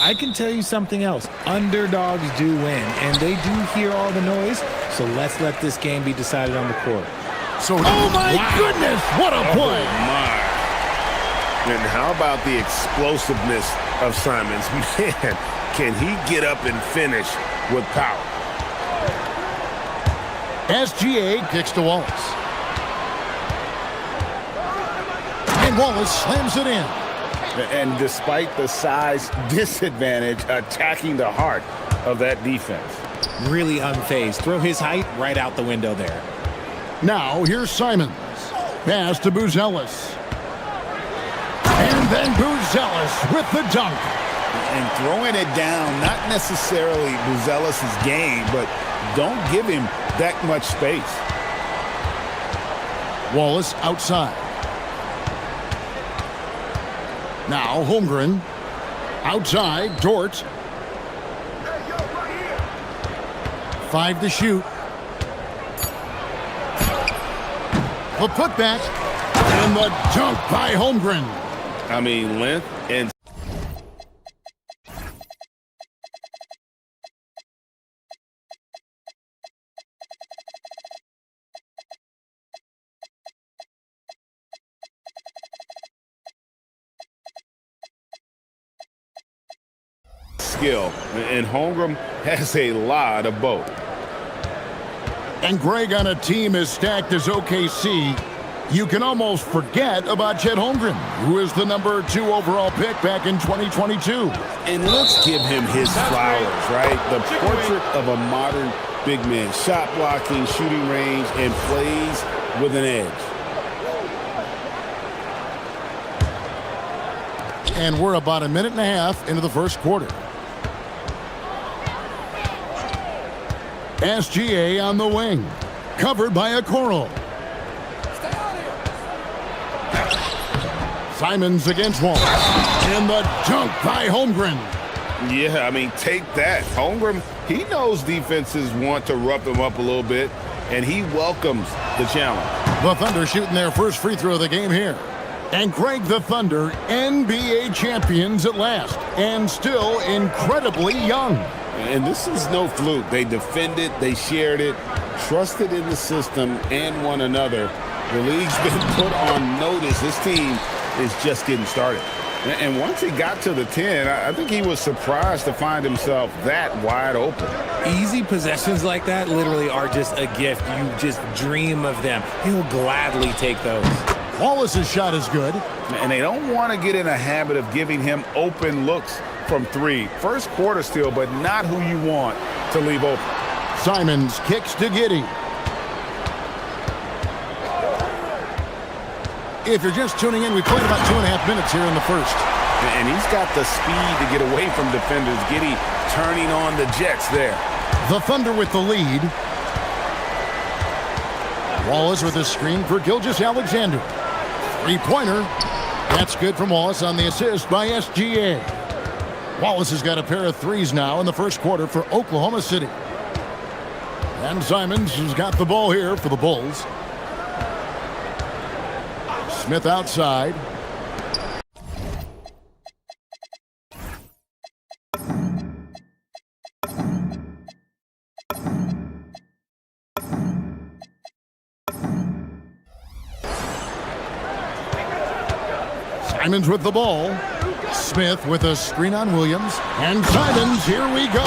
I can tell you something else. Underdogs do win, and they do hear all the noise, so let's let this game be decided on the court. So, oh my goodness, what a play! Oh my. And how about the explosiveness of Simons? Man, can he get up and finish with power? SGA kicks to Wallace. And Wallace slams it in. And despite the size disadvantage, attacking the heart of that defense. Really unfazed. Throw his height right out the window there. Now, here's Simons. Pass to Buzelis. And then Buzelis with the dunk. And throwing it down, not necessarily Buzelis' game, but don't give him that much space. Wallace outside. Now Holmgren. Outside, Dort. 5 to shoot. The putback. And the dunk by Holmgren. I mean, length and skill, and Holmgren has a lot of both. And Greg, on a team as stacked as OKC, you can almost forget about Chet Holmgren, who is the #2 overall pick back in 2022. And let's give him his flowers, right? The portrait of a modern big man. Shot blocking, shooting range, and plays with an edge. And we're about a minute and a half into the first quarter. SGA on the wing, covered by a Coral. Simons against Wallace, and the dunk by Holmgren. Yeah, I mean, take that. Holmgren, he knows defenses want to rough him up a little bit, and he welcomes the challenge. The Thunder shooting their first free throw of the game here. And Greg, the Thunder, NBA champions at last, and still incredibly young. And this is no fluke. They defended, they shared it, trusted in the system and one another. The league's been put on notice. This team is just getting started. And once he got to the 10, I think he was surprised to find himself that wide open. Easy possessions like that literally are just a gift. You just dream of them. He'll gladly take those. Wallace's shot is good. And they don't want to get in a habit of giving him open looks from 3. First quarter still, but not who you want to leave open. Simons kicks to Giddey. If you're just tuning in, we played about 2.5 minutes here in the first. And he's got the speed to get away from defenders. Giddey turning on the Jets there. The Thunder with the lead. Wallace with a screen for Gilgeous-Alexander. Three-pointer. That's good from Wallace on the assist by SGA. Wallace has got a pair of threes now in the first quarter for Oklahoma City. And Simons has got the ball here for the Bulls. Smith outside. Simons with the ball. Smith with a screen on Williams. And Simons, here we go.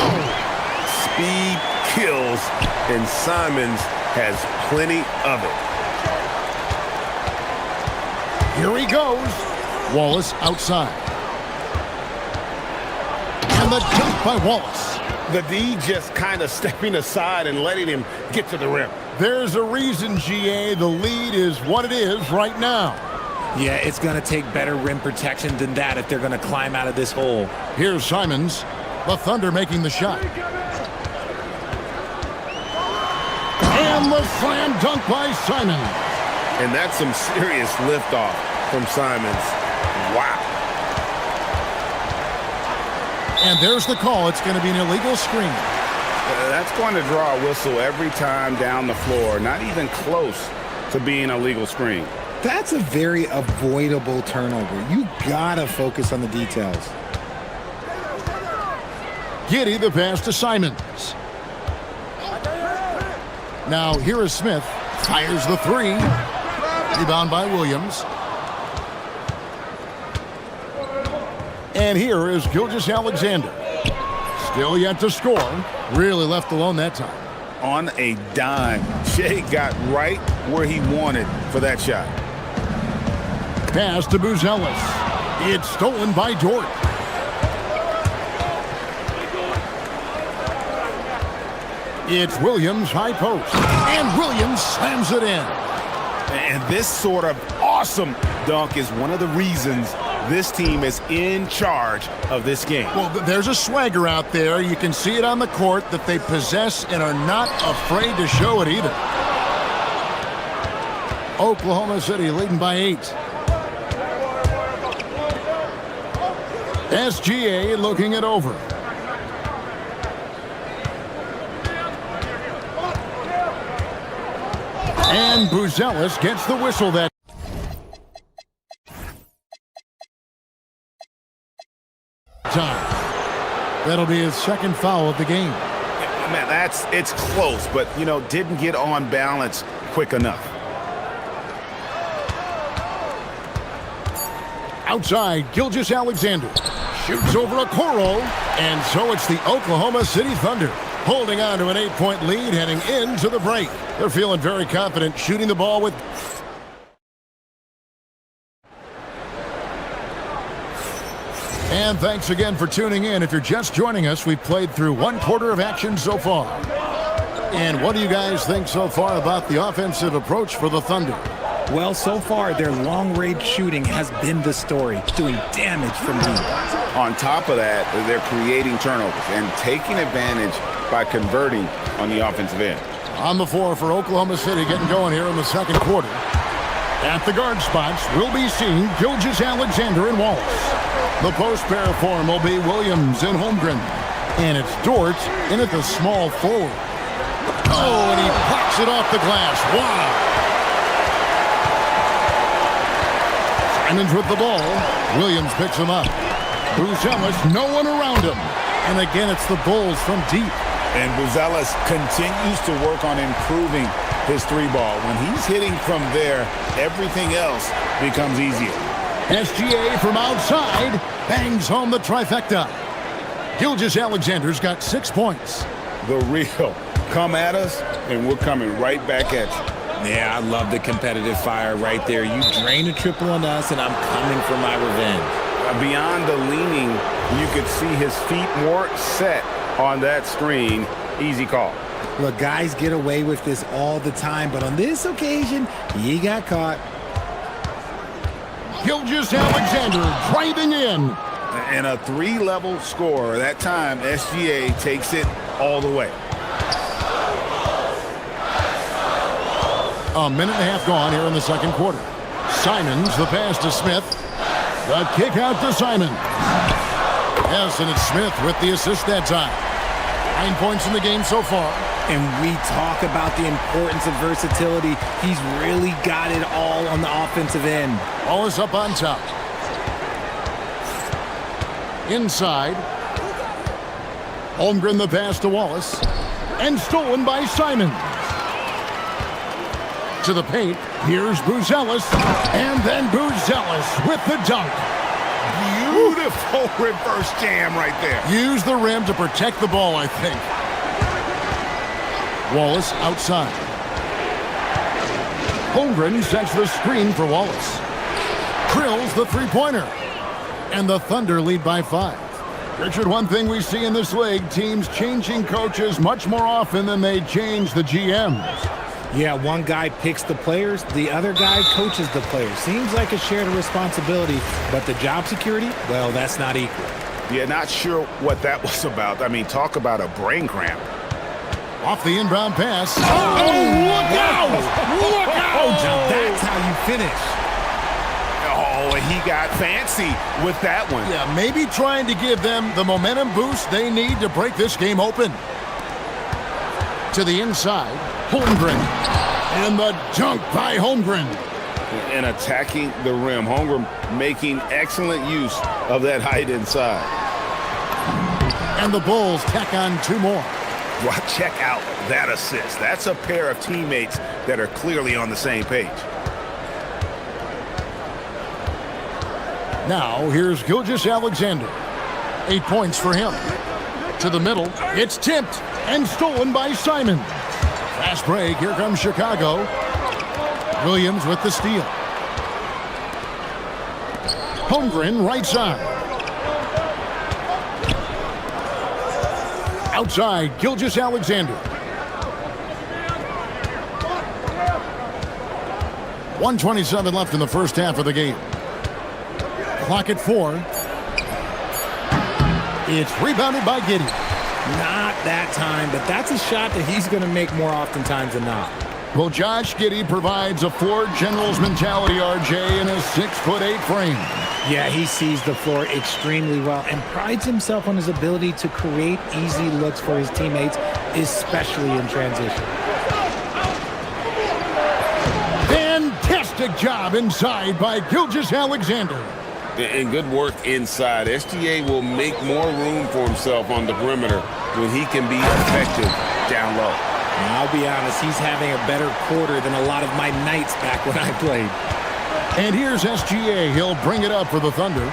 Speed kills, and Simons has plenty of it. Here he goes. Wallace outside. And the dunk by Wallace. The D just kind of stepping aside and letting him get to the rim. There's a reason, GA, the lead is what it is right now. Yeah, it's going to take better rim protection than that if they're going to climb out of this hole. Here's Simons. The Thunder making the shot. And the slam dunk by Simons. And that's some serious liftoff from Simons. Wow. And there's the call. It's going to be an illegal screen. That's going to draw a whistle every time down the floor. Not even close to being a legal screen. That's a very avoidable turnover. You gotta focus on the details. Giddy the pass to Simons. Now here is Smith. Fires the three. Rebound by Williams. And here is Gilgeous-Alexander. Still yet to score. Really left alone that time. On a dime, Shea got right where he wanted for that shot. Pass to Buzelis. It's stolen by Dort. It's Williams high post. And Williams slams it in. And this sort of awesome dunk is one of the reasons this team is in charge of this game. Well, there's a swagger out there. You can see it on the court that they possess and are not afraid to show it either. Oklahoma City leading by 8. SGA looking it over. And Buzelis gets the whistle that time. That'll be his second foul of the game. Man, it's close, but, you know, didn't get on balance quick enough. Outside, Gilgeous-Alexander shoots over a Okoro, and so it's the Oklahoma City Thunder holding on to an 8-point lead heading into the break. They're feeling very confident shooting the ball with... And thanks again for tuning in. If you're just joining us, we've played through one quarter of action so far. And what do you guys think so far about the offensive approach for the Thunder? Well, so far, their long-range shooting has been the story, doing damage from deep. On top of that, they're creating turnovers and taking advantage by converting on the offensive end. On the floor for Oklahoma City, getting going here in the second quarter. At the guard spots, we'll be seeing Gilgeous-Alexander and Wallace. The post pair form will be Williams and Holmgren. And it's Dort in at the small forward. Oh, and he pops it off the glass. Wow. Simons with the ball. Williams picks him up. Buzelis, no one around him. And again, it's the Bulls from deep. And Buzelis continues to work on improving his three ball. When he's hitting from there, everything else becomes easier. SGA from outside bangs home the trifecta. Gilgeous-Alexander's got 6 points. The real come at us, and we're coming right back at you. Yeah, I love the competitive fire right there. You drain a triple on us, and I'm coming for my revenge. Beyond the leaning, you could see his feet more set on that screen. Easy call. Look, guys get away with this all the time, but on this occasion, he got caught. Gilgeous-Alexander driving in. And a three-level score. That time, SGA takes it all the way. A minute and a half gone here in the second quarter. Simons, the pass to Smith. The kick out to Simons. Yes, and it's Smith with the assist that time. 9 points in the game so far. And we talk about the importance of versatility. He's really got it all on the offensive end. Wallace up on top. Inside. Holmgren the pass to Wallace. And stolen by Simons. To the paint. Here's Buzelis. And then Buzelis with the dunk. Beautiful reverse jam right there. Use the rim to protect the ball, I think. Wallace outside. Holmgren sets the screen for Wallace. Drills the three-pointer. And the Thunder lead by 5. Richard, one thing we see in this league, teams changing coaches much more often than they change the GMs. Yeah, one guy picks the players, the other guy coaches the players. Seems like a shared responsibility, but the job security, well, that's not equal. Yeah, not sure what that was about. I mean, talk about a brain cramp. Off the inbound pass. Oh, look out! Look out! Now that's how you finish. Oh, and he got fancy with that one. Yeah, maybe trying to give them the momentum boost they need to break this game open. To the inside, Holmgren. And the dunk by Holmgren. And attacking the rim. Holmgren making excellent use of that height inside. And the Bulls tack on 2 more. Well, check out that assist. That's a pair of teammates that are clearly on the same page. Now, here's Gilgeous-Alexander. 8 points for him. To the middle. It's tipped and stolen by Simon. Fast break. Here comes Chicago. Williams with the steal. Holmgren right side. Outside, Gilgeous-Alexander. 1:27 left in the first half of the game. Clock at 4. It's rebounded by Giddey. Not that time, but that's a shot that he's going to make more oftentimes than not. Well, Josh Giddey provides a floor general's mentality, RJ, in a 6'8" frame. Yeah, he sees the floor extremely well and prides himself on his ability to create easy looks for his teammates, especially in transition. Fantastic job inside by Gilgeous-Alexander. And good work inside. SGA will make more room for himself on the perimeter when he can be effective down low. And I'll be honest, he's having a better quarter than a lot of my nights back when I played. And here's SGA. He'll bring it up for the Thunder.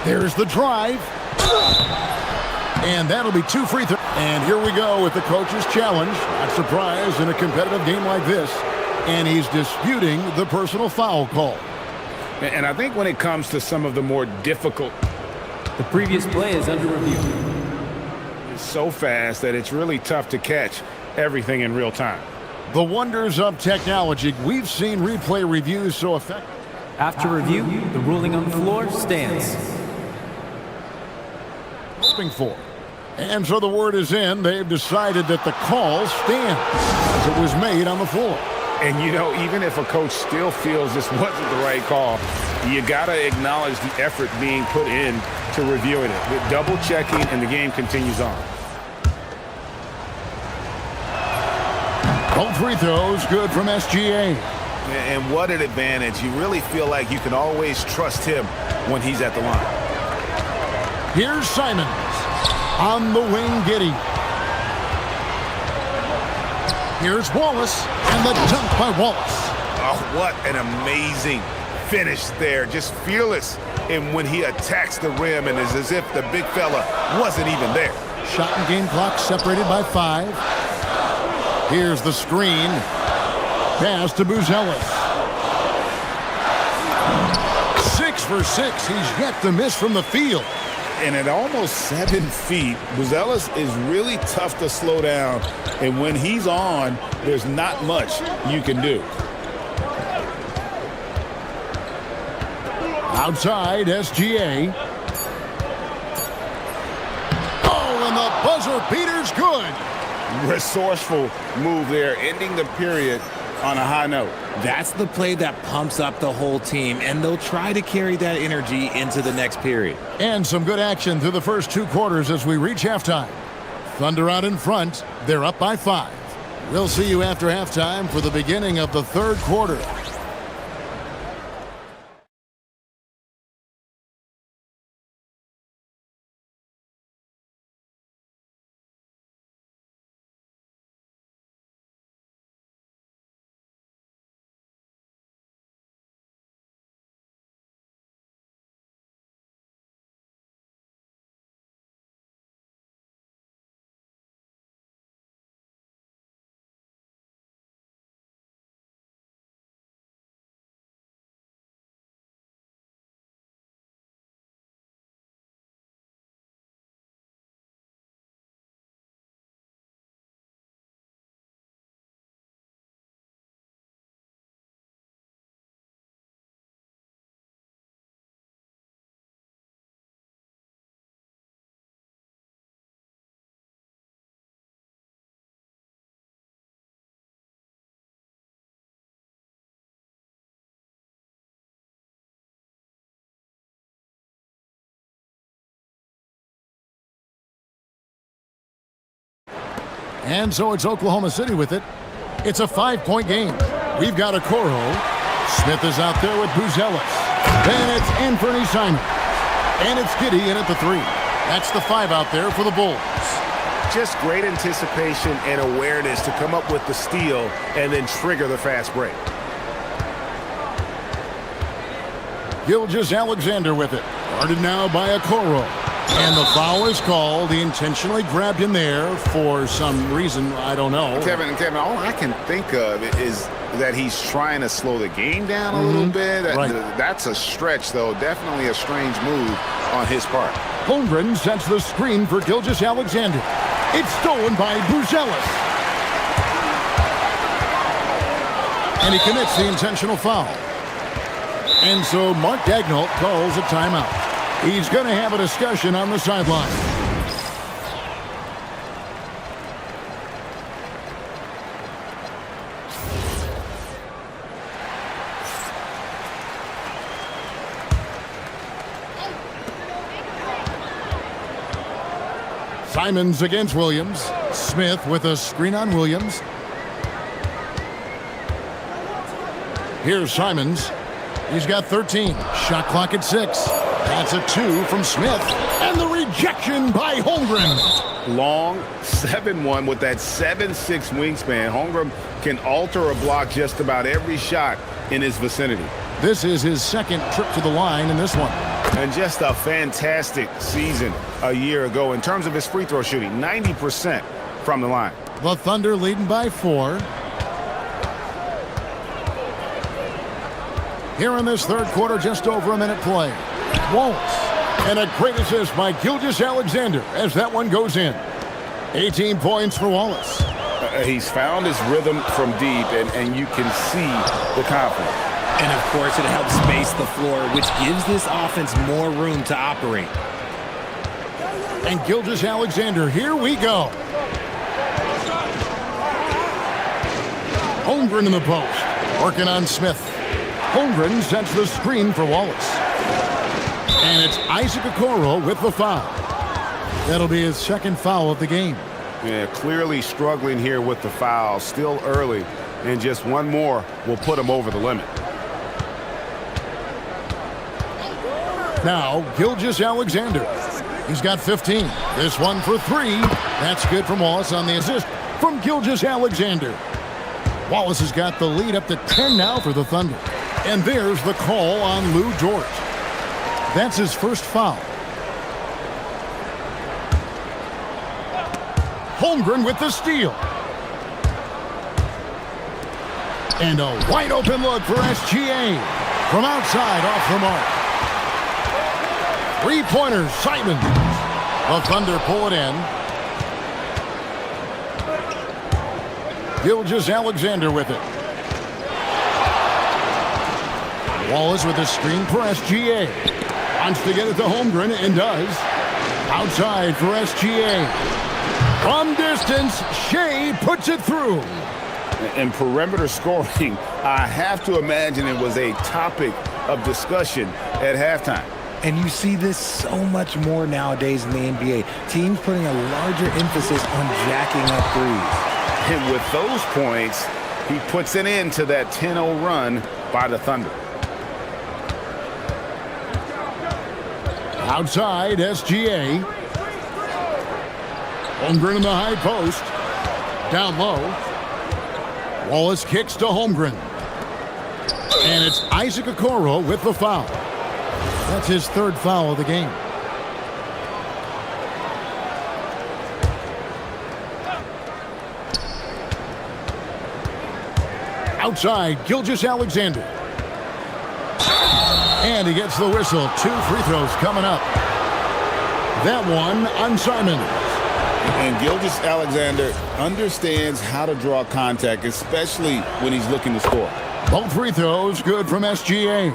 There's the drive. And that'll be 2 free throws. And here we go with the coach's challenge. Not surprised in a competitive game like this. And he's disputing the personal foul call. And I think when it comes to some of the more difficult, the previous play is under review. It's so fast that it's really tough to catch everything in real time. The wonders of technology. We've seen replay reviews so effective. After review, the ruling on the floor stands. Hoping for. And so the word is in. They've decided that the call stands as it was made on the floor. And, you know, even if a coach still feels this wasn't the right call, you got to acknowledge the effort being put in to reviewing it. With double checking, and the game continues on. Both free throws good from SGA. And what an advantage. You really feel like you can always trust him when he's at the line. Here's Simons. On the wing, Giddey. Here's Wallace, and the dunk by Wallace. Oh, what an amazing finish there. Just fearless. And when he attacks the rim, and it's as if the big fella wasn't even there. Shot and game clock separated by 5. Here's the screen. Pass to Buzelis. 6 for 6. He's yet to miss from the field. And at almost 7 feet, Buzelis is really tough to slow down. And when he's on, there's not much you can do. Outside, SGA. Oh, and the buzzer beater's good. Resourceful move there, ending the period on a high note. That's the play that pumps up the whole team, and they'll try to carry that energy into the next period. And some good action through the first 2 quarters as we reach halftime. Thunder out in front. They're up by 5. We'll see you after halftime for the beginning of the 3rd quarter. And so it's Oklahoma City with it. It's a 5-point game. We've got a Coro. Smith is out there with Buzelis. Then it's Anthony Simon. And it's Giddey in at the 3. That's the 5 out there for the Bulls. Just great anticipation and awareness to come up with the steal and then trigger the fast break. Gilgeous-Alexander with it. Guarded now by Okoro. And the foul is called. He intentionally grabbed him there for some reason. I don't know. Kevin, all I can think of is that he's trying to slow the game down a little bit. That's a stretch, though. Definitely a strange move on his part. Holmgren sets the screen for Gilgeous-Alexander. It's stolen by Buzelis. And he commits the intentional foul. And so Mark Daigneault calls a timeout. He's going to have a discussion on the sideline. Simons against Williams. Smith with a screen on Williams. Here's Simons. He's got 13. Shot clock at 6. That's a 2 from Smith. And the rejection by Holmgren. Long 7-1 with that 7'6" wingspan. Holmgren can alter a block just about every shot in his vicinity. This is his second trip to the line in this one. And just a fantastic season a year ago in terms of his free throw shooting. 90% from the line. The Thunder leading by 4. Here in this third quarter, just over a minute play. Wallace. And a great assist by Gilgeous-Alexander as that one goes in. 18 points for Wallace. He's found his rhythm from deep, and you can see the confidence. And, of course, it helps space the floor, which gives this offense more room to operate. And Gilgeous-Alexander, here we go. Holmgren in the post. Working on Smith. Holmgren sets the screen for Wallace. And it's Isaac Okoro with the foul. That'll be his second foul of the game. Yeah, clearly struggling here with the foul. Still early, and just one more will put him over the limit. Now, Gilgeous-Alexander. He's got 15. This one for 3. That's good from Wallace on the assist from Gilgeous-Alexander. Wallace has got the lead up to 10 now for the Thunder. And there's the call on Lou Dort. That's his first foul. Holmgren with the steal. And a wide open look for SGA. From outside off the mark. 3-pointer, Simon. The Thunder pull it in. Gilgeous-Alexander with it. Wallace with a screen for SGA. Wants to get it to Holmgren and does. Outside for SGA. From distance, Shea puts it through. And perimeter scoring, I have to imagine it was a topic of discussion at halftime. And you see this so much more nowadays in the NBA. Teams putting a larger emphasis on jacking up threes. And with those points, he puts an end to that 10-0 run by the Thunder. Outside, SGA. Holmgren in the high post. Down low. Wallace kicks to Holmgren. And it's Isaac Okoro with the foul. That's his third foul of the game. Outside, Gilgeous-Alexander. And he gets the whistle. 2 free throws coming up. That one on Simons. And Gilgeous-Alexander understands how to draw contact, especially when he's looking to score. Both free throws good from SGA.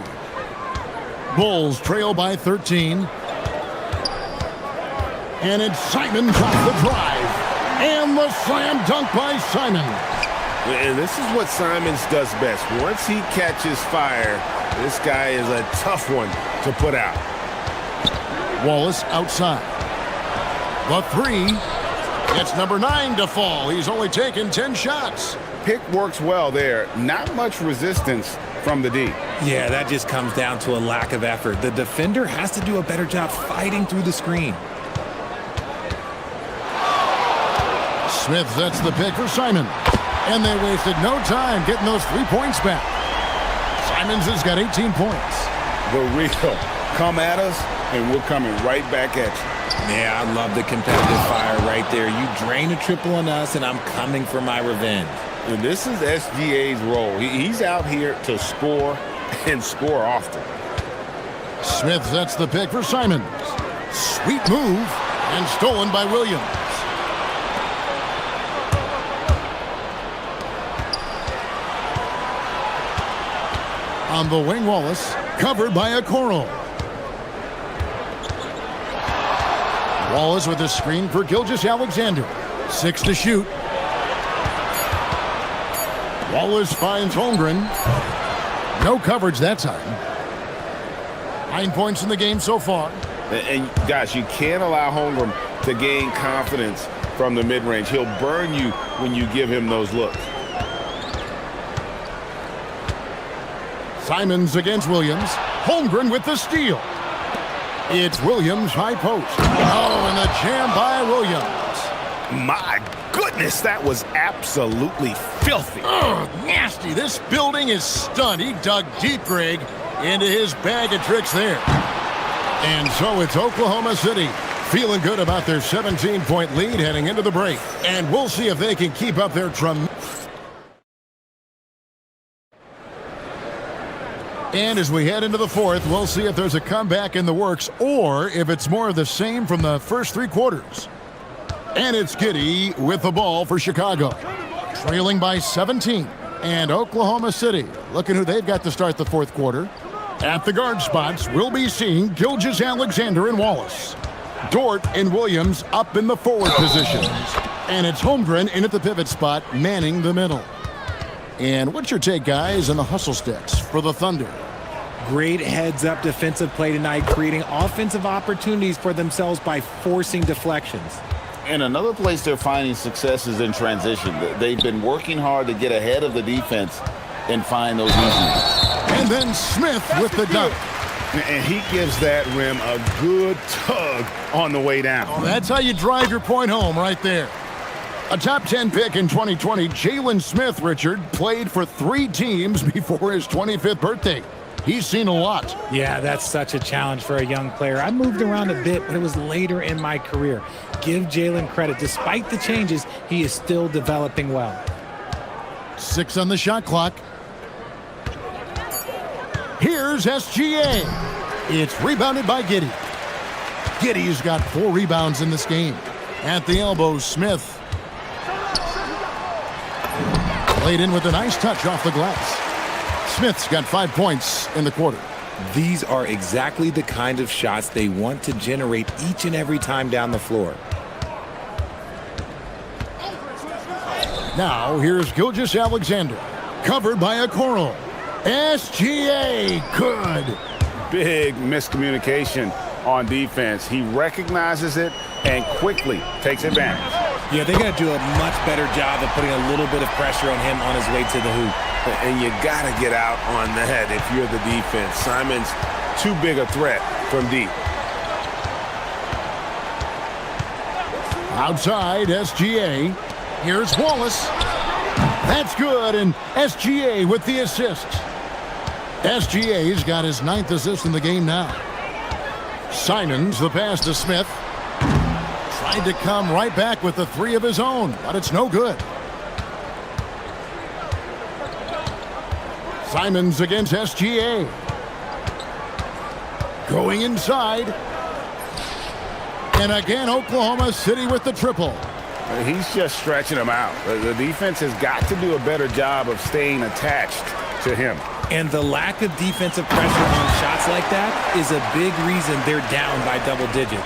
Bulls trail by 13. And it's Simons off the drive. And the slam dunk by Simons. And this is what Simons does best. Once he catches fire, this guy is a tough one to put out. Wallace outside. The 3. It's number 9 to fall. He's only taken 10 shots. Pick works well there. Not much resistance from the D. Yeah, that just comes down to a lack of effort. The defender has to do a better job fighting through the screen. Smith sets the pick for Simon. And they wasted no time getting those 3 points back. Simons has got 18 points. The real. Come at us, and we're coming right back at you. Yeah, I love the competitive fire right there. You drain a triple on us, and I'm coming for my revenge. And this is SGA's role. He's out here to score and score often. Smith sets the pick for Simons. Sweet move, and stolen by Williams. On the wing, Wallace, covered by Okoro. Wallace with a screen for Gilgeous-Alexander. 6 to shoot. Wallace finds Holmgren. No coverage that time. 9 points in the game so far. And guys, you can't allow Holmgren to gain confidence from the mid-range. He'll burn you when you give him those looks. Simons against Williams. Holmgren with the steal. It's Williams high post. Oh, and the jam by Williams. My goodness, that was absolutely filthy. Oh, nasty. This building is stunned. He dug deep, Greg, into his bag of tricks there. And so it's Oklahoma City feeling good about their 17-point lead heading into the break. And we'll see if they can keep up their tremendous. And as we head into the fourth, we'll see if there's a comeback in the works or if it's more of the same from the first 3 quarters. And it's Giddey with the ball for Chicago. Trailing by 17. And Oklahoma City looking who they've got to start the fourth quarter. At the guard spots, we'll be seeing Gilgeous-Alexander and Wallace. Dort and Williams up in the forward positions. And it's Holmgren in at the pivot spot, manning the middle. And what's your take, guys, on the hustle sticks for the Thunder? Great heads-up defensive play tonight, creating offensive opportunities for themselves by forcing deflections. And another place they're finding success is in transition. They've been working hard to get ahead of the defense and find those easy. And then Smith with the dunk. And he gives that rim a good tug on the way down. Oh, that's how you drive your point home right there. A top 10 pick in 2020, Jalen Smith, Richard, played for 3 teams before his 25th birthday. He's seen a lot. Yeah, that's such a challenge for a young player. I moved around a bit, but it was later in my career. Give Jalen credit. Despite the changes, he is still developing well. 6 on the shot clock. Here's SGA. It's rebounded by Giddey. Giddey's got 4 rebounds in this game. At the elbow, Smith. Laid in with a nice touch off the glass. Smith's got 5 points in the quarter. These are exactly the kind of shots they want to generate each and every time down the floor. Now, here's Gilgeous-Alexander. Covered by Okoro. SGA, good. Big miscommunication on defense. He recognizes it and quickly takes advantage. Yeah, they're going to do a much better job of putting a little bit of pressure on him on his way to the hoop. And you got to get out on that if you're the defense. Simon's too big a threat from deep. Outside, SGA. Here's Wallace. That's good, and SGA with the assist. SGA's got his 9th assist in the game now. Simons, the pass to Smith. Tried to come right back with the 3 of his own, but it's no good. Simons against SGA. Going inside. And again, Oklahoma City with the triple. He's just stretching him out. The defense has got to do a better job of staying attached to him. And the lack of defensive pressure on shots like that is a big reason they're down by double digits.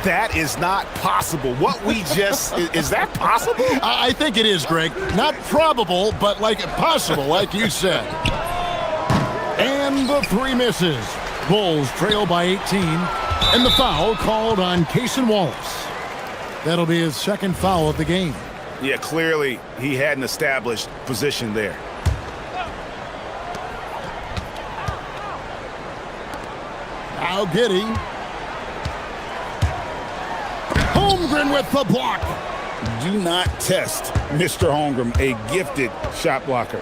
That is not possible. What we just... is that possible? I think it is, Greg. Not probable, but like possible, like you said. And the 3 misses. Bulls trail by 18. And the foul called on Cason Wallace. That'll be his 2nd foul of the game. Yeah, clearly he had an established position there. Now Giddey. Holmgren with the block. Do not test Mr. Holmgren, a gifted shot blocker.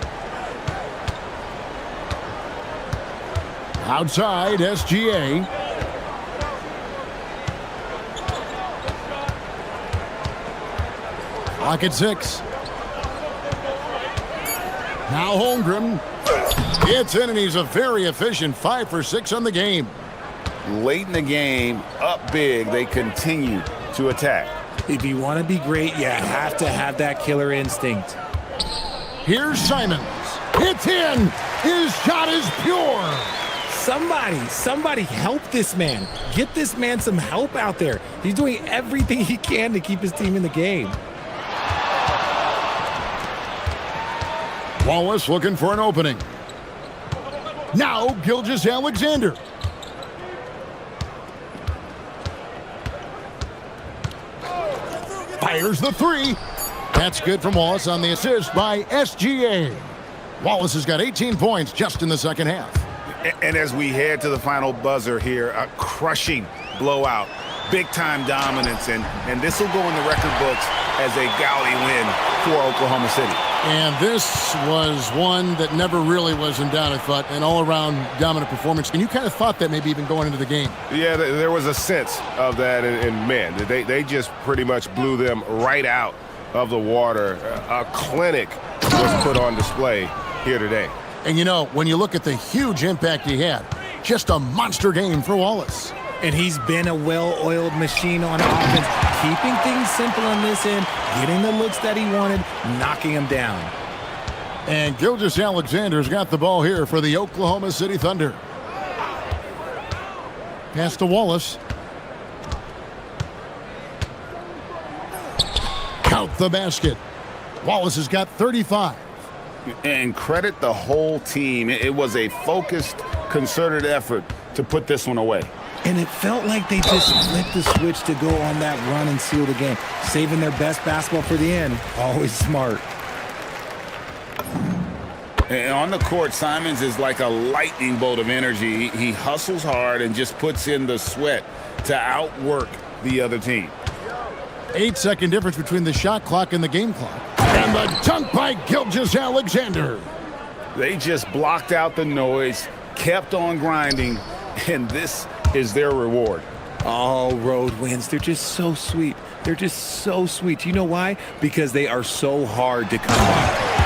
Outside, SGA. Clock at 6. Now Holmgren. It's in, and he's a very efficient 5 for 6 on the game. Late in the game, up big, they continue to attack. If you want to be great, you have to have that killer instinct. Here's Simons. It's in. His shot is pure. Somebody help this man. Get this man some help out there. He's doing everything he can to keep his team in the game. Wallace looking for an opening. Now Gilgeous-Alexander. Fires the 3. That's good from Wallace on the assist by SGA. Wallace has got 18 points just in the second half. And as we head to the final buzzer here, a crushing blowout, big-time dominance, and this will go in the record books as a gaudy win for Oklahoma City. And this was one that never really was in doubt, I thought, an all-around dominant performance. And you kind of thought that maybe even going into the game. Yeah, there was a sense of that, and man, they just pretty much blew them right out of the water. A clinic was put on display here today. And, you know, when you look at the huge impact he had, just a monster game for Wallace. And he's been a well-oiled machine on offense, keeping things simple on this end, getting the looks that he wanted, knocking him down. And Gilgeous-Alexander's got the ball here for the Oklahoma City Thunder. Pass to Wallace. Count the basket. Wallace has got 35. And credit the whole team. It was a focused, concerted effort to put this one away. And it felt like they just flipped the switch to go on that run and seal the game, saving their best basketball for the end. Always smart. And on the court, Simons is like a lightning bolt of energy. He hustles hard and just puts in the sweat to outwork the other team. 8-second difference between the shot clock and the game clock. And the dunk by Gilgeous-Alexander. They just blocked out the noise, kept on grinding, and this is their reward. All road wins. They're just so sweet. They're just so sweet. You know why? Because they are so hard to come by.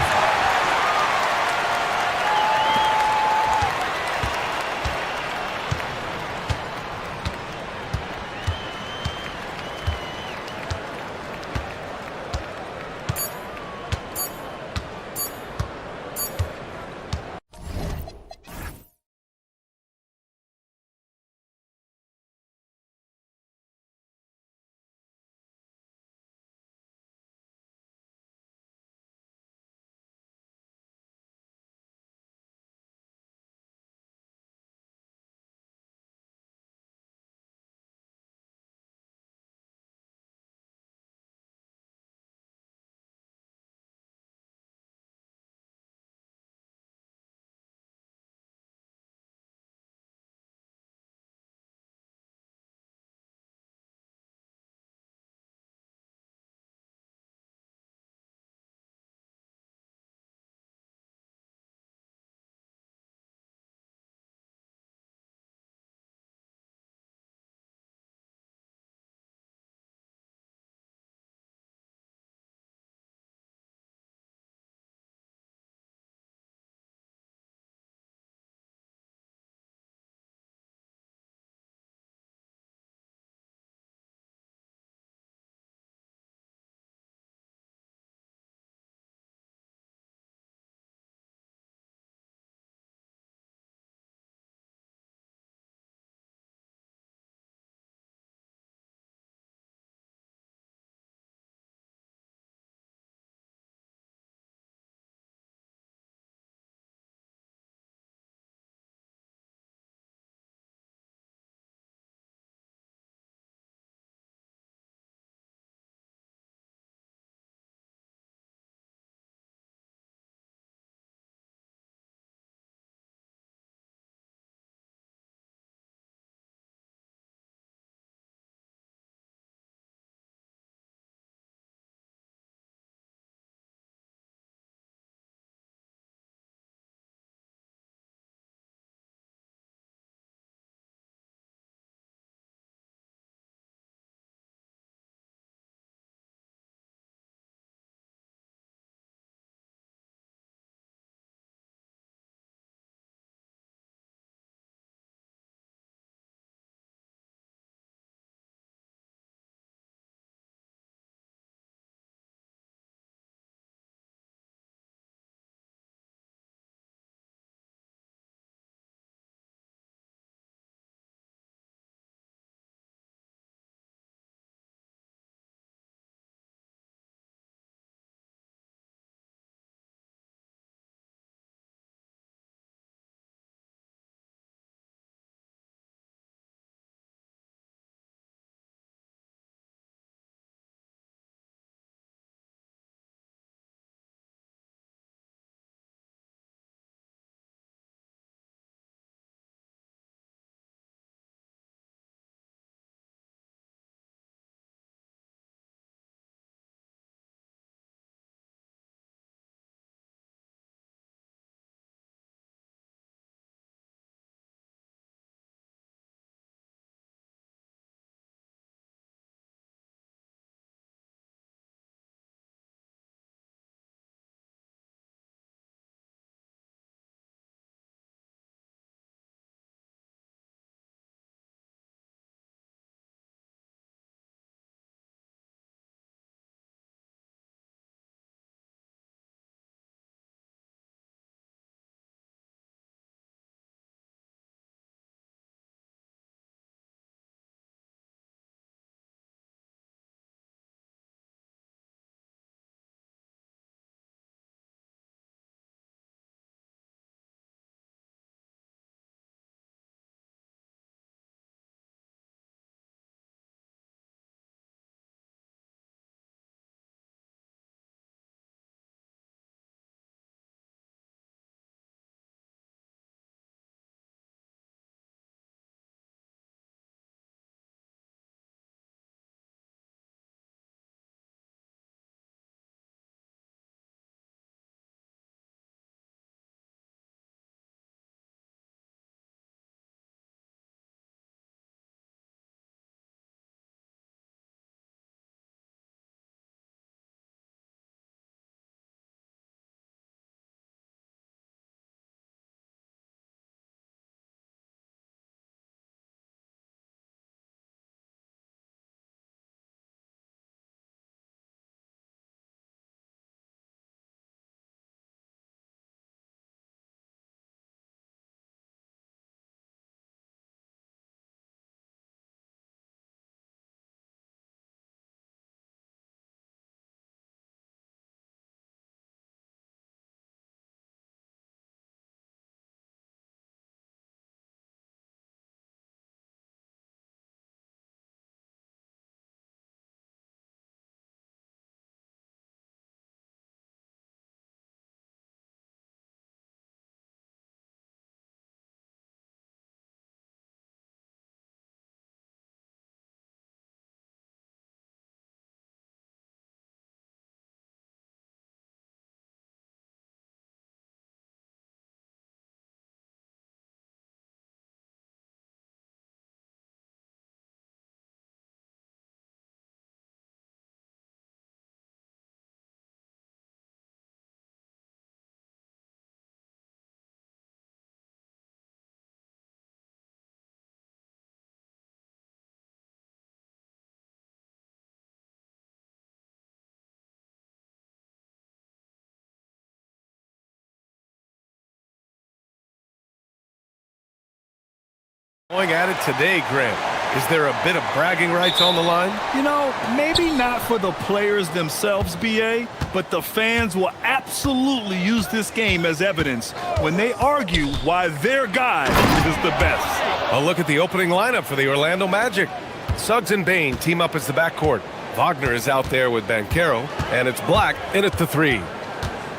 Going at it today, Grant. Is there a bit of bragging rights on the line? You know, maybe not for the players themselves, BA, but the fans will absolutely use this game as evidence when they argue why their guy is the best. A look at the opening lineup for the Orlando Magic. Suggs and Bain team up as the backcourt. Wagner is out there with Banchero, and it's Black in at the 3.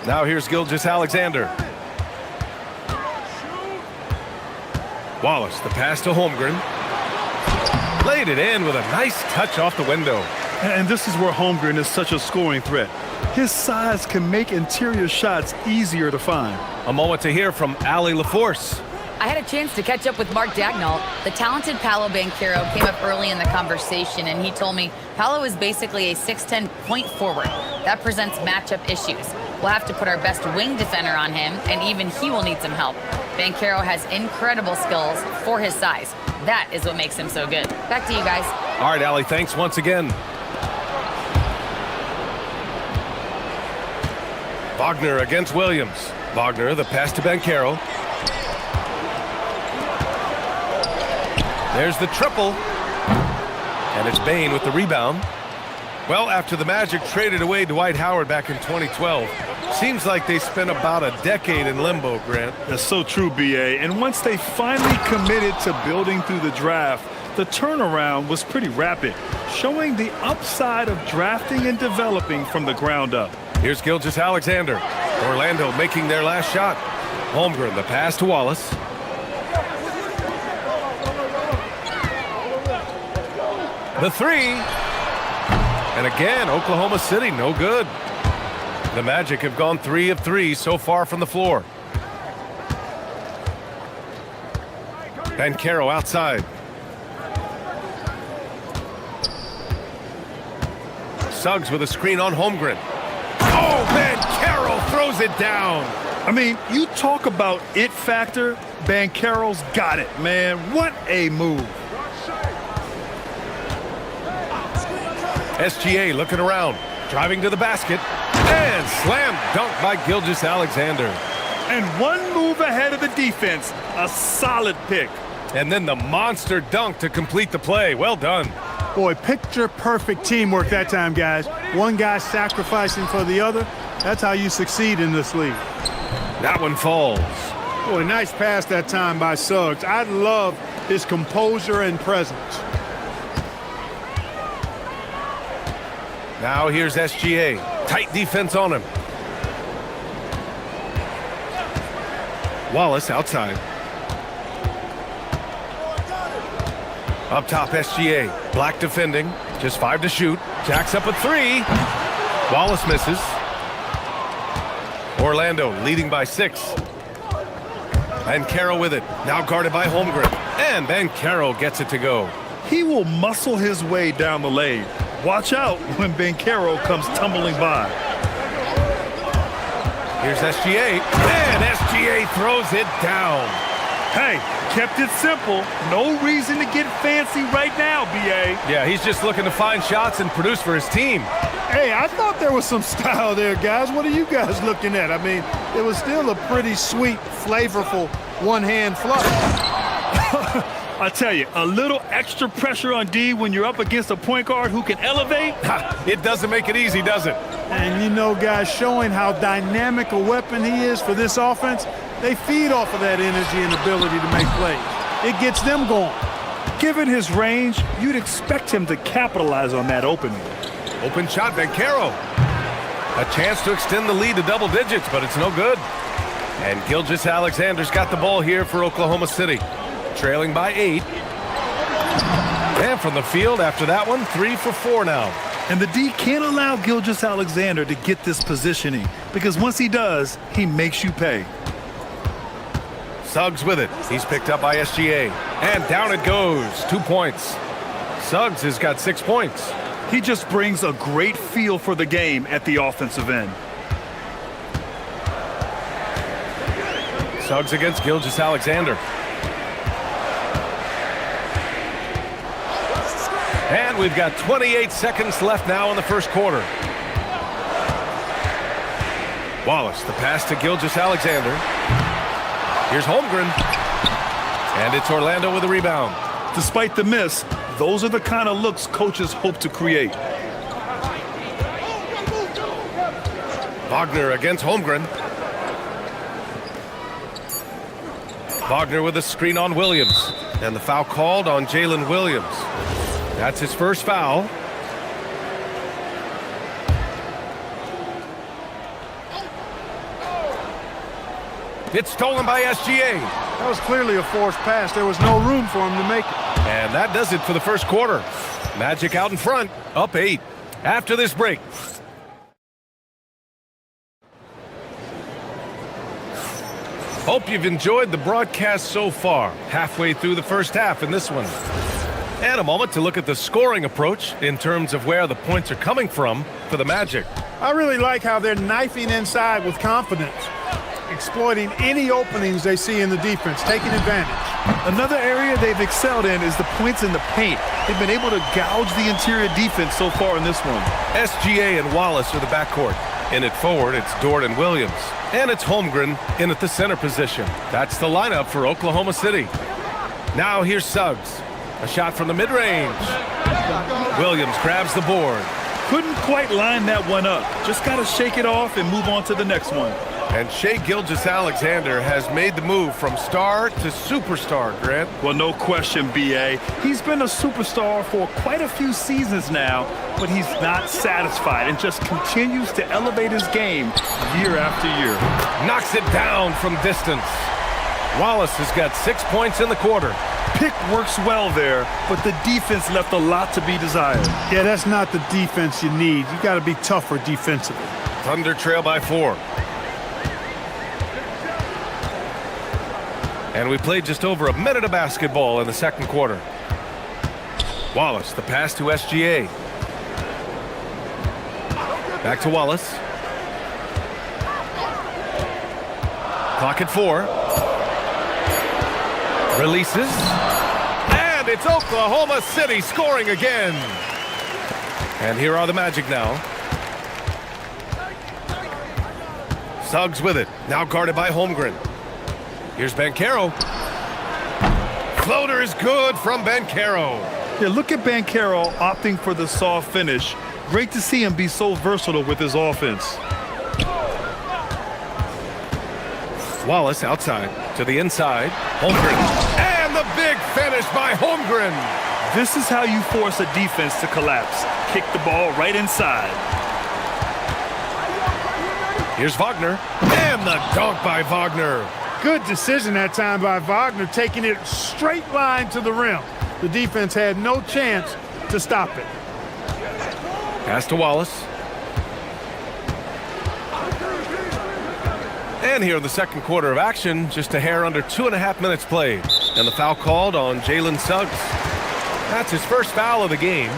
Now here's Gilgeous-Alexander. Wallace, the pass to Holmgren. Laid it in with a nice touch off the window. And this is where Holmgren is such a scoring threat. His size can make interior shots easier to find. A moment to hear from Allie LaForce. I had a chance to catch up with Mark Dagnall. The talented Paolo Banchero came up early in the conversation, and he told me Paolo is basically a 6'10" point forward. That presents matchup issues. We'll have to put our best wing defender on him, and even he will need some help. Banchero has incredible skills for his size. That is what makes him so good. Back to you guys. All right, Allie, thanks once again. Wagner against Williams. Wagner, the pass to Banchero. There's the triple. And it's Bain with the rebound. Well, after the Magic traded away Dwight Howard back in 2012, seems like they spent about a decade in limbo, Grant. That's so true, BA. And once they finally committed to building through the draft, the turnaround was pretty rapid, showing the upside of drafting and developing from the ground up. Here's Gilgeous-Alexander. Orlando making their last shot. Holmgren, the pass to Wallace. The 3. And again, Oklahoma City, no good. The Magic have gone 3 of 3 so far from the floor. Banchero outside. Suggs with a screen on Holmgren. Oh, Banchero throws it down. I mean, you talk about it factor, Banchero's got it, man. What a move. SGA looking around, driving to the basket, and slam dunk by Gilgeous-Alexander. And one move ahead of the defense, a solid pick. And then the monster dunk to complete the play. Well done. Boy, picture-perfect teamwork that time, guys. One guy sacrificing for the other. That's how you succeed in this league. That one falls. Boy, nice pass that time by Suggs. I love his composure and presence. Now here's SGA. Tight defense on him. Wallace outside. Up top, SGA. Black defending. Just 5 to shoot. Jacks up a 3. Wallace misses. Orlando leading by 6. Banchero with it. Now guarded by Holmgren. And Banchero gets it to go. He will muscle his way down the lane. Watch out when Banchero comes tumbling by. Here's SGA. And SGA throws it down. Hey, kept it simple. No reason to get fancy right now, BA. Yeah, he's just looking to find shots and produce for his team. Hey, I thought there was some style there, guys. What are you guys looking at? I mean, it was still a pretty sweet, flavorful one-hand flush. I tell you, a little extra pressure on D when you're up against a point guard who can elevate. It doesn't make it easy, does it? And you know, guys, showing how dynamic a weapon he is for this offense, they feed off of that energy and ability to make plays. It gets them going. Given his range, you'd expect him to capitalize on that opening. Open shot, Banchero. A chance to extend the lead to double digits, but it's no good. And Gilgeous-Alexander's got the ball here for Oklahoma City. Trailing by 8. And from the field after that one, 3 for 4 now. And the D can't allow Gilgeous-Alexander to get this positioning, because once he does, he makes you pay. Suggs with it. He's picked up by SGA. And down it goes. 2 points. Suggs has got 6 points. He just brings a great feel for the game at the offensive end. Suggs against Gilgeous-Alexander. And we've got 28 seconds left now in the first quarter. Wallace, the pass to Gilgeous-Alexander. Here's Holmgren. And it's Orlando with a rebound. Despite the miss, those are the kind of looks coaches hope to create. Wagner against Holmgren. Wagner with a screen on Williams. And the foul called on Jalen Williams. That's his first foul. It's stolen by SGA. That was clearly a forced pass. There was no room for him to make it. And that does it for the first quarter. Magic out in front, up 8. After this break. Hope you've enjoyed the broadcast so far. Halfway through the first half in this one. And a moment to look at the scoring approach in terms of where the points are coming from for the Magic. I really like how they're knifing inside with confidence, exploiting any openings they see in the defense, taking advantage. Another area they've excelled in is the points in the paint. They've been able to gouge the interior defense so far in this one. SGA and Wallace are the backcourt. In it forward, it's Dort and Williams. And it's Holmgren in at the center position. That's the lineup for Oklahoma City. Now here's Suggs. A shot from the mid-range. Williams grabs the board. Couldn't quite line that one up. Just got to shake it off and move on to the next one. And Shai Gilgeous-Alexander has made the move from star to superstar, Grant. Well, no question, B.A. He's been a superstar for quite a few seasons now, but he's not satisfied and just continues to elevate his game year after year. Knocks it down from distance. Wallace has got 6 points in the quarter. Pick works well there, but the defense left a lot to be desired. Yeah, that's not the defense you need. You got to be tougher defensively. Thunder trail by 4. And we played just over a minute of basketball in the second quarter. Wallace, the pass to SGA. Back to Wallace. Clock at 4. Releases. And it's Oklahoma City scoring again. And here are the Magic now. Suggs with it. Now guarded by Holmgren. Here's Banchero. Floater is good from Banchero. Yeah, look at Banchero opting for the soft finish. Great to see him be so versatile with his offense. Wallace outside to the inside. Holmgren. And the big finish by Holmgren. This is how you force a defense to collapse. Kick the ball right inside. Here's Wagner. And the dunk by Wagner. Good decision that time by Wagner, taking it straight line to the rim. The defense had no chance to stop it. Pass to Wallace. And here in the second quarter of action, just a hair under 2.5 minutes played. And the foul called on Jalen Suggs. That's his first foul of the game.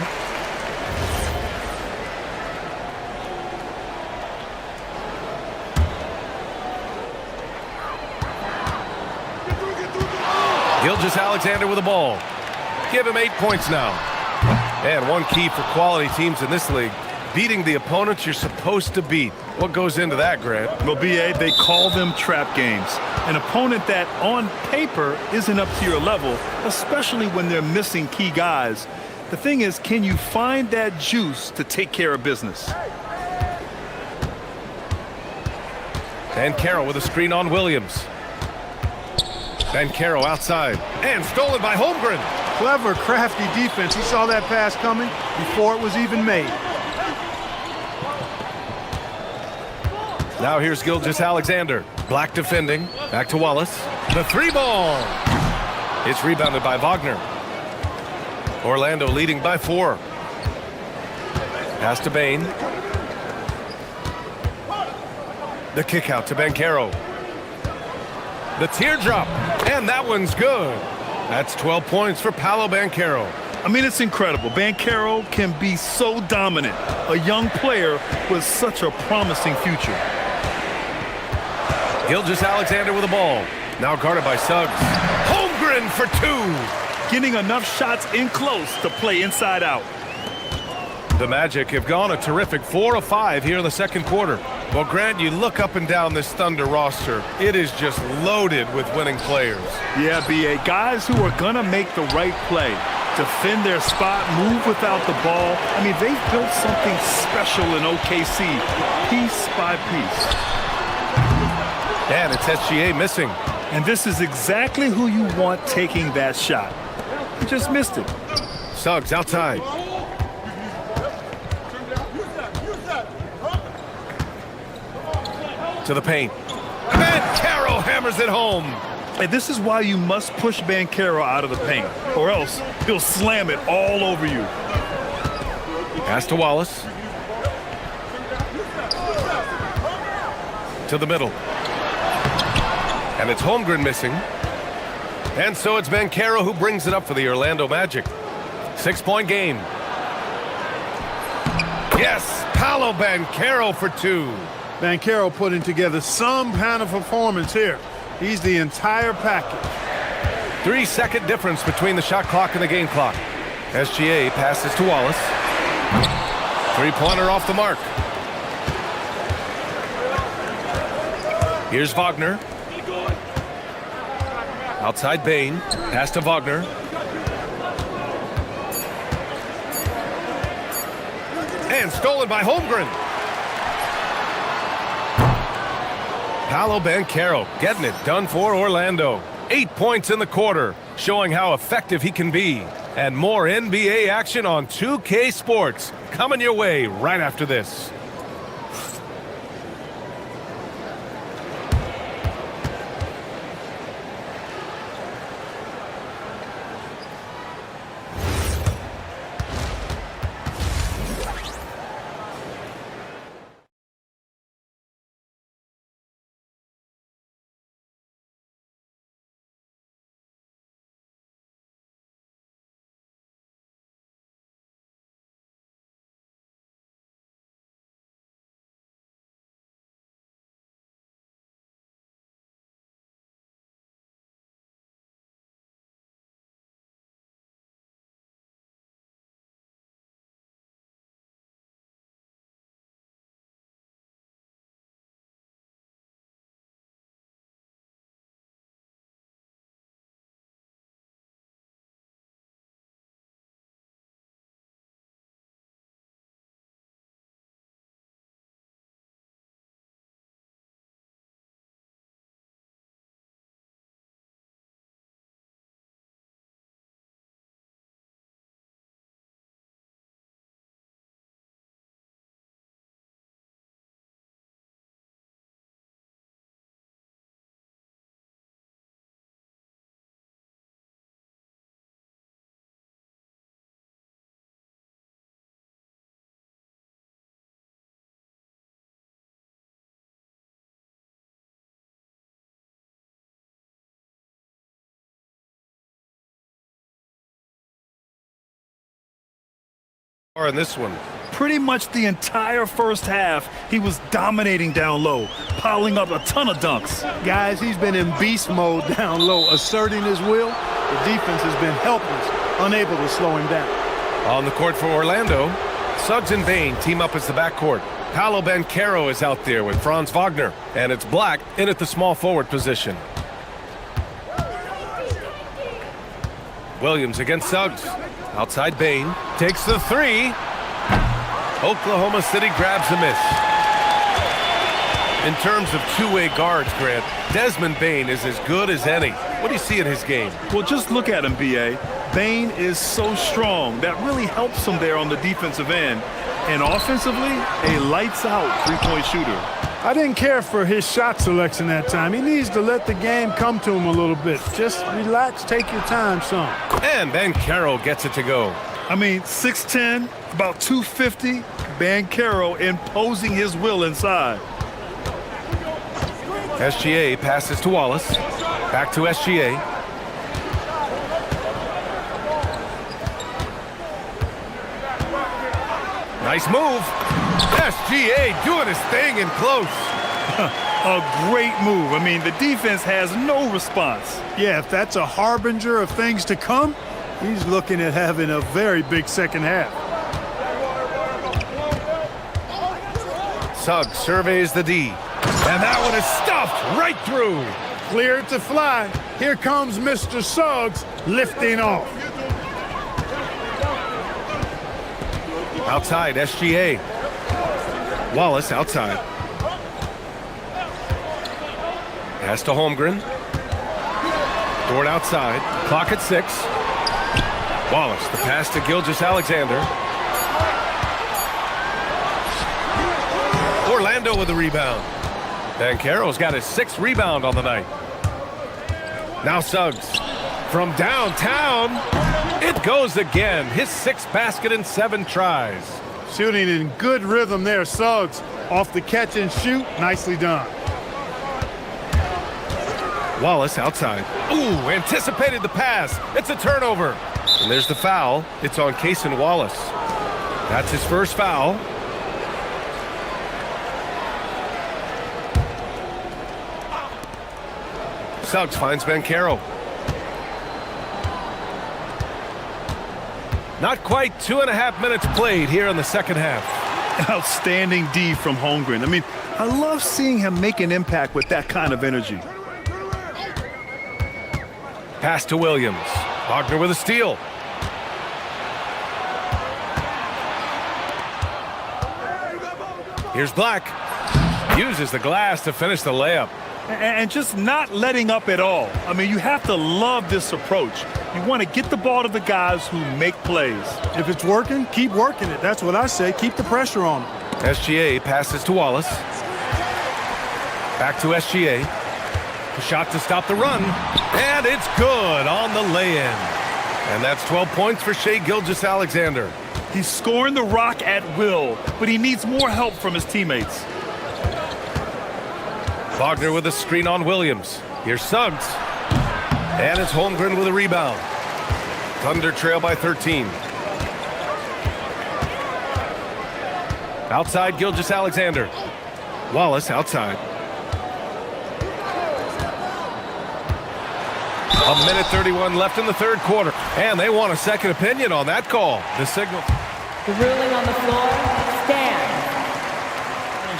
Gilgeous-Alexander with the ball. Give him 8 points now. And one key for quality teams in this league, beating the opponents you're supposed to beat. What goes into that, Grant? Well, B.A., they call them trap games. An opponent that, on paper, isn't up to your level, especially when they're missing key guys. The thing is, can you find that juice to take care of business? And Carroll with a screen on Williams. Banchero outside. And stolen by Holmgren. Clever, crafty defense. He saw that pass coming before it was even made. Now here's Gilgeous-Alexander. Black defending. Back to Wallace. The 3 ball. It's rebounded by Wagner. Orlando leading by 4. Pass to Bain. The kick out to Banchero. The teardrop. And that one's good. That's 12 points for Paolo Banchero. I mean, it's incredible. Banchero can be so dominant. A young player with such a promising future. Gilgeous-Alexander with the ball. Now guarded by Suggs. Holmgren for 2. Getting enough shots in close to play inside out. The Magic have gone a terrific 4 of 5 here in the second quarter. Well, Grant, you look up and down this Thunder roster. It is just loaded with winning players. Yeah, B.A. Guys who are going to make the right play, defend their spot, move without the ball. I mean, they've built something special in OKC, piece by piece. And it's SGA missing. And this is exactly who you want taking that shot. He just missed it. Suggs outside. To the paint. Banchero hammers it home. And this is why you must push Banchero out of the paint, or else he'll slam it all over you. Pass to Wallace. To the middle. And it's Holmgren missing. And so it's Banchero who brings it up for the Orlando Magic. 6-point game. Yes, Paolo Banchero for 2. Banchero putting together some kind of performance here. He's the entire package. 3-second difference between the shot clock and the game clock. SGA passes to Wallace. Three-pointer off the mark. Here's Wagner. Outside Bain. Pass to Wagner. And stolen by Holmgren. Paolo Banchero getting it done for Orlando. 8 points in the quarter, showing how effective he can be. And more NBA action on 2K Sports coming your way right after this. In this one. Pretty much the entire first half, he was dominating down low, piling up a ton of dunks. Guys, he's been in beast mode down low, asserting his will. The defense has been helpless, unable to slow him down. On the court for Orlando, Suggs and Bain team up as the backcourt. Paolo Banchero is out there with Franz Wagner, and it's Black in at the small forward position. Williams against Suggs. Outside Bain, takes the three. Oklahoma City grabs a miss. In terms of two-way guards, Grant, Desmond Bain is as good as any. What do you see in his game? Well, just look at him, B.A. Bain is so strong. That really helps him there on the defensive end. And offensively, a lights-out three-point shooter. I didn't care for his shot selection that time. He needs to let the game come to him a little bit. Just relax, take your time, son. And Banchero gets it to go. I mean, 6'10", about 250, Banchero imposing his will inside. SGA passes to Wallace. Back to SGA. Nice move. SGA doing his thing in close. A great move. I mean, the defense has no response. Yeah, if that's a harbinger of things to come, he's looking at having a very big second half. Suggs surveys the D. And that one is stuffed right through. Cleared to fly. Here comes Mr. Suggs lifting off. Outside, SGA. Wallace outside. Pass to Holmgren. Dort outside. Clock at 6. Wallace, the pass to Gilgeous-Alexander. Orlando with the rebound. Banchero's got his 6th rebound on the night. Now Suggs. From downtown, it goes again. His 6th basket in 7 tries. Shooting in good rhythm there, Suggs. Off the catch and shoot, nicely done. Wallace outside. Ooh, anticipated the pass. It's a turnover. And there's the foul. It's on Cason Wallace. That's his first foul. Suggs finds Banchero. Not quite 2.5 minutes played here in the second half. Outstanding D from Holmgren. I mean, I love seeing him make an impact with that kind of energy. Pass to Williams. Wagner with a steal. Here's Black. Uses the glass to finish the layup. And just not letting up at all. I mean, you have to love this approach. You want to get the ball to the guys who make plays. If it's working, keep working it. That's what I say. Keep the pressure on them. SGA passes to Wallace. Back to SGA. A shot to stop the run. And it's good on the lay-in. And that's 12 points for Shai Gilgeous-Alexander. He's scoring the rock at will, but he needs more help from his teammates. Wagner with a screen on Williams. Here's Suggs. And it's Holmgren with a rebound. Thunder trail by 13. Outside, Gilgeous-Alexander. Wallace outside. 1:31 left in the third quarter. And they want a second opinion on that call. The signal. The ruling on the floor stands.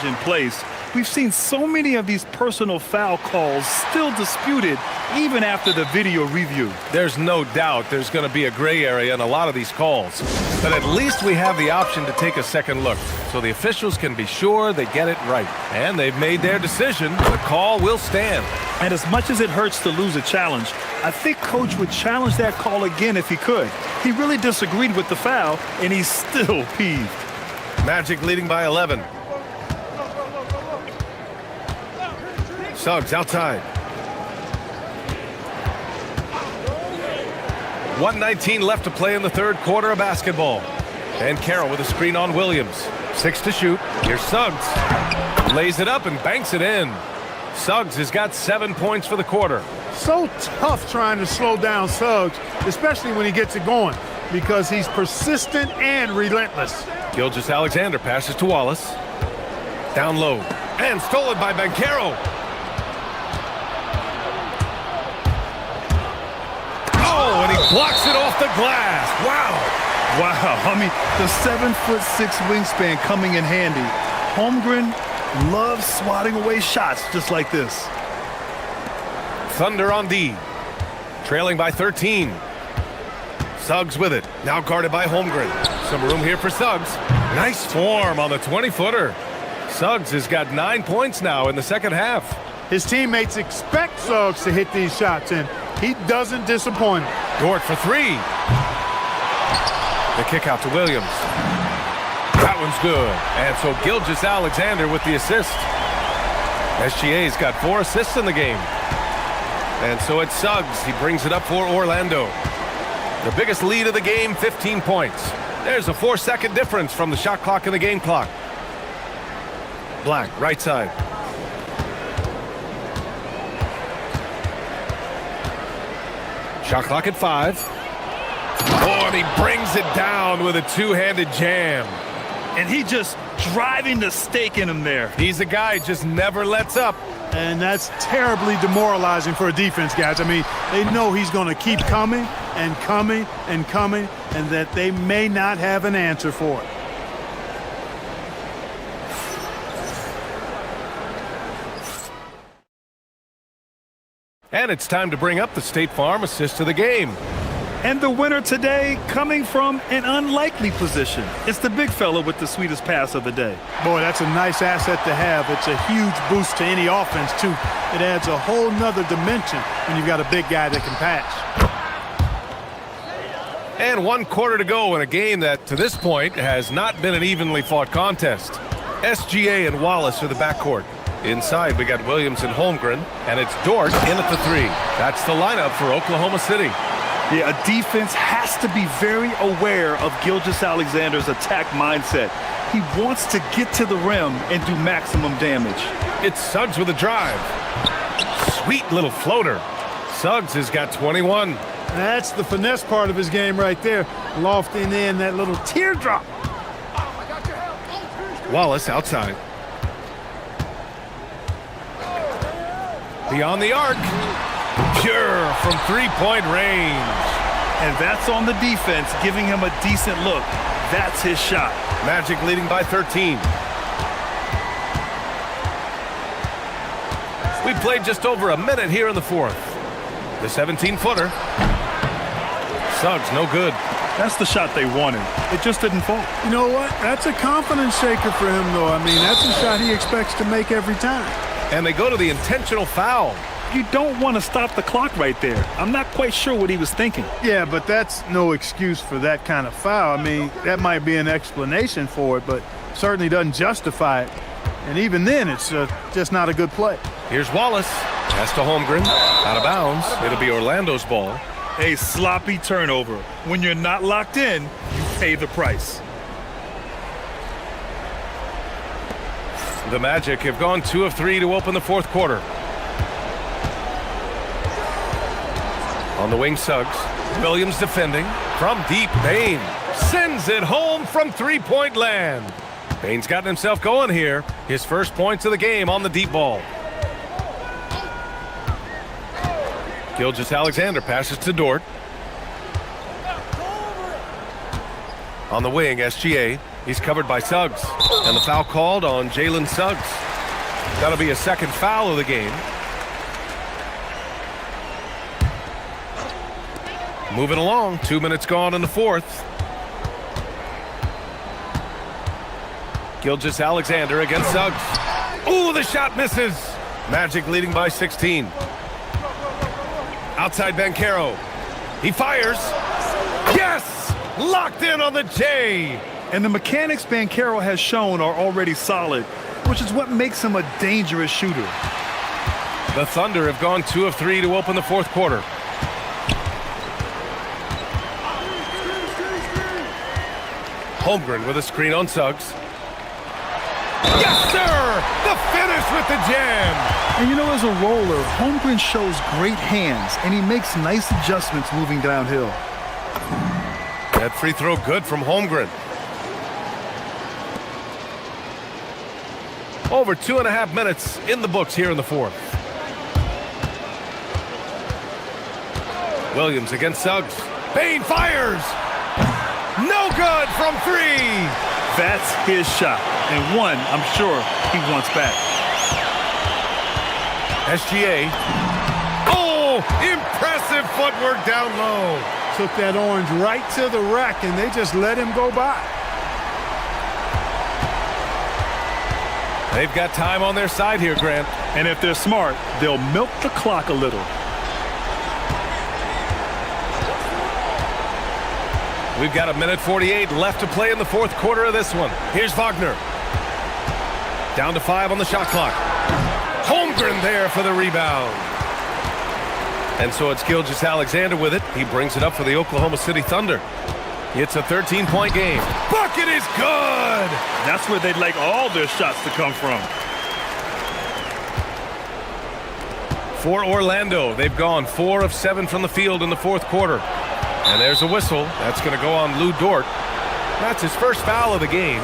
In place. We've seen so many of these personal foul calls still disputed even after the video review. There's no doubt there's going to be a gray area in a lot of these calls. But at least we have the option to take a second look, so the officials can be sure they get it right. And they've made their decision. The call will stand. And as much as it hurts to lose a challenge, I think Coach would challenge that call again if he could. He really disagreed with the foul, and he's still peeved. Magic leading by 11. Suggs outside. 1:19 left to play in the third quarter of basketball. And Carroll with a screen on Williams. 6 to shoot. Here's Suggs. Lays it up and banks it in. Suggs has got 7 points for the quarter. So tough trying to slow down Suggs, especially when he gets it going, because he's persistent and relentless. Gilgeous-Alexander passes to Wallace. Down low. And stolen by Banchero. Oh, and he blocks it off the glass. Wow. Wow. I mean, the 7'6" wingspan coming in handy. Holmgren loves swatting away shots just like this. Thunder on D. Trailing by 13. Suggs with it. Now guarded by Holmgren. Some room here for Suggs. Nice form on the 20-footer. Suggs has got 9 points now in the second half. His teammates expect Suggs to hit these shots, and he doesn't disappoint. Dort for 3. The kick out to Williams. That one's good. And so Gilgeous-Alexander with the assist. SGA's got 4 assists in the game. And so it's Suggs. He brings it up for Orlando. The biggest lead of the game, 15 points. There's a 4-second difference from the shot clock and the game clock. Black, right side. Shot clock at 5. Oh, and he brings it down with a two-handed jam. And he just driving the stake in him there. He's a guy who just never lets up. And that's terribly demoralizing for a defense, guys. I mean, they know he's going to keep coming and coming and coming, and that they may not have an answer for it. And it's time to bring up the State Farm assist of the game. And the winner today coming from an unlikely position. It's the big fella with the sweetest pass of the day. Boy, that's a nice asset to have. It's a huge boost to any offense, too. It adds a whole nother dimension when you've got a big guy that can pass. And 1 quarter to go in a game that, to this point, has not been an evenly fought contest. SGA and Wallace are the backcourt. Inside, we got Williams and Holmgren, and it's Dort in at the 3. That's the lineup for Oklahoma City. Yeah, a defense has to be very aware of Gilgeous-Alexander's attack mindset. He wants to get to the rim and do maximum damage. It's Suggs with a drive. Sweet little floater. Suggs has got 21. That's the finesse part of his game right there. Lofting in that little teardrop. Wallace outside. Beyond the arc. Pure from three-point range. And that's on the defense, giving him a decent look. That's his shot. Magic leading by 13. We played just over a minute here in the fourth. The 17-footer. Suggs, no good. That's the shot they wanted. It just didn't fall. You know what? That's a confidence shaker for him, though. I mean, that's a shot he expects to make every time. And they go to the intentional foul. You don't want to stop the clock right there. I'm not quite sure what he was thinking. Yeah, but that's no excuse for that kind of foul. I mean, that might be an explanation for it, but certainly doesn't justify it. And even then, it's just not a good play. Here's Wallace. Pass to Holmgren. Out of bounds. It'll be Orlando's ball. A sloppy turnover. When you're not locked in, you pay the price. The Magic have gone 2 of 3 to open the fourth quarter. On the wing, Suggs. Williams defending. From deep, Bain sends it home from three-point land. Bain's gotten himself going here. His first points of the game on the deep ball. Gilgeous-Alexander passes to Dort. On the wing, SGA. He's covered by Suggs. And the foul called on Jalen Suggs. That'll be a second foul of the game. Moving along, 2 minutes gone in the fourth. Gilgeous-Alexander against Suggs. Ooh, the shot misses. Magic leading by 16. Outside Banchero. He fires. Yes! Locked in on the J. And the mechanics Banchero has shown are already solid, which is what makes him a dangerous shooter. The Thunder have gone 2 of 3 to open the fourth quarter. Holmgren with a screen on Suggs. Yes, sir! The finish with the jam! And you know, as a roller, Holmgren shows great hands, and he makes nice adjustments moving downhill. That free throw good from Holmgren. Over 2.5 minutes in the books here in the fourth. Williams against Suggs. Bain fires! No good from 3! That's his shot, and one I'm sure he wants back. SGA. Oh, impressive footwork down low. Took that orange right to the rack, and they just let him go by. They've got time on their side here, Grant. And if they're smart, they'll milk the clock a little. We've got 1:48 left to play in the fourth quarter of this one. Here's Wagner. Down to 5 on the shot clock. Holmgren there for the rebound. And so it's Gilgeous-Alexander with it. He brings it up for the Oklahoma City Thunder. It's a 13-point game. Bucket is good! That's where they'd like all their shots to come from. For Orlando, they've gone 4 of 7 from the field in the fourth quarter. And there's a whistle. That's going to go on Lou Dort. That's his first foul of the game.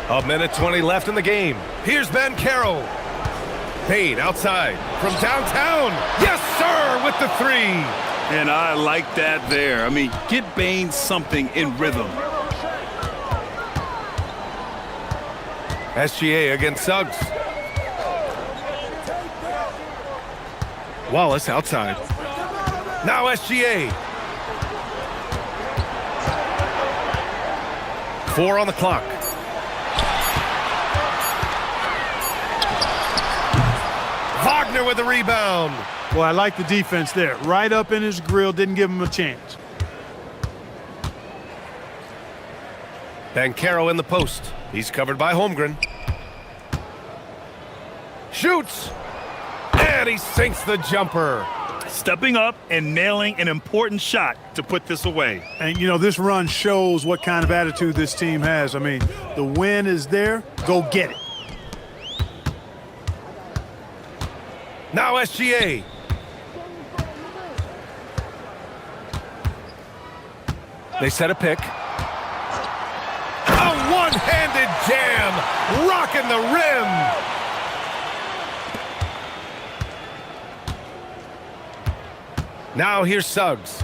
A 1:20 left in the game. Here's Banchero. Payne outside from downtown. Yes, sir, with the 3. And I like that there. I mean, get Bain something in rhythm. SGA against Suggs. Wallace outside. Now SGA. 4 on the clock. Wagner with the rebound. Well, I like the defense there. Right up in his grill, didn't give him a chance. Banchero in the post. He's covered by Holmgren. Shoots! And he sinks the jumper. Stepping up and nailing an important shot to put this away. And, you know, this run shows what kind of attitude this team has. I mean, the win is there. Go get it. Now SGA. They set a pick. A one-handed jam, rocking the rim. Now here's Suggs.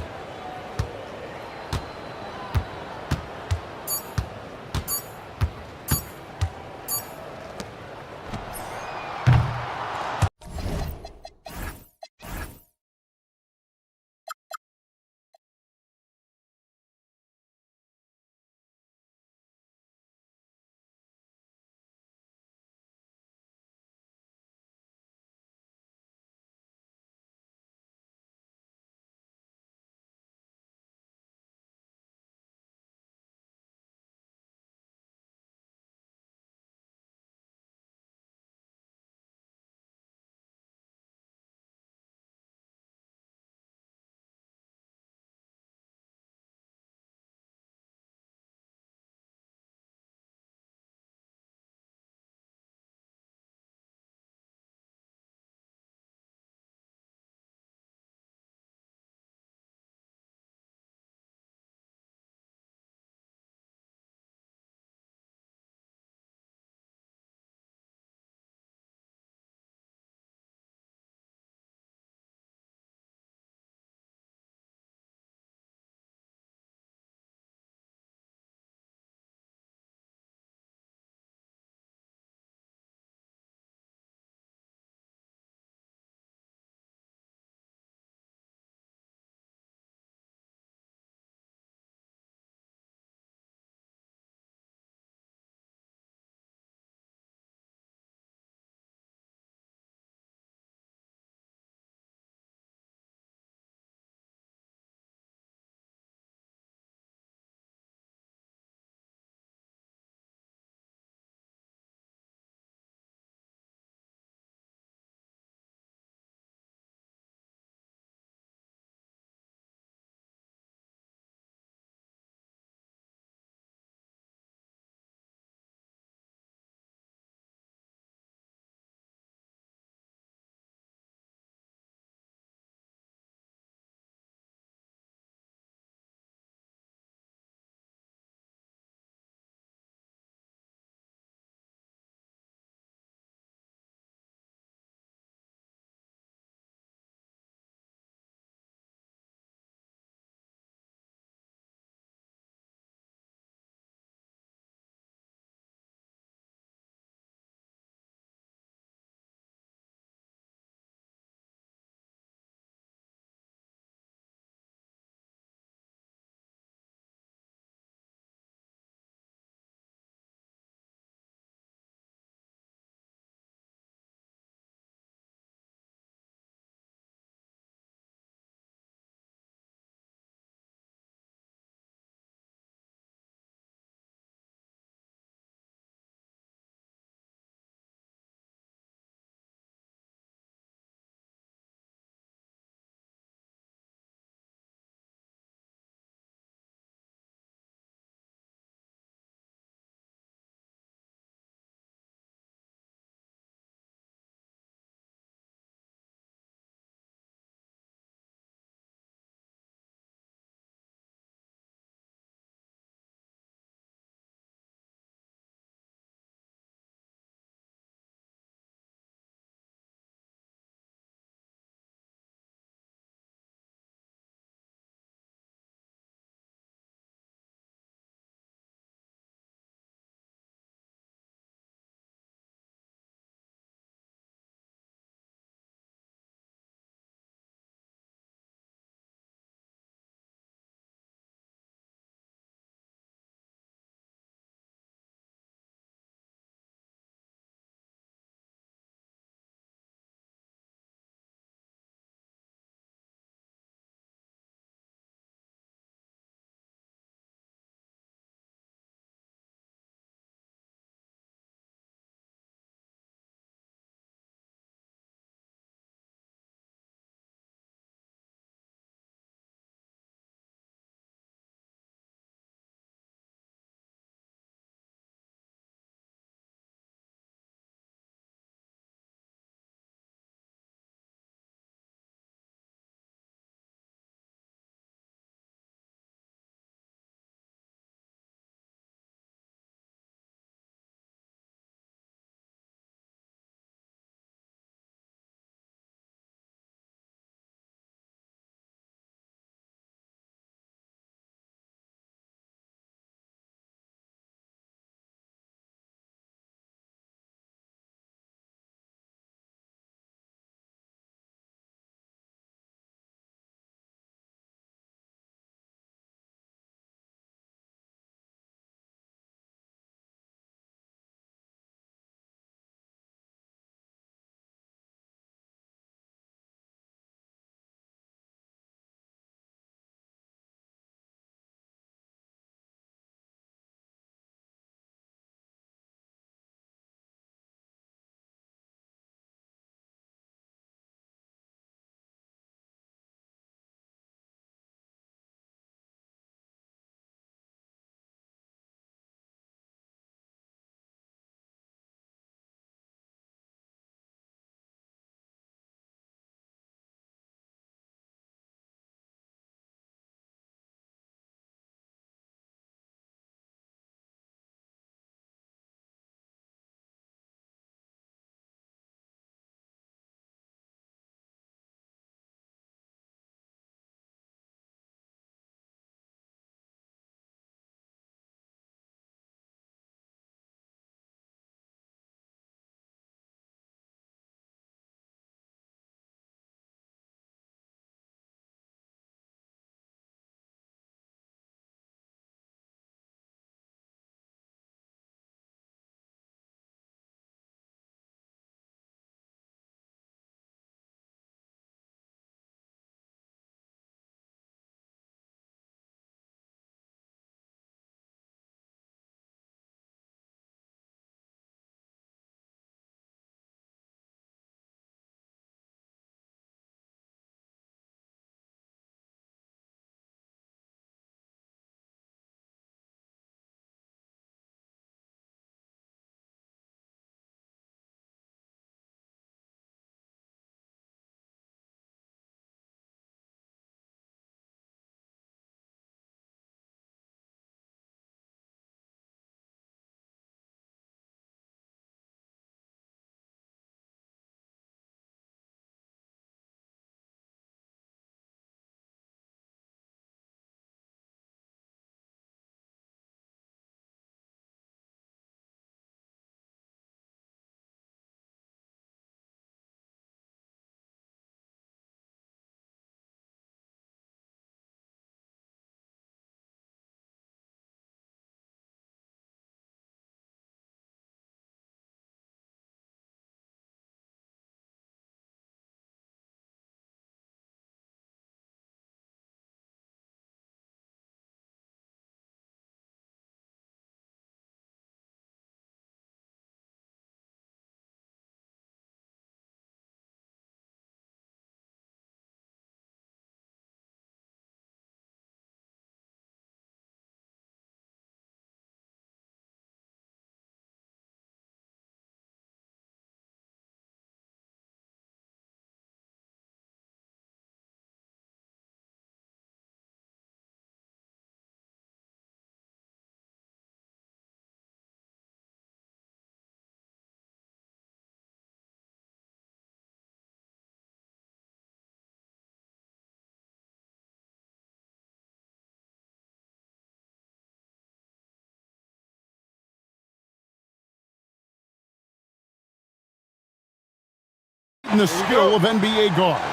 and the skill of NBA guards.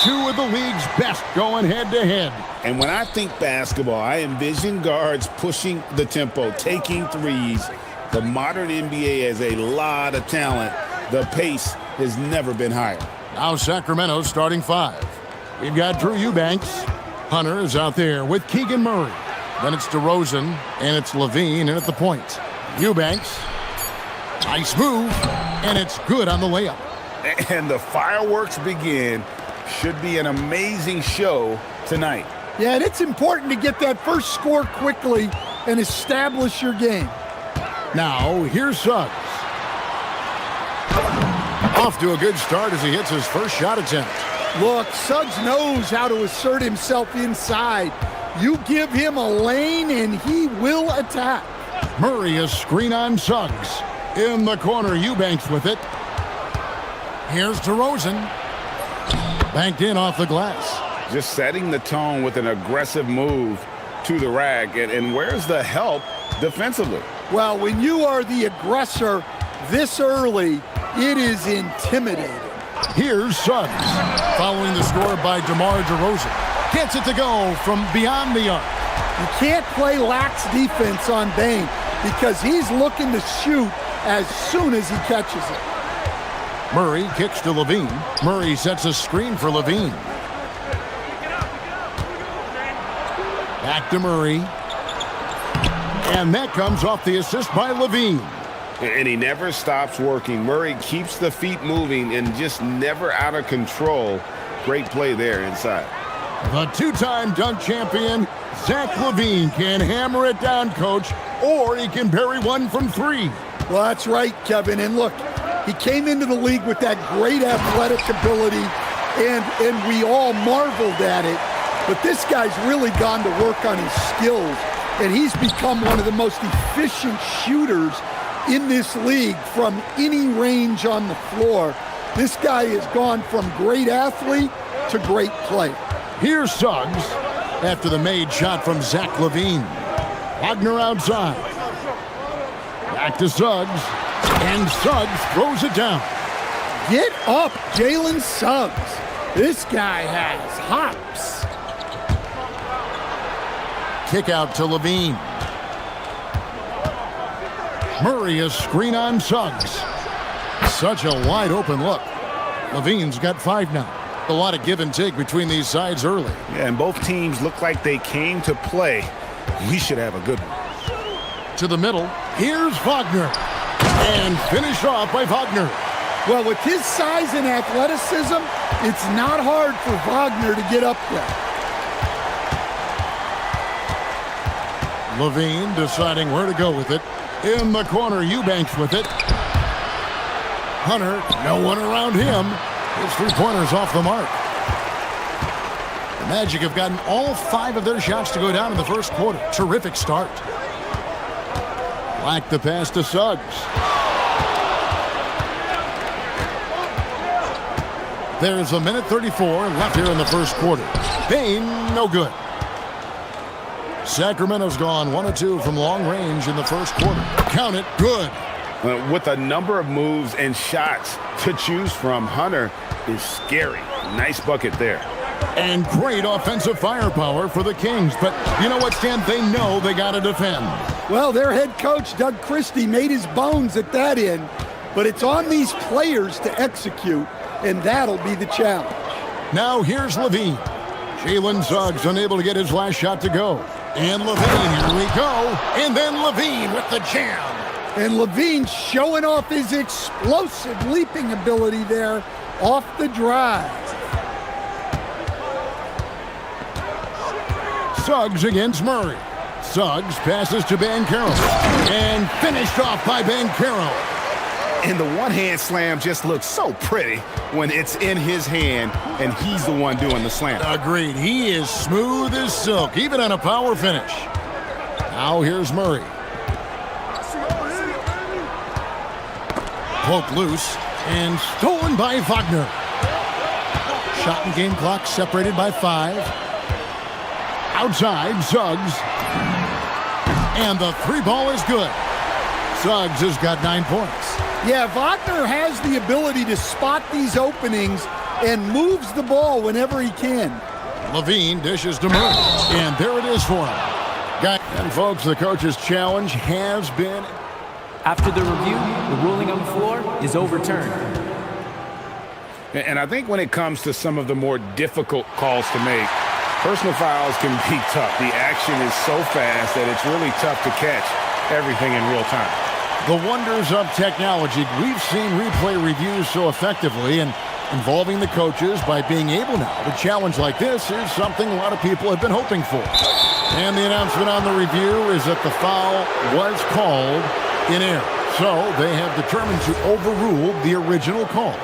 Two of the league's best going head-to-head. And when I think basketball, I envision guards pushing the tempo, taking threes. The modern NBA has a lot of talent. The pace has never been higher. Now Sacramento starting five. We've got Drew Eubanks. Hunter is out there with Keegan Murray. Then it's DeRozan, and it's Levine in at the point. Eubanks. Nice move, and it's good on the layup. And the fireworks begin. Should be an amazing show tonight. Yeah, and it's important to get that first score quickly and establish your game. Now, here's Suggs. Off to a good start as he hits his first shot attempt. Look, Suggs knows how to assert himself inside. You give him a lane and he will attack. Murray a screen on Suggs. In the corner, Eubanks with it. Here's DeRozan. Banked in off the glass. Just setting the tone with an aggressive move to the rack. And where's the help defensively? Well, when you are the aggressor this early, it is intimidating. Here's Suggs. Following the score by DeMar DeRozan. Gets it to go from beyond the arc. You can't play lax defense on Bane because he's looking to shoot as soon as he catches it. Murray kicks to Levine. Murray sets a screen for Levine. Back to Murray. And that comes off the assist by Levine. And he never stops working. Murray keeps the feet moving and just never out of control. Great play there inside. The two-time dunk champion, Zach Levine, can hammer it down, coach, or he can bury one from three. Well, that's right, Kevin. And look, he came into the league with that great athletic ability, and we all marveled at it. But this guy's really gone to work on his skills, and he's become one of the most efficient shooters in this league from any range on the floor. This guy has gone from great athlete to great player. Here's Suggs after the made shot from Zach Levine. Wagner outside. Back to Suggs. And Suggs throws it down. Get up, Jalen Suggs. This guy has hops. Kick out to Levine. Murray a screen on Suggs. Such a wide open look. Levine's got 5 now. A lot of give and take between these sides early. Yeah, and both teams look like they came to play. We should have a good one. To the middle. Here's Wagner. And finished off by Wagner. Well, with his size and athleticism, it's not hard for Wagner to get up there. Levine deciding where to go with it. In the corner, Eubanks with it. Hunter, no one around him. His three-pointers off the mark. The Magic have gotten all 5 of their shots to go down in the first quarter. Terrific start. Black the pass to Suggs. There's a minute 34 left here in the first quarter. Bane, no good. Sacramento's gone 1 of 2 from long range in the first quarter. Count it, good. With a number of moves and shots to choose from, Hunter is scary. Nice bucket there. And great offensive firepower for the Kings. But you know what, Stan? They know they got to defend. Well, their head coach, Doug Christie, made his bones at that end. But it's on these players to execute, and that'll be the challenge. Now here's Levine. Jalen Suggs unable to get his last shot to go. And Levine, here we go. And then Levine with the jam. And Levine showing off his explosive leaping ability there off the drive. Suggs against Murray. Suggs passes to Banchero. And finished off by Banchero. And the one-hand slam just looks so pretty when it's in his hand and he's the one doing the slam. Agreed. He is smooth as silk, even on a power finish. Now here's Murray. Poke loose and stolen by Wagner. Shot and game clock separated by 5. Outside, Suggs. And the 3 ball is good. Suggs has got 9 points. Yeah, Wagner has the ability to spot these openings and moves the ball whenever he can. Levine dishes to Murray, and there it is for him. And folks, the coach's challenge has been... After the review, the ruling on the floor is overturned. And I think when it comes to some of the more difficult calls to make, personal fouls can be tough. The action is so fast that it's really tough to catch everything in real time. The wonders of technology. We've seen replay reviews so effectively, and involving the coaches by being able now to challenge like this is something a lot of people have been hoping for. And the announcement on the review is that the foul was called in error. So they have determined to overrule the original call.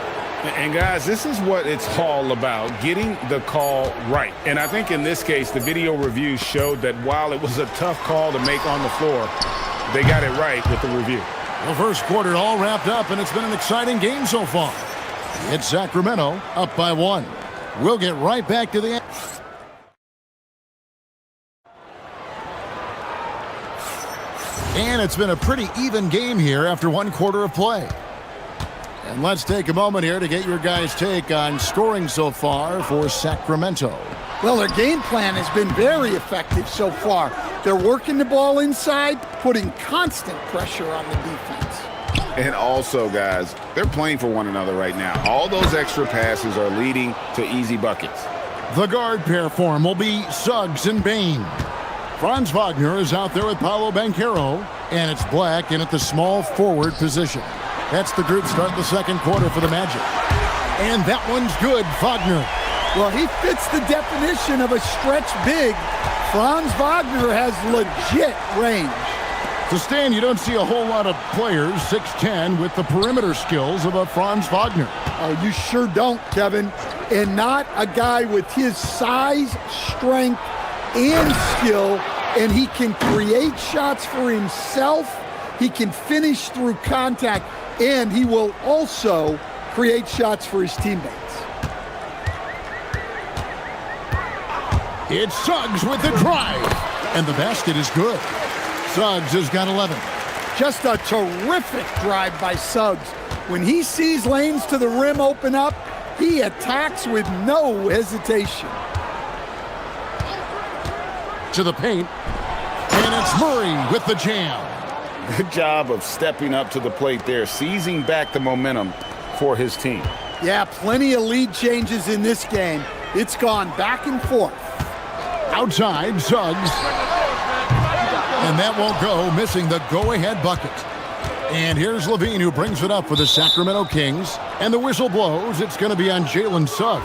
And guys, this is what it's all about, getting the call right. And I think in this case, the video review showed that while it was a tough call to make on the floor, they got it right with the review. The first quarter all wrapped up, and it's been an exciting game so far. It's Sacramento up by 1. We'll get right back to the end. And it's been a pretty even game here after one quarter of play. And let's take a moment here to get your guys' take on scoring so far for Sacramento. Well, their game plan has been very effective so far. They're working the ball inside, putting constant pressure on the defense. And also, guys, they're playing for one another right now. All those extra passes are leading to easy buckets. The guard pair for him will be Suggs and Bain. Franz Wagner is out there with Paolo Banchero, and it's Black in at the small forward position. That's the group start the second quarter for the Magic. And that one's good, Wagner. Well, he fits the definition of a stretch big. Franz Wagner has legit range. To stand, you don't see a whole lot of players, 6'10", with the perimeter skills of a Franz Wagner. Oh, you sure don't, Kevin. And not a guy with his size, strength, and skill, and he can create shots for himself. He can finish through contact, and he will also create shots for his teammates. It's Suggs with the drive, and the basket is good. Suggs has got 11. Just a terrific drive by Suggs. When he sees lanes to the rim open up, he attacks with no hesitation. To the paint, and it's Murray with the jam. Good job of stepping up to the plate there, seizing back the momentum for his team. Yeah, plenty of lead changes in this game. It's gone back and forth. Outside, Suggs. And that won't go, missing the go-ahead bucket. And here's Levine, who brings it up for the Sacramento Kings. And the whistle blows. It's going to be on Jalen Suggs.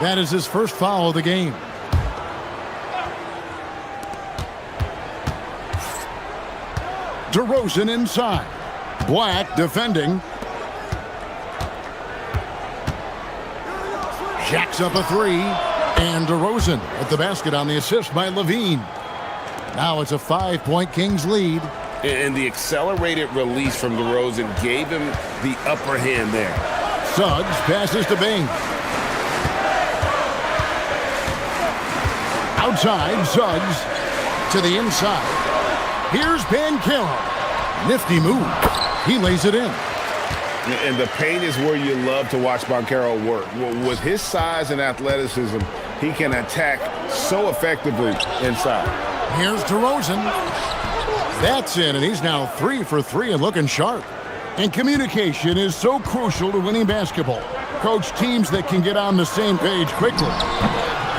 That is his first foul of the game. DeRozan inside. Black defending. Jacks up a three. And DeRozan at the basket on the assist by Levine. Now it's a 5-point Kings lead. And the accelerated release from DeRozan gave him the upper hand there. Suggs passes to Bain. Outside, Suggs to the inside. Here's Banchero. Nifty move. He lays it in. And the paint is where you love to watch Banchero work. With his size and athleticism, he can attack so effectively inside. Here's DeRozan. That's in, and he's now 3 for 3 and looking sharp. And communication is so crucial to winning basketball. Coach, teams that can get on the same page quickly,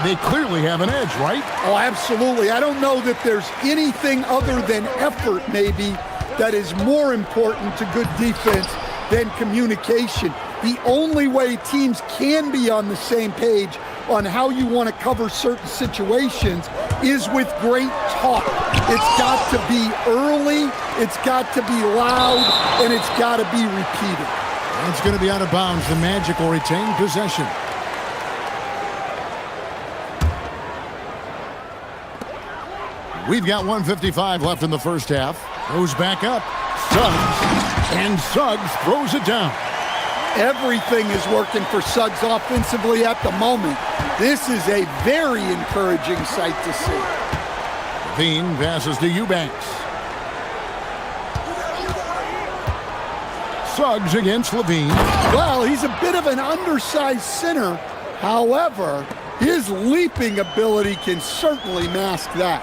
they clearly have an edge, right? Oh, absolutely. I don't know that there's anything other than effort, maybe, that is more important to good defense than communication. The only way teams can be on the same page on how you want to cover certain situations is with great talk. It's got to be early, it's got to be loud, and it's got to be repeated. And it's going to be out of bounds. The Magic will retain possession. We've got 1:55 left in the first half. Goes back up. Suggs. And Suggs throws it down. Everything is working for Suggs offensively at the moment. This is a very encouraging sight to see. Levine passes to Eubanks. Suggs against Levine. Well, he's a bit of an undersized center. However, his leaping ability can certainly mask that.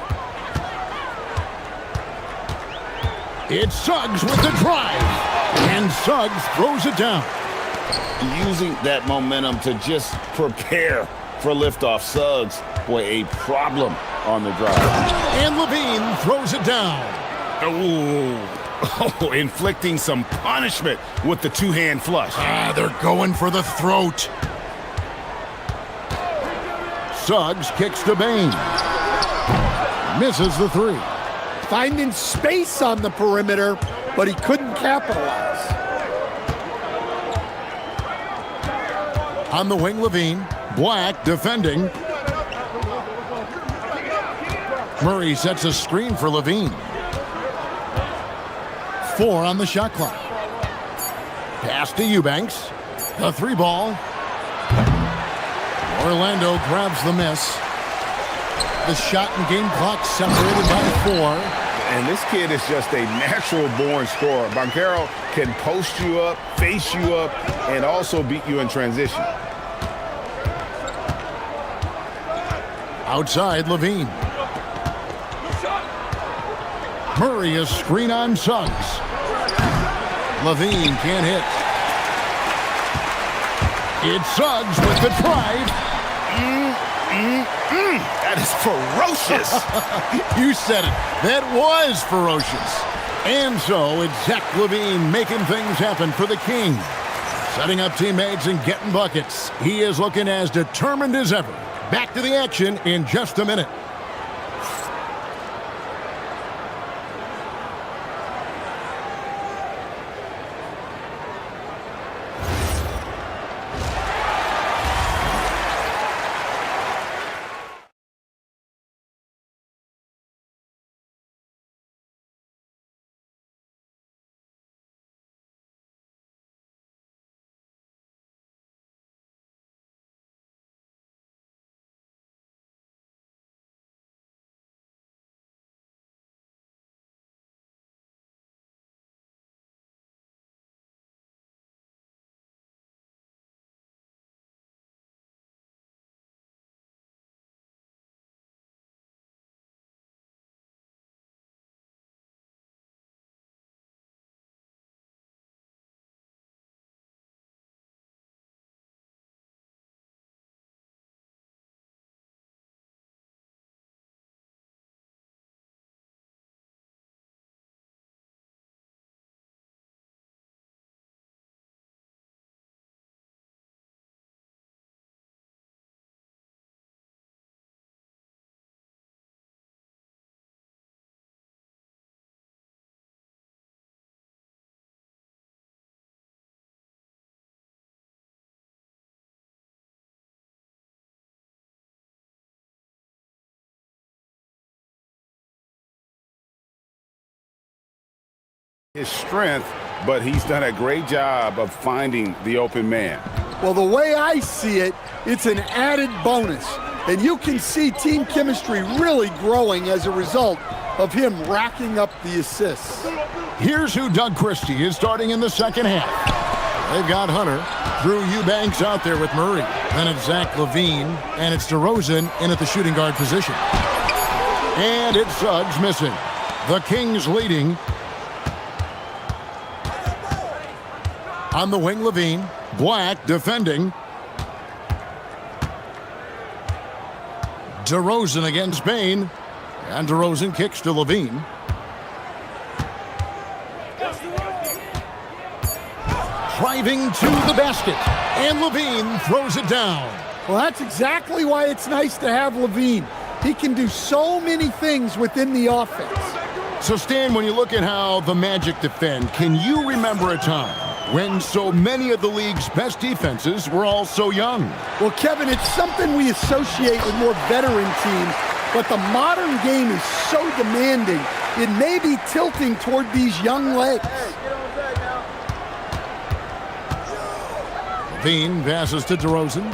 It's Suggs with the drive. And Suggs throws it down. Using that momentum to just prepare for liftoff. Suggs, boy, a problem on the drive. And Levine throws it down. Oh, inflicting some punishment with the two-hand flush. They're going for the throat. Suggs kicks to Bain. Misses the three. Finding space on the perimeter, but he couldn't capitalize. On the wing, Levine. Black defending. Murray sets a screen for Levine. 4 on the shot clock. Pass to Eubanks. The three ball. Orlando grabs the miss. The shot and game clock separated by 4. And this kid is just a natural-born scorer. Banchero can post you up, face you up, and also beat you in transition. Outside, Levine. Murray a screen on Suggs. Levine can't hit. It's Suggs with the drive. That is ferocious. You said it. That was ferocious. And so it's Zach Levine making things happen for the Kings. Setting up teammates and getting buckets. He is looking as determined as ever. Back to the action in just a minute. His strength, but he's done a great job of finding the open man. Well, the way I see it, it's an added bonus. And you can see team chemistry really growing as a result of him racking up the assists. Here's who Doug Christie is starting in the second half. They've got Hunter. Drew Eubanks out there with Murray. Then it's Zach Levine, and it's DeRozan in at the shooting guard position. And it's Suggs missing. The Kings leading. On the wing, Levine. Black defending. DeRozan against Bain. And DeRozan kicks to Levine. Driving to the basket. And Levine throws it down. Well, that's exactly why it's nice to have Levine. He can do so many things within the offense. So, Stan, when you look at how the Magic defend, can you remember a time when so many of the league's best defenses were all so young? Well, Kevin, it's something we associate with more veteran teams, but the modern game is so demanding, it may be tilting toward these young legs. Levine passes to DeRozan.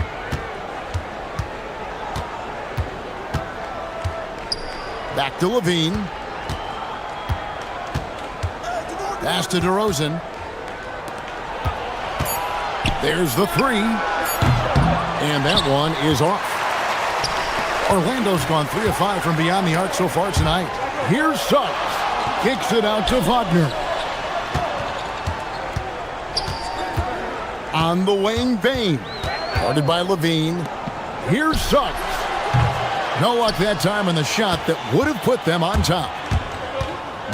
Back to Levine. Pass to DeRozan. There's the three. And that one is off. Orlando's gone 3 of 5 from beyond the arc so far tonight. Here's Suggs. Kicks it out to Wagner. On the wing, Bain. Guarded by Levine. Here's Suggs. No luck that time on the shot that would have put them on top.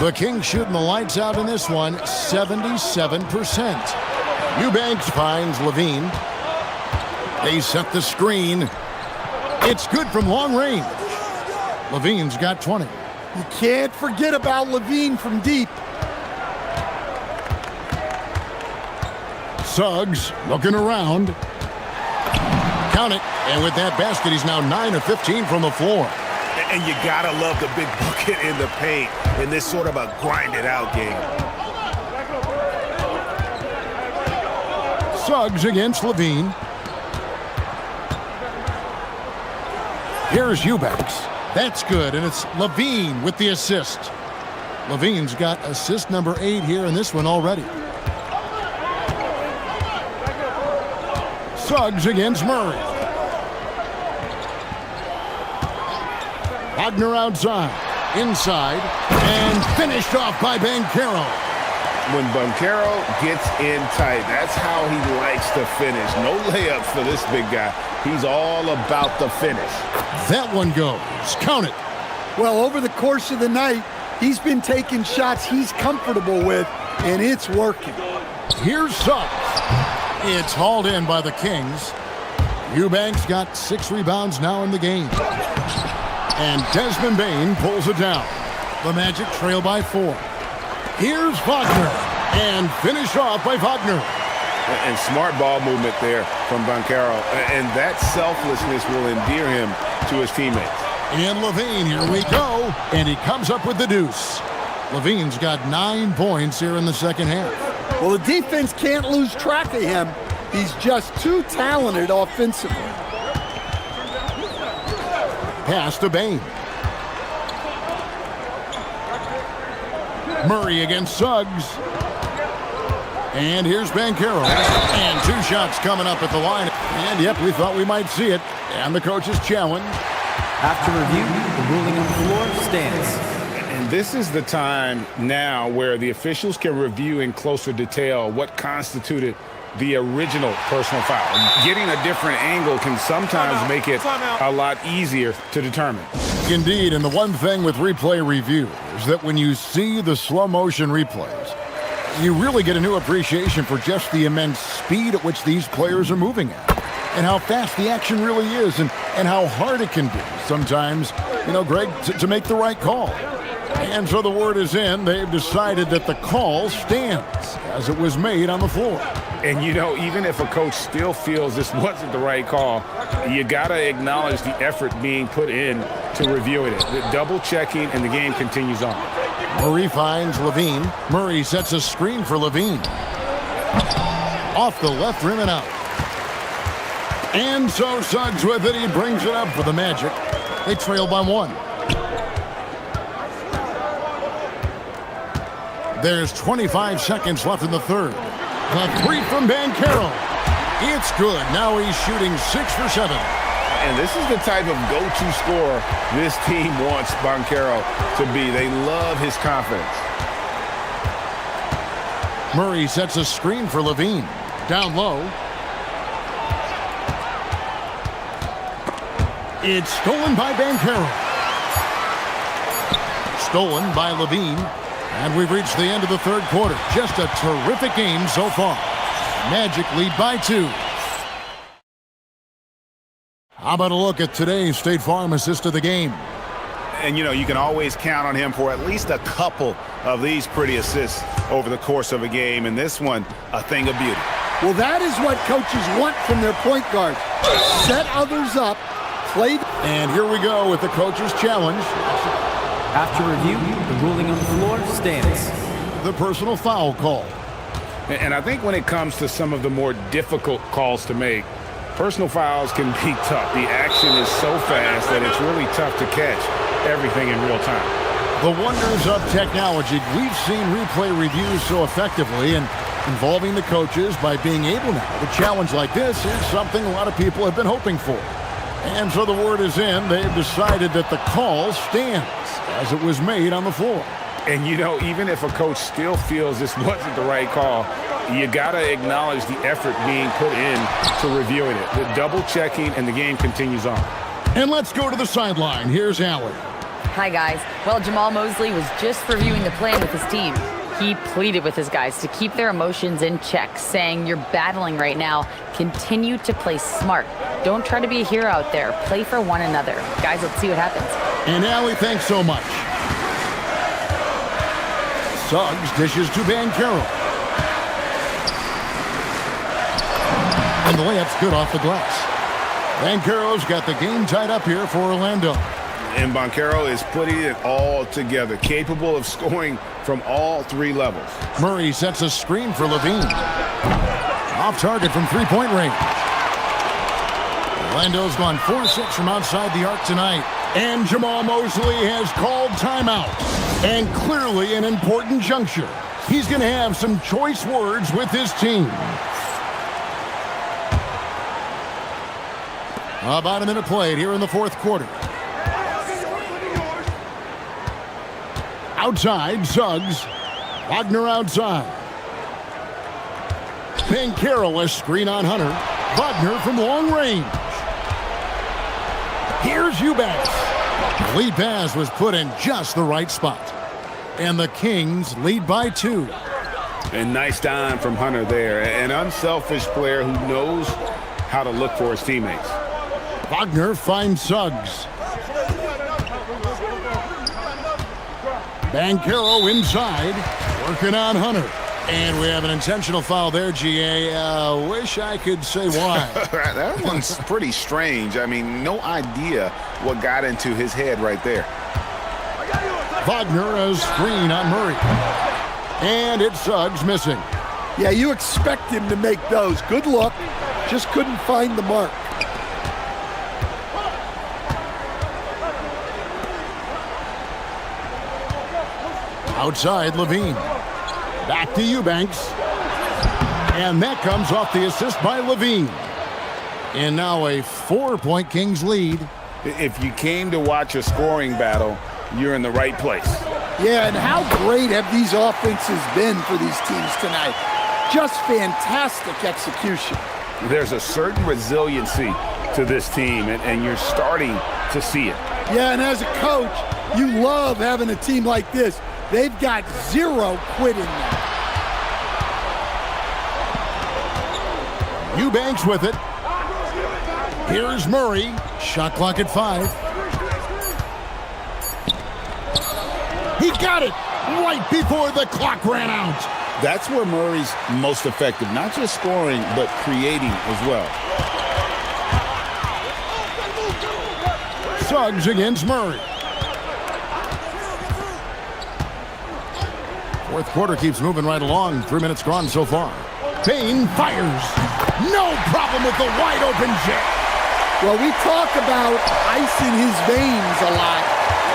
The Kings shooting the lights out in this one, 77%. Eubanks finds Levine. They set the screen. It's good from long range. Levine's got 20. You can't forget about Levine from deep. Suggs looking around. Count it. And with that basket, he's now 9 of 15 from the floor. And you gotta love the big bucket in the paint in this sort of a grind-it-out game. Suggs against Levine. Here's Eubanks. That's good, and it's Levine with the assist. Levine's got assist number 8 here in this one already. Suggs against Murray. Wagner outside, inside, and finished off by Banchero. When Banchero gets in tight, that's how he likes to finish. No layups for this big guy. He's all about the finish. That one goes. Count it. Well, over the course of the night, he's been taking shots he's comfortable with, and it's working. Here's Suggs. It's hauled in by the Kings. Eubanks got 6 rebounds now in the game. And Desmond Bain pulls it down. The Magic trail by 4. Here's Wagner. And finished off by Wagner. And smart ball movement there from Banchero. And that selflessness will endear him to his teammates. And Levine, here we go. And he comes up with the deuce. Levine's got 9 points here in the second half. Well, the defense can't lose track of him. He's just too talented offensively. Pass to Bain. Murray against Suggs. And here's Banchero. And 2 shots coming up at the line. And yep, we thought we might see it. And the coach's challenge. After review, the ruling on the floor stands. And this is the time now where the officials can review in closer detail what constituted the original personal foul. Getting a different angle can sometimes make it a lot easier to determine. Indeed, and the one thing with replay review is that when you see the slow motion replays, you really get a new appreciation for just the immense speed at which these players are moving at, and how fast the action really is, and how hard it can be sometimes, Greg, to make the right call. And so the word is in. They've decided that the call stands as it was made on the floor. And, even if a coach still feels this wasn't the right call, you got to acknowledge the effort being put in to reviewing it. The double-checking, and the game continues on. Murray finds Levine. Murray sets a screen for Levine. Off the left rim and out. And so Suggs with it. He brings it up for the Magic. They trail by 1. There's 25 seconds left in the third. The 3 from Banchero. It's good. Now he's shooting 6 for 7. And this is the type of go-to scorer this team wants Banchero to be. They love his confidence. Murray sets a screen for Levine. Down low. It's stolen by Banchero. Stolen by Levine. And we've reached the end of the third quarter. Just a terrific game so far. Magic lead by 2. How about a look at today's State Farm assist of the game? And, you can always count on him for at least a couple of these pretty assists over the course of a game. And this one, a thing of beauty. Well, that is what coaches want from their point guard. Set others up, play. And here we go with the coach's challenge. After review, the ruling on the floor stands. The personal foul call. And I think when it comes to some of the more difficult calls to make, personal fouls can be tough. The action is so fast that it's really tough to catch everything in real time. The wonders of technology. We've seen replay reviews so effectively, and involving the coaches by being able now to challenge like this is something a lot of people have been hoping for. And so the word is in. They've decided that the call stands as it was made on the floor. And, you know, even if a coach still feels this wasn't the right call, you got to acknowledge the effort being put in to reviewing it. The double checking, and the game continues on. And let's go to the sideline. Here's Allen. Hi, guys. Well, Jamal Mosley was just reviewing the plan with his team. He pleaded with his guys to keep their emotions in check, saying, "You're battling right now. Continue to play smart. Don't try to be a hero out there. Play for one another." Guys, let's see what happens. And Allie, thanks so much. Suggs dishes to Banchero. And the layup's good off the glass. Banchero's got the game tied up here for Orlando. And Banchero is putting it all together, capable of scoring from all three levels. Murray sets a screen for Levine. Off target from three-point range. Orlando's gone 4-6 from outside the arc tonight. And Jamal Mosley has called timeout. And clearly an important juncture. He's going to have some choice words with his team. About a minute played here in the fourth quarter. Outside, Suggs. Wagner outside. Banchero, a screen on Hunter. Wagner from long range. Here's Eubanks. The lead pass was put in just the right spot. And the Kings lead by 2. And nice dime from Hunter there. An unselfish player who knows how to look for his teammates. Wagner finds Suggs. Banchero inside, working on Hunter. And we have an intentional foul there, GA. Wish I could say why. That one's pretty strange. I mean, no idea what got into his head right there. Wagner, a screen on Murray. And it's Suggs missing. Yeah, you expect him to make those. Good look. Just couldn't find the mark. Outside, Levine. Back to Eubanks. And that comes off the assist by Levine. And now a 4-point Kings lead. If you came to watch a scoring battle, you're in the right place. Yeah, and how great have these offenses been for these teams tonight? Just fantastic execution. There's a certain resiliency to this team, and you're starting to see it. Yeah, and as a coach, you love having a team like this. They've got zero quit in them. Eubanks with it. Here's Murray. Shot clock at 5. He got it right before the clock ran out. That's where Murray's most effective, not just scoring, but creating as well. Suggs against Murray. Fourth quarter keeps moving right along. 3 minutes gone so far. Payne fires. No problem with the wide open jet. Well, we talk about ice in his veins a lot,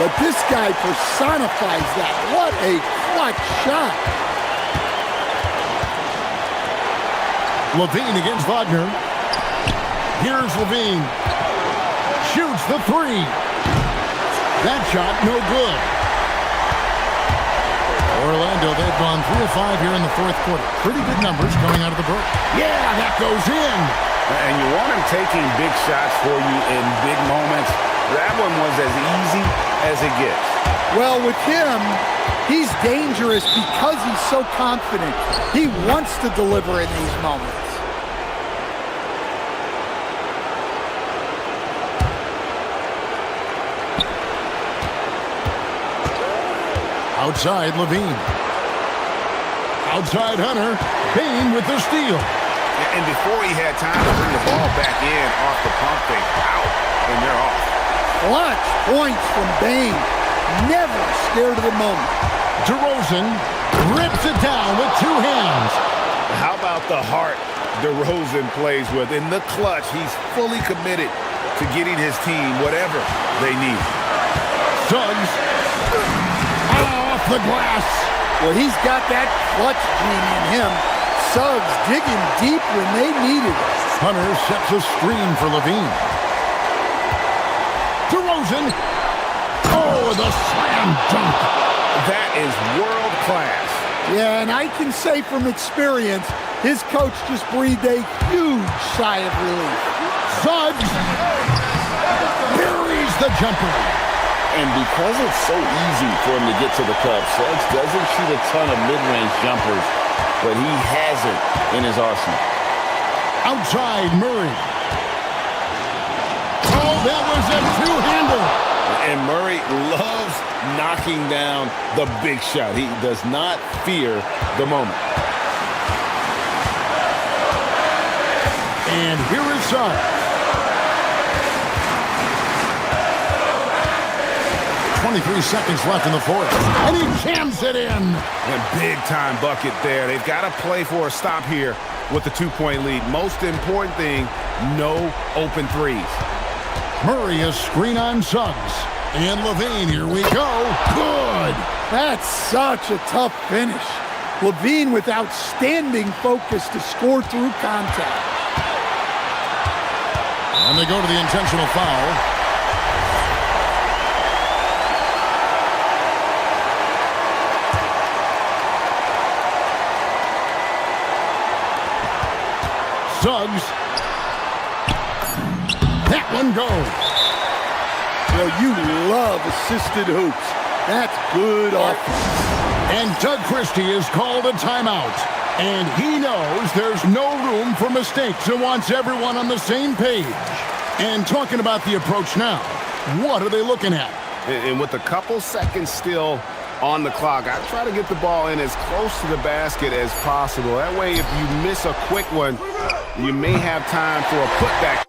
but this guy personifies that. What a clutch shot. Levine against Wagner. Here's Levine. Shoots the 3. That shot no good. Orlando, they've gone 3 of 5 here in the fourth quarter. Pretty good numbers coming out of the break. Yeah, that goes in. And you want him taking big shots for you in big moments. That one was as easy as it gets. Well, with him, he's dangerous because he's so confident. He wants to deliver in these moments. Outside, Levine. Outside, Hunter. Payne with the steal. And before he had time to bring the ball back in off the pump fake, out, and they're off. Clutch points from Bane. Never scared of the moment. DeRozan rips it down with 2 hands. How about the heart DeRozan plays with? In the clutch, he's fully committed to getting his team whatever they need. Suggs. Off the glass. Well, he's got that clutch gene in him. Suggs digging deep when they needed it. Hunter sets a screen for Levine. DeRozan. Oh, the slam dunk. That is world class. Yeah, and I can say from experience, his coach just breathed a huge sigh of relief. Suggs buries the jumper. And because it's so easy for him to get to the cup, Suggs doesn't shoot a ton of mid-range jumpers, but he has it in his arsenal. Outside Murray. Oh, that was a two-hander. And Murray loves knocking down the big shot. He does not fear the moment. And here is Suggs. 23 seconds left in the fourth. And he jams it in. A big-time bucket there. They've got to play for a stop here with the two-point lead. Most important thing, no open threes. Murray a screen on Suggs. And Levine, here we go. Good. That's such a tough finish. Levine with outstanding focus to score through contact. And they go to the intentional foul. Suggs. That one goes. Well, you love assisted hoops. That's good offense. And Doug Christie has called a timeout. And he knows there's no room for mistakes and wants everyone on the same page. And talking about the approach now, what are they looking at? And with a couple seconds still on the clock, I try to get the ball in as close to the basket as possible. That way, if you miss a quick one, you may have time for a putback.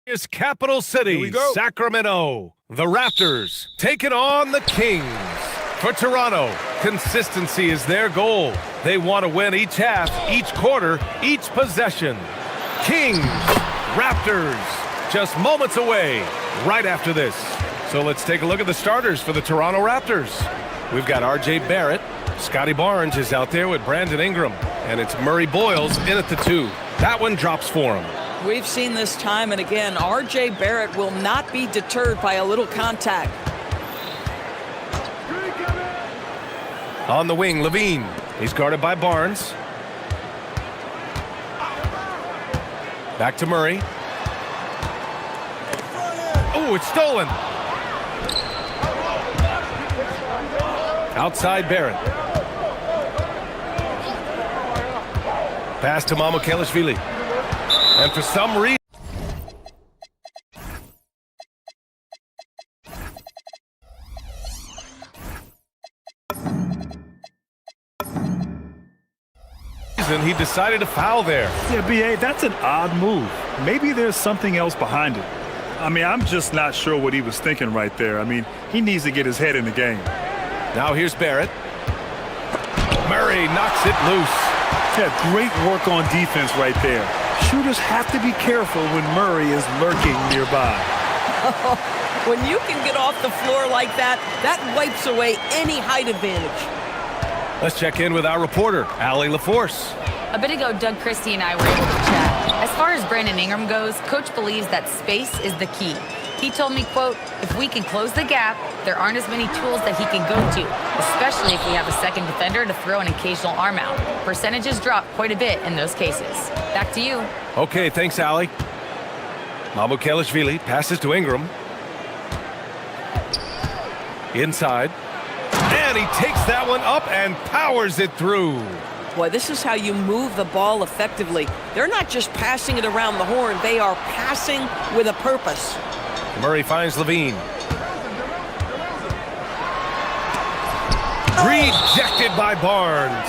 Is Capital City, Sacramento. The Raptors taking on the Kings. For Toronto, consistency is their goal. They want to win each half, each quarter, each possession. Kings, Raptors, just moments away right after this. So let's take a look at the starters for the Toronto Raptors. We've got R.J. Barrett. Scotty Barnes is out there with Brandon Ingram. And it's Murray Boyles in at the 2. That one drops for him. We've seen this time and again. R.J. Barrett will not be deterred by a little contact. On the wing, Levine. He's guarded by Barnes. Back to Murray. Oh, it's stolen. Outside Barrett. Pass to Mamukelashvili. And for some reason... he decided to foul there. Yeah, B.A., that's an odd move. Maybe there's something else behind it. I mean, I'm just not sure what he was thinking right there. I mean, he needs to get his head in the game. Now here's Barrett. Murray knocks it loose. Yeah, great work on defense right there. Shooters have to be careful when Murray is lurking nearby. When you can get off the floor like that, that wipes away any height advantage. Let's check in with our reporter, Allie LaForce. A bit ago, Doug Christie and I were able to chat. As far as Brandon Ingram goes, Coach believes that space is the key. He told me, quote, if we can close the gap, there aren't as many tools that he can go to, especially if we have a second defender to throw an occasional arm out. Percentages drop quite a bit in those cases. Back to you. Okay, thanks, Allie. Mamukelashvili passes to Ingram. Inside. And he takes that one up and powers it through. Boy, this is how you move the ball effectively. They're not just passing it around the horn. They are passing with a purpose. Murray finds Levine. Rejected by Barnes.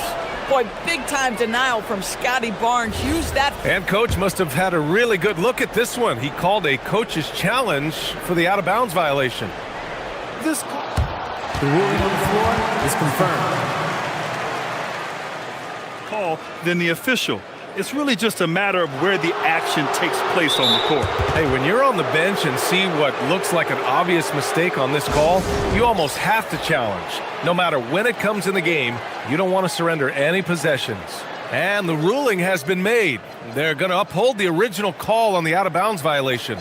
Boy, big-time denial from Scotty Barnes. Use that. And coach must have had a really good look at this one. He called a coach's challenge for the out-of-bounds violation. The ruling on the floor is confirmed. Call than the official. It's really just a matter of where the action takes place on the court. Hey, when you're on the bench and see what looks like an obvious mistake on this call, you almost have to challenge. No matter when it comes in the game, you don't want to surrender any possessions. And the ruling has been made. They're going to uphold the original call on the out-of-bounds violation.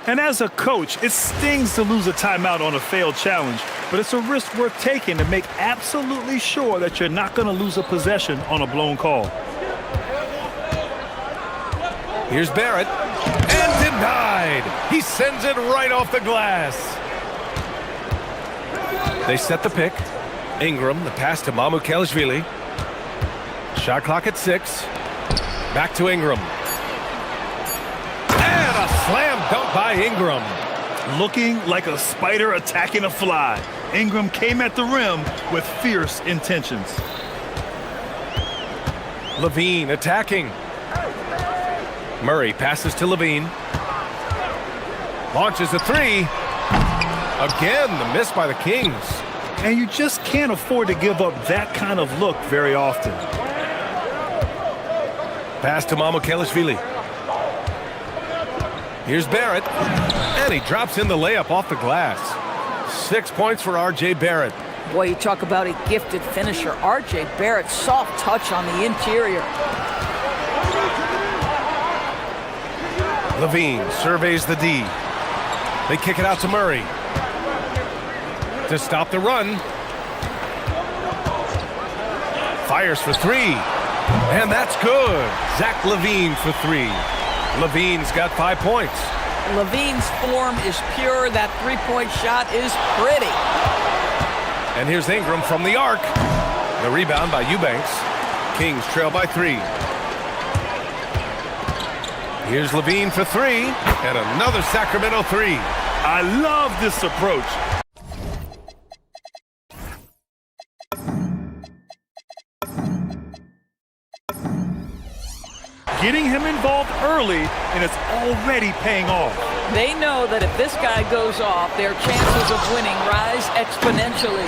And as a coach, it stings to lose a timeout on a failed challenge, but it's a risk worth taking to make absolutely sure that you're not going to lose a possession on a blown call. Here's Barrett, and denied. He sends it right off the glass. They set the pick. Ingram, the pass to Mamukelashvili. Shot clock at 6. Back to Ingram. And a slam dunk by Ingram. Looking like a spider attacking a fly. Ingram came at the rim with fierce intentions. Levine attacking. Murray passes to Levine. Launches a 3. Again, the miss by the Kings. And you just can't afford to give up that kind of look very often. Pass to Mamukelashvili. Here's Barrett. And he drops in the layup off the glass. 6 points for R.J. Barrett. Boy, you talk about a gifted finisher. R.J. Barrett, soft touch on the interior. Levine surveys the D. They kick it out to Murray. To stop the run. Fires for 3. And that's good. Zach Levine for 3. Levine's got 5 points. Levine's form is pure. That three-point shot is pretty. And here's Ingram from the arc. The rebound by Eubanks. Kings trail by 3. Here's Levine for 3, and another Sacramento 3. I love this approach. getting him involved early, and it's already paying off. They know that if this guy goes off, their chances of winning rise exponentially.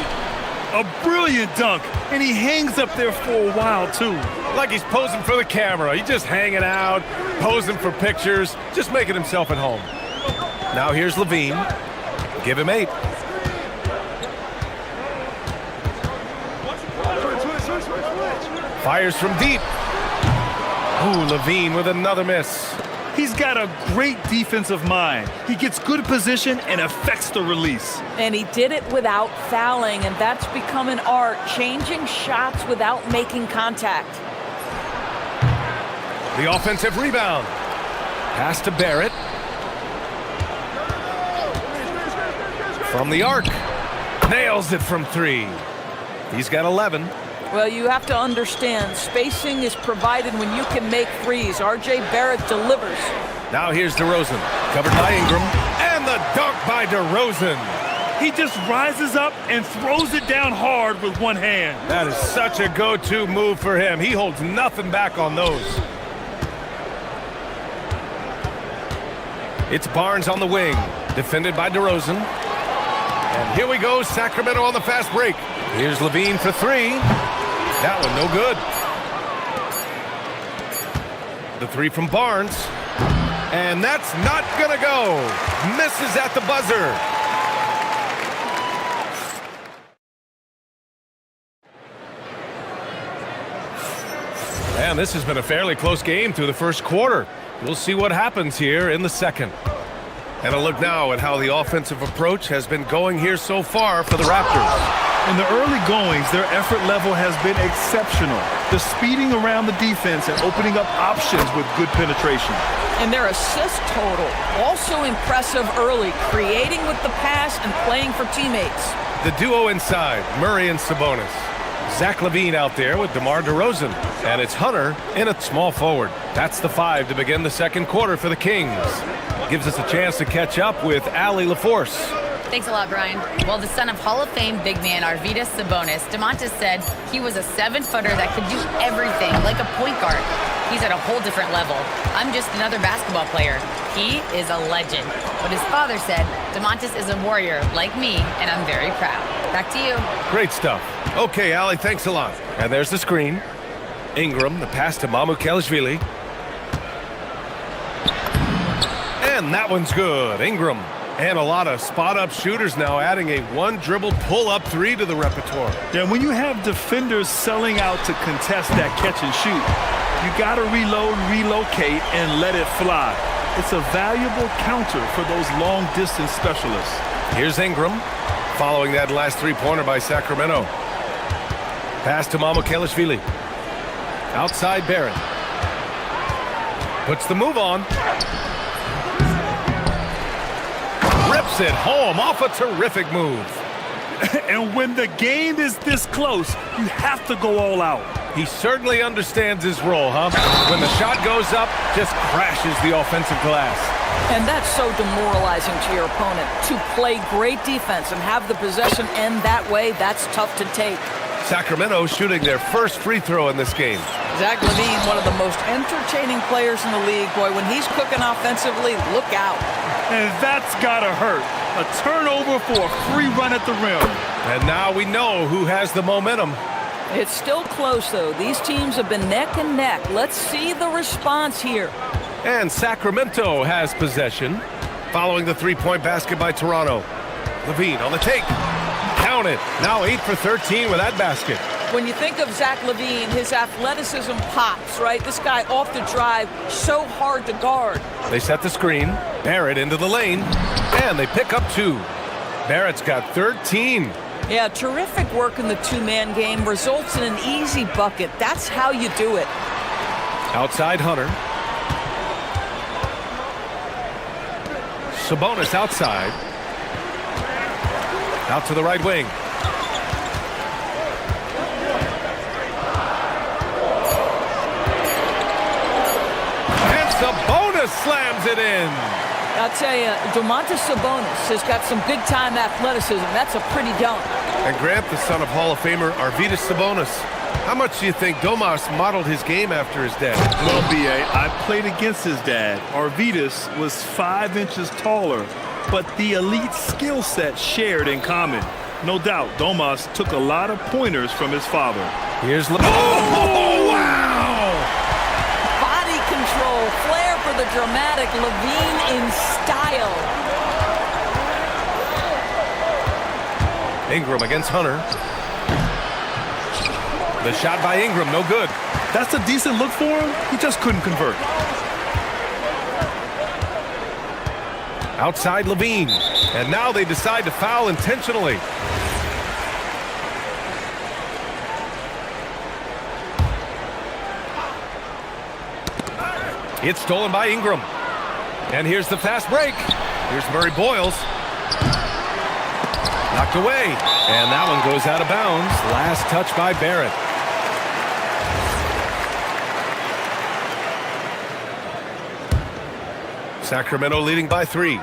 A brilliant dunk, and he hangs up there for a while, too. Like he's posing for the camera. He's just hanging out, posing for pictures, just making himself at home. Now here's Levine. Give him 8. Fires from deep. Ooh, Levine with another miss. He's got a great defensive mind. He gets good position and affects the release. And he did it without fouling, and that's become an art, changing shots without making contact. The offensive rebound. Pass to Barrett. From the arc. Nails it from 3. He's got 11. Well, you have to understand, spacing is provided when you can make threes. R.J. Barrett delivers. Now here's DeRozan, covered by Ingram, and the dunk by DeRozan. He just rises up and throws it down hard with one hand. That is such a go-to move for him. He holds nothing back on those. It's Barnes on the wing, defended by DeRozan. And here we go, Sacramento on the fast break. Here's Levine for 3. That one no good. The 3 from Barnes. And that's not gonna go. Misses at the buzzer. And this has been a fairly close game through the first quarter. We'll see what happens here in the second. And a look now at how the offensive approach has been going here so far for the Raptors. In the early goings, their effort level has been exceptional. The speeding around the defense and opening up options with good penetration. And their assist total, also impressive early, creating with the pass and playing for teammates. The duo inside, Murray and Sabonis. Zach LaVine out there with DeMar DeRozan. And it's Hunter in a small forward. That's the 5 to begin the second quarter for the Kings. Gives us a chance to catch up with Allie LaForce. Thanks a lot, Brian. Well, the son of Hall of Fame big man Arvydas Sabonis, Domantas said he was a 7-footer that could do everything, like a point guard. He's at a whole different level. I'm just another basketball player. He is a legend. But his father said, Domantas is a warrior like me, and I'm very proud. Back to you. Great stuff. Okay, Allie, thanks a lot. And there's the screen. Ingram, the pass to Mamukelashvili. And that one's good. Ingram. And a lot of spot-up shooters now, adding a one-dribble pull-up 3 to the repertoire. Yeah, when you have defenders selling out to contest that catch and shoot, you got to reload, relocate, and let it fly. It's a valuable counter for those long-distance specialists. Here's Ingram, following that last 3-pointer by Sacramento. Pass to Mamukelashvili. Outside Barrett. Puts the move on. Rips it home off a terrific move. And when the game is this close, you have to go all out. He certainly understands his role, huh? When the shot goes up, just crashes the offensive glass. And that's so demoralizing to your opponent. To play great defense and have the possession end that way, that's tough to take. Sacramento shooting their first free throw in this game. Zach LaVine, one of the most entertaining players in the league. Boy, when he's cooking offensively, look out. And that's gotta hurt. A turnover for a free run at the rim. And now we know who has the momentum. It's still close, though. These teams have been neck and neck. Let's see the response here. And Sacramento has possession, following the 3-point basket by Toronto. LaVine on the take. Count it. Now 8 for 13 with that basket. When you think of Zach LaVine, his athleticism pops, right? This guy off the drive, so hard to guard. They set the screen. Barrett into the lane. And they pick up 2. Barrett's got 13. Yeah, terrific work in the two-man game. Results in an easy bucket. That's how you do it. Outside Hunter. Sabonis outside. Out to the right wing. And Sabonis slams it in. I'll tell you, Domantas Sabonis has got some big-time athleticism. That's a pretty dunk. And Grant, the son of Hall of Famer Arvydas Sabonis. How much do you think Domas modeled his game after his dad? Well, B.A., I played against his dad. Arvidas was 5 inches taller, but the elite skill set shared in common. No doubt, Domas took a lot of pointers from his father. Here's oh, wow! Body control, flair for the dramatic, Levine in style. Ingram against Hunter. The shot by Ingram, no good. That's a decent look for him. He just couldn't convert. Outside Levine. And now they decide to foul intentionally. It's stolen by Ingram. And here's the fast break. Here's Murray Boyles. Knocked away. And that one goes out of bounds. Last touch by Barrett. Sacramento leading by 3.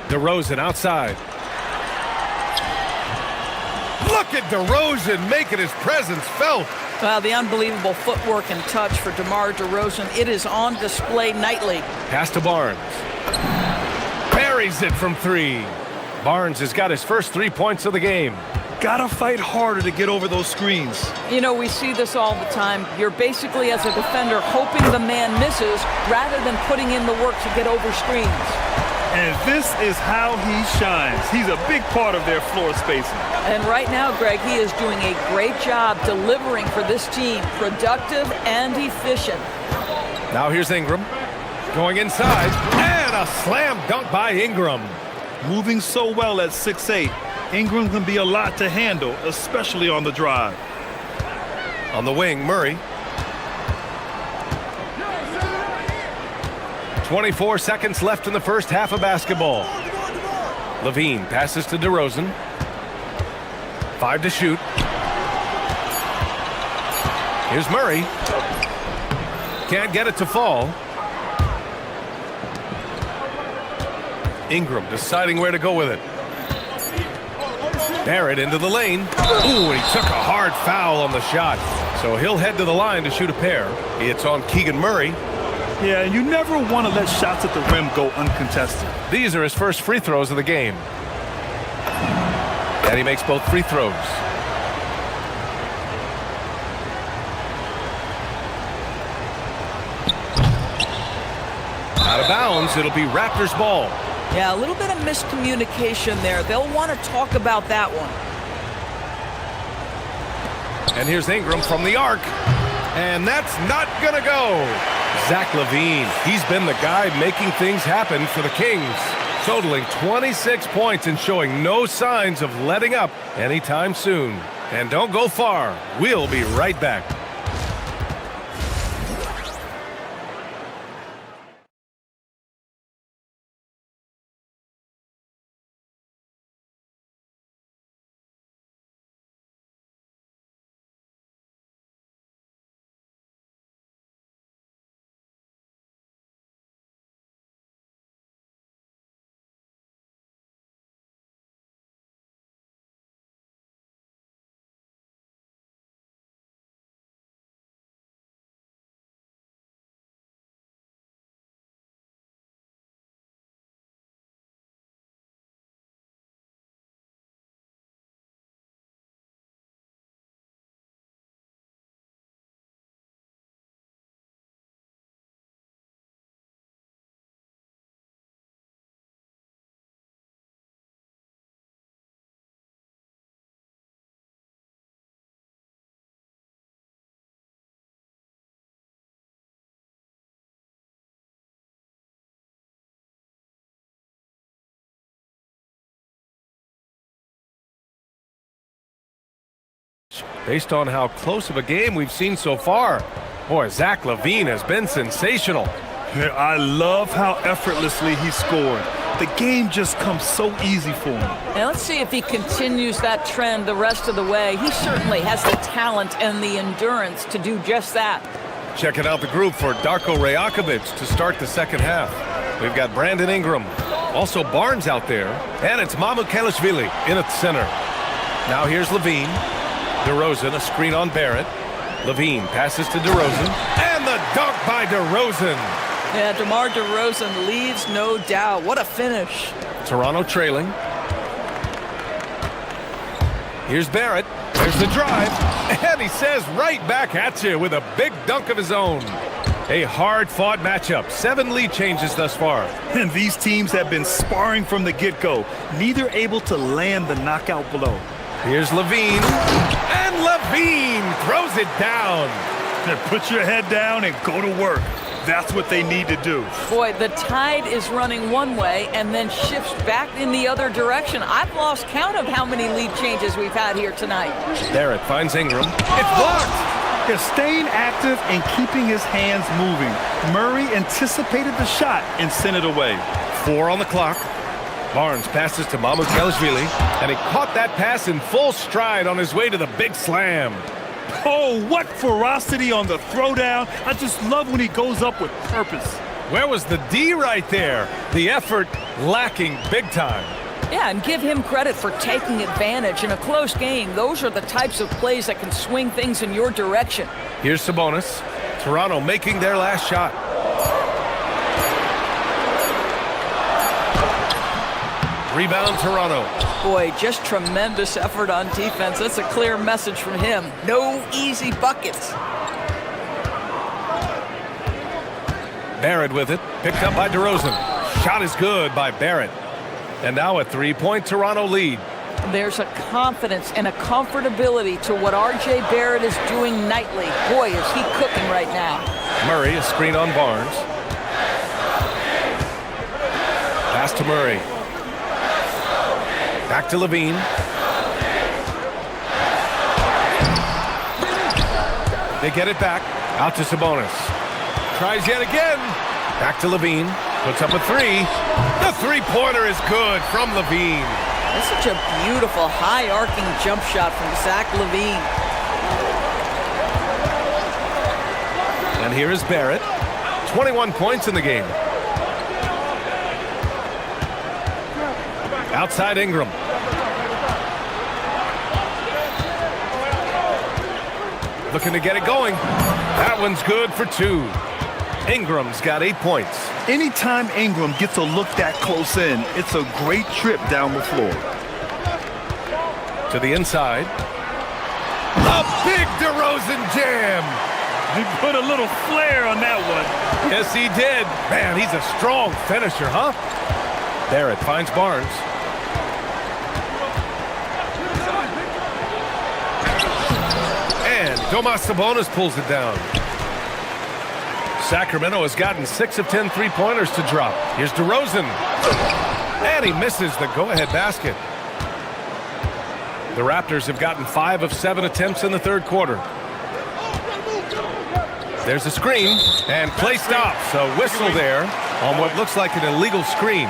DeRozan outside. Look at DeRozan making his presence felt. Well, the unbelievable footwork and touch for DeMar DeRozan, it is on display nightly. Pass to Barnes. Buries it from 3. Barnes has got his first 3 points of the game. Gotta fight harder to get over those screens. You know, we see this all the time. You're basically, as a defender, hoping the man misses rather than putting in the work to get over screens. And this is how he shines. He's a big part of their floor spacing. And right now, Greg, he is doing a great job delivering for this team. Productive and efficient. Now here's Ingram. Going inside. And a slam dunk by Ingram. Moving so well at 6'8". Ingram can be a lot to handle, especially on the drive. On the wing, Murray. 24 seconds left in the first half of basketball. Levine passes to DeRozan. 5 to shoot. Here's Murray. Can't get it to fall. Ingram deciding where to go with it. Barrett into the lane. Ooh, and he took a hard foul on the shot. So he'll head to the line to shoot a pair. It's on Keegan Murray. Yeah, you never want to let shots at the rim go uncontested. These are his first free throws of the game. And he makes both free throws. Out of bounds, it'll be Raptors ball. Yeah, a little bit of miscommunication there. They'll want to talk about that one. And here's Ingram from the arc. And that's not going to go. Zach LaVine, he's been the guy making things happen for the Kings. Totaling 26 points and showing no signs of letting up anytime soon. And don't go far. We'll be right back. Based on how close of a game we've seen so far, boy, Zach LaVine has been sensational. I love how effortlessly he scored. The game just comes so easy for him. Now let's see if he continues that trend the rest of the way. He certainly has the talent and the endurance to do just that. Checking out the group for Darko Rajakovic to start the second half. We've got Brandon Ingram, also Barnes out there, and it's Mamu Kelishvili in at the center. Now here's Levine. DeRozan, a screen on Barrett. Levine passes to DeRozan. And the dunk by DeRozan. Yeah, DeMar DeRozan leaves no doubt. What a finish. Toronto trailing. Here's Barrett. There's the drive. And he says right back at you with a big dunk of his own. A hard-fought matchup. 7 lead changes thus far. And these teams have been sparring from the get-go, neither able to land the knockout blow. Here's Levine. And Levine throws it down. Now put your head down and go to work. That's what they need to do. Boy, the tide is running one way and then shifts back in the other direction. I've lost count of how many lead changes we've had here tonight. Barrett finds Ingram. It's blocked. They're staying active and keeping his hands moving. Murray anticipated the shot and sent it away. 4 on the clock. Barnes passes to Mamukelashvili, and he caught that pass in full stride on his way to the big slam. Oh, what ferocity on the throwdown. I just love when he goes up with purpose. Where was the D right there? The effort lacking big time. Yeah, and give him credit for taking advantage in a close game. Those are the types of plays that can swing things in your direction. Here's Sabonis. Toronto making their last shot. Rebound Toronto. Boy, just tremendous effort on defense. That's a clear message from him. No easy buckets. Barrett with it. Picked up by DeRozan. Shot is good by Barrett. And now a 3-point Toronto lead. There's a confidence and a comfortability to what R.J. Barrett is doing nightly. Boy, is he cooking right now. Murray, a screen on Barnes. Pass to Murray. Back to Levine. They get it back. Out to Sabonis. Tries yet again. Back to Levine. Puts up a 3. The three-pointer is good from Levine. That's such a beautiful, high-arcing jump shot from Zach Levine. And here is Barrett. 21 points in the game. Outside Ingram. Looking to get it going. That one's good for 2. Ingram's got 8 points. Anytime Ingram gets a look that close in, it's a great trip down the floor. To the inside. A big DeRozan jam. He put a little flair on that one. Yes, he did. Man, he's a strong finisher, huh? Barrett finds Barnes. And Domas Sabonis pulls it down. Sacramento has gotten 6 of 10 three-pointers to drop. Here's DeRozan. And he misses the go-ahead basket. The Raptors have gotten 5 of 7 attempts in the third quarter. There's a screen, and play stops. A whistle there on what looks like an illegal screen.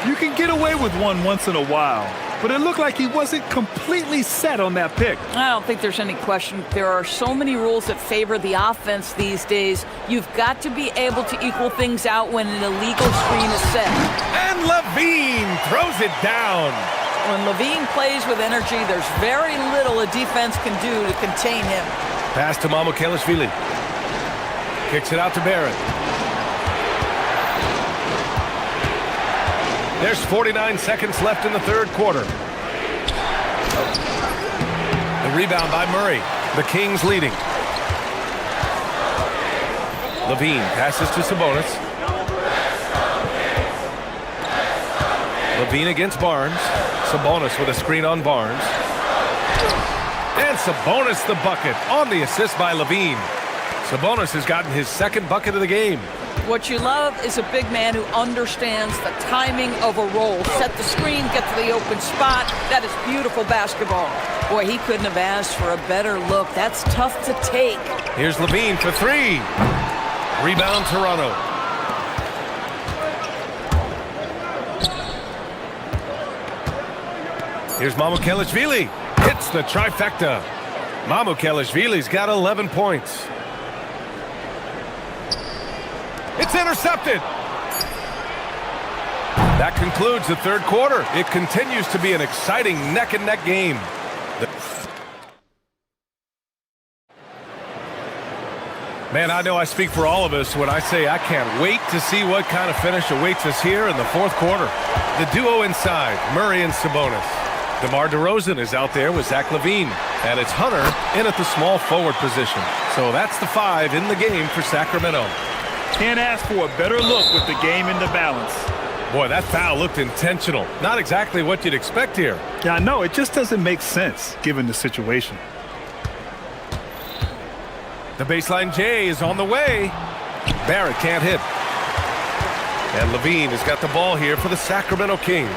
You can get away with one once in a while, but it looked like he wasn't completely set on that pick. I don't think there's any question. There are so many rules that favor the offense these days. You've got to be able to equal things out when an illegal screen is set. And Levine throws it down. When Levine plays with energy, there's very little a defense can do to contain him. Pass to Mamukelashvili. Kicks it out to Barrett. There's 49 seconds left in the third quarter. The rebound by Murray. The Kings leading. Levine passes to Sabonis. Levine against Barnes. Sabonis with a screen on Barnes. And Sabonis the bucket on the assist by Levine. Sabonis has gotten his second bucket of the game. What you love is a big man who understands the timing of a roll. Set the screen, get to the open spot. That is beautiful basketball. Boy, he couldn't have asked for a better look. That's tough to take. Here's Levine for 3. Rebound Toronto. Here's Mamukelashvili. Hits the trifecta. Mamukelashvili's got 11 points. It's intercepted. That concludes the third quarter. It continues to be an exciting neck-and-neck game. The Man, I know I speak for all of us when I say I can't wait to see what kind of finish awaits us here in the fourth quarter. The duo inside, Murray and Sabonis. DeMar DeRozan is out there with Zach LaVine. And it's Hunter in at the small forward position. So that's the 5 in the game for Sacramento. Can't ask for a better look with the game in the balance. Boy, that foul looked intentional. Not exactly what you'd expect here. Yeah, I know. It just doesn't make sense given the situation. The baseline J is on the way. Barrett can't hit. And LaVine has got the ball here for the Sacramento Kings.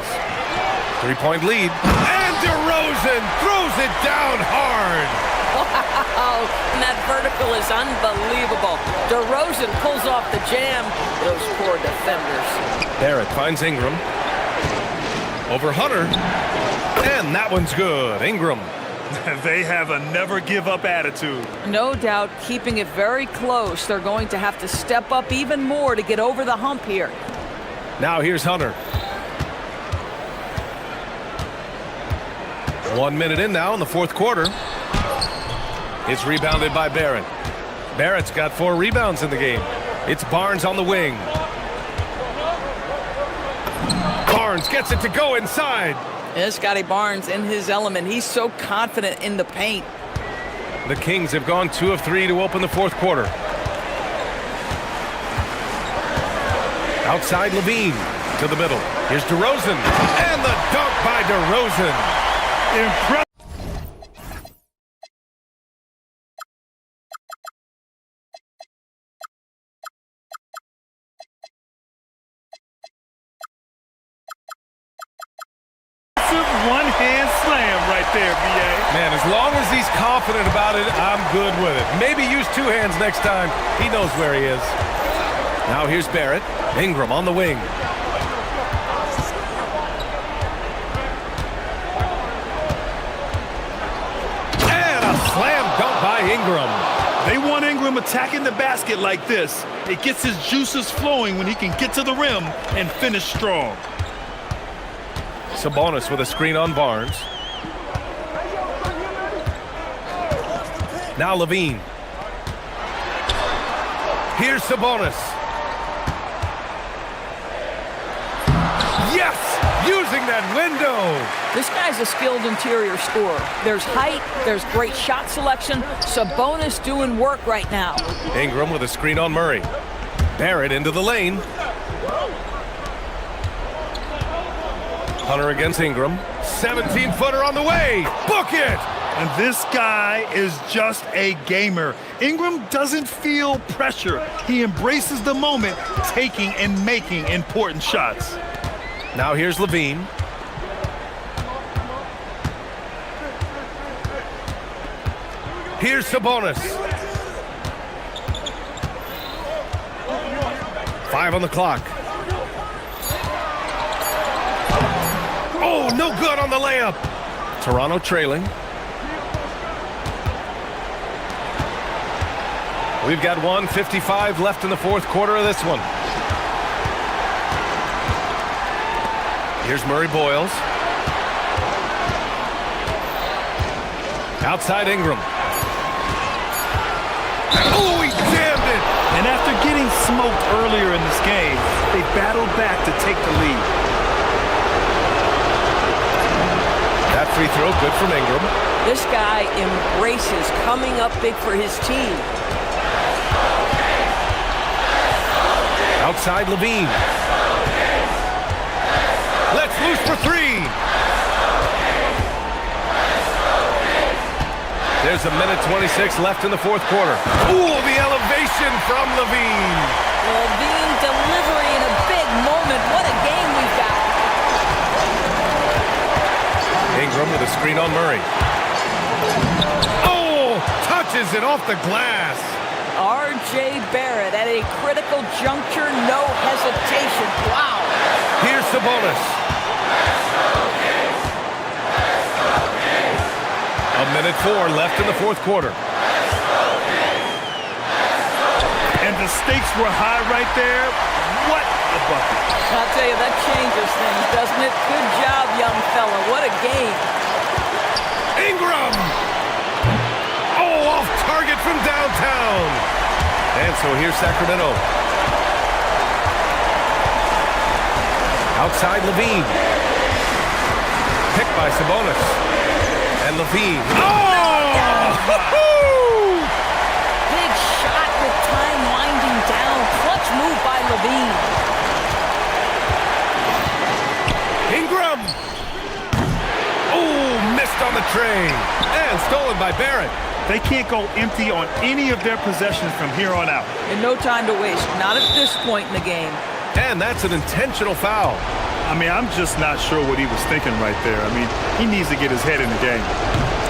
3-point lead. And DeRozan throws it down hard. Wow, and that vertical is unbelievable. DeRozan pulls off the jam. Those poor defenders. Barrett finds Ingram. Over Hunter. And that one's good. Ingram. They have a never-give-up attitude. No doubt, keeping it very close. They're going to have to step up even more to get over the hump here. Now here's Hunter. 1 minute in now in the fourth quarter. It's rebounded by Barrett. Barrett's got 4 rebounds in the game. It's Barnes on the wing. Barnes gets it to go inside. Yeah, Scotty Barnes in his element. He's so confident in the paint. The Kings have gone 2 of 3 to open the fourth quarter. Outside LaVine to the middle. Here's DeRozan. And the dunk by DeRozan. Impressive. One-hand slam right there, B.A. Man, as long as he's confident about it, I'm good with it. Maybe use 2 hands next time. He knows where he is. Now here's Barrett. Ingram on the wing. And a slam dunk by Ingram. They want Ingram attacking the basket like this. It gets his juices flowing when he can get to the rim and finish strong. Sabonis with a screen on Barnes. Now LaVine. Here's Sabonis. Yes! Using that window! This guy's a skilled interior scorer. There's height, there's great shot selection. Sabonis doing work right now. Ingram with a screen on Murray. Barrett into the lane. Hunter against Ingram. 17-footer on the way. Book it! And this guy is just a gamer. Ingram doesn't feel pressure. He embraces the moment, taking and making important shots. Now here's LaVine. Here's Sabonis. 5 on the clock. Oh, no good on the layup. Toronto trailing. We've got 1:55 left in the fourth quarter of this one. Here's Murray Boyles. Outside Ingram. Oh, he jammed it! And after getting smoked earlier in this game, they battled back to take the lead. That free throw, good from Ingram. This guy embraces coming up big for his team. Outside LaVine. Let's loose for 3. There's 1:26 left in the fourth quarter. Ooh, the elevation from LaVine. LaVine delivery in a big moment. What a game we've got. Ingram with a screen on Murray. Oh, touches it off the glass. R.J. Barrett at a critical juncture, no hesitation. Wow. Here's Sabonis. 1:04 left in the fourth quarter. And the stakes were high right there. What a bucket. I'll tell you, that changes things, doesn't it? Good job, young fella. What a game. Ingram! Oh, off target from downtown. And so here's Sacramento. Outside Levine. Picked by Sabonis. And Levine. Oh! Big shot with time winding down. Clutch move by Levine. Ingram. Oh, missed on the train. And stolen by Barrett. They can't go empty on any of their possessions from here on out. And no time to waste. Not at this point in the game. And that's an intentional foul. I mean, I'm just not sure what he was thinking right there. I mean, he needs to get his head in the game.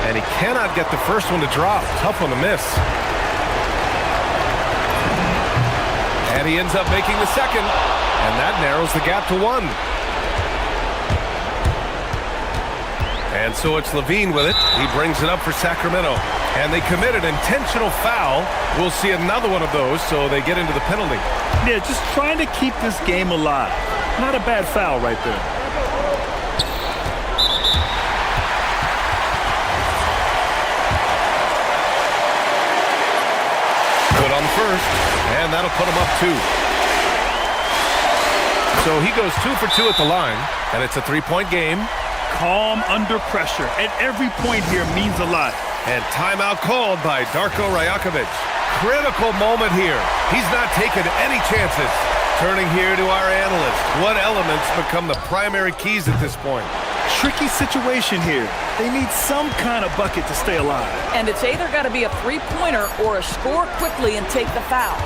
And he cannot get the first one to drop. Tough one to miss. And he ends up making the second. And that narrows the gap to 1. And so it's Levine with it. He brings it up for Sacramento. And they commit an intentional foul. We'll see another one of those, so they get into the penalty. Yeah, just trying to keep this game alive. Not a bad foul right there. Good on the first, and that'll put him up 2. So he goes 2 for 2 at the line, and it's a 3-point game. Calm under pressure, and every point here means a lot. And timeout called by Darko Rajakovic. Critical moment here. He's not taking any chances. Turning here to our analyst. What elements become the primary keys at this point? Tricky situation here. They need some kind of bucket to stay alive. And it's either got to be a three-pointer or a score quickly and take the foul.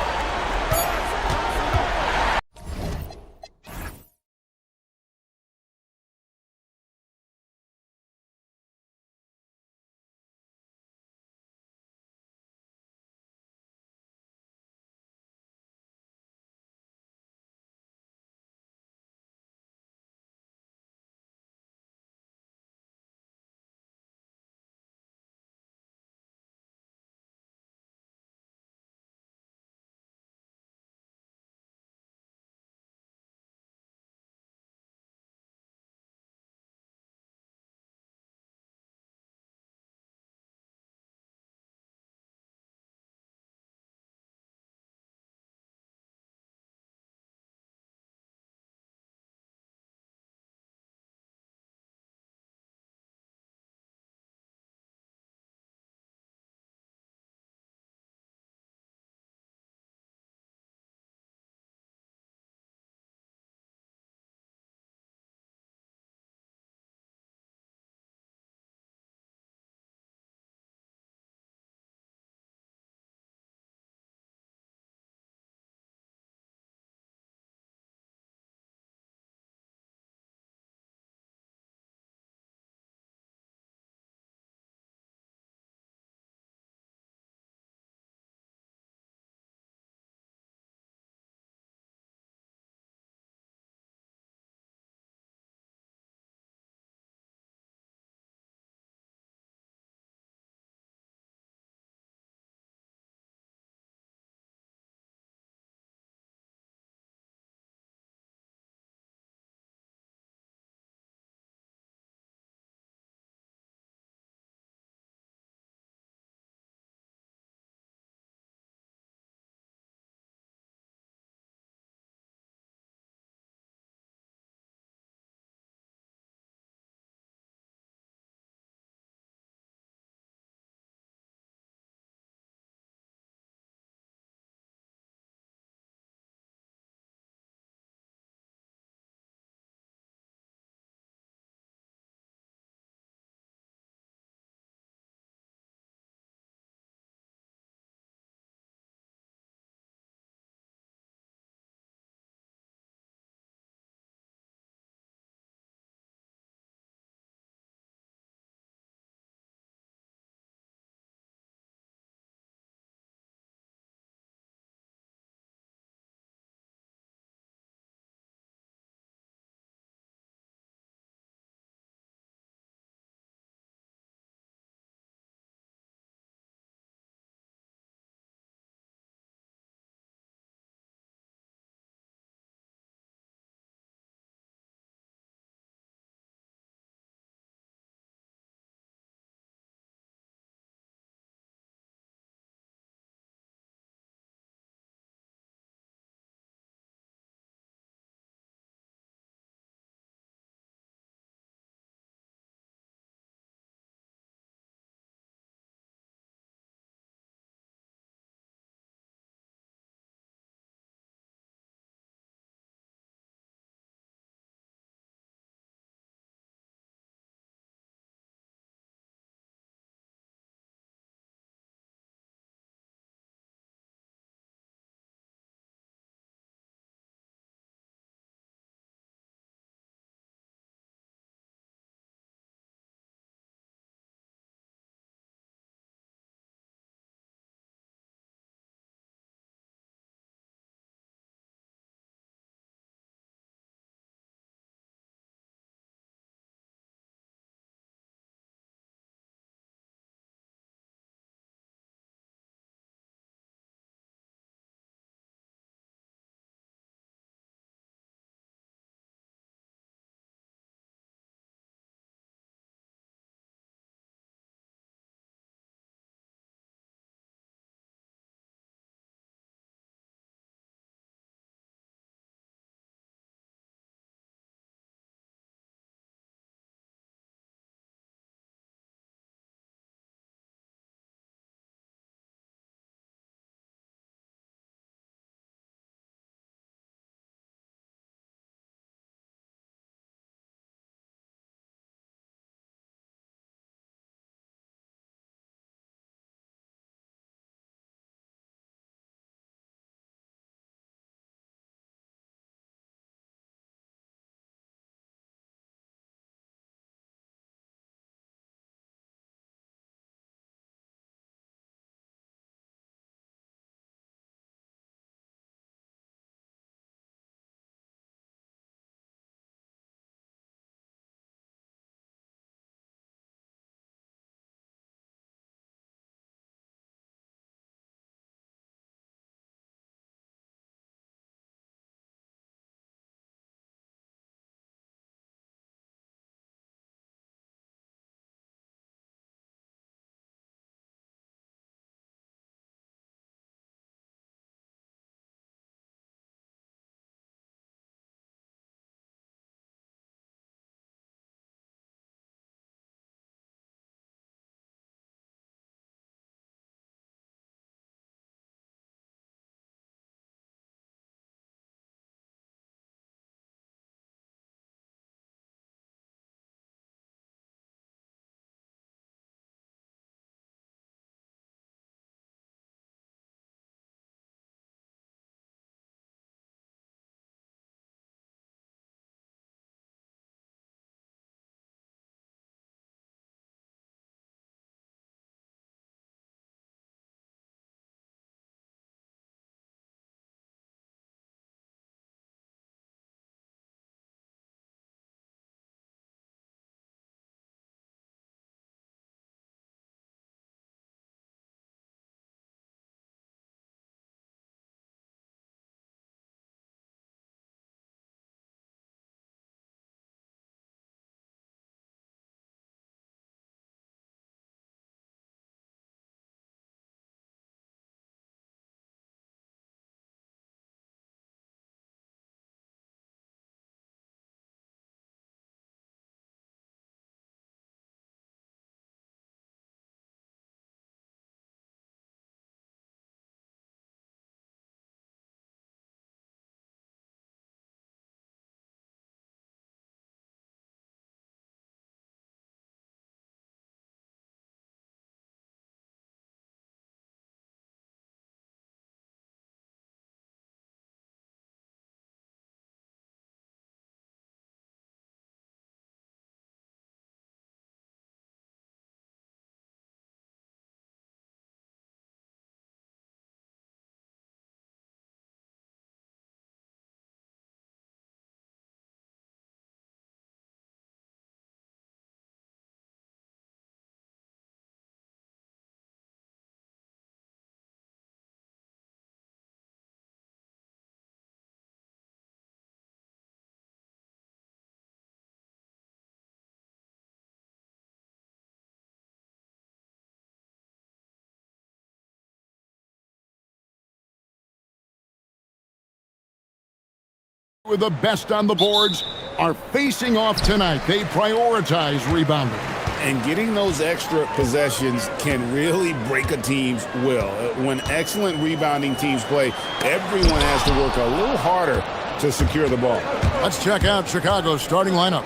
with the best on the boards are facing off tonight. They prioritize rebounding. And getting those extra possessions can really break a team's will. When excellent rebounding teams play, everyone has to work a little harder to secure the ball. Let's check out Chicago's starting lineup.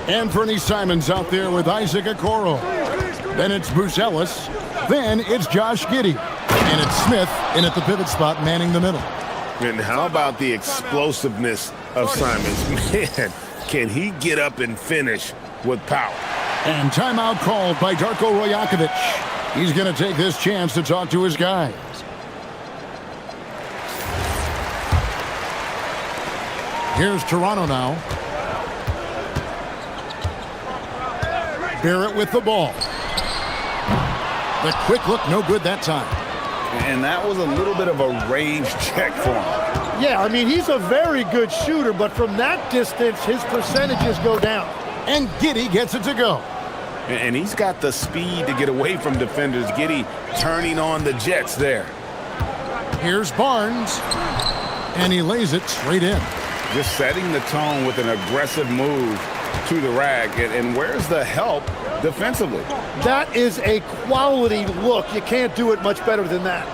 Anthony Simons out there with Isaac Okoro. Then it's Bruce Ellis. Then it's Josh Giddey. And it's Smith in at the pivot spot, manning the middle. And how about the explosiveness of Simons? Man, can he get up and finish with power? And timeout called by Darko Rojakovic. He's going to take this chance to talk to his guys. Here's Toronto now. Barrett with the ball. The quick look, no good that time. And that was a little bit of a range check for him. Yeah, I mean, he's a very good shooter, but from that distance, his percentages go down. And Giddey gets it to go. And he's got the speed to get away from defenders. Giddey turning on the Jets there. Here's Barnes. And he lays it straight in. Just setting the tone with an aggressive move to the rack. And where's the help defensively? That is a quality look. You can't do it much better than that.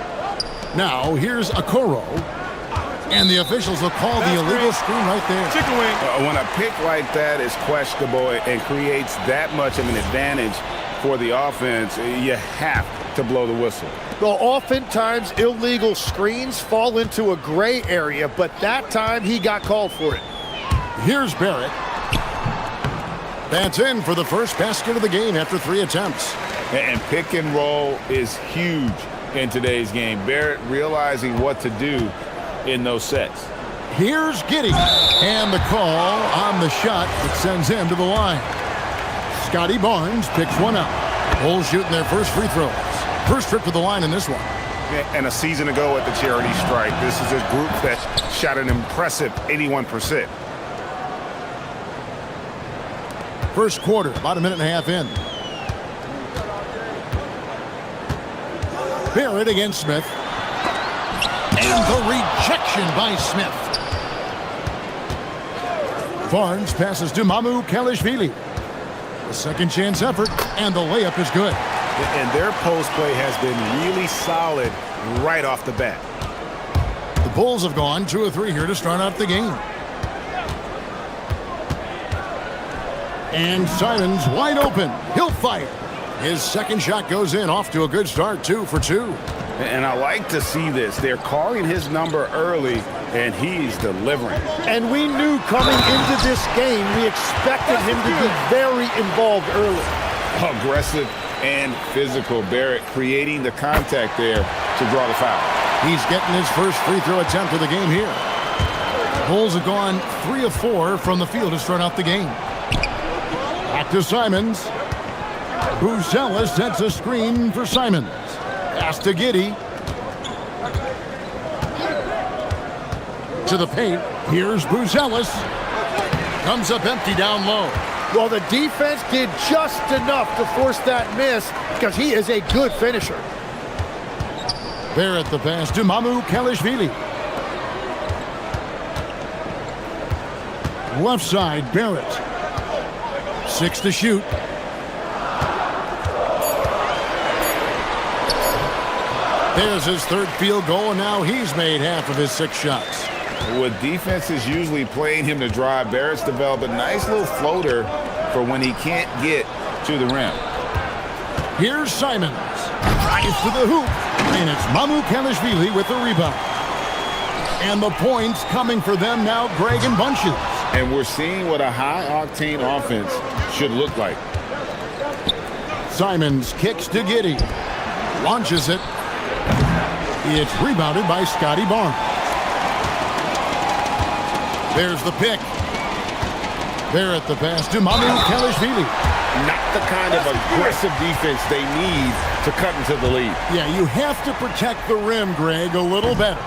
Now, here's Okoro. And the officials will call the illegal screen right there. Chicken wing. When a pick like that is questionable and creates that much of an advantage for the offense, you have to blow the whistle. Well, oftentimes illegal screens fall into a gray area, but that time he got called for it. Here's Barrett. That's in for the first basket of the game after 3 attempts. And pick and roll is huge in today's game. Barrett realizing what to do in those sets. Here's Giddey. And the call on the shot that sends him to the line. Scotty Barnes picks one up. Bulls shooting their first free throws. First trip to the line in this one. And a season ago at the charity strike, this is a group that shot an impressive 81%. First quarter, about a minute and a half in. Barrett against Smith. And the rejection by Smith. Barnes passes to Mamu Kalishvili. A second chance effort, and the layup is good. And their post play has been really solid right off the bat. The Bulls have gone 2 of 3 here to start out the game. And Simons wide open. He'll fire. His second shot goes in, off to a good start, 2 for 2. And I like to see this. They're calling his number early, and he's delivering. And we knew coming into this game, we expected him to be very involved early. Aggressive and physical. Barrett creating the contact there to draw the foul. He's getting his first free throw attempt of the game here. Bulls have gone 3 of 4 from the field to start out the game. Back to Simons. Buzelis sets a screen for Simons. Pass to Giddey. To the paint. Here's Buzelis. Comes up empty down low. Well, the defense did just enough to force that miss because he is a good finisher. Barrett the pass to Mamu Kalishvili. Left side, Barrett. 6 to shoot. There's his third field goal, and now he's made half of his 6 shots. With defenses usually playing him to drive, Barrett's developed a nice little floater for when he can't get to the rim. Here's Simons. Drives to the hoop, and it's Mamu Kalishvili with the rebound. And the points coming for them now, Greg in bunches. And we're seeing what a high-octane offense should look like. Simons kicks to Giddey. Launches it. It's rebounded by Scotty Barnes. There's the pick. Barrett the pass to Mamu Kalishvili. Not the kind of aggressive defense they need to cut into the lead. Yeah, you have to protect the rim, Greg, a little better.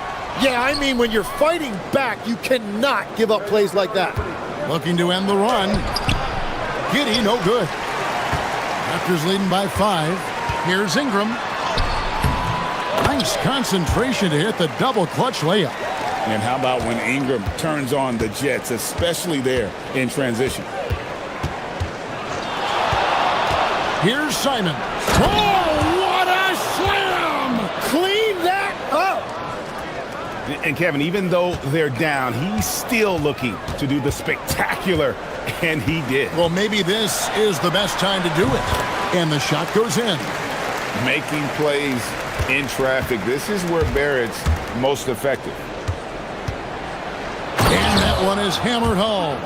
Yeah, I mean, when you're fighting back, you cannot give up plays like that. Looking to end the run. Giddey, no good. Raptors leading by 5. Here's Ingram. Nice concentration to hit the double clutch layup. And how about when Ingram turns on the Jets, especially there in transition? Here's Simon. Oh, what a slam! Clean that up. And Kevin, even though they're down, he's still looking to do the spectacular, and he did. Well, maybe this is the best time to do it. And the shot goes in. Making plays in traffic. This is where Barrett's most effective. And that one is hammered home.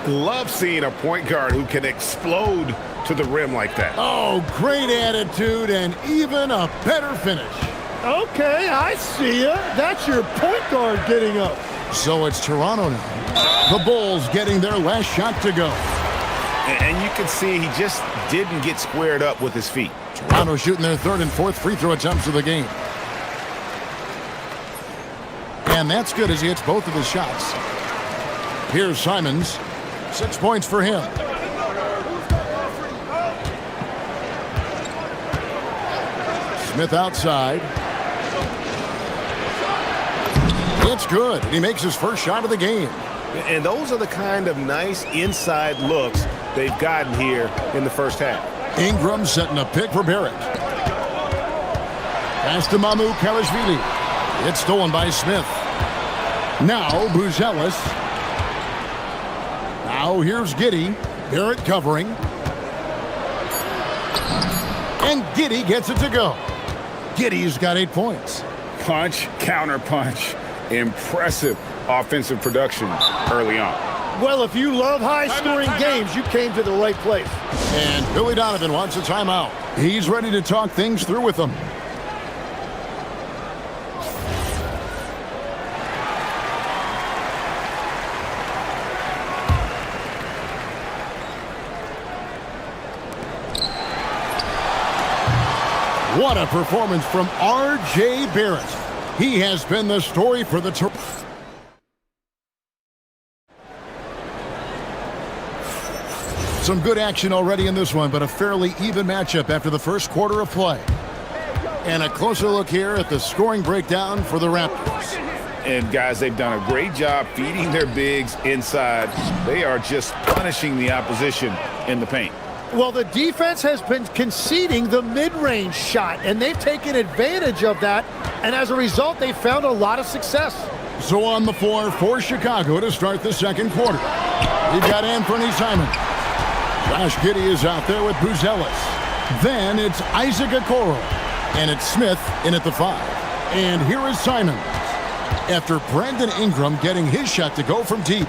Love seeing a point guard who can explode to the rim like that. Oh, great attitude and even a better finish. Okay, I see ya. That's your point guard getting up. So it's Toronto now. The Bulls getting their last shot to go. And you can see he just didn't get squared up with his feet. Toronto shooting their third and fourth free throw attempts of the game. And that's good as he hits both of his shots. Here's Simons. 6 points for him. Smith outside. It's good. He makes his first shot of the game. And those are the kind of nice inside looks they've gotten here in the first half. Ingram setting a pick for Barrett. Pass to Mamu Kalashvili. It's stolen by Smith. Now Buzelis. Now here's Giddey. Barrett covering. And Giddey gets it to go. Giddey's got 8 points. Punch, counter punch. Impressive offensive production early on. Well, if you love high-scoring games, you came to the right place. And Billy Donovan wants a timeout. He's ready to talk things through with them. What a performance from R.J. Barrett. He has been the story for the tour. Some good action already in this one, but a fairly even matchup after the first quarter of play. And a closer look here at the scoring breakdown for the Raptors. And guys, they've done a great job feeding their bigs inside. They are just punishing the opposition in the paint. Well, the defense has been conceding the mid-range shot, and they've taken advantage of that, and as a result, they've found a lot of success. So on the floor for Chicago to start the second quarter. We've got Anthony Simon. Josh Giddey is out there with Buzelis. Then it's Isaac Okoro, and it's Smith in at the 5. And here is Simons after Brandon Ingram getting his shot to go from deep.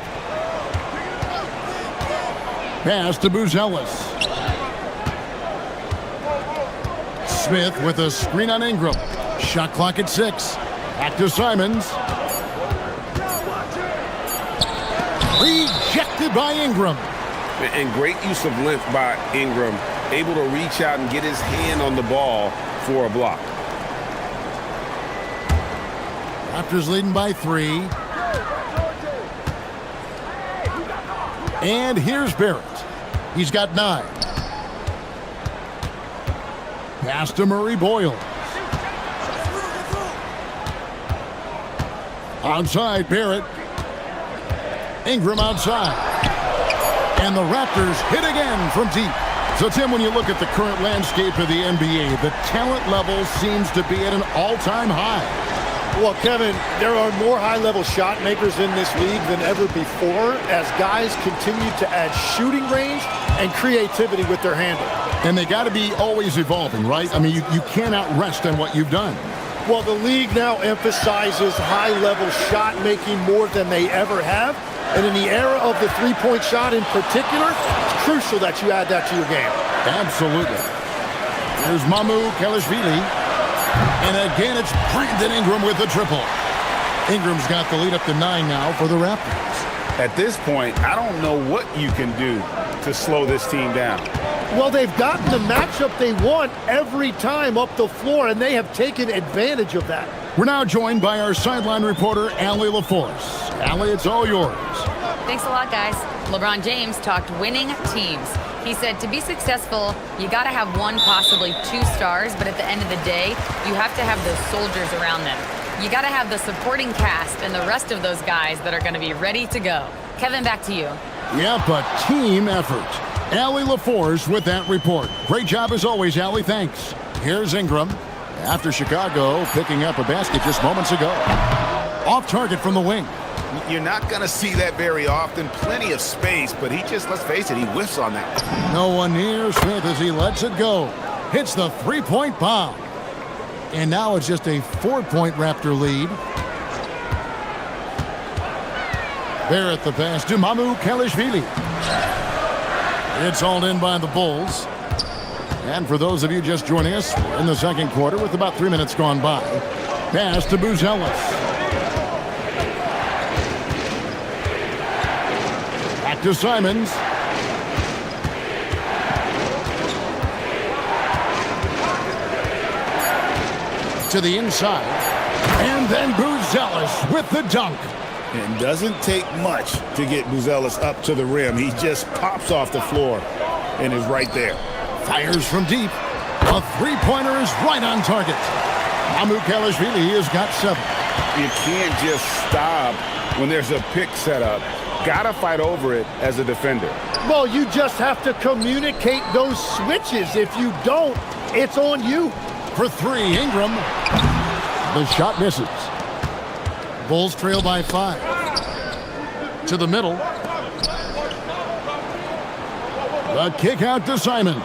Pass to Buzelis. Smith with a screen on Ingram. Shot clock at 6. Back to Simons. Rejected by Ingram. And great use of length by Ingram. Able to reach out and get his hand on the ball for a block. Raptors leading by 3. And here's Barrett. He's got 9. Pass to Murray Boyle. Outside, Barrett. Ingram outside. And the Raptors hit again from deep. So, Tim, when you look at the current landscape of the NBA, the talent level seems to be at an all-time high. Well, Kevin, there are more high-level shot makers in this league than ever before as guys continue to add shooting range and creativity with their handle. And they got to be always evolving, right? I mean, you cannot rest on what you've done. Well, the league now emphasizes high-level shot making more than they ever have. And in the era of the three-point shot in particular, it's crucial that you add that to your game. Absolutely. Here's Mamu Kalashvili. And again, it's Brandon Ingram with the triple. Ingram's got the lead up to 9 now for the Raptors. At this point, I don't know what you can do to slow this team down. Well, they've gotten the matchup they want every time up the floor, and they have taken advantage of that. We're now joined by our sideline reporter, Allie LaForce. Allie, it's all yours. Thanks a lot, guys. LeBron James talked winning teams. He said to be successful, you got to have 1, possibly 2 stars, but at the end of the day, you have to have those soldiers around them. You got to have the supporting cast and the rest of those guys that are going to be ready to go. Kevin, back to you. Yep, a team effort. Allie LaForge with that report. Great job as always, Allie. Thanks. Here's Ingram. After Chicago picking up a basket just moments ago. Off target from the wing. You're not going to see that very often. Plenty of space, but he just, let's face it, he whiffs on that. No one near Smith as he lets it go. Hits the three-point bomb. And now it's just a 4-point Raptor lead. There at the pass to Mamu Kalishvili. It's hauled in by the Bulls. And for those of you just joining us, we're in the second quarter with about 3 minutes gone by. Pass to Buzelis. Back to Simons. To the inside. And then Buzelis with the dunk. It doesn't take much to get Buzelis up to the rim. He just pops off the floor and is right there. Fires from deep. A three-pointer is right on target. Mamu Kalishvili has got 7. You can't just stop when there's a pick set up. Gotta fight over it as a defender. Well, you just have to communicate those switches. If you don't, it's on you. For 3, Ingram. The shot misses. Bulls trail by 5. To the middle. The kick out to Simons.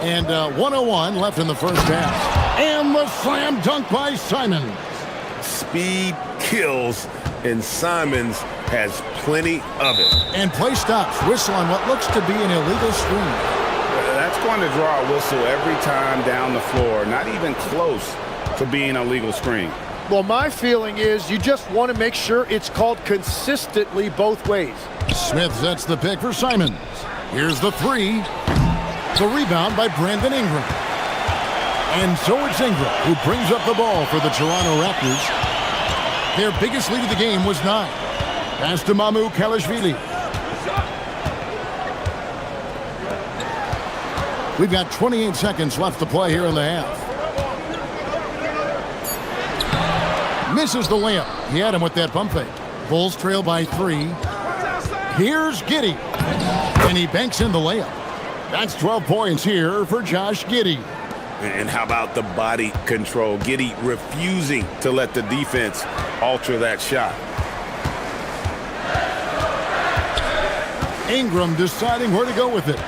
And 1:01 left in the first half. And the slam dunk by Simons. Speed kills, and Simons has plenty of it. And play stops. Whistle on what looks to be an illegal screen. That's going to draw a whistle every time down the floor. Not even close to being a legal screen. Well, my feeling is you just want to make sure it's called consistently both ways. Smith sets the pick for Simons. Here's the 3. The rebound by Brandon Ingram. And so it's Ingram who brings up the ball for the Toronto Raptors. Their biggest lead of the game was 9. Pass to Mamu Kalishvili. We've got 28 seconds left to play here in the half. Misses the layup. He had him with that pump fake. Bulls trail by 3. Here's Giddey. And he banks in the layup. That's 12 points here for Josh Giddey. And how about the body control? Giddey refusing to let the defense alter that shot. Ingram deciding where to go with it.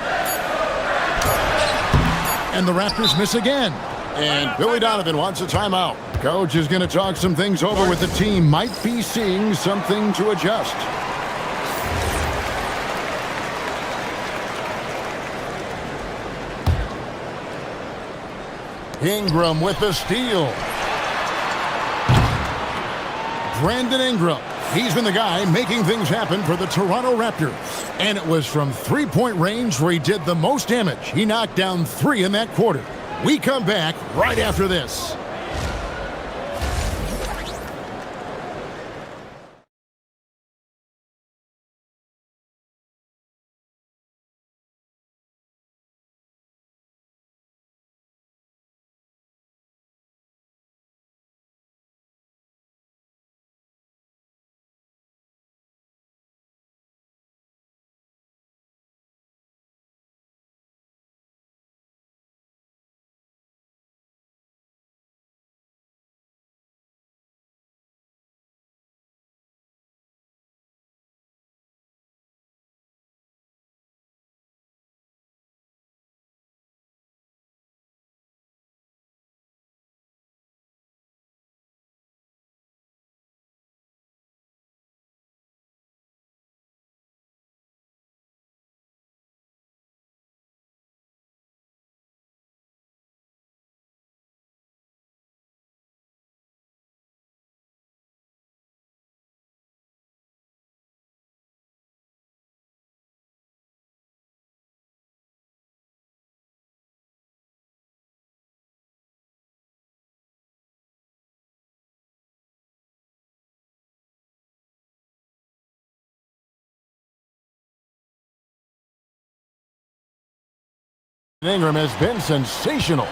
And the Raptors miss again. And Billy Donovan wants a timeout. Coach is going to talk some things over with the team. Might be seeing something to adjust. Ingram with the steal. Brandon Ingram. He's been the guy making things happen for the Toronto Raptors. And it was from three-point range where he did the most damage. He knocked down 3 in that quarter. We come back right after this. Ingram has been sensational.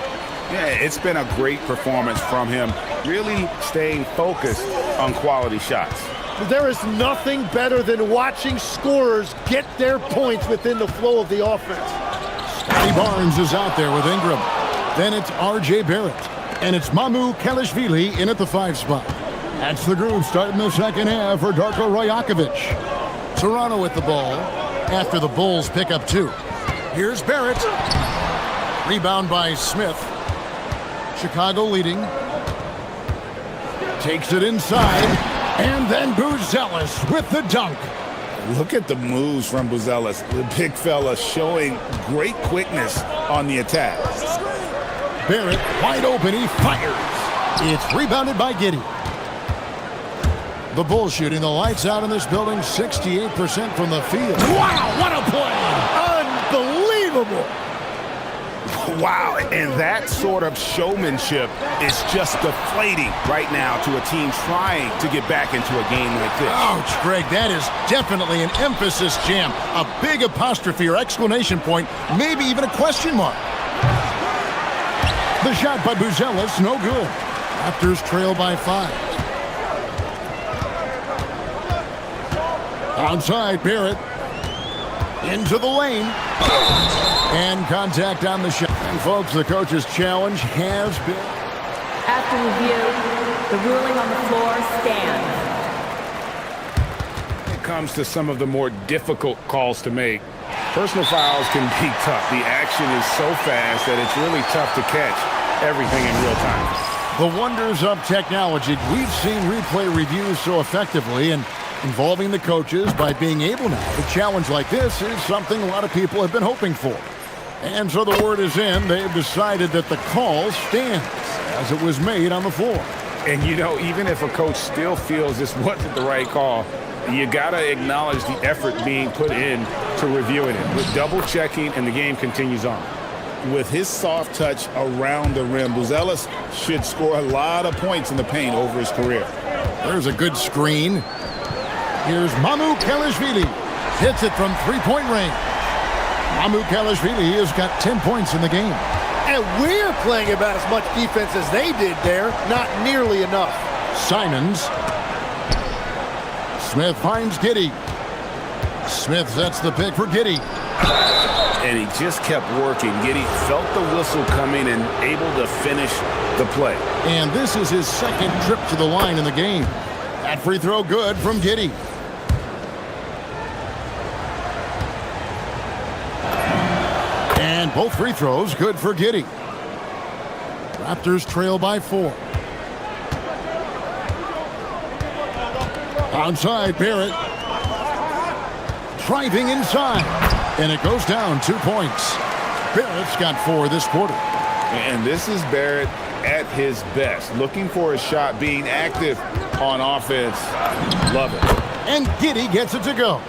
Yeah, it's been a great performance from him, really staying focused on quality shots. There is nothing better than watching scorers get their points within the flow of the offense. Scotty Barnes is out there with Ingram. Then it's R.J. Barrett. And it's Mamu Kalashvili in at the 5 spot. That's the group starting the second half for Darko Rajakovic. Toronto with the ball after the Bulls pick up 2. Here's Barrett. Rebound by Smith. Chicago leading. Takes it inside. And then Buzelis with the dunk. Look at the moves from Buzelis. The big fella showing great quickness on the attack. Barrett wide open. He fires. It's rebounded by Giddey. The Bulls shooting the lights out in this building, 68% from the field. Wow, what a play! Unbelievable! Wow, and that sort of showmanship is just deflating right now to a team trying to get back into a game like this. Ouch, Greg, that is definitely an emphasis jam. A big apostrophe or exclamation point, maybe even a question mark. The shot by Buzelis, no good. Raptors trail by 5. Outside, Barrett. Into the lane. And contact on the shot. And folks, the coach's challenge has been... After review, the ruling on the floor stands. It comes to some of the more difficult calls to make. Personal fouls can be tough. The action is so fast that it's really tough to catch everything in real time. The wonders of technology. We've seen replay reviews so effectively, and involving the coaches by being able now to challenge like this is something a lot of people have been hoping for. And so the word is in. They've decided that the call stands as it was made on the floor. And, you know, even if a coach still feels this wasn't the right call, you got to acknowledge the effort being put in to reviewing it with double checking, and the game continues on. With his soft touch around the rim, Buzelis should score a lot of points in the paint over his career. There's a good screen. Here's Mamu Kalashvili. Hits it from three-point range. Mamu Kalashvili has got 10 points in the game. And we're playing about as much defense as they did there. Not nearly enough. Simons. Smith finds Giddey. Smith sets the pick for Giddey. And he just kept working. Giddey felt the whistle coming and able to finish the play. And this is his second trip to the line in the game. That free throw good from Giddey. And both free throws good for Giddey. Raptors trail by 4. Outside, Barrett. Driving inside. And it goes down 2 points. Barrett's got 4 this quarter. And this is Barrett at his best. Looking for a shot, being active on offense. Love it. And Giddey gets it to go.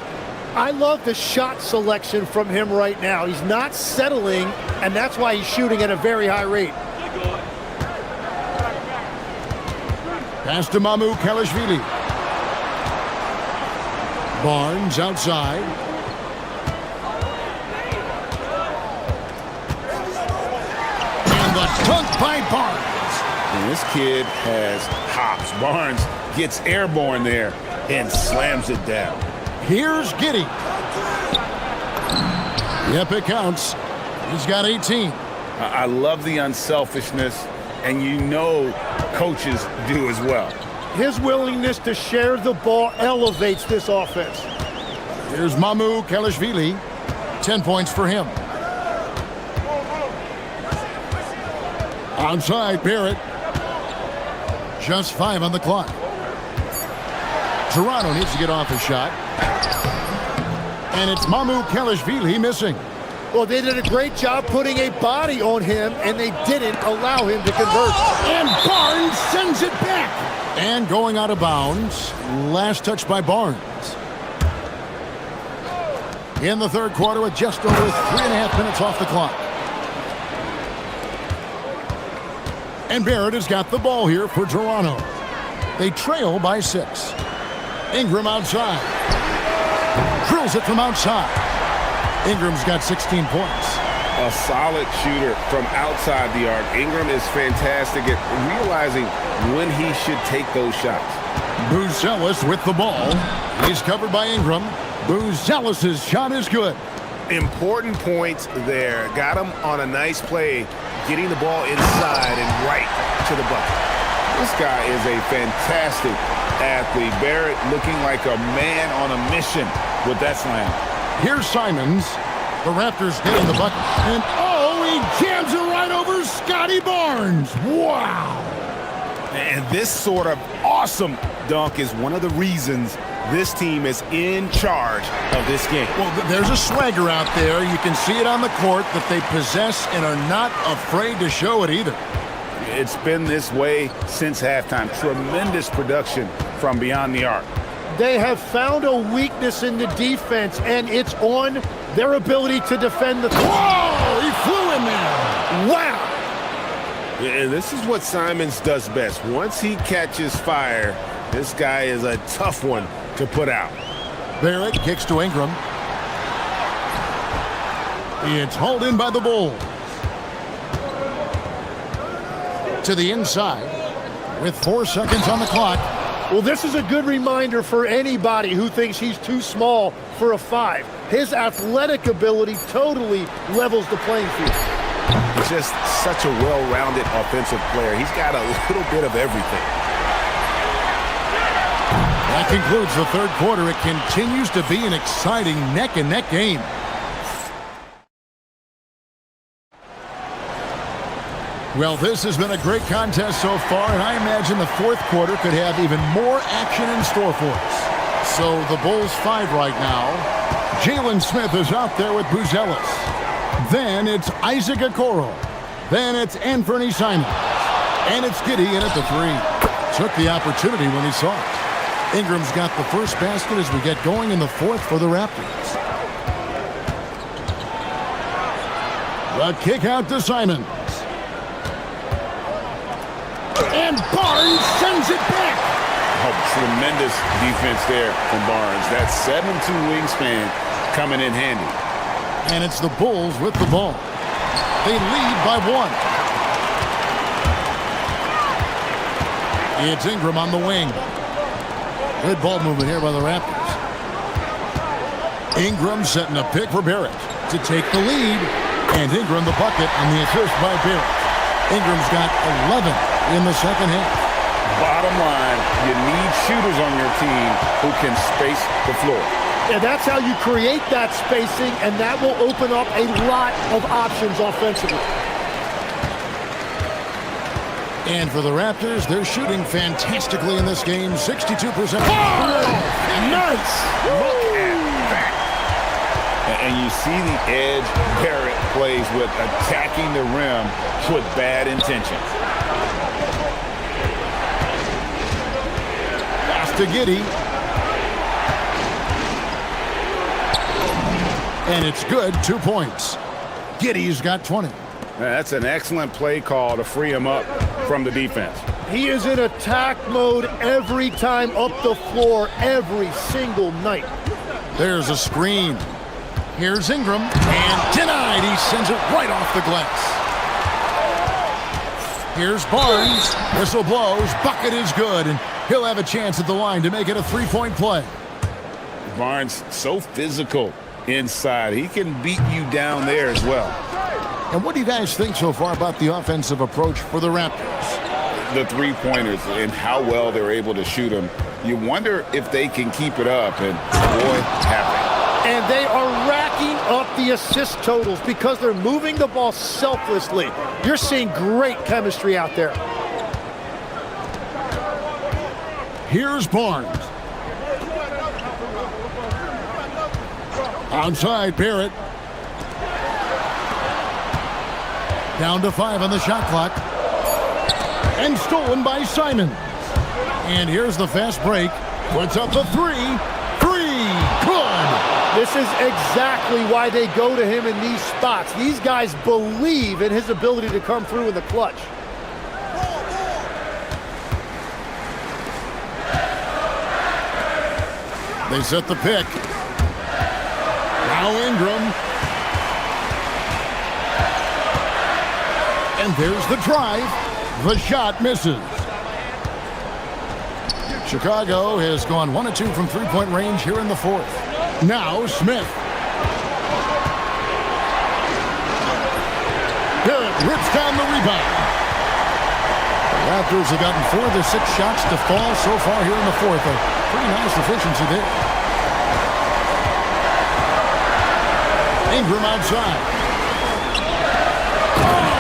I love the shot selection from him right now. He's not settling, and that's why he's shooting at a very high rate. Pass to Mamu Kalashvili. Barnes outside. And the dunk by Barnes. And this kid has hops. Barnes gets airborne there and slams it down. Here's Giddey. Yep, it counts. He's got 18. I love the unselfishness, and you know coaches do as well. His willingness to share the ball elevates this offense. Here's Mamu Kalashvili. 10 points for him. Outside, Barrett. Just 5 on the clock. Toronto needs to get off a shot. And it's Mamu Kalashvili missing. Well, they did a great job putting a body on him, and they didn't allow him to convert. And Barnes sends it back. And going out of bounds. Last touch by Barnes. In the third quarter with just over 3.5 minutes off the clock. And Barrett has got the ball here for Toronto. They trail by 6. Ingram outside. Drills it from outside. Ingram's got 16 points. A solid shooter from outside the arc. Ingram is fantastic at realizing when he should take those shots. Buzelis with the ball. He's covered by Ingram. Buzelis' shot is good. Important points there. Got him on a nice play, getting the ball inside and right to the bucket. This guy is a fantastic athlete. Barrett looking like a man on a mission with that slam. Here's Simons. The Raptors getting the bucket. And, oh, he jams it right over Scotty Barnes. Wow. And this sort of awesome dunk is one of the reasons this team is in charge of this game. Well, there's a swagger out there. You can see it on the court that they possess and are not afraid to show it either. It's been this way since halftime. Tremendous production from beyond the arc. They have found a weakness in the defense, and it's on their ability to defend the... Whoa! He flew in there! Wow! And this is what Simons does best. Once he catches fire, this guy is a tough one to put out. Barrett kicks to Ingram. It's hauled in by the Bulls. To the inside with 4 seconds on the clock. Well, this is a good reminder for anybody who thinks he's too small for a 5. His athletic ability totally levels the playing field. Just such a well-rounded offensive player. He's got a little bit of everything. That concludes the third quarter. It continues to be an exciting neck-and-neck game. Well, this has been a great contest so far, and I imagine the fourth quarter could have even more action in store for us. So the Bulls 5 right now. Jalen Smith is out there with Buzelis. Then it's Isaac Okoro. Then it's Anthony Simons. And it's Giddey in at the 3. Took the opportunity when he saw it. Ingram's got the first basket as we get going in the fourth for the Raptors. The kick out to Simons. And Barnes sends it back. Oh, tremendous defense there from Barnes. That 7'2" wingspan coming in handy. And it's the Bulls with the ball. They lead by 1. It's Ingram on the wing. Good ball movement here by the Raptors. Ingram setting a pick for Barrett to take the lead. And Ingram the bucket on the assist by Barrett. Ingram's got 11 in the second half. Bottom line, you need shooters on your team who can space the floor. And that's how you create that spacing, and that will open up a lot of options offensively. And for the Raptors, they're shooting fantastically in this game, 62%. Oh, nice! Look at that. And you see the edge Barrett plays with, attacking the rim with bad intentions. Pass to Giddey. And it's good, 2 points. Giddey's got 20. That's an excellent play call to free him up from the defense. He is in attack mode every time up the floor, every single night. There's a screen. Here's Ingram, and denied. He sends it right off the glass. Here's Barnes. Whistle blows. Bucket is good, and he'll have a chance at the line to make it a 3-point play. Barnes, so physical inside. He can beat you down there as well. And what do you guys think so far about the offensive approach for the Raptors? The three-pointers and how well they're able to shoot them. You wonder if they can keep it up, and boy, have they. And they are racking up the assist totals because they're moving the ball selflessly. You're seeing great chemistry out there. Here's Barnes. Outside, Barrett. Down to 5 on the shot clock. And stolen by Simons. And here's the fast break. Puts up the 3. 3. Good. This is exactly why they go to him in these spots. These guys believe in his ability to come through in the clutch. They set the pick. Now Ingram. And there's the drive. The shot misses. Chicago has gone 1 of 2 from three-point range here in the fourth. Now Smith. Barrett rips down the rebound. The Raptors have gotten 4 of the 6 shots to fall so far here in the fourth. A pretty nice efficiency there. Ingram outside.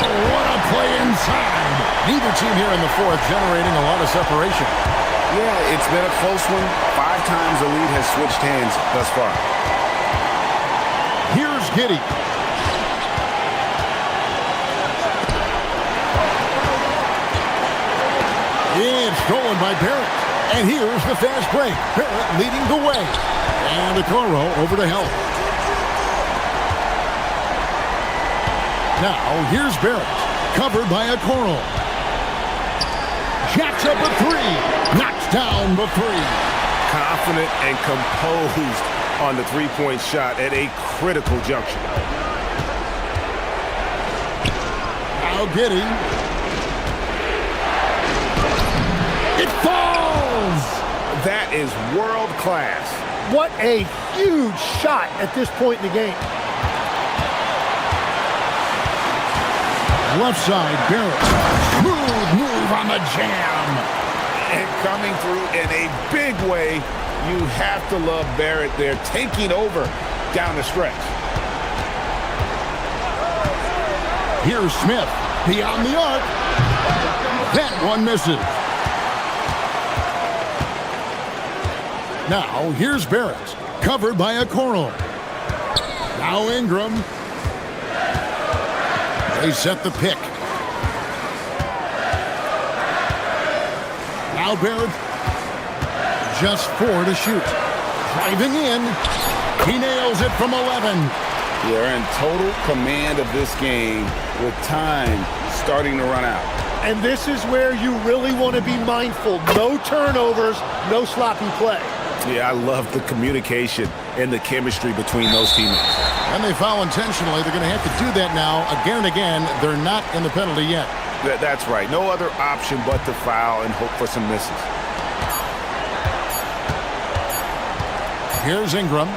Oh, what a play inside. Neither team here in the fourth generating a lot of separation. Yeah, it's been a close one. 5 times the lead has switched hands thus far. Here's Giddey. It's stolen by Barrett. And here's the fast break. Barrett leading the way. And Okoro over to help. Now, here's Barrett. Covered by Okoro. Jacks up a 3. Knocks down the 3. Confident and composed on the three-point shot at a critical juncture. Now Giddey. It falls! That is world class. What a huge shot at this point in the game. Left side, Barrett. Smooth move on the jam. And coming through in a big way, you have to love Barrett there, taking over down the stretch. Here's Smith, beyond the arc. That one misses. Now, here's Barrett, covered by Okoro. Now Ingram. They set the pick. Now Barrett, just 4 to shoot. Driving in, he nails it from 11. They're in total command of this game with time starting to run out. And this is where you really want to be mindful. No turnovers, no sloppy play. Yeah, I love the communication and the chemistry between those teammates. And they foul intentionally. They're going to have to do that now again and again. They're not in the penalty yet. That's right. No other option but to foul and hope for some misses. Here's Ingram.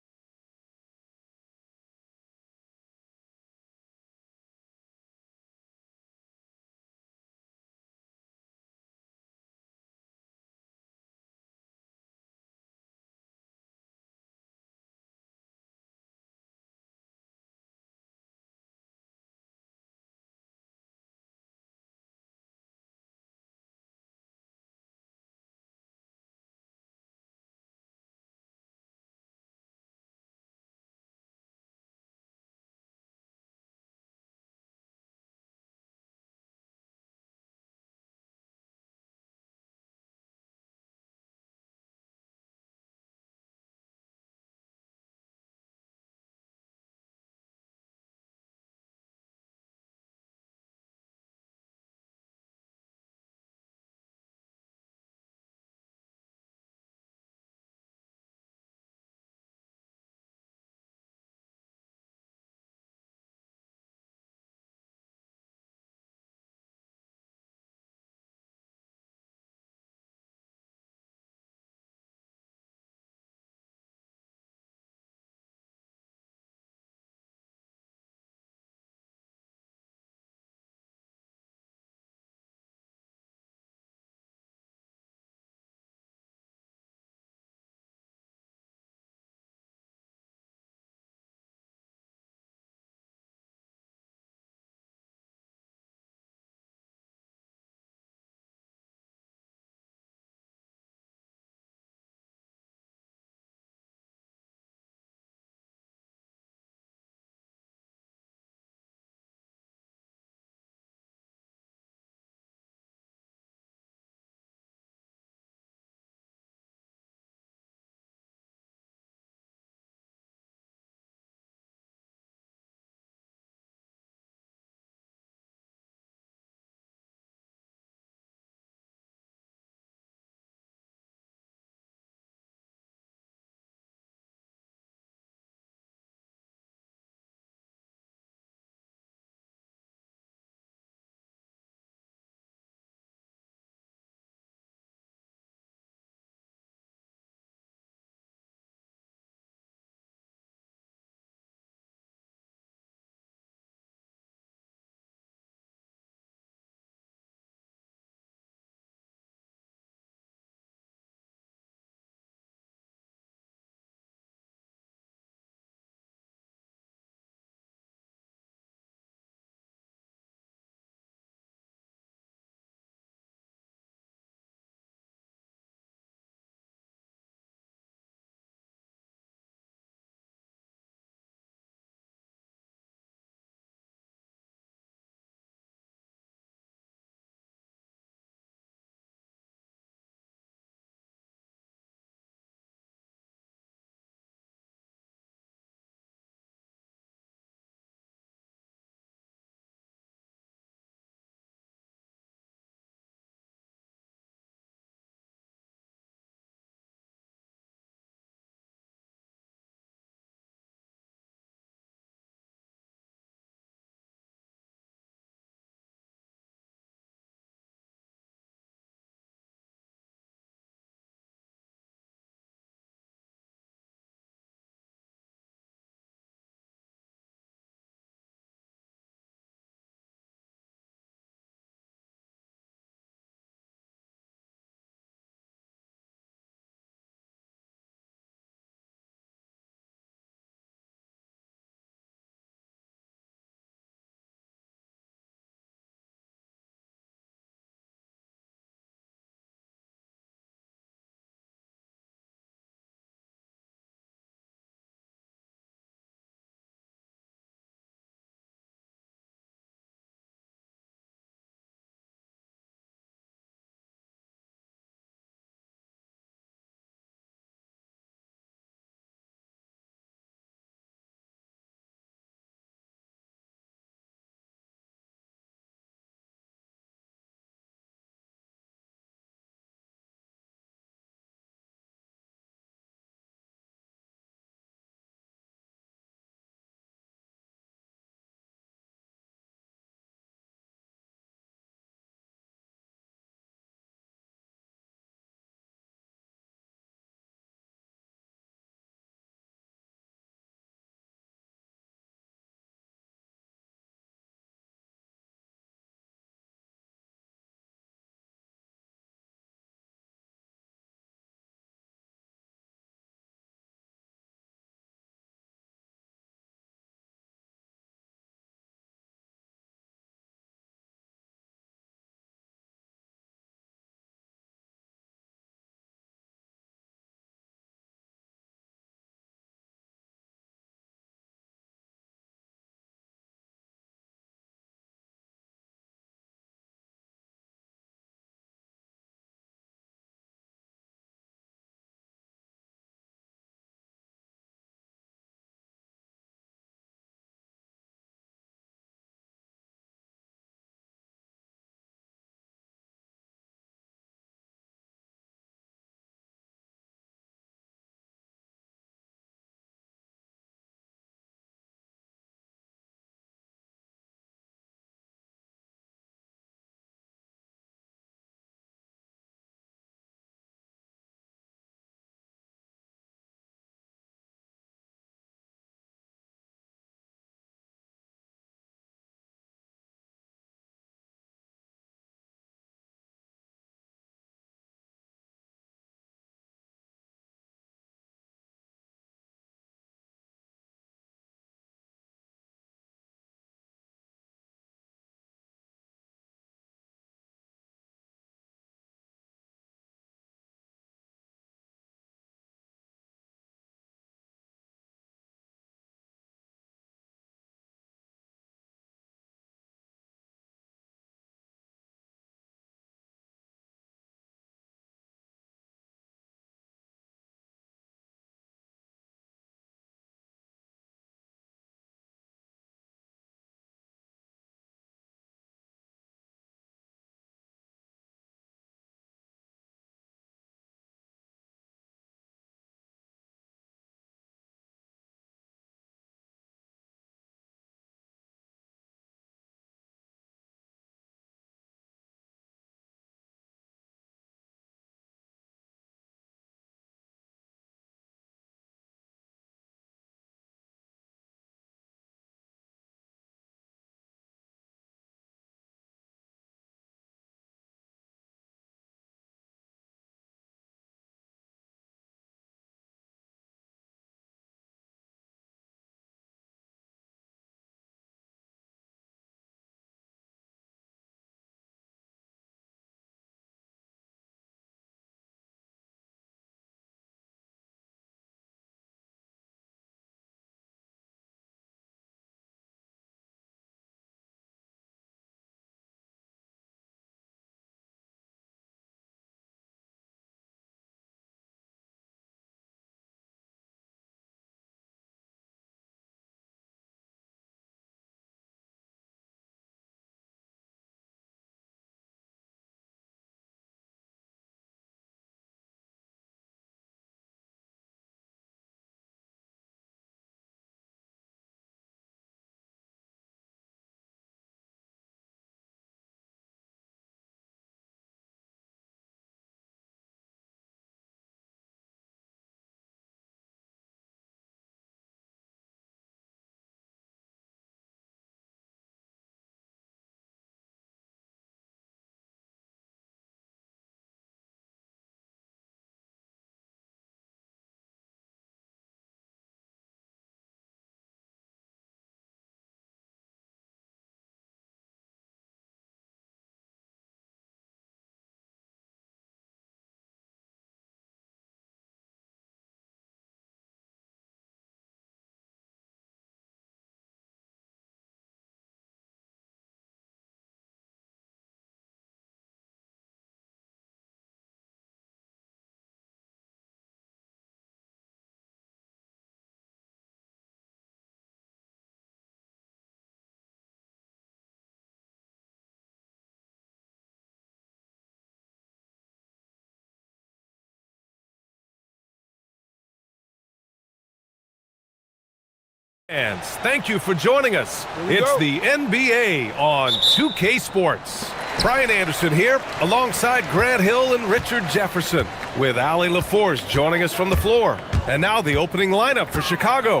Fans, thank you for joining us. It's the NBA on 2K Sports. Brian Anderson here, alongside Grant Hill and Richard Jefferson, with Ali LaForce joining us from the floor. And now the opening lineup for Chicago.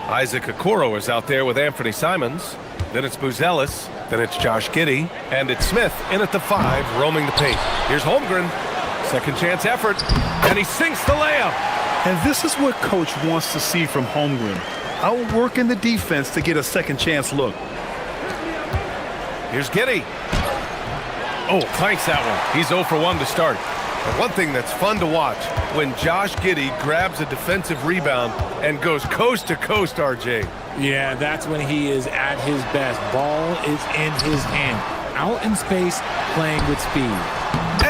Isaac Okoro is out there with Anthony Simons. Then it's Buzelis. Then it's Josh Giddey. And it's Smith in at the 5, roaming the paint. Here's Holmgren. Second chance effort. And he sinks the layup. And this is what Coach wants to see from Holmgren. Outworking the defense to get a second chance look. Here's Giddey. Oh, clanks that one. He's 0 for 1 to start. But one thing that's fun to watch, when Josh Giddey grabs a defensive rebound and goes coast to coast, RJ. Yeah, that's when he is at his best. Ball is in his hand. Out in space, playing with speed.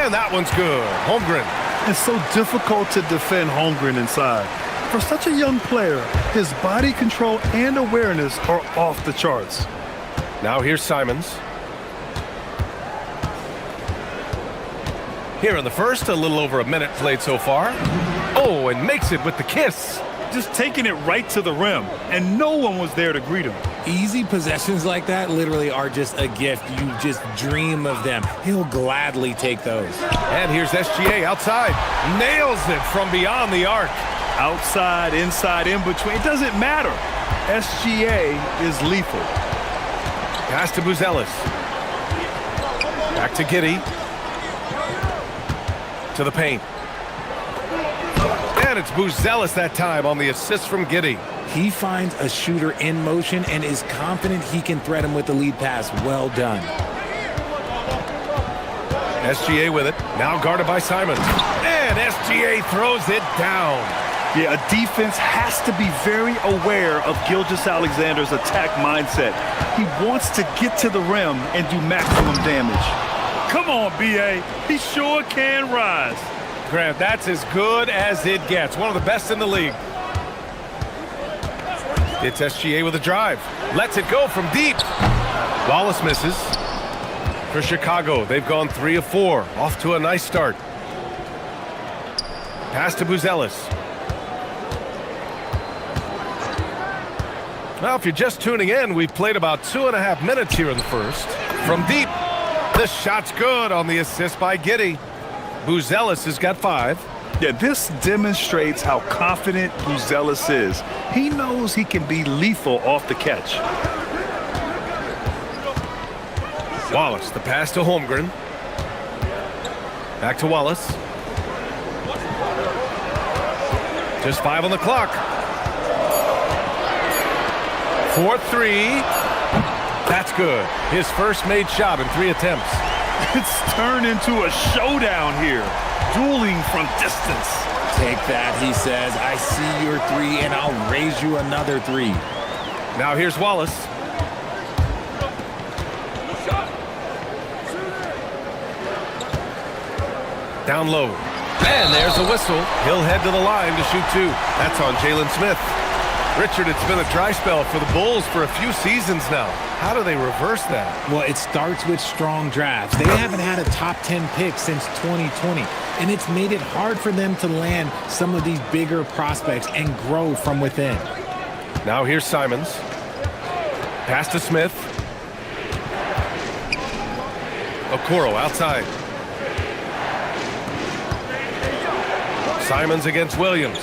And that one's good. Holmgren. It's so difficult to defend Holmgren inside. For such a young player, his body control and awareness are off the charts. Now here's Simons. Here in the first, a little over a minute played so far. Oh, and makes it with the kiss. Just taking it right to the rim, and no one was there to greet him. Easy possessions like that literally are just a gift. You just dream of them. He'll gladly take those. And here's SGA outside. Nails it from beyond the arc. Outside, inside, in between, it doesn't matter. SGA is lethal. Pass to Buzelis. Back to Giddey. To the paint. And it's Buzelis that time on the assist from Giddey. He finds a shooter in motion and is confident he can thread him with the lead pass. Well done. SGA with it. Now guarded by Simons. And SGA throws it down. Yeah, a defense has to be very aware of Gilgeous-Alexander's attack mindset. He wants to get to the rim and do maximum damage. Come on, B.A. He sure can rise. Grant, that's as good as it gets. One of the best in the league. It's SGA with a drive. Lets it go from deep. Wallace misses. For Chicago, they've gone 3 of 4. Off to a nice start. Pass to Buzelis. Well, if you're just tuning in, we've played about 2.5 minutes here in the first. From deep. The shot's good on the assist by Giddey. Buzelis has got 5. Yeah, this demonstrates how confident Buzelis is. He knows he can be lethal off the catch. Wallace, the pass to Holmgren. Back to Wallace. Just 5 on the clock. 4-3. That's good. His first made shot in 3 attempts. It's turned into a showdown here. Dueling from distance. Take that, he says. I see your 3, and I'll raise you another 3. Now here's Wallace. Down low. And there's a whistle. He'll head to the line to shoot 2. That's on Jalen Smith. Richard, it's been a dry spell for the Bulls for a few seasons now. How do they reverse that? Well, it starts with strong drafts. They haven't had a top 10 pick since 2020, and it's made it hard for them to land some of these bigger prospects and grow from within. Now here's Simons. Pass to Smith. Okoro outside. Simons against Williams.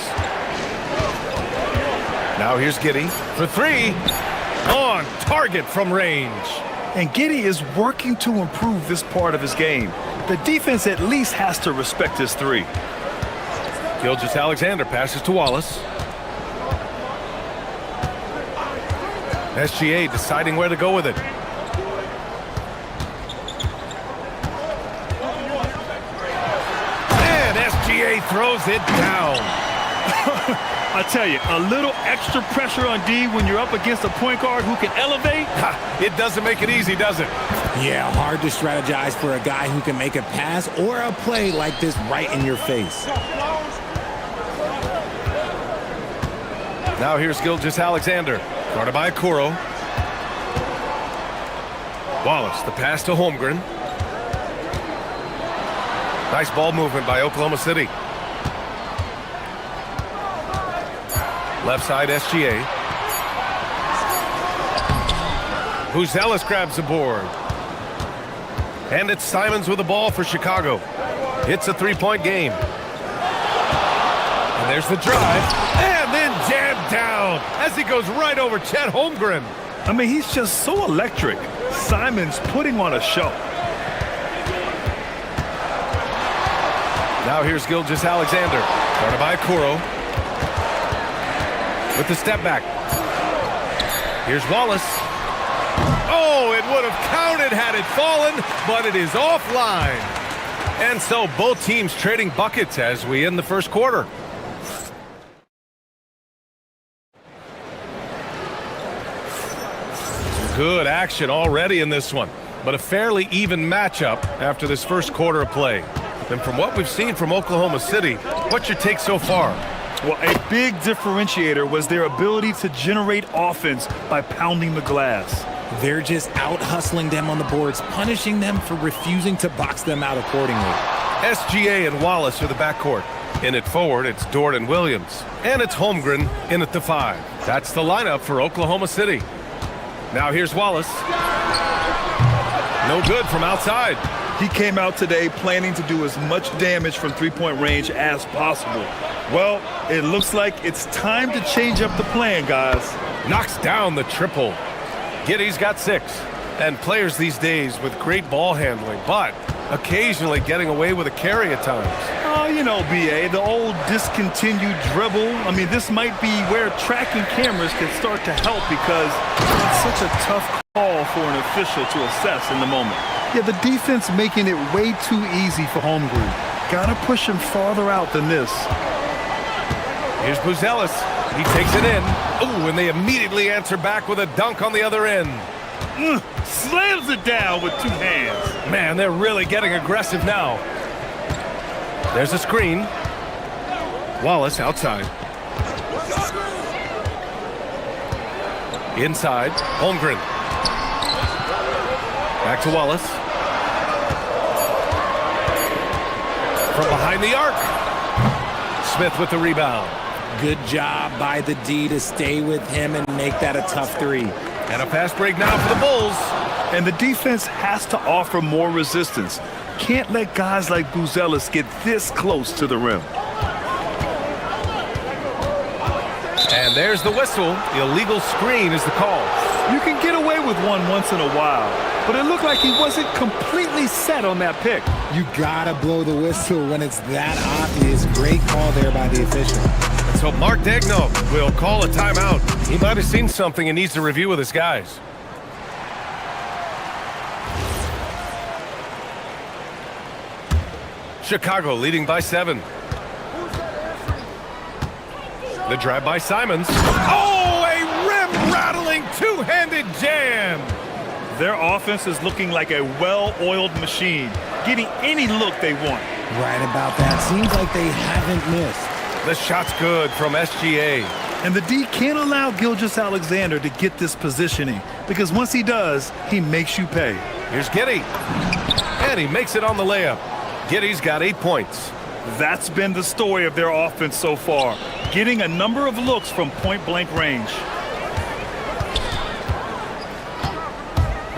Now here's Giddey for 3. On target from range. And Giddey is working to improve this part of his game. The defense at least has to respect his 3. Gilgeous-Alexander passes to Wallace. SGA deciding where to go with it. And SGA throws it down. I tell you, a little extra pressure on D when you're up against a point guard who can elevate. It doesn't make it easy, does it? Yeah, hard to strategize for a guy who can make a pass or a play like this right in your face. Now here's Gilgeous-Alexander, guarded by Okoro. Wallace, the pass to Holmgren. Nice ball movement by Oklahoma City. Left side, SGA. Buzelis grabs the board. And it's Simons with the ball for Chicago. It's a three-point game. And there's the drive. And then jammed down as he goes right over Chet Holmgren. I mean, he's just so electric. Simons putting on a show. Now here's Gilgeous-Alexander. Guarded by Kuro. With the step back. Here's Wallace. Oh, it would have counted had it fallen, but it is offline. And so both teams trading buckets as we end the first quarter. Good action already in this one, but a fairly even matchup after this first quarter of play. And from what we've seen from Oklahoma City, what's your take so far? Well, a big differentiator was their ability to generate offense by pounding the glass. They're just out-hustling them on the boards, punishing them for refusing to box them out accordingly. SGA and Wallace are the backcourt. In at forward, it's Dort and Williams. And it's Holmgren in at the 5. That's the lineup for Oklahoma City. Now here's Wallace. No good from outside. He came out today planning to do as much damage from three-point range as possible. Well, it looks like it's time to change up the plan, guys. Knocks down the triple. Giddey's got 6. And players these days with great ball handling, but occasionally getting away with a carry at times. Oh, you know, B.A., the old discontinued dribble. I mean, this might be where tracking cameras can start to help because it's such a tough call for an official to assess in the moment. Yeah, the defense making it way too easy for Holmgren. Gotta push him farther out than this. Here's Buzelis. He takes it in. Ooh, and they immediately answer back with a dunk on the other end. Slams it down with 2 hands. Man, they're really getting aggressive now. There's a screen. Wallace outside. Inside, Holmgren. Back to Wallace. From behind the arc. Smith with the rebound. Good job by the D to stay with him and make that a tough 3. And a fast break now for the Bulls. And the defense has to offer more resistance. Can't let guys like Buzelis get this close to the rim. And there's the whistle. The illegal screen is the call. You can get away with one once in a while, but it looked like he wasn't completely set on that pick. You gotta blow the whistle when it's that obvious. Great call there by the official. So Mark Daigneault will call a timeout. He might have seen something and needs to review with his guys. Chicago leading by 7. The drive by Simons. Oh, a rim-rattling two-handed jam. Their offense is looking like a well-oiled machine, getting any look they want. Right about that. Seems like they haven't missed. The shot's good from SGA. And the D can't allow Gilgeous-Alexander to get this positioning, because once he does, he makes you pay. Here's Giddey. And he makes it on the layup. Giddey's got 8 points. That's been the story of their offense so far, getting a number of looks from point-blank range.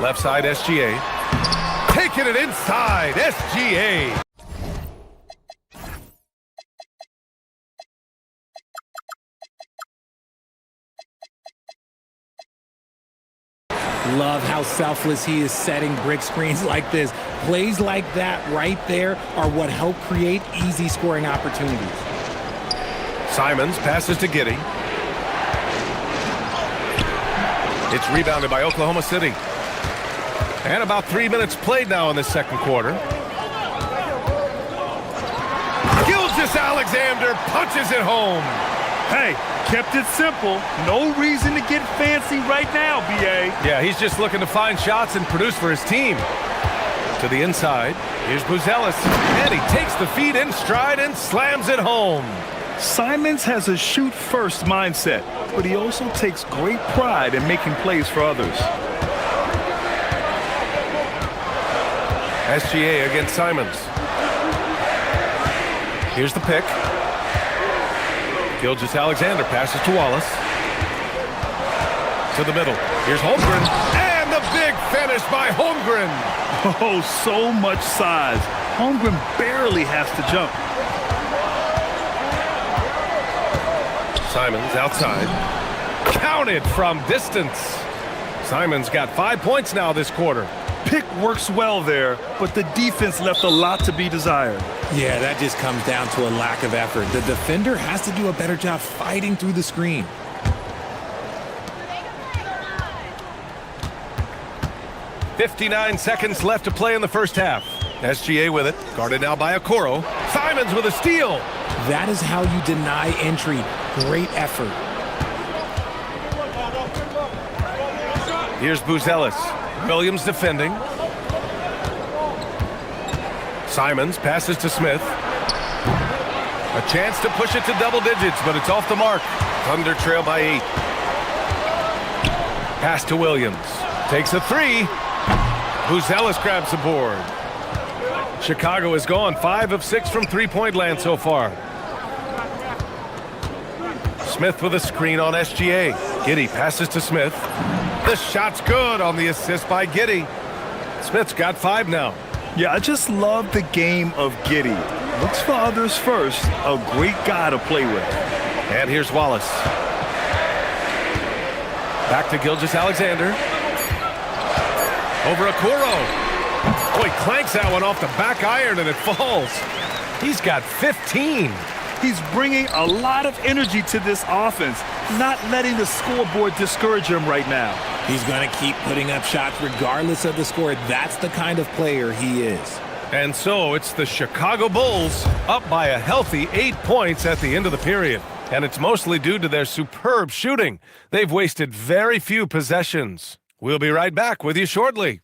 Left side, SGA. Taking it inside, SGA. Love how selfless he is setting brick screens like this. Plays like that right there are what help create easy scoring opportunities. Simons passes to Giddey. It's rebounded by Oklahoma City. And about 3 minutes played now in the second quarter. Gilgeous-Alexander punches it home. Hey, kept it simple. No reason to get fancy right now, B.A. Yeah, he's just looking to find shots and produce for his team. To the inside, here's Buzelis. And he takes the feed in stride and slams it home. Simons has a shoot-first mindset, but he also takes great pride in making plays for others. SGA against Simons. Here's the pick. Gilgeous-Alexander passes to Wallace. To the middle. Here's Holmgren. And the Punished by Holmgren. Oh, so much size. Holmgren barely has to jump. Simons outside. Counted from distance. Simons got 5 points now this quarter. Pick works well there, but the defense left a lot to be desired. Yeah, that just comes down to a lack of effort. The defender has to do a better job fighting through the screen. .59 seconds left to play in the first half. SGA with it, guarded now by Okoro. Simons with a steal. That is how you deny entry. Great effort. Here's Buzelis. Williams defending. Simons passes to Smith. A chance to push it to double digits, but it's off the mark. Thunder trail by 8. Pass to Williams. Takes a 3. Buzelis grabs the board. Chicago is gone 5 of 6 from three-point land so far. Smith with a screen on SGA. Giddey passes to Smith. The shot's good on the assist by Giddey. Smith's got 5 now. Yeah, I just love the game of Giddey. Looks for others first. A great guy to play with. And here's Wallace. Back to Gilgeous-Alexander. Over Okoro. Boy, clanks that one off the back iron and it falls. He's got 15. He's bringing a lot of energy to this offense, not letting the scoreboard discourage him right now. He's going to keep putting up shots regardless of the score. That's the kind of player he is. And so it's the Chicago Bulls up by a healthy 8 points at the end of the period. And it's mostly due to their superb shooting. They've wasted very few possessions. We'll be right back with you shortly.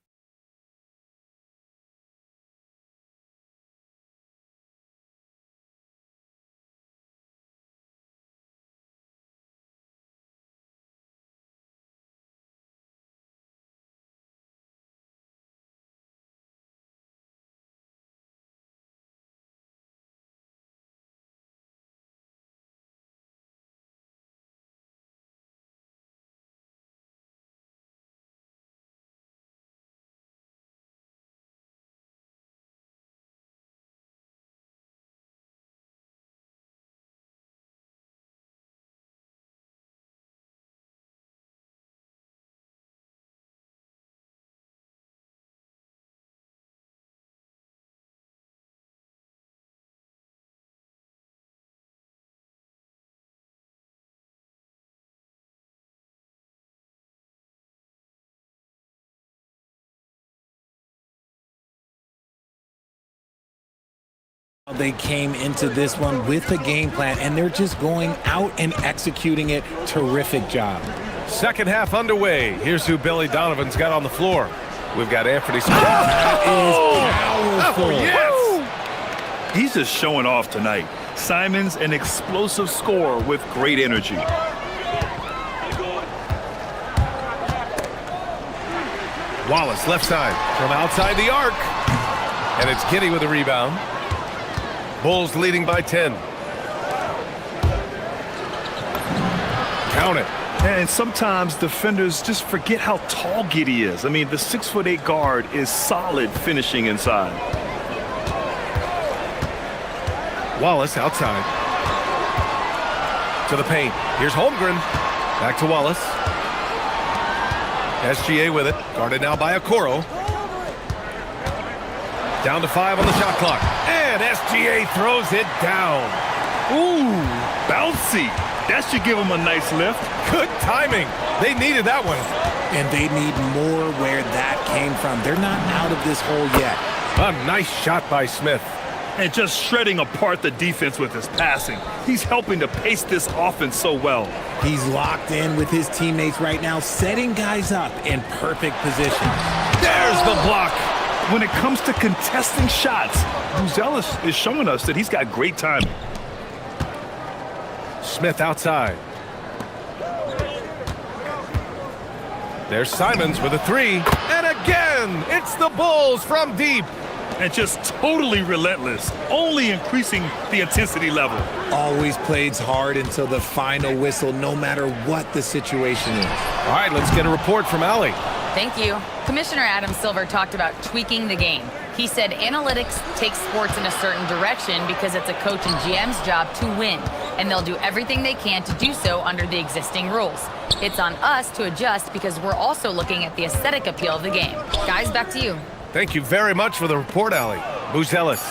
They came into this one with a game plan, and they're just going out and executing it. Terrific job. Second half underway. Here's who Billy Donovan's got on the floor. We've got Anthony Smith. That is powerful. Oh, yes! He's just showing off tonight. Simons, an explosive scorer with great energy. Wallace left side from outside the arc. And it's Giddey with a rebound. Bulls leading by 10. Count it. And sometimes defenders just forget how tall Giddey is. I mean, the 6'8" guard is solid finishing inside. Wallace outside. To the paint. Here's Holmgren. Back to Wallace. SGA with it. Guarded now by Okoro. Down to 5 on the shot clock. And SGA throws it down. Ooh, bouncy. That should give him a nice lift. Good timing. They needed that one. And they need more where that came from. They're not out of this hole yet. A nice shot by Smith. And just shredding apart the defense with his passing. He's helping to pace this offense so well. He's locked in with his teammates right now, setting guys up in perfect position. There's the block. When it comes to contesting shots, Buzelis is showing us that he's got great timing. Smith outside. There's Simons with a 3. And again, it's the Bulls from deep. And just totally relentless, only increasing the intensity level. Always plays hard until the final whistle, no matter what the situation is. All right, let's get a report from Allie. Thank you. Commissioner Adam Silver talked about tweaking the game. He said analytics takes sports in a certain direction because it's a coach and GM's job to win, and they'll do everything they can to do so under the existing rules. It's on us to adjust because we're also looking at the aesthetic appeal of the game. Guys, back to you. Thank you very much for the report, Allie. Buzelis.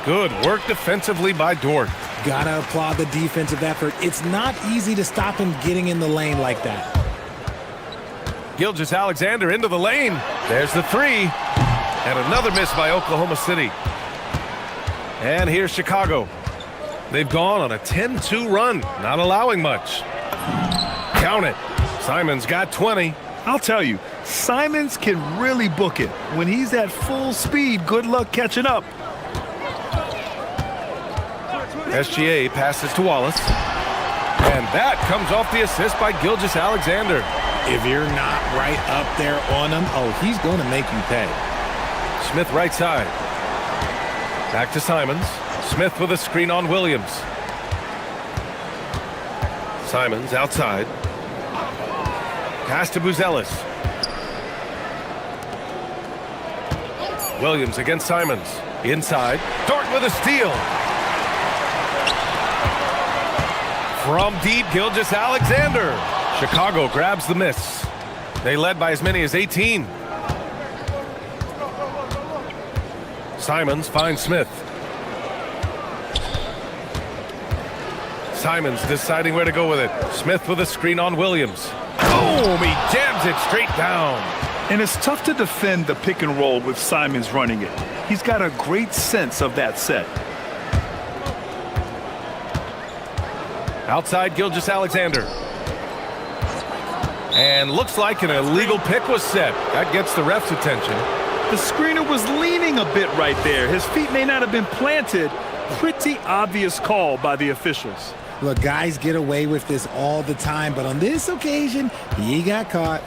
Good work defensively by Dort. Gotta applaud the defensive effort. It's not easy to stop him getting in the lane like that. Gilgeous-Alexander into the lane. There's the three. And another miss by Oklahoma City. And here's Chicago. They've gone on a 10-2 run, not allowing much. Count it. Simons got 20. I'll tell you, Simons can really book it. When he's at full speed, good luck catching up. SGA passes to Wallace. And that comes off the assist by Gilgeous-Alexander. If you're not right up there on him, oh, he's going to make you pay. Smith right side. Back to Simons. Smith with a screen on Williams. Simons outside. Pass to Buzelis. Williams against Simons. Inside. Dort with a steal. From deep, Gilgeous-Alexander. Chicago grabs the miss. They led by as many as 18. Simons finds Smith. Simons deciding where to go with it. Smith with a screen on Williams. Boom! He jams it straight down. And it's tough to defend the pick and roll with Simons running it. He's got a great sense of that set. Outside Gilgeous-Alexander. And looks like an illegal pick was set. That gets the ref's attention. The screener was leaning a bit right there. His feet may not have been planted. Pretty obvious call by the officials. Look, guys get away with this all the time, but on this occasion, he got caught.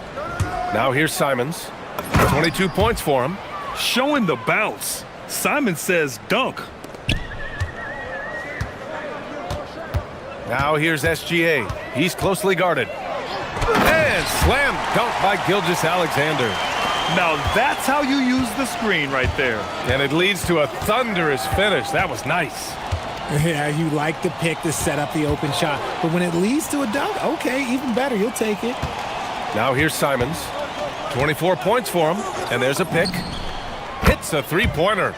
Now here's Simons. 22 points for him. Showing the bounce. Simons says dunk. Now here's SGA. He's closely guarded. And slam dunk by Gilgeous-Alexander. Now that's how you use the screen right there. And it leads to a thunderous finish. That was nice. Yeah, you like the pick to set up the open shot. But when it leads to a dunk, okay, even better. You'll take it. Now here's Simons. 24 points for him. And there's a pick. Hits a three-pointer.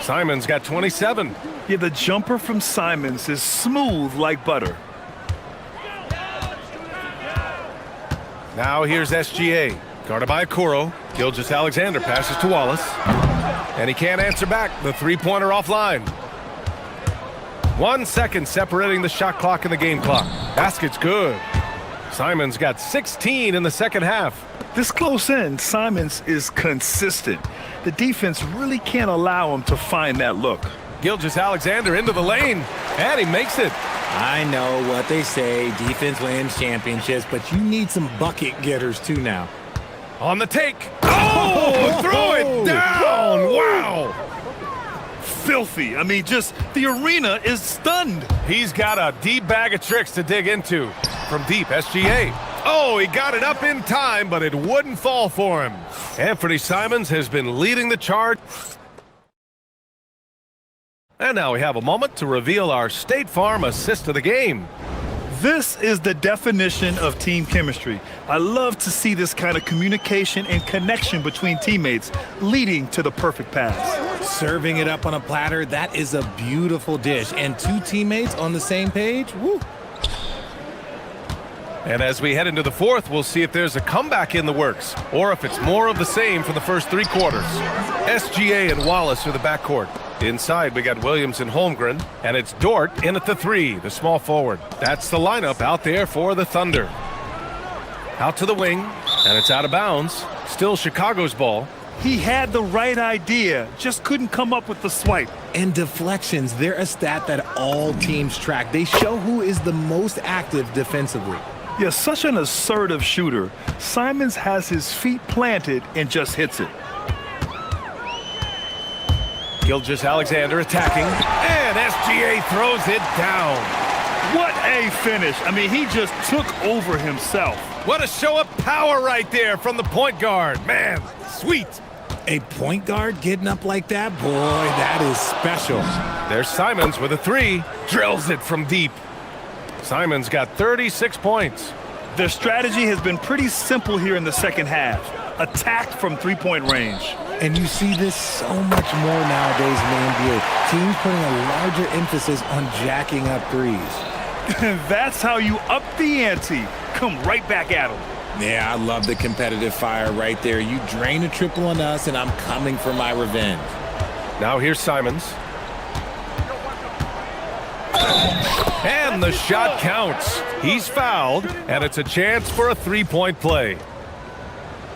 Simons got 27. Yeah, the jumper from Simons is smooth like butter. Now here's SGA. Guarded by Okoro. Gilgeous-Alexander passes to Wallace. And he can't answer back. The three-pointer offline. 1 second separating the shot clock and the game clock. Basket's good. Simons got 16 in the second half. This close in, Simons is consistent. The defense really can't allow him to find that look. Gilgeous-Alexander into the lane. And he makes it. I know what they say, defense wins championships, but you need some bucket getters too now. On the take. Oh, throw it down. Wow. Filthy. I mean, just the arena is stunned. He's got a deep bag of tricks to dig into. From deep, SGA. Oh, he got it up in time, but it wouldn't fall for him. Anthony Simons has been leading the charge. And now we have a moment to reveal our State Farm assist of the game. This is the definition of team chemistry. I love to see this kind of communication and connection between teammates leading to the perfect pass. Serving it up on a platter, that is a beautiful dish. And two teammates on the same page, woo. And as we head into the fourth, we'll see if there's a comeback in the works or if it's more of the same for the first three quarters. SGA and Wallace are the backcourt. Inside, we got Williams and Holmgren, and it's Dort in at the three, the small forward. That's the lineup out there for the Thunder. Out to the wing, and it's out of bounds. Still Chicago's ball. He had the right idea, just couldn't come up with the swipe. And deflections, they're a stat that all teams track. They show who is the most active defensively. Yeah, such an assertive shooter. Simons has his feet planted and just hits it. Gilgeous-Alexander attacking, and SGA throws it down. What a finish. I mean, he just took over himself. What a show of power right there from the point guard. Man, sweet. A point guard getting up like that? Boy, that is special. There's Simons with a three. Drills it from deep. Simons got 36 points. Their strategy has been pretty simple here in the second half. Attack from three-point range. And you see this so much more nowadays in the NBA. Teams putting a larger emphasis on jacking up threes. That's how you up the ante. Come right back at them. Yeah, I love the competitive fire right there. You drain a triple on us, and I'm coming for my revenge. Now here's Simons. And the shot counts. He's fouled, and it's a chance for a three-point play.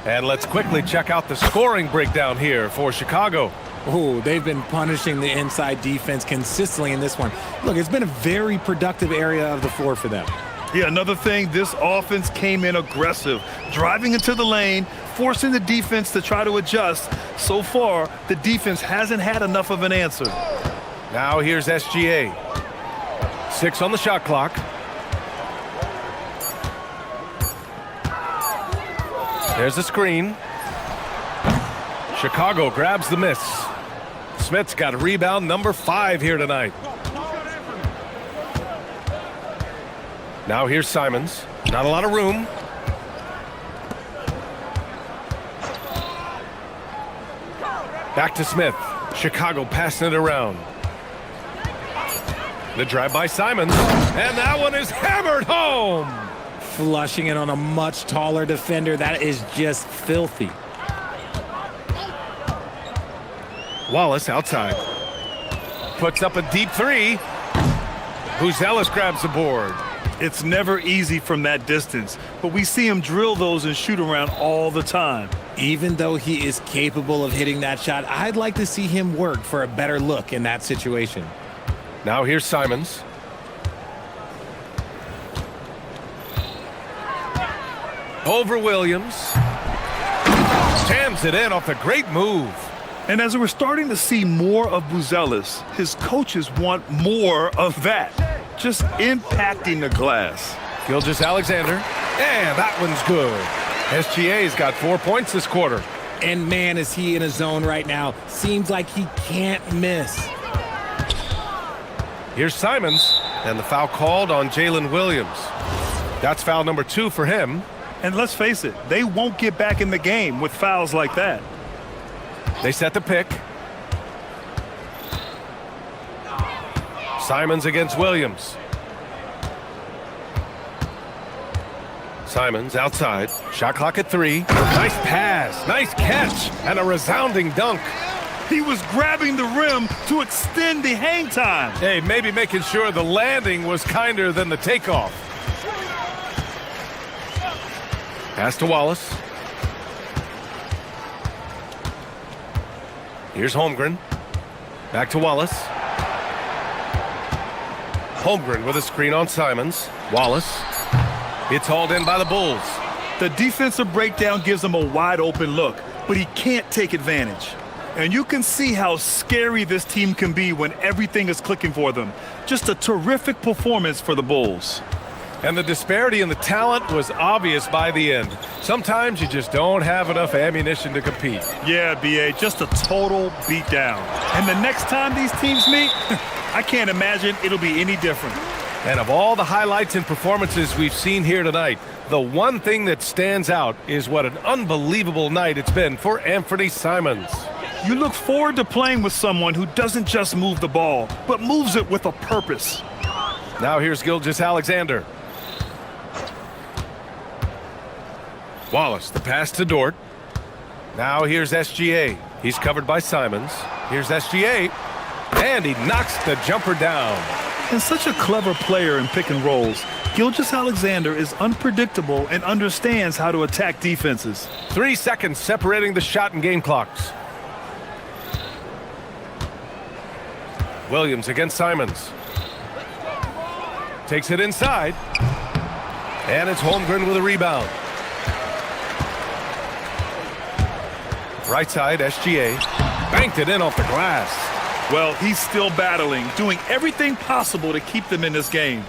And let's quickly check out the scoring breakdown here for Chicago. Oh, they've been punishing the inside defense consistently in this one. Look, it's been a very productive area of the floor for them. Yeah, another thing, this offense came in aggressive, driving into the lane, forcing the defense to try to adjust. So far, the defense hasn't had enough of an answer. Now here's SGA. 6 on the shot clock. There's a screen. Chicago grabs the miss. Smith's got rebound number 5 here tonight. Now here's Simons. Not a lot of room. Back to Smith. Chicago passing it around. The drive by Simons. And that one is hammered home. Flushing it on a much taller defender. That is just filthy. Wallace outside. Puts up a deep three. Buzelis grabs the board. It's never easy from that distance, but we see him drill those and shoot around all the time. Even though he is capable of hitting that shot, I'd like to see him work for a better look in that situation. Now here's Simons. Over Williams. Jams it in off a great move. And as we're starting to see more of Buzelis, his coaches want more of that. Just impacting the glass. Gilgeous-Alexander. And that one's good. SGA's got 4 points this quarter. And man, is he in a zone right now. Seems like he can't miss. Here's Simons. And the foul called on Jalen Williams. That's foul number 2 for him. And let's face it, they won't get back in the game with fouls like that. They set the pick. Simons against Williams. Simons outside. Shot clock at 3. Nice pass. Nice catch. And a resounding dunk. He was grabbing the rim to extend the hang time. Hey, maybe making sure the landing was kinder than the takeoff. Pass to Wallace. Here's Holmgren. Back to Wallace. Holmgren with a screen on Simons. Wallace. It's hauled in by the Bulls. The defensive breakdown gives him a wide open look, but he can't take advantage. And you can see how scary this team can be when everything is clicking for them. Just a terrific performance for the Bulls. And the disparity in the talent was obvious by the end. Sometimes you just don't have enough ammunition to compete. Yeah, B.A., just a total beatdown. And the next time these teams meet, I can't imagine it'll be any different. And of all the highlights and performances we've seen here tonight, the one thing that stands out is what an unbelievable night it's been for Anthony Simons. You look forward to playing with someone who doesn't just move the ball, but moves it with a purpose. Now here's Gilgeous-Alexander. Wallace, the pass to Dort. Now here's SGA. He's covered by Simons. Here's SGA. And he knocks the jumper down. And such a clever player in pick and rolls, Gilgeous-Alexander is unpredictable and understands how to attack defenses. 3 seconds separating the shot and game clocks. Williams against Simons. Takes it inside. And it's Holmgren with a rebound. Right side, SGA. Banked it in off the glass. Well, he's still battling, doing everything possible to keep them in this game.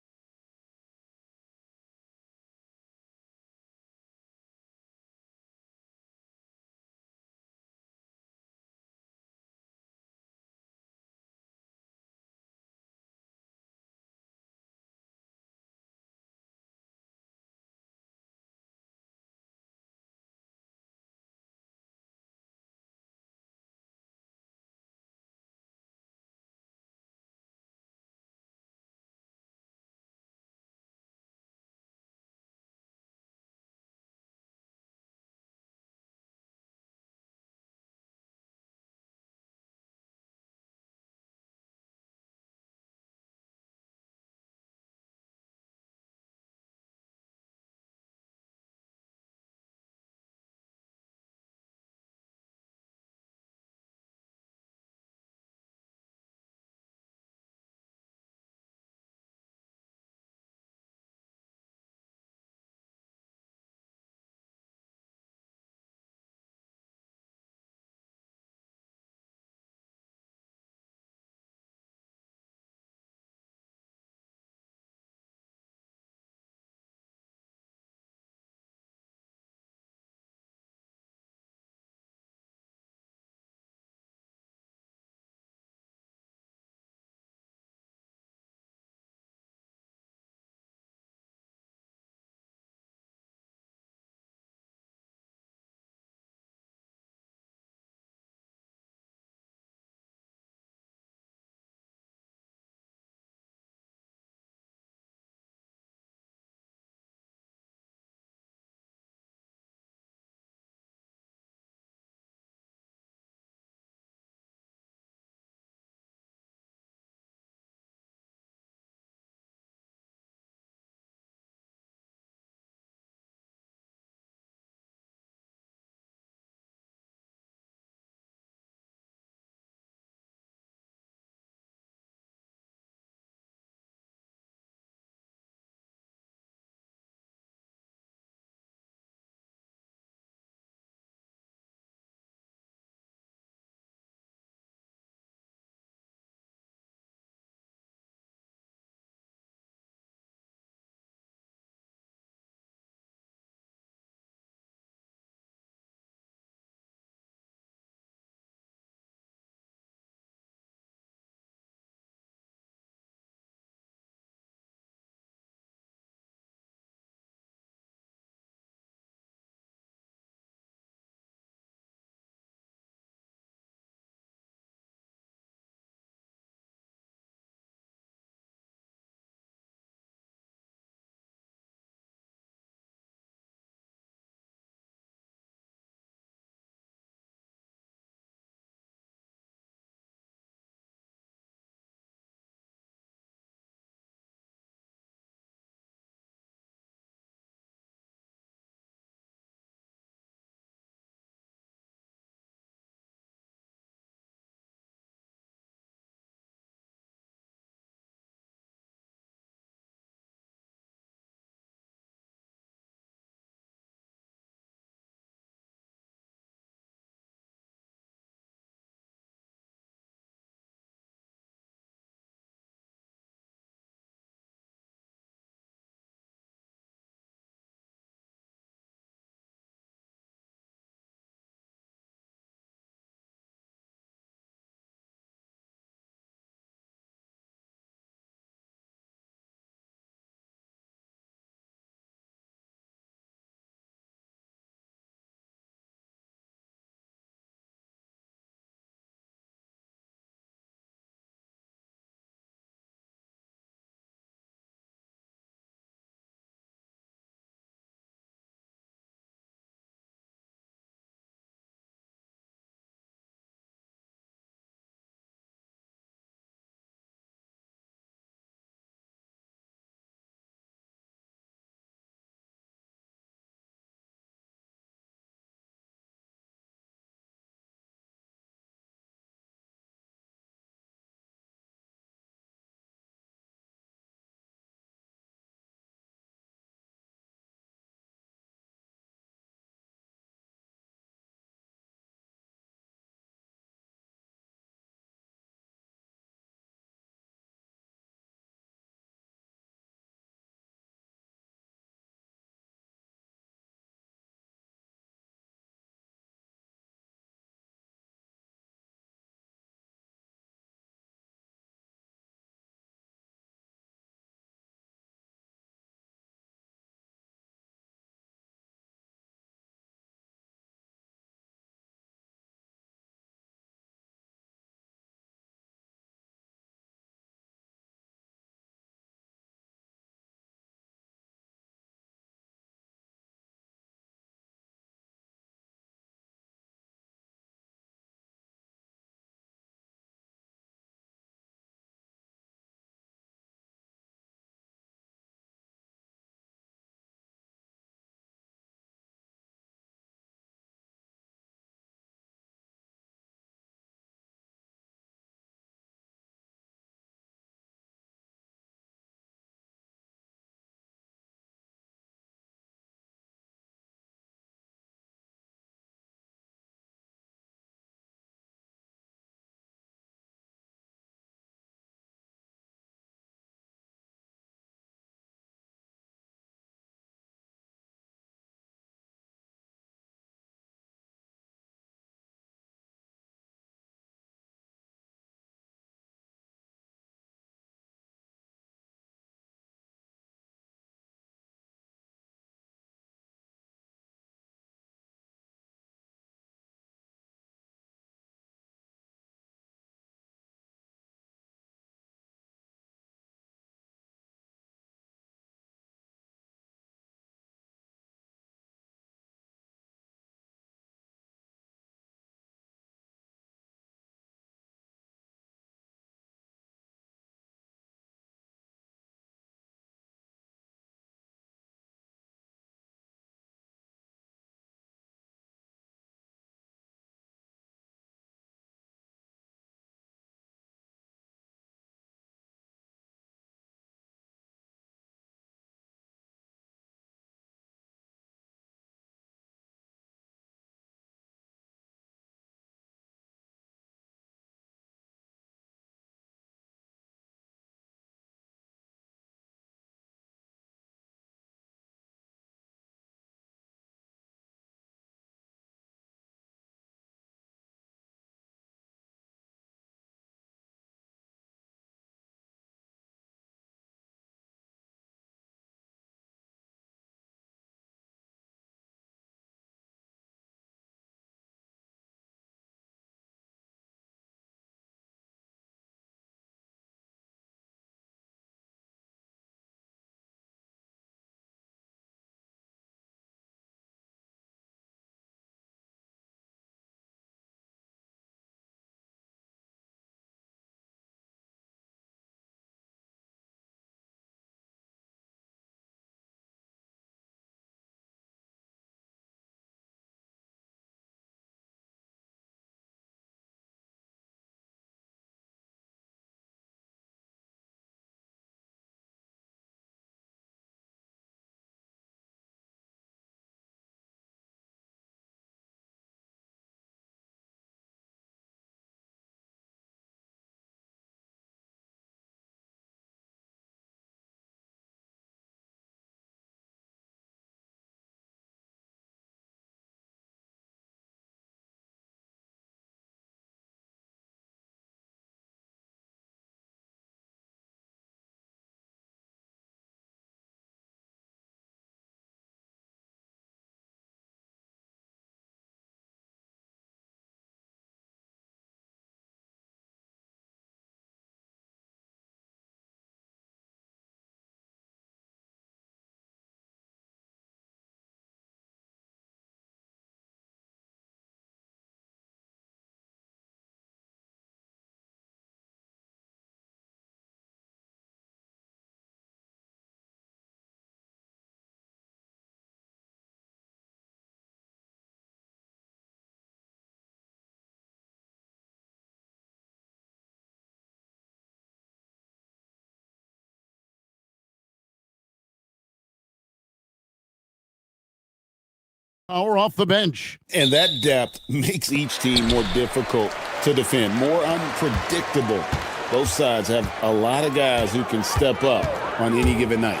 Power off the bench. And that depth makes each team more difficult to defend, more unpredictable. Both sides have a lot of guys who can step up on any given night.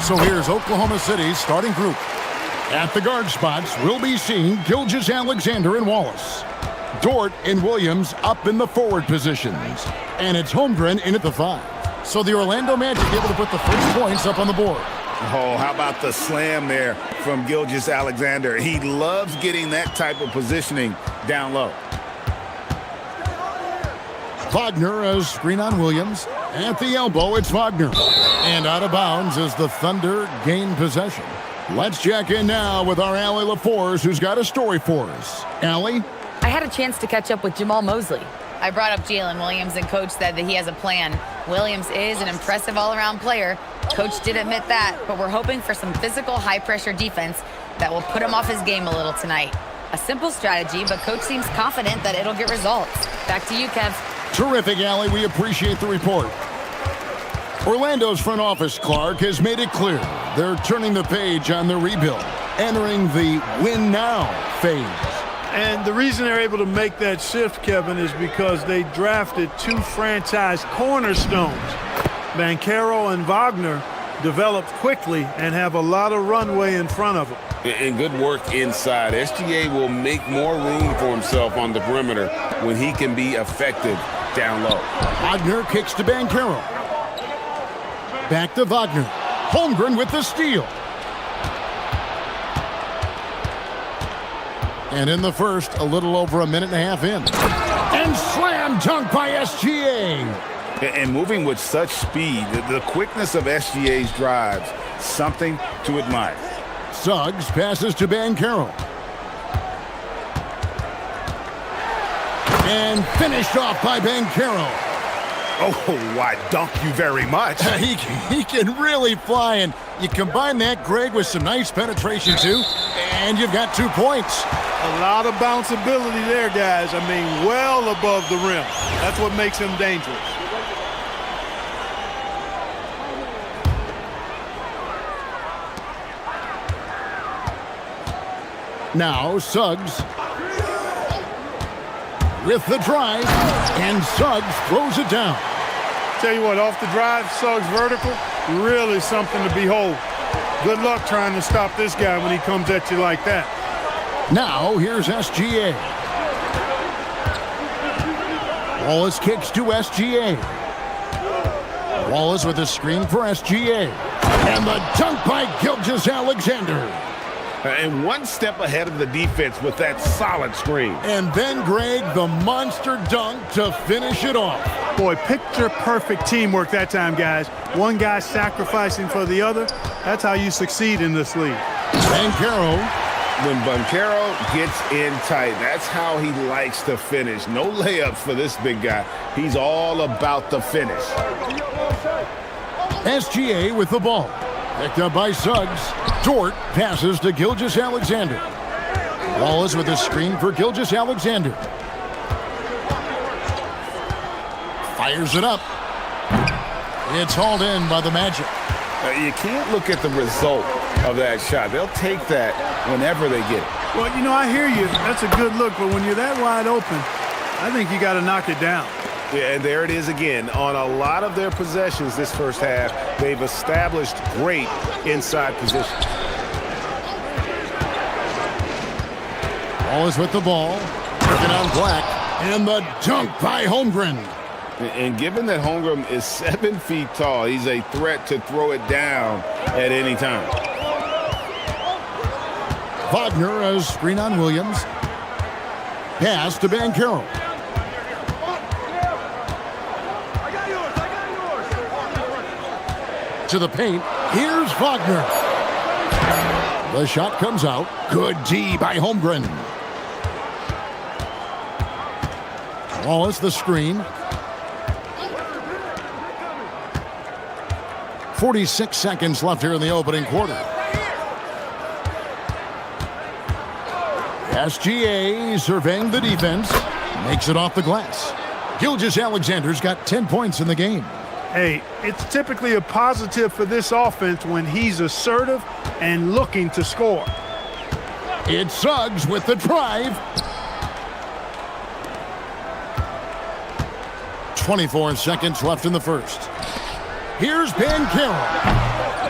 So here's Oklahoma City's starting group. At the guard spots, we'll be seeing Gilgeous-Alexander and Wallace. Dort and Williams up in the forward positions. And it's Holmgren in at the 5. So the Orlando Magic able to put the first points up on the board. Oh, how about the slam there from Gilgeous-Alexander? He loves getting that type of positioning down low. Wagner as screen on Williams. At the elbow, it's Wagner. And out of bounds as the Thunder gain possession. Let's check in now with our Allie LaForce, who's got a story for us. Allie? I had a chance to catch up with Jamal Mosley. I brought up Jalen Williams, and Coach said that he has a plan. Williams is an impressive all-around player. Coach did admit that, but we're hoping for some physical, high-pressure defense that will put him off his game a little tonight. A simple strategy, but Coach seems confident that it'll get results. Back to you, Kev. Terrific, Allie. We appreciate the report. Orlando's front office, Clark, has made it clear they're turning the page on their rebuild, entering the win-now phase. And the reason they're able to make that shift, Kevin, is because they drafted 2 franchise cornerstones. Banchero and Wagner developed quickly and have a lot of runway in front of them. And good work inside. SGA will make more room for himself on the perimeter when he can be effective down low. Wagner kicks to Banchero. Back to Wagner. Holmgren with the steal. And in the first, a little over a minute and a half in. And slam dunk by SGA. And moving with such speed, the quickness of SGA's drives, something to admire. Suggs passes to Banchero. And finished off by Banchero. Oh, why, dunk you very much. He can really fly, and you combine that, Greg, with some nice penetration, too, and you've got 2 points. A lot of bounceability there, guys. I mean, well above the rim. That's what makes him dangerous. Now, Suggs with the drive, and Suggs throws it down. Tell you what, off the drive, Suggs vertical, really something to behold. Good luck trying to stop this guy when he comes at you like that. Now, here's SGA. Wallace kicks to SGA. Wallace with a screen for SGA. And the dunk by Gilgeous-Alexander. And one step ahead of the defense with that solid screen. And then, Greg, the monster dunk to finish it off. Boy, picture-perfect teamwork that time, guys. One guy sacrificing for the other. That's how you succeed in this league. Banchero. When Banchero gets in tight, that's how he likes to finish. No layups for this big guy. He's all about the finish. SGA with the ball. Picked up by Suggs. Dort passes to Gilgeous-Alexander. Wallace with a screen for Gilgeous-Alexander. Fires it up. It's hauled in by the Magic. You can't look at the result of that shot. They'll take that whenever they get it. Well, you know, I hear you. That's a good look, but when you're that wide open, I think you got to knock it down. Yeah, and there it is again. On a lot of their possessions this first half, they've established great inside position. Wallace with the ball. Working on Black. And the dunk by Holmgren. And given that Holmgren is 7 feet tall, he's a threat to throw it down at any time. Wagner as screen on Williams. Pass to Banchero. To the paint. Here's Wagner. The shot comes out. Good D by Holmgren. Wallace the screen. 46 seconds left here in the opening quarter. SGA surveying the defense. Makes it off the glass. Gilgeous-Alexander's got 10 points in the game. Hey, it's typically a positive for this offense when he's assertive and looking to score. It's Suggs with the drive. 24 seconds left in the first. Here's Banchero.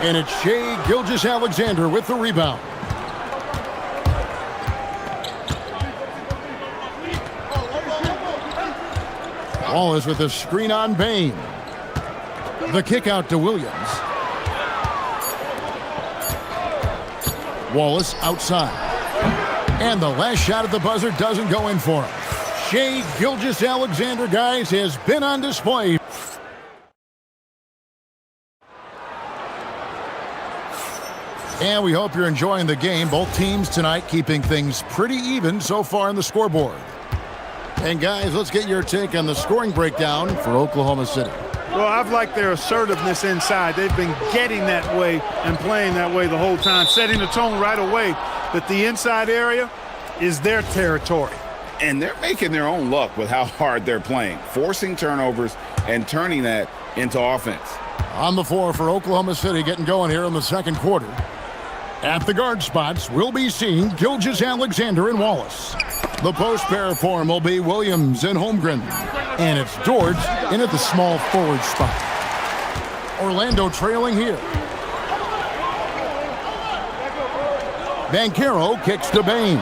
And it's Shai Gilgeous-Alexander with the rebound. Wallace with a screen on Bain. The kick out to Williams. Wallace outside. And the last shot at the buzzer doesn't go in for him. Shai Gilgeous-Alexander, guys, has been on display. And we hope you're enjoying the game. Both teams tonight keeping things pretty even so far on the scoreboard. And guys, let's get your take on the scoring breakdown for Oklahoma City. Well, I've liked their assertiveness inside. They've been getting that way and playing that way the whole time, setting the tone right away that the inside area is their territory. And they're making their own luck with how hard they're playing, forcing turnovers and turning that into offense. On the floor for Oklahoma City, getting going here in the second quarter. At the guard spots, we'll be seeing Gilgeous-Alexander and Wallace. The post pair form will be Williams and Holmgren. And it's George in at the small forward spot. Orlando trailing here. Banchero kicks to Bain.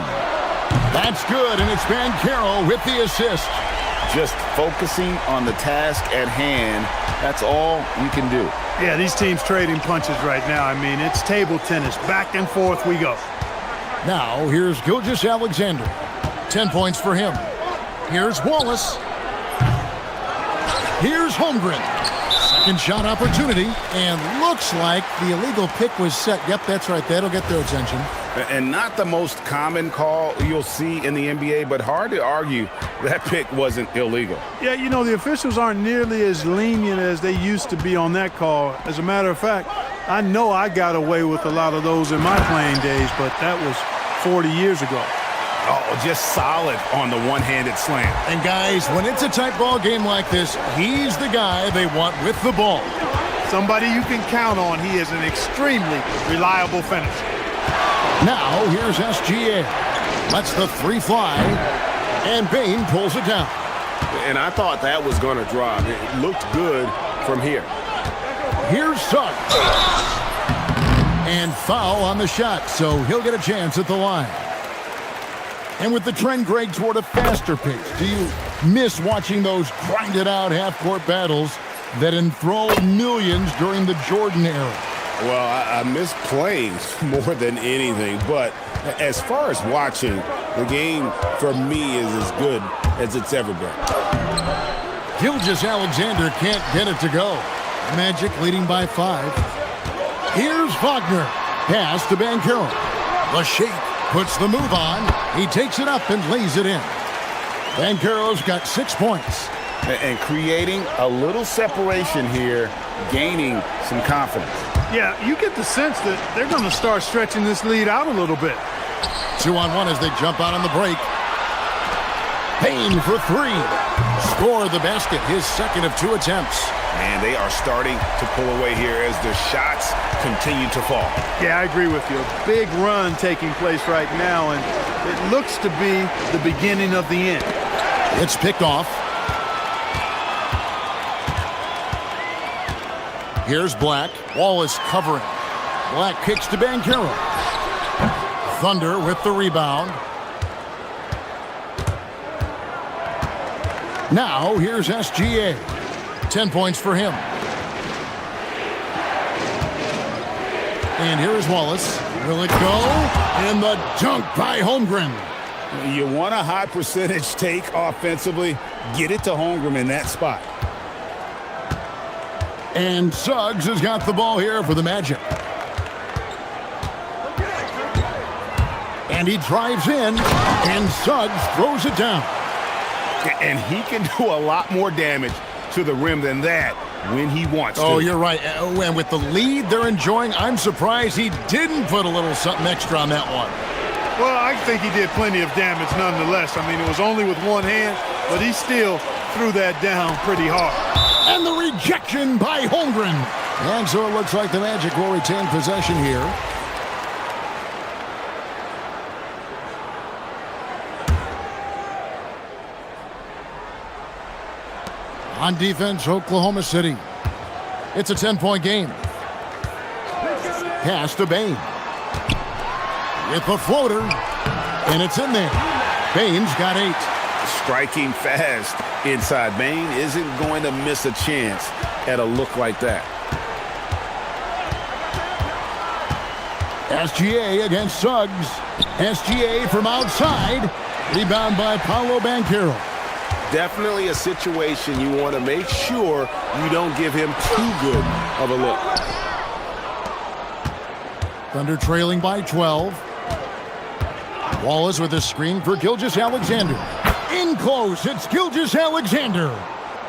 That's good, and it's Banchero with the assist. Just focusing on the task at hand, that's all you can do. Yeah, these teams trading punches right now. I mean, it's table tennis. Back and forth we go. Now, here's Gilgeous-Alexander. 10 points for him. Here's Wallace. Here's Holmgren. Second shot opportunity, and looks like the illegal pick was set. Yep, that's right. That'll get their attention. And not the most common call you'll see in the NBA, but hard to argue that pick wasn't illegal. Yeah, you know, the officials aren't nearly as lenient as they used to be on that call. As a matter of fact, I know I got away with a lot of those in my playing days, but that was 40 years ago. Oh, just solid on the one-handed slam. And guys, when it's a tight ball game like this, he's the guy they want with the ball. Somebody you can count on. He is an extremely reliable finisher. Now, here's SGA. Lets the three fly, and Bain pulls it down. And I thought that was going to drop. It looked good from here. Here's Suggs. And foul on the shot, so he'll get a chance at the line. And with the trend, Greg, toward a faster pace, do you miss watching those grinded-out half-court battles that enthralled millions during the Jordan era? Well, I miss playing more than anything, but as far as watching, the game for me is as good as it's ever been. Gilgeous-Alexander can't get it to go. Magic leading by 5. Here's Wagner. Pass to Banchero. The shake puts the move on. He takes it up and lays it in. Banchero's got 6 points. And creating a little separation here, gaining some confidence. Yeah, you get the sense that they're going to start stretching this lead out a little bit. 2-on-1 as they jump out on the break. Payne for 3. Score the basket, his second of 2 attempts. And they are starting to pull away here as the shots continue to fall. Yeah, I agree with you. A big run taking place right now, and it looks to be the beginning of the end. It's picked off. Here's Black. Wallace covering. Black kicks to Banchero. Thunder with the rebound. Now here's SGA. 10 points for him. And here's Wallace. Will it go? And the dunk by Holmgren. You want a high percentage take offensively, get it to Holmgren in that spot. And Suggs has got the ball here for the Magic. And he drives in, and Suggs throws it down. And he can do a lot more damage to the rim than that when he wants to. Oh, you're right. And with the lead they're enjoying, I'm surprised he didn't put a little something extra on that one. Well, I think he did plenty of damage nonetheless. I mean, it was only with one hand, but he still threw that down pretty hard. And the rejection by Holmgren. And so it looks like the Magic will retain possession here. On defense, Oklahoma City. It's a 10-point game. Pass to Bain. With the floater, and it's in there. Bain's got 8. Striking fast inside. Bain isn't going to miss a chance at a look like that. SGA against Suggs. SGA from outside. Rebound by Paolo Banchero. Definitely a situation you want to make sure you don't give him too good of a look. Thunder trailing by 12. Wallace with a screen for Gilgeous-Alexander. In close, it's Gilgeous-Alexander.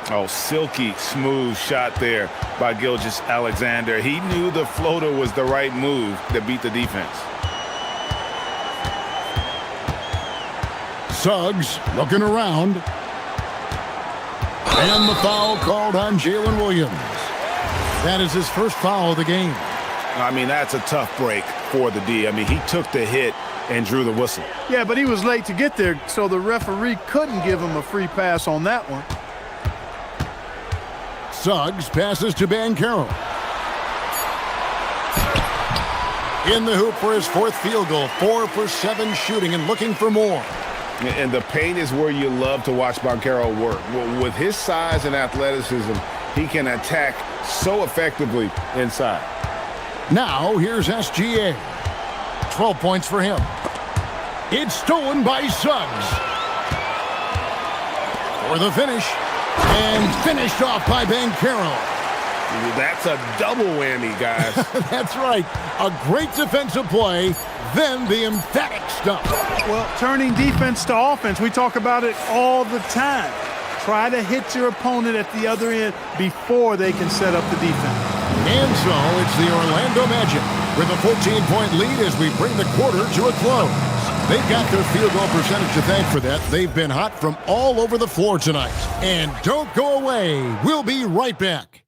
Oh, silky smooth shot there by Gilgeous-Alexander. He knew the floater was the right move to beat the defense. Suggs looking around. And the foul called on Jalen Williams. That is his first foul of the game. I mean, that's a tough break for the D. I mean, he took the hit and drew the whistle. Yeah, but he was late to get there, so the referee couldn't give him a free pass on that one. Suggs passes to Banchero. In the hoop for his 4th field goal. 4 for 7 shooting and looking for more. And the paint is where you love to watch Banchero work. With his size and athleticism, he can attack so effectively inside. Now, here's SGA. 12 points for him. It's stolen by Suggs. For the finish. And finished off by Banchero. That's a double whammy, guys. That's right. A great defensive play, then the emphatic stuff. Well, turning defense to offense, we talk about it all the time. Try to hit your opponent at the other end before they can set up the defense. And so it's the Orlando Magic with a 14-point lead as we bring the quarter to a close. They've got their field goal percentage to thank for that. They've been hot from all over the floor tonight. And don't go away. We'll be right back.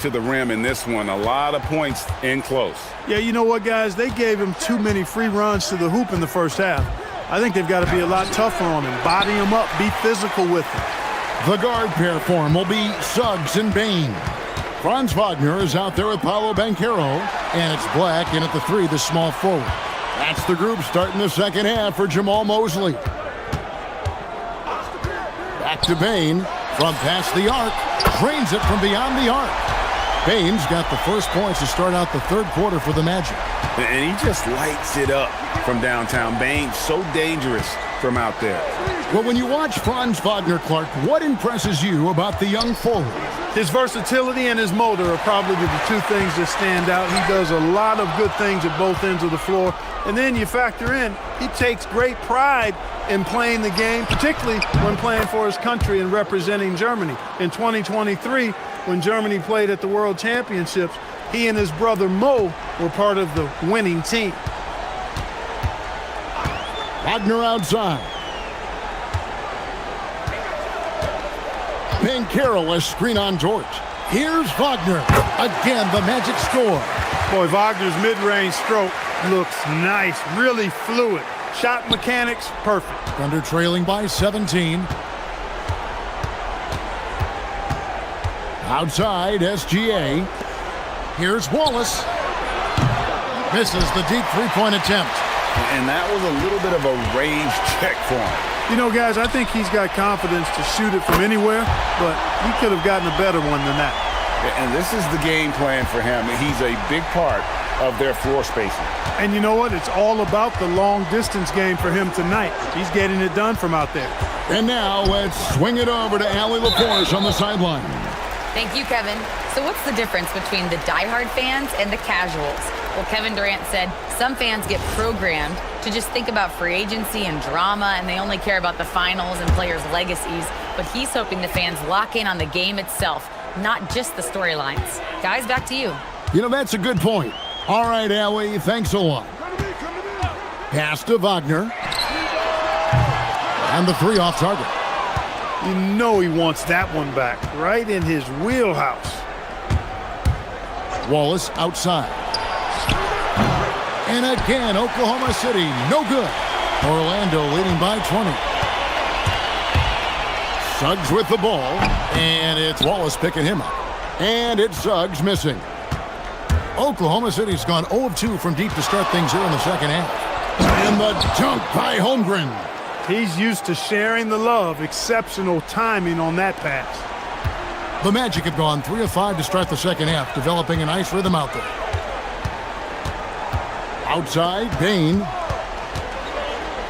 To the rim in this one. A lot of points in close. Yeah, you know what, guys? They gave him too many free runs to the hoop in the first half. I think they've got to be a lot tougher on him. Body him up. Be physical with him. The guard pair form will be Suggs and Bain. Franz Wagner is out there with Paolo Banchero. And it's Black in at the 3, the small forward. That's the group starting the second half for Jamal Mosley. Back to Bain from past the arc. Drains it from beyond the arc. Bain's got the first points to start out the third quarter for the Magic. And he just lights it up from downtown. Bain so dangerous from out there. Well, when you watch Franz Wagner, Clark, what impresses you about the young forward? His versatility and his motor are probably the two things that stand out. He does a lot of good things at both ends of the floor. And then you factor in, he takes great pride in playing the game, particularly when playing for his country and representing Germany. In 2023, when Germany played at the World Championships, he and his brother Mo were part of the winning team. Wagner outside. Bankero, a screen on George. Here's Wagner. Again, the magic score. Boy, Wagner's mid-range stroke looks nice, really fluid. Shot mechanics, perfect. Thunder trailing by 17. Outside, SGA. Here's Wallace. Misses the deep three-point attempt. And that was a little bit of a range check for him. You know, guys, I think he's got confidence to shoot it from anywhere, but he could have gotten a better one than that. And this is the game plan for him. He's a big part of their floor spacing. And you know what? It's all about the long-distance game for him tonight. He's getting it done from out there. And now let's swing it over to Allie LaForce on the sideline. Thank you, Kevin. So what's the difference between the diehard fans and the casuals? Well, Kevin Durant said some fans get programmed to just think about free agency and drama, and they only care about the finals and players' legacies. But he's hoping the fans lock in on the game itself, not just the storylines. Guys, back to you. You know, that's a good point. All right, Allie, thanks a lot. Pass to Wagner. And the three off target. You know he wants that one back, right in his wheelhouse. Wallace outside. And again, Oklahoma City, no good. Orlando leading by 20. Suggs with the ball, and it's Wallace picking him up. And it's Suggs missing. Oklahoma City's gone 0 of 2 from deep to start things here in the second half. And the dunk by Holmgren. He's used to sharing the love. Exceptional timing on that pass. The Magic have gone 3 of 5 to start the second half, developing a nice rhythm out there. Outside, Bain.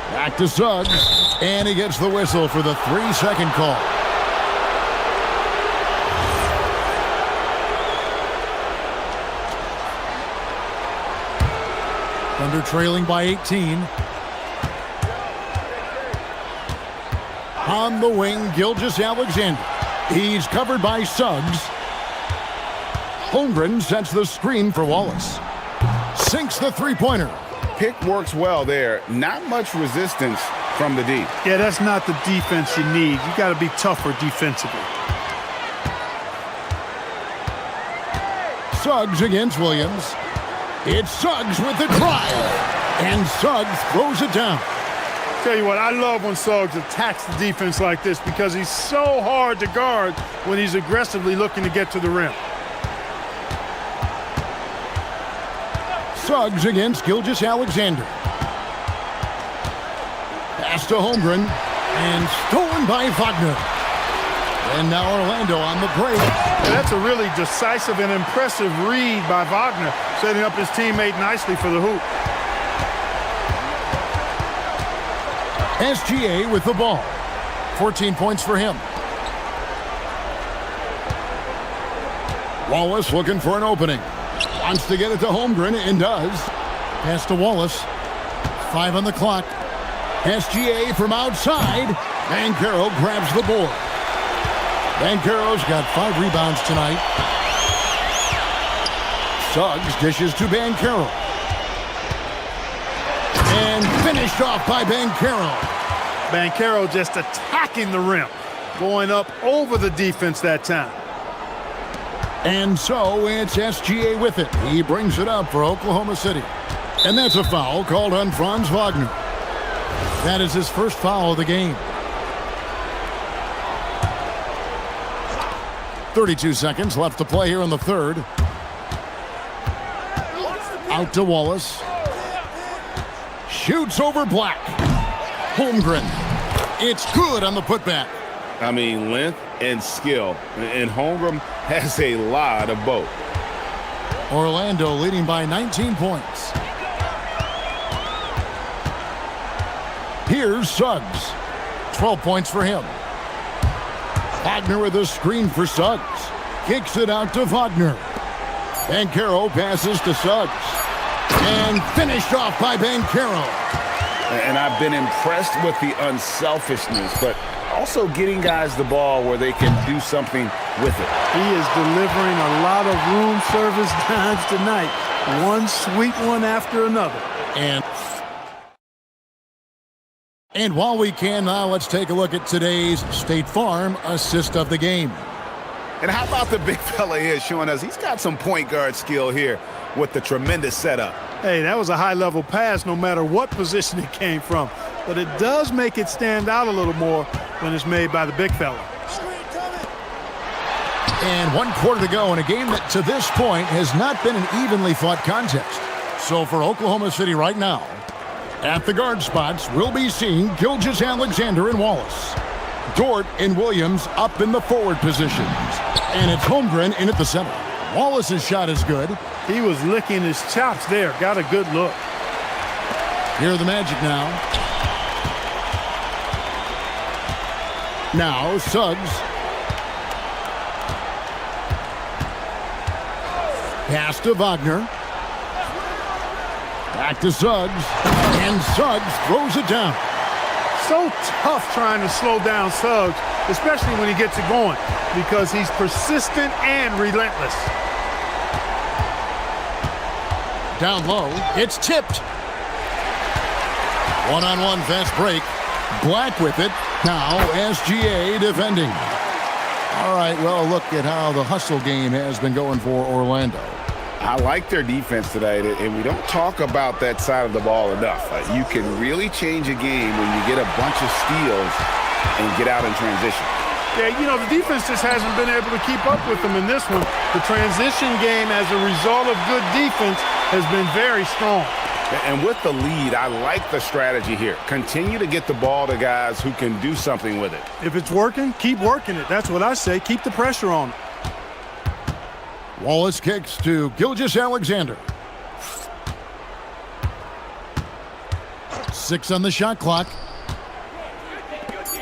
Back to Suggs. And he gets the whistle for the 3-second call. Thunder trailing by 18. On the wing, Gilgeous-Alexander. He's covered by Suggs. Holmgren sets the screen for Wallace. Sinks the three-pointer. Pick works well there. Not much resistance from the D. Yeah, that's not the defense you need. You got to be tougher defensively. Suggs against Williams. It's Suggs with the drive. And Suggs throws it down. Tell you what, I love when Suggs attacks the defense like this because he's so hard to guard when he's aggressively looking to get to the rim. Suggs against Gilgeous-Alexander. Pass to Holmgren. And stolen by Wagner. And now Orlando on the break. That's a really decisive and impressive read by Wagner, setting up his teammate nicely for the hoop. SGA with the ball. 14 points for him. Wallace looking for an opening. Wants to get it to Holmgren and does. Pass to Wallace. 5 on the clock. SGA from outside. Bankero grabs the board. Bankero's got 5 rebounds tonight. Suggs dishes to Bankero. And finished off by Bankero. Bankero just attacking the rim. Going up over the defense that time. And so it's SGA with it. He brings it up for Oklahoma City. And that's a foul called on Franz Wagner. That is his first foul of the game. 32 seconds left to play here in the third. Out to Wallace. Shoots over Black. Holmgren. It's good on the putback. I mean, length and skill. And Holmgren has a lot of both. Orlando leading by 19 points. Here's Suggs. 12 points for him. Wagner with a screen for Suggs. Kicks it out to Wagner. Banchero passes to Suggs. And finished off by Banchero. And I've been impressed with the unselfishness, but also getting guys the ball where they can do something with it. He is delivering a lot of room service times tonight. One sweet one after another. And while we can now, let's take a look at today's State Farm assist of the game. And how about the big fella here showing us he's got some point guard skill here with the tremendous setup. Hey, that was a high-level pass no matter what position it came from. But it does make it stand out a little more when it's made by the big fella. And 1 quarter to go in a game that to this point has not been an evenly fought contest. So for Oklahoma City right now, at the guard spots, we'll be seeing Gilgeous-Alexander and Wallace. Dort and Williams up in the forward positions. And it's Holmgren in at the center. Wallace's shot is good. He was licking his chops there. Got a good look. Here are the Magic now. Now Suggs. Pass to Wagner. Back to Suggs. And Suggs throws it down. So tough trying to slow down Suggs, especially when he gets it going, because he's persistent and relentless. Down low, it's tipped. One-on-one fast break. Black with it. Now SGA defending. All right, well, look at how the hustle game has been going for Orlando. I like their defense tonight, and we don't talk about that side of the ball enough. You can really change a game when you get a bunch of steals and get out in transition. Yeah, you know, the defense just hasn't been able to keep up with them in this one. The transition game, as a result of good defense, has been very strong. And with the lead, I like the strategy here. Continue to get the ball to guys who can do something with it. If it's working, keep working it. That's what I say. Keep the pressure on it. Wallace kicks to Gilgeous-Alexander. 6 on the shot clock.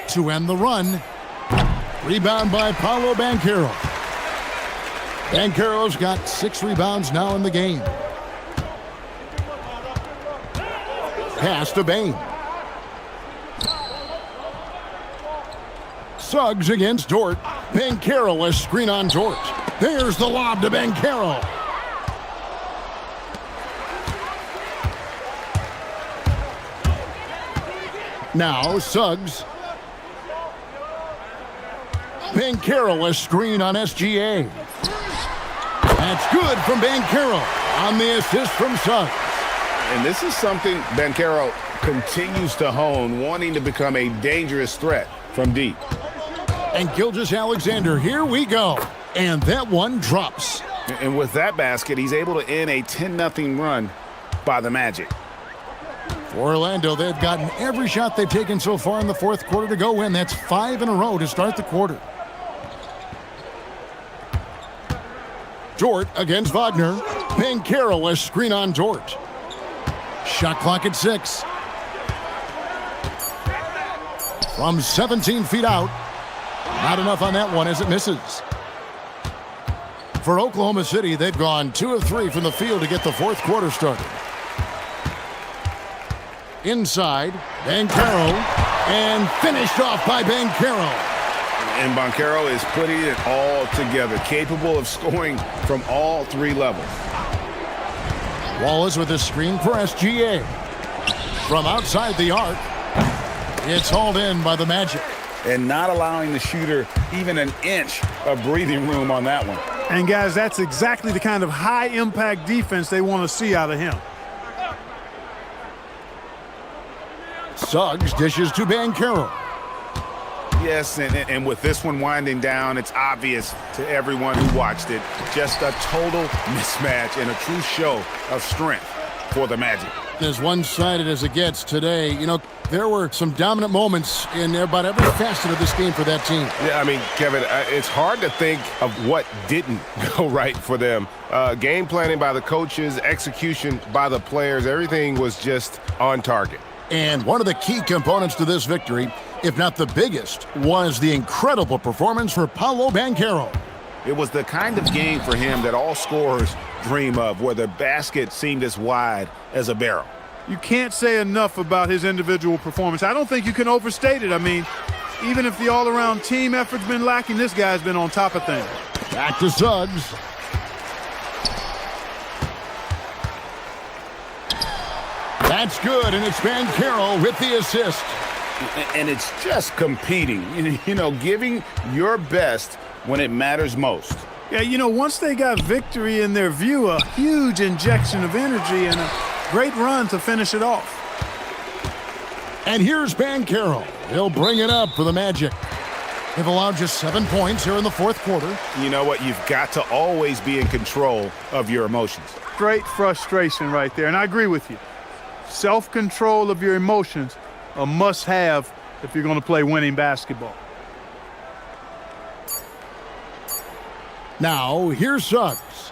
To end the run. Rebound by Paolo Banchero. Banchero's got 6 rebounds now in the game. Pass to Bain. Suggs against Dort. Banchero, a screen on Dort. There's the lob to Banchero. Now Suggs. Banchero, a screen on SGA. That's good from Banchero on the assist from Suggs. And this is something Banchero continues to hone, wanting to become a dangerous threat from deep. And Gilgeous-Alexander, here we go. And that one drops. And with that basket, he's able to end a 10-0 run by the Magic. For Orlando, they've gotten every shot they've taken so far in the fourth quarter to go in. That's 5 in a row to start the quarter. Dort against Wagner. Banchero, a screen on Dort. Shot clock at 6. From 17 feet out. Not enough on that one as it misses. For Oklahoma City, they've gone 2 of 3 from the field to get the fourth quarter started. Inside, Banchero, and finished off by Banchero. And Banchero is putting it all together, capable of scoring from all 3 levels. Wallace with a screen for SGA. From outside the arc, it's hauled in by the Magic. And not allowing the shooter even an inch of breathing room on that one. And guys, that's exactly the kind of high-impact defense they want to see out of him. Suggs dishes to Banchero. Yes, and with this one winding down, it's obvious to everyone who watched it. Just a total mismatch and a true show of strength for the Magic. As one-sided as it gets today, you know, there were some dominant moments in about every facet of this game for that team. Yeah, I mean, Kevin, it's hard to think of what didn't go right for them. Game planning by the coaches, execution by the players, everything was just on target. And one of the key components to this victory, if not the biggest, was the incredible performance for Paolo Banchero. It was the kind of game for him that all scorers dream of, where the basket seemed as wide as a barrel. You can't say enough about his individual performance. I don't think you can overstate it. I mean, even if the all-around team effort's been lacking, this guy's been on top of things. Back to Suggs. That's good, and it's Banchero with the assist. And it's just competing, you know, giving your best when it matters most. Yeah, you know, once they got victory in their view, a huge injection of energy and a great run to finish it off. And here's Banchero. He'll bring it up for the Magic. They've allowed just 7 points here in the fourth quarter. You know what? You've got to always be in control of your emotions. Great frustration right there, and I agree with you. Self-control of your emotions, a must-have if you're going to play winning basketball. Now, here's Suggs.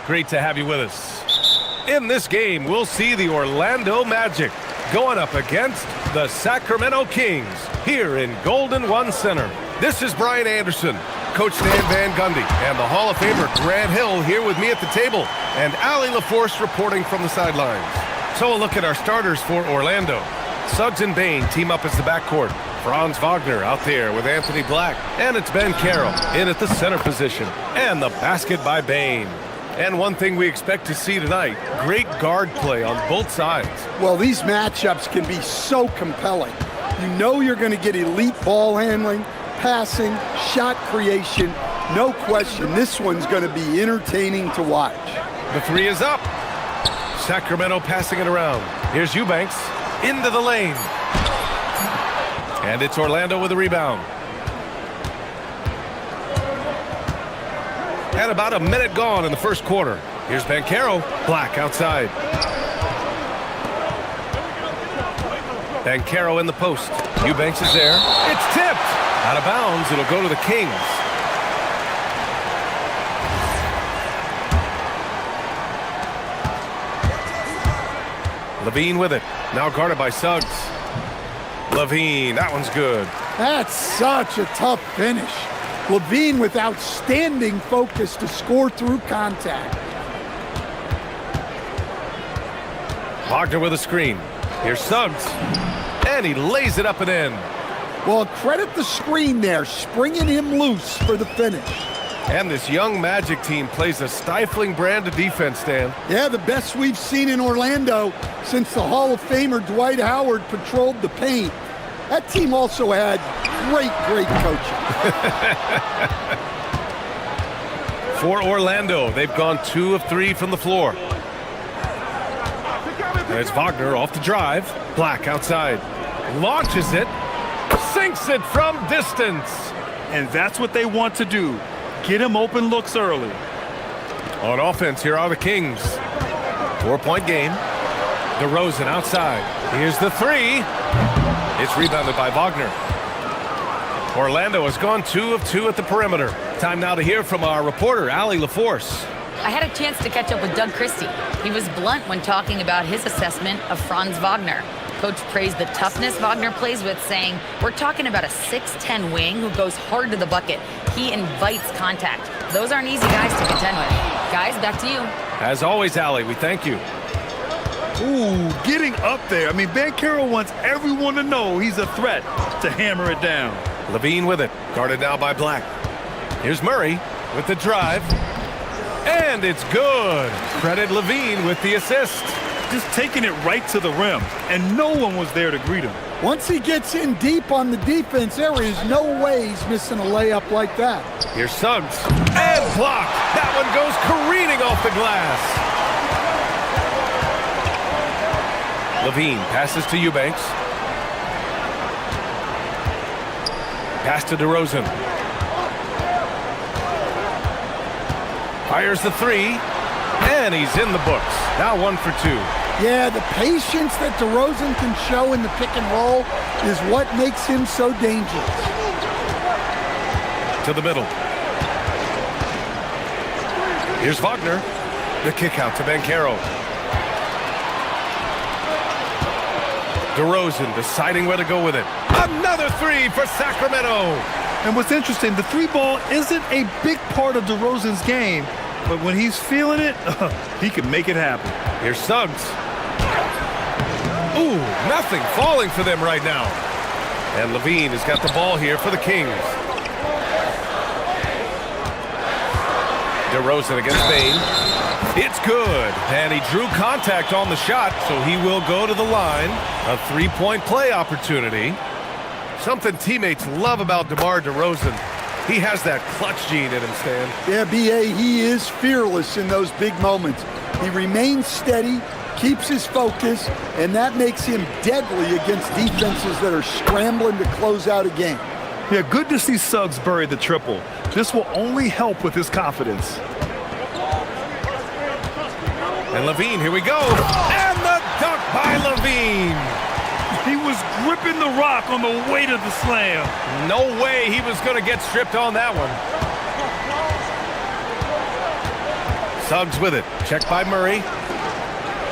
Great to have you with us. In this game, we'll see the Orlando Magic going up against the Sacramento Kings here in Golden One Center. This is Brian Anderson, Coach Stan Van Gundy, and the Hall of Famer Grant Hill here with me at the table, and Allie LaForce reporting from the sidelines. So a look at our starters for Orlando. Suggs and Bain team up as the backcourt. Franz Wagner out there with Anthony Black, and it's Ben Carroll in at the center position, and the basket by Bain. And one thing we expect to see tonight, great guard play on both sides. Well, these matchups can be so compelling. You know you're going to get elite ball handling, passing, shot creation. No question, this one's going to be entertaining to watch. The three is up. Sacramento passing it around. Here's Eubanks into the lane. And it's Orlando with the rebound. And about a minute gone in the first quarter. Here's Banchero. Black outside. Banchero in the post. Eubanks is there. It's tipped. Out of bounds. It'll go to the Kings. Levine with it. Now guarded by Suggs. Levine, that one's good. That's such a tough finish. Levine with outstanding focus to score through contact. Wagner with a screen. Here's Suggs. And he lays it up and in. Well, credit the screen there, springing him loose for the finish. And this young Magic team plays a stifling brand of defense, Stan. Yeah, the best we've seen in Orlando since the Hall of Famer Dwight Howard patrolled the paint. That team also had great coaching. For Orlando, they've gone 2 of 3 from the floor. There's Wagner off the drive. Black outside. Launches it. Sinks it from distance. And that's what they want to do. Get him open looks early. On offense, here are the Kings. 4-point game. DeRozan outside. Here's the three. It's rebounded by Wagner. Orlando has gone 2 of 2 at the perimeter. Time now to hear from our reporter, Allie LaForce. I had a chance to catch up with Doug Christie. He was blunt when talking about his assessment of Franz Wagner. Coach praised the toughness Wagner plays with, saying, we're talking about a 6'10 wing who goes hard to the bucket. He invites contact. Those aren't easy guys to contend with. Guys, back to you. As always, Allie, we thank you. Ooh, getting up there. I mean, Banchero wants everyone to know he's a threat to hammer it down. Levine with it, guarded now by Black. Here's Murray with the drive. And it's good. Credit Levine with the assist. Just taking it right to the rim, and no one was there to greet him. Once he gets in deep on the defense, there is no way he's missing a layup like that. Here's Suggs. And blocked. That one goes careening off the glass. Levine passes to Eubanks. Pass to DeRozan. Fires the three. And he's in the books. Now 1 for 2. Yeah, the patience that DeRozan can show in the pick and roll is what makes him so dangerous. To the middle. Here's Wagner. The kick out to Banchero. DeRozan deciding where to go with it. Another three for Sacramento. And what's interesting, the three ball isn't a big part of DeRozan's game, but when he's feeling it, he can make it happen. Here's Suggs. Ooh, nothing falling for them right now. And Levine has got the ball here for the Kings. DeRozan against Bain. It's good. And he drew contact on the shot, so he will go to the line. A 3-point play opportunity. Something teammates love about DeMar DeRozan. He has that clutch gene in him, Stan. Yeah, B.A., he is fearless in those big moments. He remains steady, keeps his focus, and that makes him deadly against defenses that are scrambling to close out a game. Yeah, good to see Suggs bury the triple. This will only help with his confidence. And Levine, here we go. And the dunk by Levine. He was gripping the rock on the way to the slam. No way he was going to get stripped on that one. Suggs with it. Checked by Murray.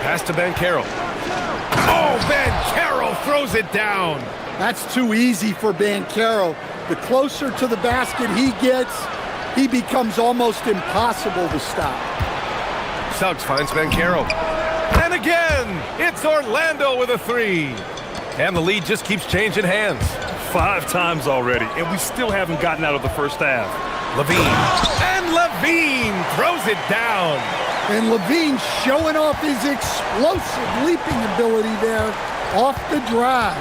Pass to Banchero. Oh, Banchero throws it down. That's too easy for Banchero. The closer to the basket he gets, he becomes almost impossible to stop. Suggs finds Banchero. And again, it's Orlando with a three. And the lead just keeps changing hands. 5 times already, and we still haven't gotten out of the first half. Levine. And Levine throws it down. And Levine showing off his explosive leaping ability there off the drive.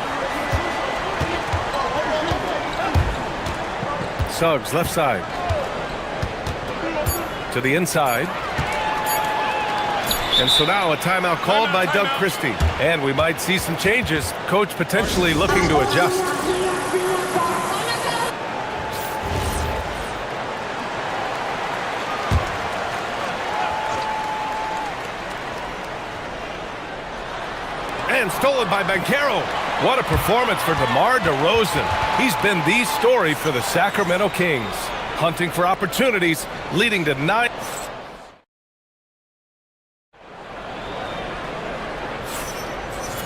Suggs, left side. To the inside. And so now a timeout called by Doug Christie. And we might see some changes. Coach potentially looking to adjust. And stolen by Banchero. What a performance for DeMar DeRozan. He's been the story for the Sacramento Kings. Hunting for opportunities, leading to 9.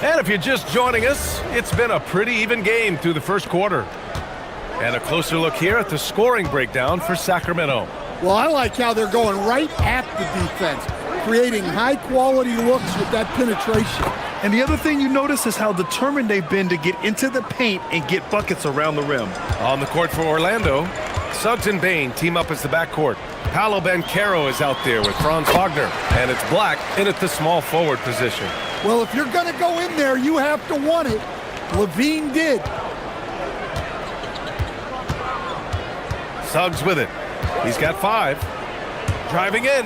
And if you're just joining us, it's been a pretty even game through the first quarter. And a closer look here at the scoring breakdown for Sacramento. Well, I like how they're going right at the defense, creating high-quality looks with that penetration. And the other thing you notice is how determined they've been to get into the paint and get buckets around the rim. On the court for Orlando, Suggs and Bain team up as the backcourt. Paolo Banchero is out there with Franz Wagner, and it's Black in at the small forward position. Well, if you're going to go in there, you have to want it. Levine did. Suggs with it. He's got 5. Driving in.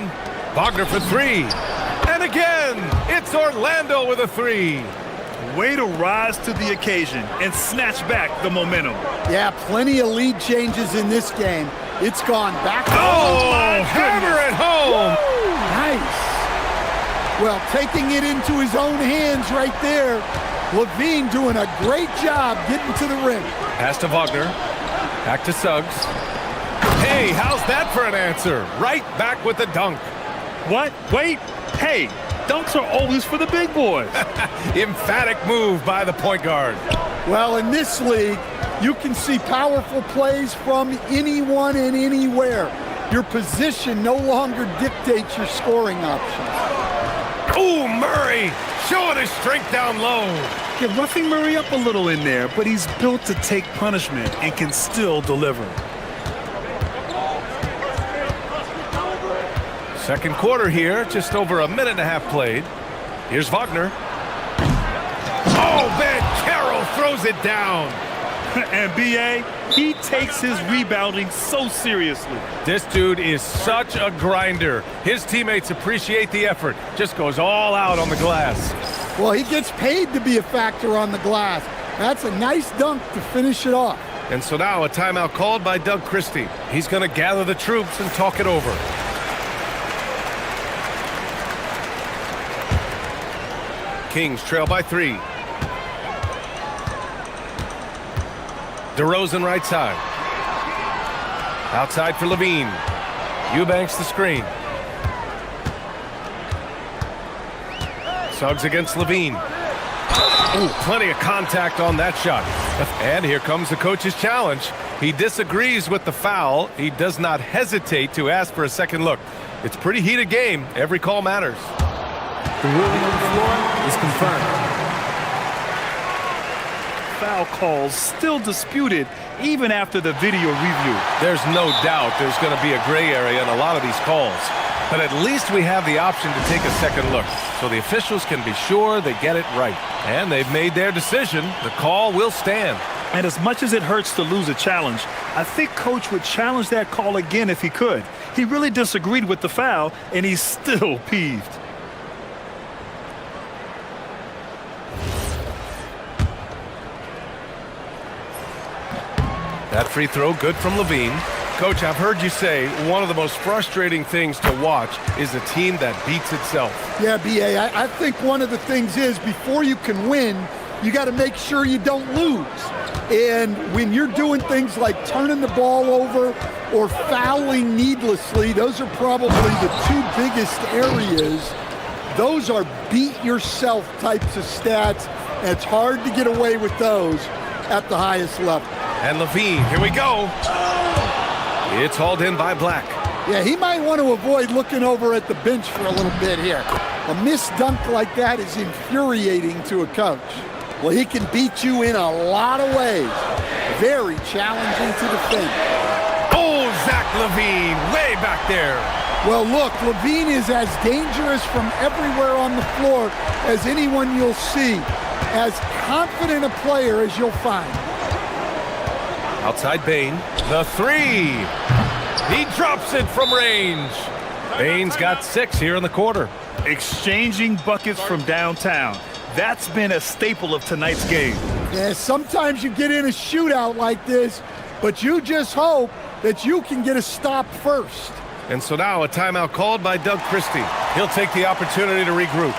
Wagner for 3. And again, it's Orlando with a 3. Way to rise to the occasion and snatch back the momentum. Yeah, plenty of lead changes in this game. It's gone back. Oh, hammer it home. Woo! Nice. Well, taking it into his own hands right there. Levine doing a great job getting to the rim. Pass to Wagner. Back to Suggs. Hey, how's that for an answer? Right back with the dunk. What? Wait. Hey, dunks are always for the big boys. Emphatic move by the point guard. Well, in this league, you can see powerful plays from anyone and anywhere. Your position no longer dictates your scoring options. Ooh, Murray showing his strength down low. Yeah, roughing Murray up a little in there, but he's built to take punishment and can still deliver. Second quarter here, just over a minute and a half played. Here's Wagner. Oh, Banchero throws it down. And B.A., he takes his rebounding so seriously. This dude is such a grinder. His teammates appreciate the effort. Just goes all out on the glass. Well, he gets paid to be a factor on the glass. That's a nice dunk to finish it off. And so now a timeout called by Doug Christie. He's going to gather the troops and talk it over. Kings trail by 3. DeRozan right side. Outside for Levine. Eubanks the screen. Suggs against Levine. Ooh, plenty of contact on that shot. And here comes the coach's challenge. He disagrees with the foul. He does not hesitate to ask for a second look. It's a pretty heated game. Every call matters. The ruling on the floor is confirmed. Foul calls still disputed even after the video review. There's no doubt there's going to be a gray area in a lot of these calls. But at least we have the option to take a second look, so the officials can be sure they get it right. And they've made their decision. The call will stand. And as much as it hurts to lose a challenge, I think Coach would challenge that call again if he could. He really disagreed with the foul, and he's still peeved. That free throw good from Levine. Coach, I've heard you say one of the most frustrating things to watch is a team that beats itself. Yeah, B.A., I think one of the things is before you can win, you got to make sure you don't lose. And when you're doing things like turning the ball over or fouling needlessly, those are probably the two biggest areas. Those are beat yourself types of stats, and it's hard to get away with those at the highest level. And Levine, here we go. It's hauled in by Black. Yeah, he might want to avoid looking over at the bench for a little bit here. A missed dunk like that is infuriating to a coach. Well, he can beat you in a lot of ways. Very challenging to defend. Oh, Zach Levine, way back there. Well, look, Levine is as dangerous from everywhere on the floor as anyone you'll see. As confident a player as you'll find. Outside Bane, the three. He drops it from range. Bane's got 6 here in the quarter. Exchanging buckets from downtown. That's been a staple of tonight's game. Yeah, sometimes you get in a shootout like this, but you just hope that you can get a stop first. And so now a timeout called by Doug Christie. He'll take the opportunity to regroup.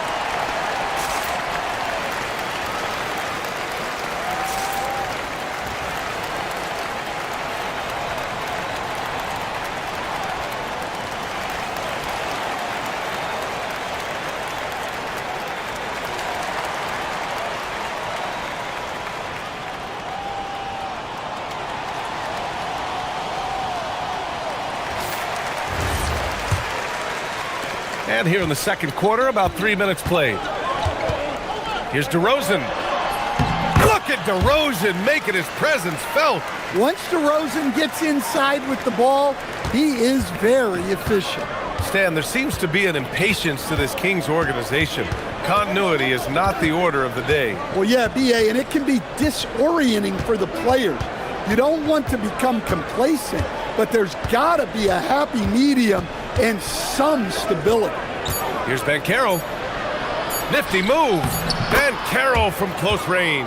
And here in the second quarter, about 3 minutes played. Here's DeRozan. Look at DeRozan making his presence felt. Once DeRozan gets inside with the ball, he is very efficient. Stan, there seems to be an impatience to this Kings organization. Continuity is not the order of the day. Well, yeah, B.A., and it can be disorienting for the players. You don't want to become complacent, but there's got to be a happy medium and some stability. Here's Banchero. Nifty move. Banchero from close range.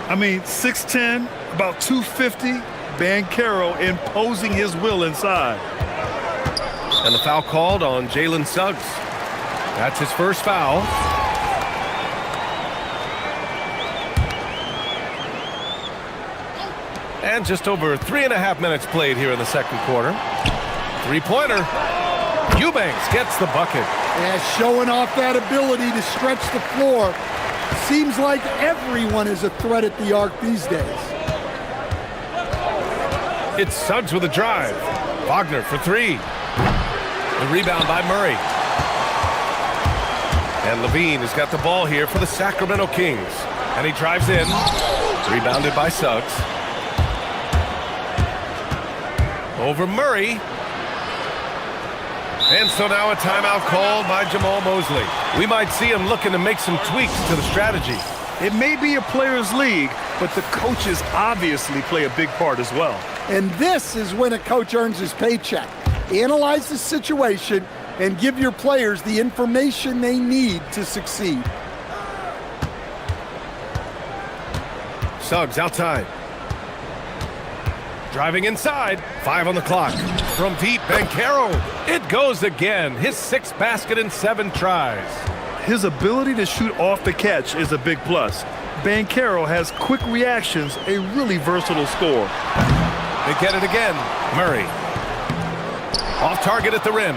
I mean, 6'10", about 250. Banchero imposing his will inside. And the foul called on Jalen Suggs. That's his first foul. And just over 3.5 minutes played here in the second quarter. Three-pointer. Eubanks gets the bucket. Yeah, showing off that ability to stretch the floor. Seems like everyone is a threat at the arc these days. It's Suggs with a drive. Wagner for 3. The rebound by Murray. And Levine has got the ball here for the Sacramento Kings. And he drives in. Rebounded by Suggs. Over Murray. And so now a timeout called by Jamal Mosley. We might see him looking to make some tweaks to the strategy. It may be a players' league, but the coaches obviously play a big part as well. And this is when a coach earns his paycheck. Analyze the situation and give your players the information they need to succeed. Suggs outside. Driving inside. 5 on the clock. From deep, Banchero. It goes again. His 6th basket in 7 tries. His ability to shoot off the catch is a big plus. Banchero has quick reactions, a really versatile scorer. They get it again. Murray. Off target at the rim.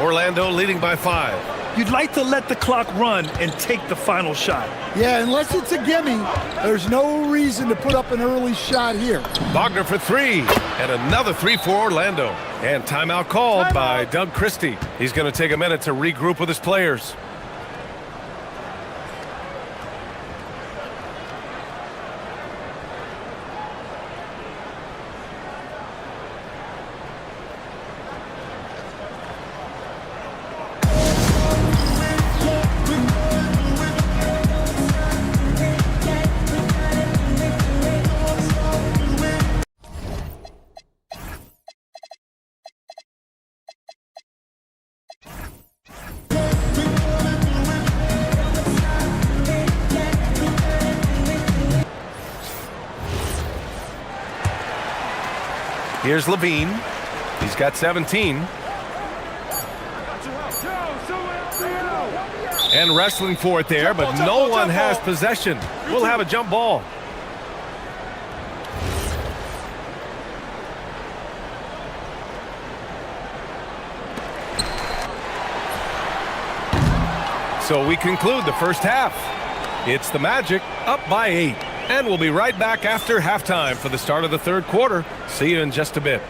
Orlando leading by 5. You'd like to let the clock run and take the final shot. Yeah, unless it's a gimme, there's no reason to put up an early shot here. Wagner for 3. And another 3 for Orlando. And timeout called by Doug Christie. He's going to take a minute to regroup with his players. Here's Levine. He's got 17. And wrestling for it there, but no one has possession. We'll have a jump ball. So we conclude the first half. It's the Magic up by 8. And we'll be right back after halftime for the start of the third quarter. See you in just a bit.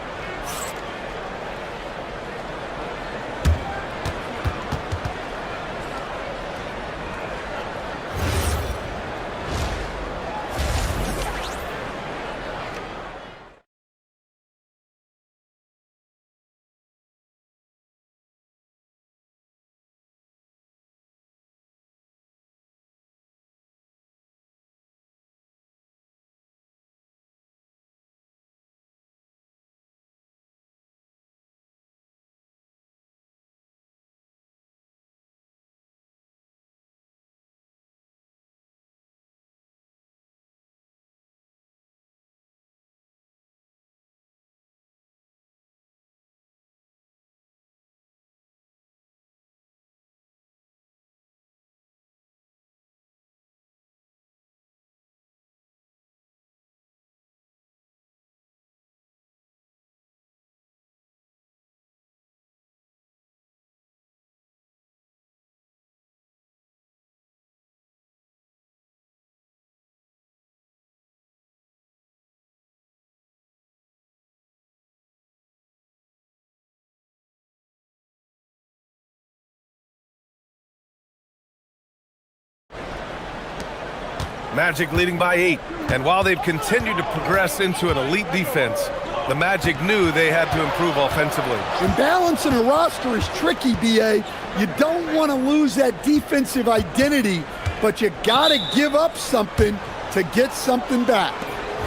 Magic leading by 8. And while they've continued to progress into an elite defense, the Magic knew they had to improve offensively. And balancing a roster is tricky, B.A. You don't want to lose that defensive identity, but you got to give up something to get something back.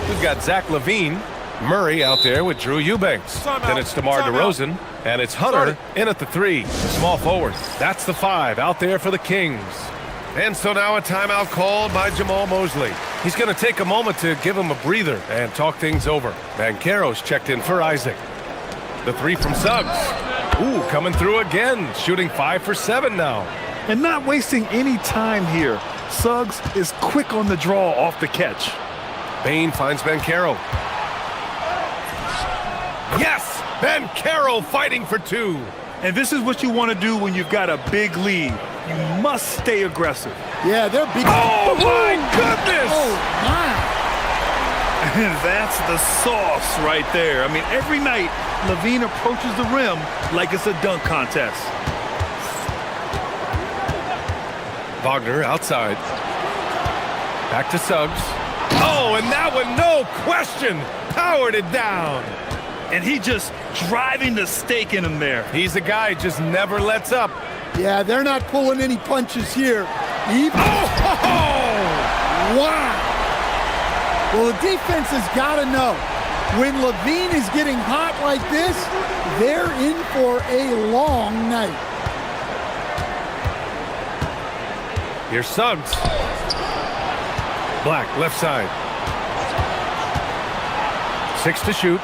We've got Zach LaVine, Murray out there with Drew Eubanks. Then it's DeMar DeRozan, and it's Hunter in at the 3. Small forward. That's the 5 out there for the Kings. And so now a timeout called by Jamal Mosley. He's going to take a moment to give him a breather and talk things over. Banchero's checked in for Isaac. The 3 from Suggs. Ooh, coming through again, shooting 5 for 7 now. And not wasting any time here. Suggs is quick on the draw off the catch. Bane finds Banchero. Yes! Banchero fighting for 2. And this is what you want to do when you've got a big lead. You must stay aggressive. Yeah, they're big. Oh, my goodness! Oh, my. And that's the sauce right there. I mean, every night, LaVine approaches the rim like it's a dunk contest. Wagner outside. Back to Suggs. Oh, and that one, no question, powered it down. And he just driving the stake in him there. He's a guy who just never lets up. Yeah, they're not pulling any punches here. Wow. Well, the defense has got to know. When LaVine is getting hot like this, they're in for a long night. Here's Suggs. Black, left side. 6 to shoot.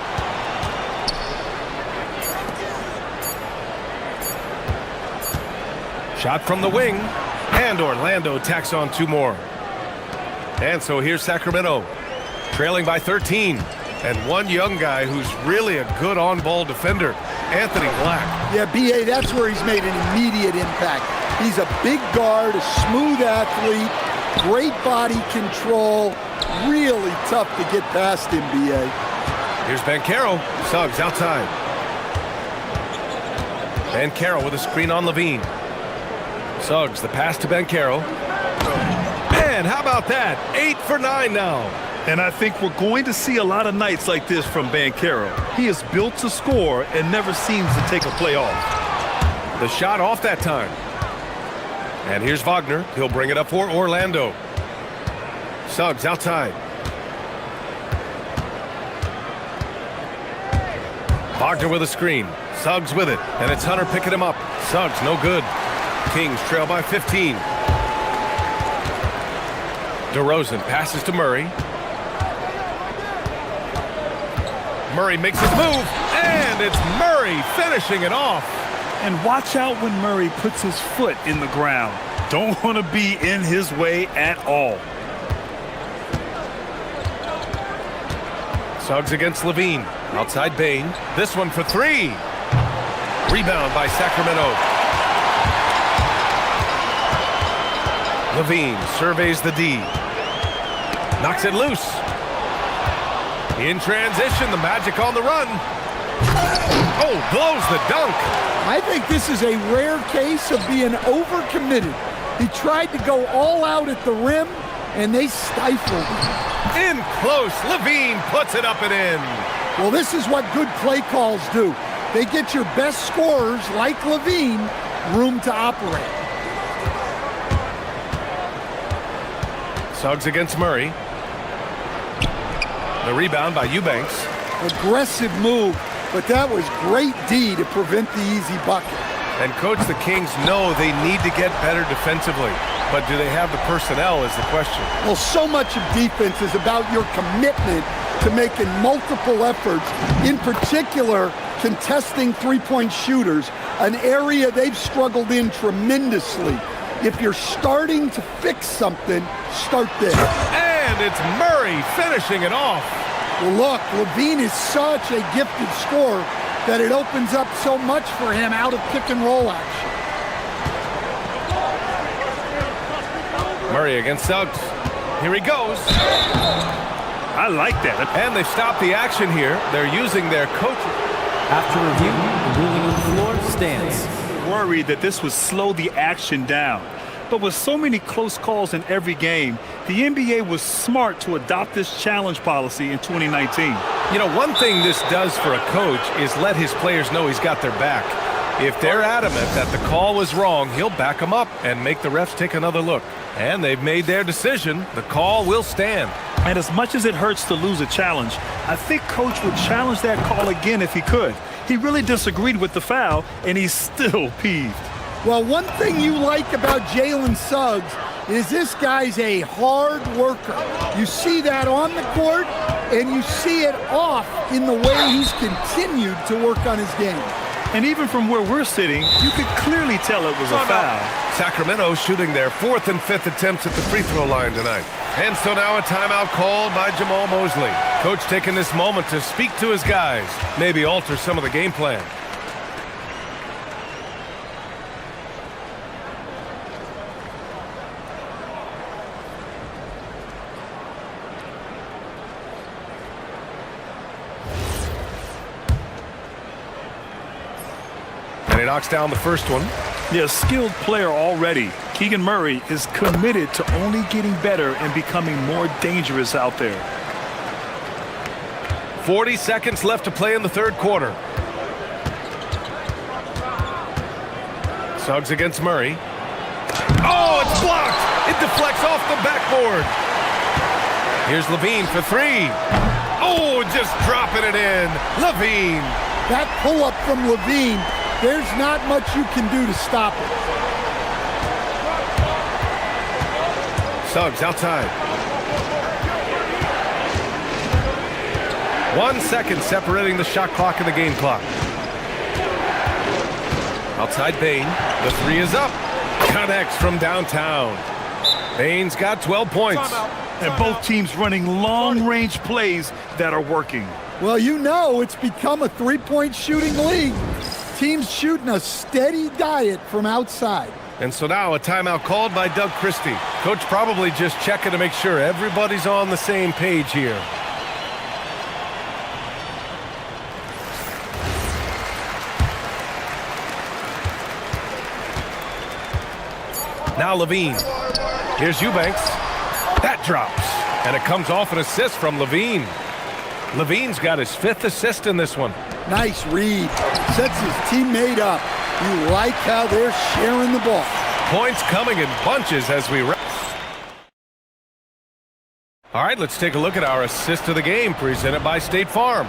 Shot from the wing, and Orlando tacks on 2 more. And so here's Sacramento, trailing by 13. And one young guy who's really a good on-ball defender, Anthony Black. Yeah, B.A., that's where he's made an immediate impact. He's a big guard, a smooth athlete, great body control, really tough to get past him, B.A. Here's Banchero, Suggs outside. Banchero with a screen on LaVine. Suggs, the pass to Banchero. Man, how about that? 8 for 9 now. And I think we're going to see a lot of nights like this from Banchero. He is built to score and never seems to take a play off. The shot off that time. And here's Wagner. He'll bring it up for Orlando. Suggs outside. Wagner with a screen. Suggs with it. And it's Hunter picking him up. Suggs, no good. Kings trail by 15. DeRozan passes to Murray. Murray makes his move, and it's Murray finishing it off. And watch out when Murray puts his foot in the ground. Don't want to be in his way at all. Suggs against Levine. Outside Bain. This one for three. Rebound by Sacramento. Levine surveys the D. Knocks it loose. In transition, the Magic on the run. Oh, blows the dunk. I think this is a rare case of being overcommitted. He tried to go all out at the rim, and they stifled him. In close, Levine puts it up and in. Well, this is what good play calls do. They get your best scorers, like Levine, room to operate. Suggs against Murray. The rebound by Eubanks. Aggressive move, but that was great D to prevent the easy bucket. And coach, the Kings know they need to get better defensively. But do they have the personnel is the question. Well, so much of defense is about your commitment to making multiple efforts, in particular contesting three-point shooters, an area they've struggled in tremendously. If you're starting to fix something, start there. And it's Murray finishing it off. Well, look, Levine is such a gifted scorer that it opens up so much for him out of pick and roll action. Murray against Suggs. Here he goes. I like that. And they stop the action here. They're using their coach. After review, the ruling on the floor stands. Worried that this would slow the action down. But with so many close calls in every game, the NBA was smart to adopt this challenge policy in 2019. You know, one thing this does for a coach is let his players know he's got their back. If they're adamant that the call was wrong, he'll back them up and make the refs take another look. And they've made their decision. The call will stand. And as much as it hurts to lose a challenge, I think coach would challenge that call again if he could. He really disagreed with the foul, and he's still peeved. Well, one thing you like about Jalen Suggs is this guy's a hard worker. You see that on the court, and you see it off in the way he's continued to work on his game. And even from where we're sitting, you could clearly tell it was a foul. Sacramento shooting their 4th and 5th attempts at the free throw line tonight. And so now a timeout called by Jamal Mosley. Coach taking this moment to speak to his guys, maybe alter some of the game plan. And he knocks down the first one. Yeah, a skilled player already. Keegan Murray is committed to only getting better and becoming more dangerous out there. 40 seconds left to play in the third quarter. Suggs against Murray. Oh, it's blocked! It deflects off the backboard. Here's Levine for three. Oh, just dropping it in. Levine. That pull-up from Levine, there's not much you can do to stop it. Suggs outside. 1 second separating the shot clock and the game clock. Outside Bain. The three is up. Connects from downtown. Bain's got 12 points. And both teams running long-range plays that are working. Well, you know it's become a three-point shooting league. Teams shooting a steady diet from outside. And so now a timeout called by Doug Christie. Coach probably just checking to make sure everybody's on the same page here. Now Levine. Here's Eubanks. That drops. And it comes off an assist from Levine. Levine's got his 5th assist in this one. Nice read. Sets his teammate up. You like how they're sharing the ball. Points coming in bunches as we wrap. All right, let's take a look at our assist of the game presented by State Farm.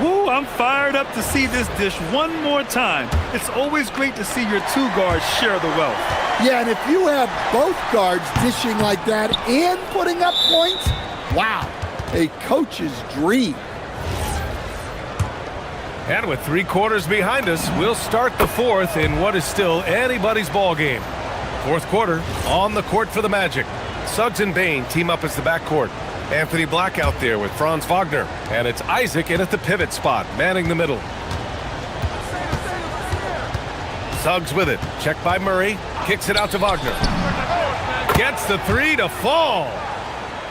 Woo, I'm fired up to see this dish one more time. It's always great to see your two guards share the wealth. Yeah, and if you have both guards dishing like that and putting up points, wow, a coach's dream. And with 3 quarters behind us, we'll start the fourth in what is still anybody's ball game. Fourth quarter, on the court for the Magic. Suggs and Bain team up as the backcourt. Anthony Black out there with Franz Wagner. And it's Isaac in at the pivot spot, manning the middle. Suggs with it. Checked by Murray. Kicks it out to Wagner. Gets the three to fall.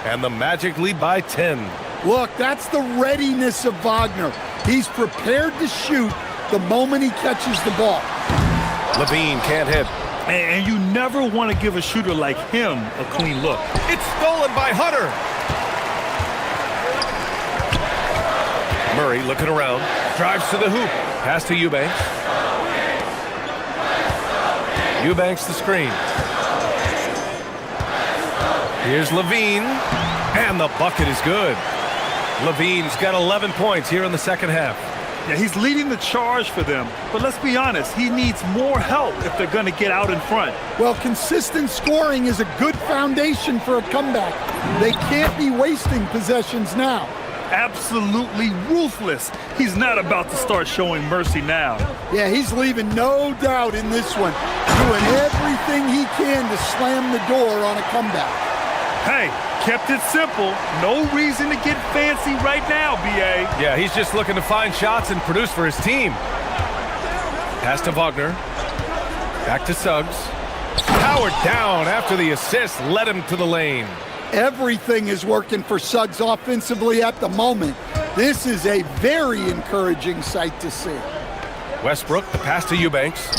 And the Magic lead by 10. Look, that's the readiness of Wagner. He's prepared to shoot the moment he catches the ball. Levine can't hit. And you never want to give a shooter like him a clean look. It's stolen by Hunter. Murray looking around. Drives to the hoop. Pass to Eubanks. Eubanks the screen. Here's Levine. And the bucket is good. Levine's got 11 points here in the second half. Yeah, he's leading the charge for them. But let's be honest, he needs more help if they're going to get out in front. Well, consistent scoring is a good foundation for a comeback. They can't be wasting possessions now. Absolutely ruthless. He's not about to start showing mercy now. Yeah, he's leaving no doubt in this one. Doing everything he can to slam the door on a comeback. Hey, kept it simple. No reason to get fancy right now, B.A. Yeah, he's just looking to find shots and produce for his team. Pass to Wagner. Back to Suggs. Powered down after the assist led him to the lane. Everything is working for Suggs offensively at the moment. This is a very encouraging sight to see. Westbrook, the pass to Eubanks.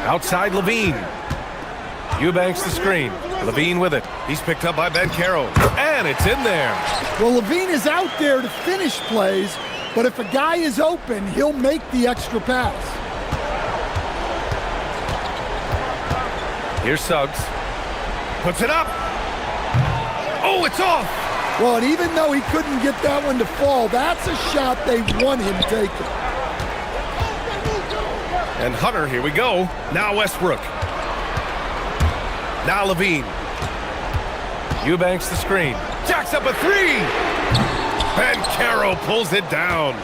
Outside Levine. Eubanks the screen. Levine with it. He's picked up by Banchero. And it's in there. Well, Levine is out there to finish plays, but if a guy is open, he'll make the extra pass. Here's Suggs. Puts it up. Oh, it's off. Well, and even though he couldn't get that one to fall, that's a shot they want him taking. And Hunter, here we go. Now Westbrook. Now Levine. Eubanks the screen. Jacks up a three. Banchero pulls it down.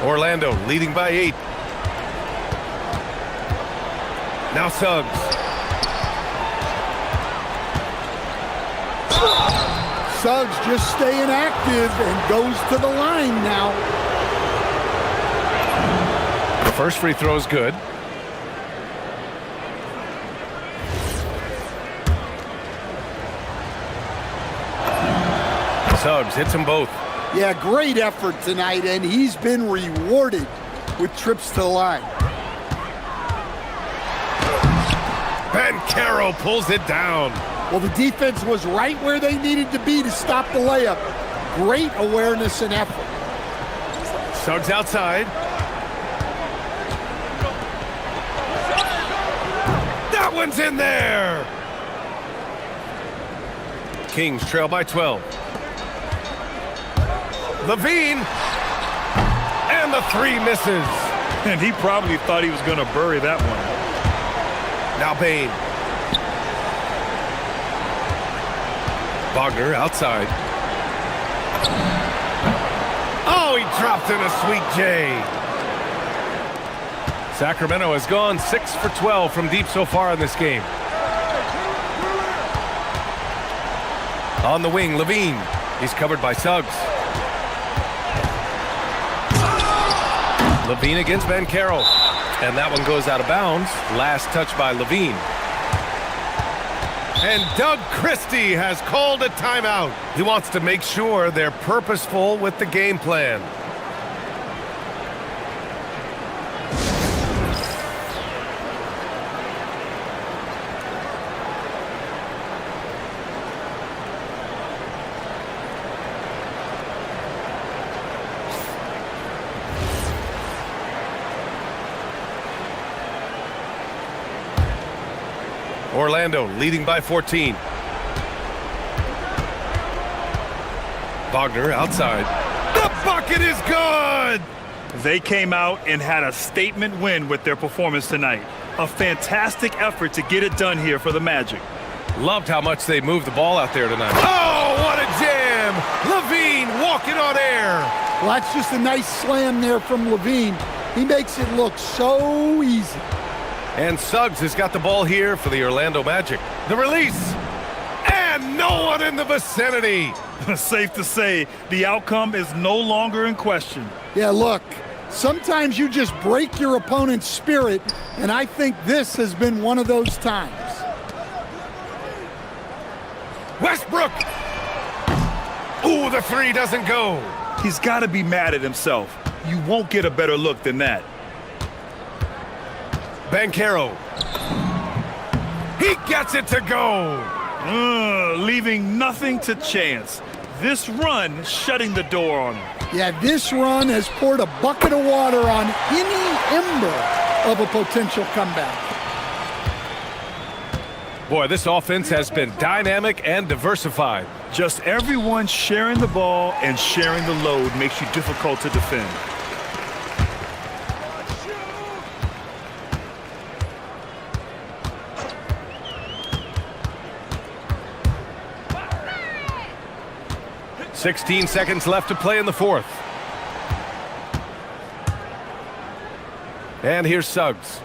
Orlando leading by 8. Now Suggs. Suggs just staying active and goes to the line now. The first free throw is good. Suggs hits them both. Yeah, great effort tonight, and he's been rewarded with trips to the line. Banchero pulls it down. Well, the defense was right where they needed to be to stop the layup. Great awareness and effort. Suggs outside. That one's in there. Kings trail by 12. Levine. And the three misses. And he probably thought he was going to bury that one. Now Bain. Wagner outside. Oh, he dropped in a sweet J. Sacramento has gone 6 for 12 from deep so far in this game. On the wing, Levine. He's covered by Suggs. Levine against Banchero. And that one goes out of bounds. Last touch by Levine. And Doug Christie has called a timeout. He wants to make sure they're purposeful with the game plan. Orlando leading by 14. Wagner outside. The bucket is good! They came out and had a statement win with their performance tonight. A fantastic effort to get it done here for the Magic. Loved how much they moved the ball out there tonight. Oh, what a jam! Levine walking on air. Well, that's just a nice slam there from Levine. He makes it look so easy. And Suggs has got the ball here for the Orlando Magic. The release. And no one in the vicinity. Safe to say, the outcome is no longer in question. Yeah, look, sometimes you just break your opponent's spirit, and I think this has been one of those times. Westbrook. Ooh, the three doesn't go. He's got to be mad at himself. You won't get a better look than that. Banchero. He gets it to go. Leaving nothing to chance. This run shutting the door on him. Yeah, this run has poured a bucket of water on any ember of a potential comeback. Boy, this offense has been dynamic and diversified. Just everyone sharing the ball and sharing the load makes you difficult to defend. "16 seconds left to play in the fourth. And here's Suggs.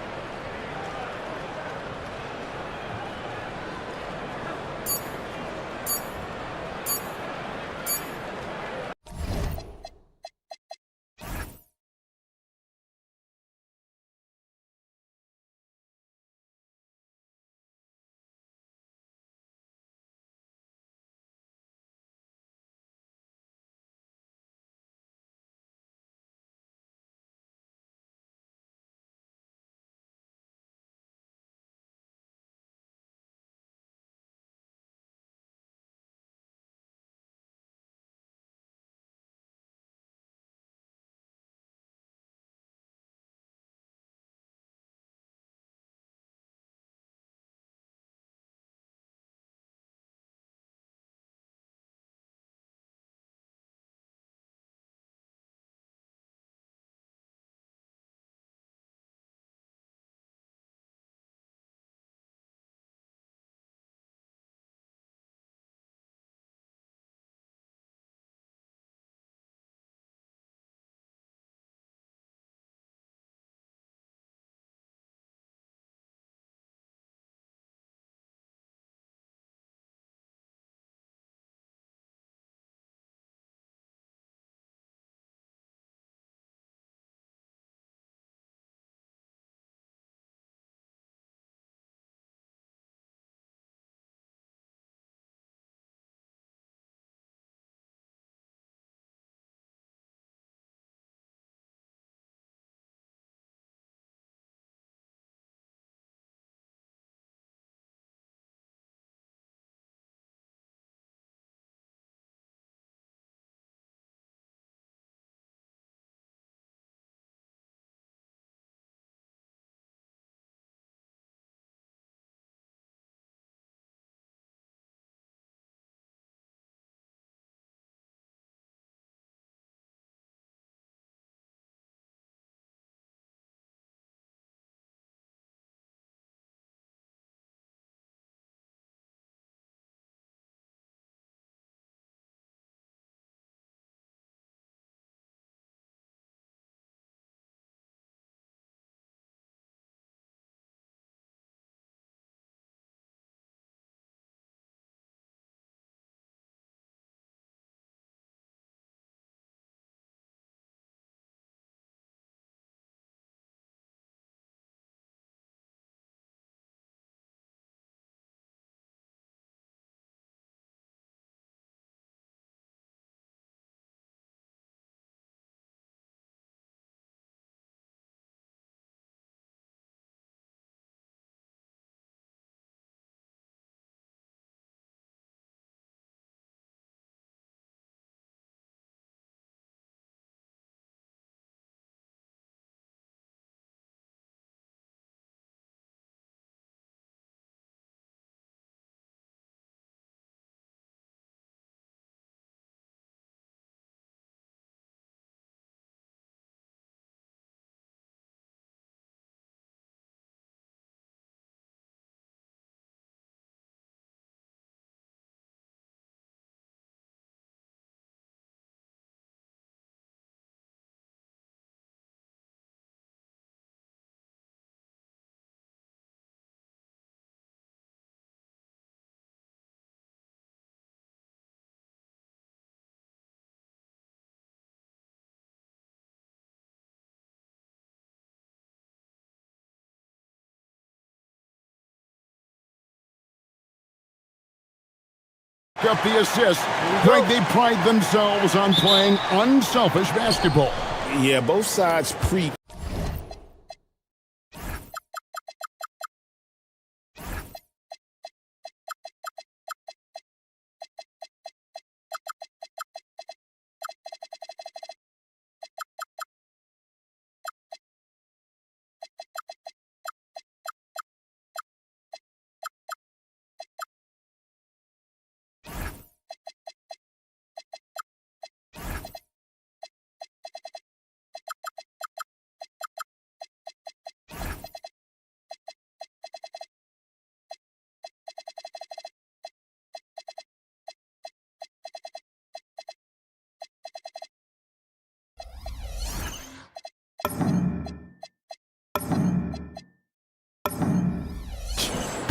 Up the assist. Greg, they pride themselves on playing unselfish basketball. Yeah, both sides pre.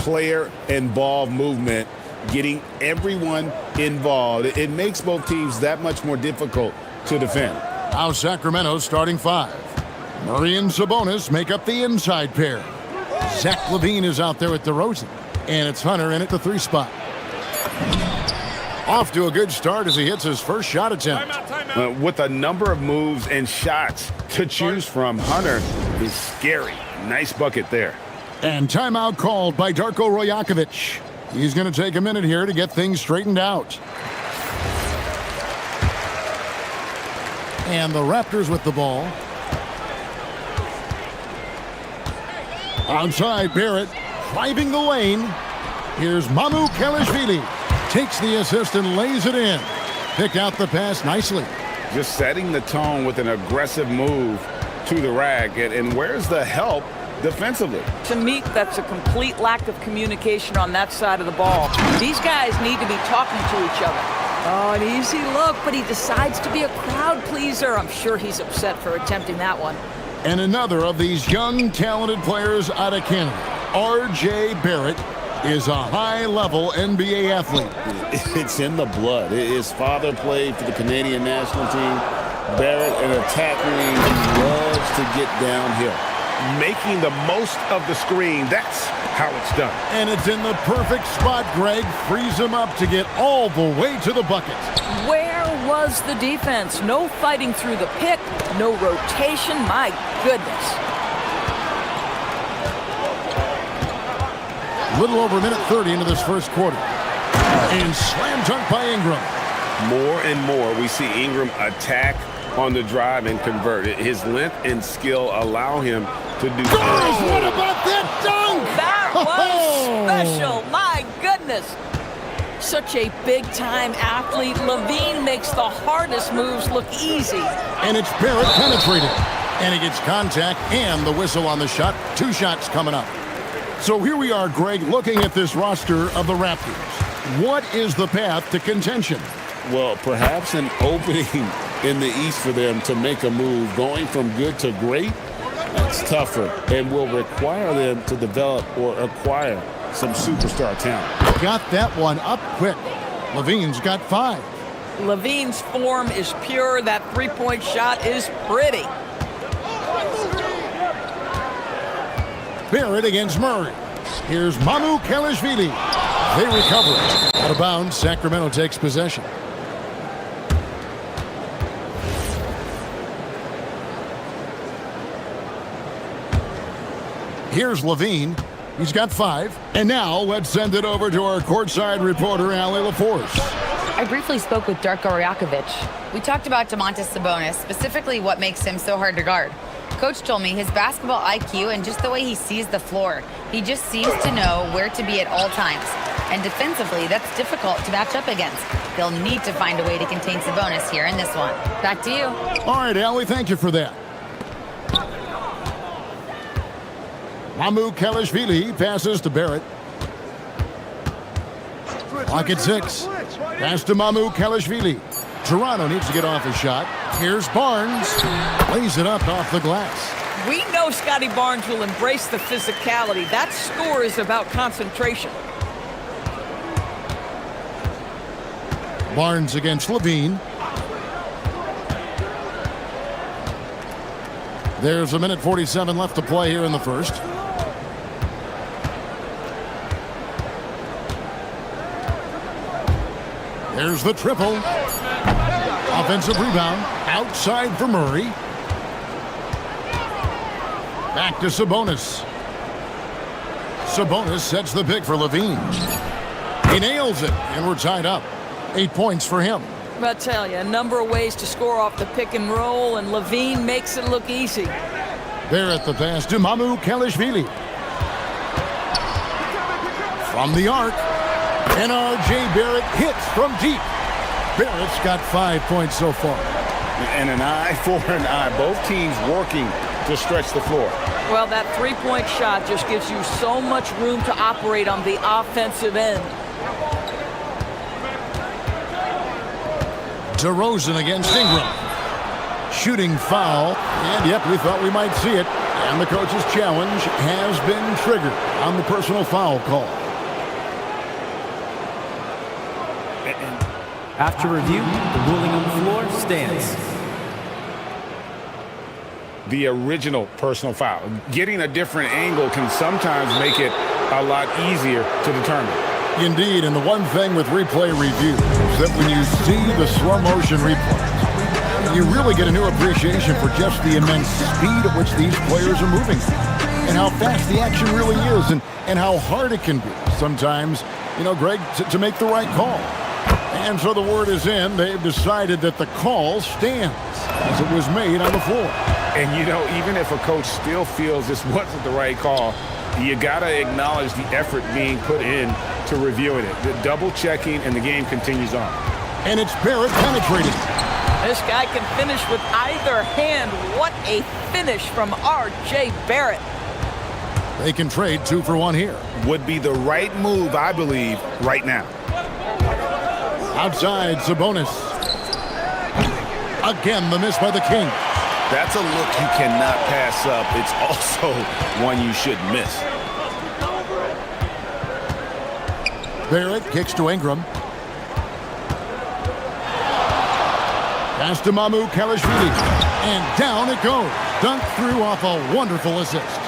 Player and ball movement, getting everyone involved. It makes both teams that much more difficult to defend. Now Sacramento's starting five. Murray and Sabonis make up the inside pair. Zach LaVine is out there at DeRozan. And it's Hunter in at the 3 spot. Off to a good start as he hits his first shot attempt. With a number of moves and shots to choose from, Hunter is scary. Nice bucket there. And timeout called by Darko Rojakovic. He's going to take a minute here to get things straightened out. And the Raptors with the ball. Outside, Barrett driving the lane. Here's Mamu Kelishvili. Takes the assist and lays it in. Pick out the pass nicely. Just setting the tone with an aggressive move to the rack. And where's the help defensively? To me, that's a complete lack of communication on that side of the ball. These guys need to be talking to each other. Oh, an easy look, but he decides to be a crowd pleaser. I'm sure he's upset for attempting that one. And another of these young, talented players out of Canada, R.J. Barrett, is a high-level NBA athlete. It's in the blood. His father played for the Canadian national team. Barrett, an attacker, he loves to get downhill. Making the most of the screen. That's how it's done. And it's in the perfect spot, Greg. Frees him up to get all the way to the bucket. Where was the defense? No fighting through the pick, no rotation. My goodness. A little over a minute 30 into this first quarter. And slam dunk by Ingram. More and more we see Ingram attack on the drive and convert. His length and skill allow him to do. Guys, what about that dunk? That was special. My goodness. Such a big-time athlete. LaVine makes the hardest moves look easy. And it's Barrett penetrating. And he gets contact and the whistle on the shot. 2 shots coming up. So here we are, Greg, looking at this roster of the Raptors. What is the path to contention? Well, perhaps an opening in the East for them to make a move. Going from good to great, that's tougher and will require them to develop or acquire some superstar talent. Got that one up quick. LaVine's got 5. LaVine's form is pure. That three-point shot is pretty. Barrett against Murray. Here's Mamu Kelishvili. They recover it. Out of bounds, Sacramento takes possession. Here's LaVine. He's got 5. And now let's send it over to our courtside reporter, Allie LaForce. I briefly spoke with Darko Rojakovic. We talked about Domantas Sabonis, specifically what makes him so hard to guard. Coach told me his basketball IQ and just the way he sees the floor. He just seems to know where to be at all times. And defensively, that's difficult to match up against. They'll need to find a way to contain Sabonis here in this one. Back to you. All right, Allie, thank you for that. Mamu Kelishvili passes to Barrett. Clock at 6. Pass to Mamu Kelishvili. Toronto needs to get off a shot. Here's Barnes. Lays it up off the glass. We know Scotty Barnes will embrace the physicality. That score is about concentration. Barnes against LaVine. There's a minute 47 left to play here in the first. There's the triple. Offensive rebound. Outside for Murray. Back to Sabonis. Sabonis sets the pick for Levine. He nails it, and we're tied up. 8 points for him. I'll tell you, a number of ways to score off the pick and roll, and Levine makes it look easy. There at the pass to Mamu Kalishvili. From the arc, and R.J. Barrett hits from deep. Barrett's got 5 points so far. And an eye for an eye. Both teams working to stretch the floor. Well, that three-point shot just gives you so much room to operate on the offensive end. DeRozan against Ingram. Shooting foul. And, yep, we thought we might see it. And the coach's challenge has been triggered on the personal foul call. After review, the ruling on the floor stands. The original personal foul. Getting a different angle can sometimes make it a lot easier to determine. Indeed, and the one thing with replay review is that when you see the slow motion replays, you really get a new appreciation for just the immense speed at which these players are moving and how fast the action really is and how hard it can be sometimes, you know, Greg, to make the right call. And so the word is in. They've decided that the call stands as it was made on the floor. And, you know, even if a coach still feels this wasn't the right call, you got to acknowledge the effort being put in to reviewing it. The double checking, and the game continues on. And it's Barrett penetrating. This guy can finish with either hand. What a finish from R.J. Barrett. They can trade 2 for 1 here. Would be the right move, I believe, right now. Outside, Sabonis. Again, the miss by the Kings. That's a look you cannot pass up. It's also one you should miss. Barrett kicks to Ingram. Pass to Mamu Kalishvili. And down it goes. Dunked through off a wonderful assist.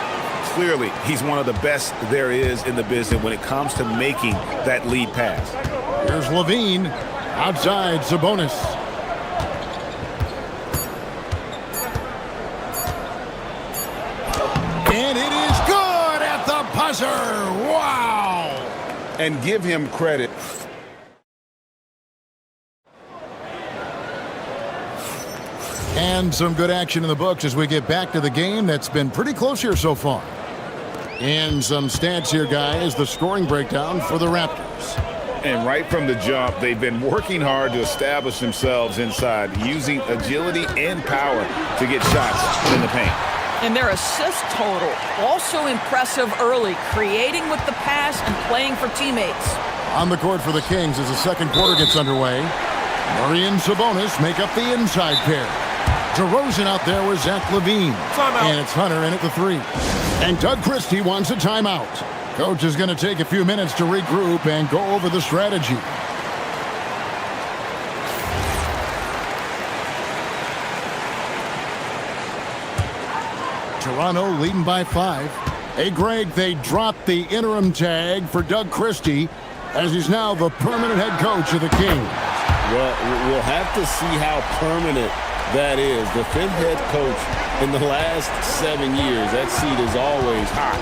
Clearly, he's one of the best there is in the business when it comes to making that lead pass. Here's Levine. Outside, Sabonis. And it is good at the buzzer. Wow. And give him credit. And some good action in the books as we get back to the game that's been pretty close here so far. And some stats here, guys. The scoring breakdown for the Raptors. And right from the jump, they've been working hard to establish themselves inside, using agility and power to get shots in the paint. And their assist total, also impressive early, creating with the pass and playing for teammates. On the court for the Kings as the second quarter gets underway. Murray and Sabonis make up the inside pair. DeRozan out there with Zach LaVine. And it's Hunter in at the 3. And Doug Christie wants a timeout. Coach is going to take a few minutes to regroup and go over the strategy. Toronto leading by 5. Hey, Greg, they dropped the interim tag for Doug Christie as he's now the permanent head coach of the Kings. Well, we'll have to see how permanent that is. The 5th head coach in the last 7 years. That seat is always hot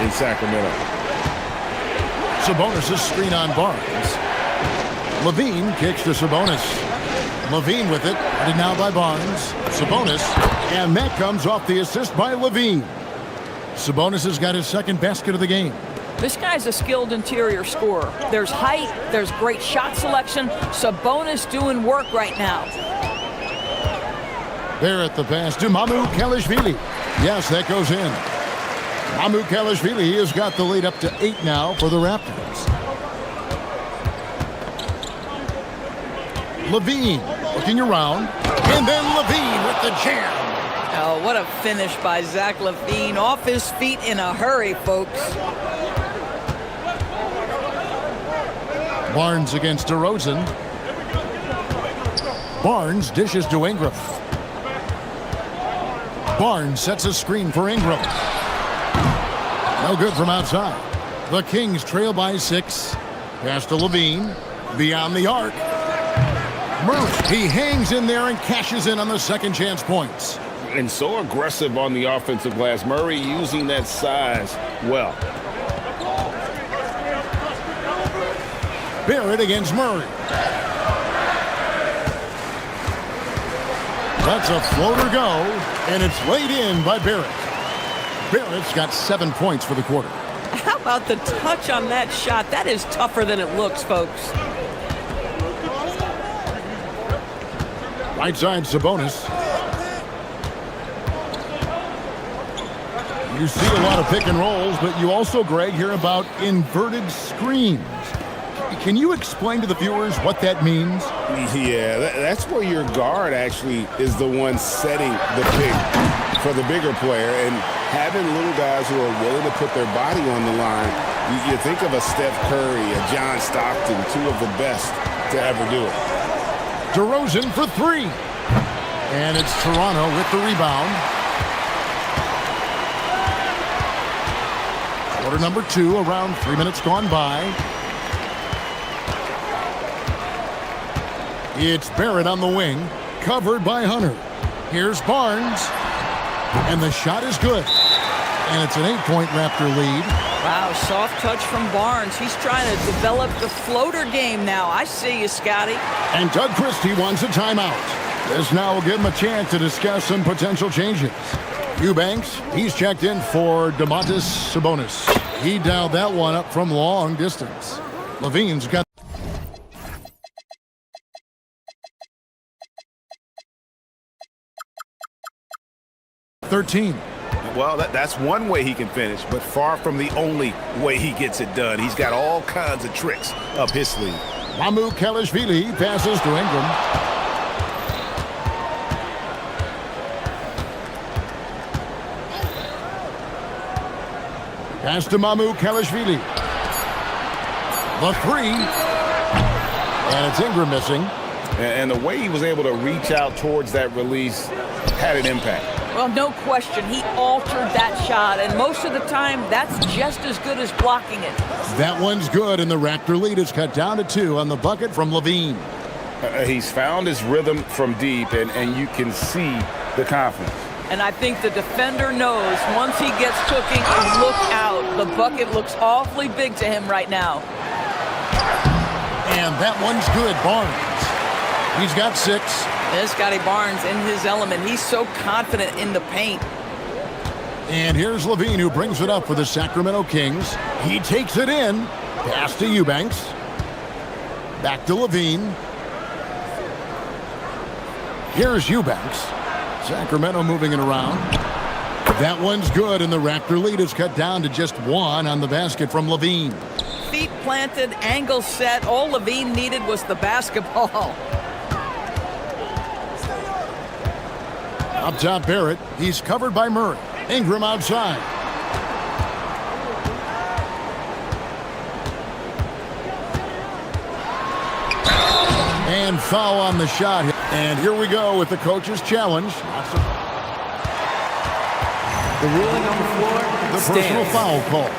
in Sacramento. Sabonis' screen on Barnes. Levine kicks to Sabonis. Levine with it. Headed now by Barnes. Sabonis. And that comes off the assist by Levine. Sabonis has got his second basket of the game. This guy's a skilled interior scorer. There's height. There's great shot selection. Sabonis doing work right now. There at the pass to Mamu Kalishvili. Yes, that goes in. Mamu Kalishvili has got the lead up to 8 now for the Raptors. Levine looking around. And then Levine with the jam. Oh, what a finish by Zach LaVine. Off his feet in a hurry, folks. Barnes against DeRozan. Barnes dishes to Ingram. Barnes sets a screen for Ingram. No good from outside. The Kings trail by 6. Pass to Levine. Beyond the arc. Murray, he hangs in there and cashes in on the second chance points. And so aggressive on the offensive glass. Murray using that size well. Barrett against Murray. That's a floater go, and it's laid in by Barrett. Barrett's got 7 points for the quarter. How about the touch on that shot? That is tougher than it looks, folks. Right side, Sabonis. You see a lot of pick and rolls, but you also, Greg, hear about inverted screens. Can you explain to the viewers what that means? Yeah, that's where your guard actually is the one setting the pick for the bigger player, and having little guys who are willing to put their body on the line. You think of a Steph Curry, a John Stockton, two of the best to ever do it. DeRozan for three. And it's Toronto with the rebound. Quarter number 2, around 3 minutes gone by. It's Barrett on the wing, covered by Hunter. Here's Barnes, and the shot is good. And it's an 8-point Raptor lead. Wow, soft touch from Barnes. He's trying to develop the floater game now. I see you, Scotty. And Doug Christie wants a timeout. This now will give him a chance to discuss some potential changes. Eubanks, he's checked in for Domantas Sabonis. He dialed that one up from long distance. Levine's got 13. Well, that's one way he can finish, but far from the only way he gets it done. He's got all kinds of tricks up his sleeve. Mamu Kalashvili passes to Ingram. Pass to Mamu Kalashvili. The three. And it's Ingram missing. And the way he was able to reach out towards that release had an impact. Well, no question. He altered that shot, and most of the time, that's just as good as blocking it. That one's good, and the Raptor lead is cut down to 2 on the bucket from Levine. He's found his rhythm from deep, and you can see the confidence. And I think the defender knows once he gets cooking, look out. The bucket looks awfully big to him right now. And that one's good, Barnes. He's got 6. There's Scotty Barnes in his element. He's so confident in the paint. And here's Levine, who brings it up for the Sacramento Kings. He takes it in. Pass to Eubanks. Back to Levine. Here's Eubanks. Sacramento moving it around. That one's good, and the Raptor lead is cut down to just 1 on the basket from Levine. Feet planted, angle set. All Levine needed was the basketball. Up top, Barrett. He's covered by Murray. Ingram outside. And foul on the shot. And here we go with the coach's challenge. The ruling on the floor The stands. personal foul call.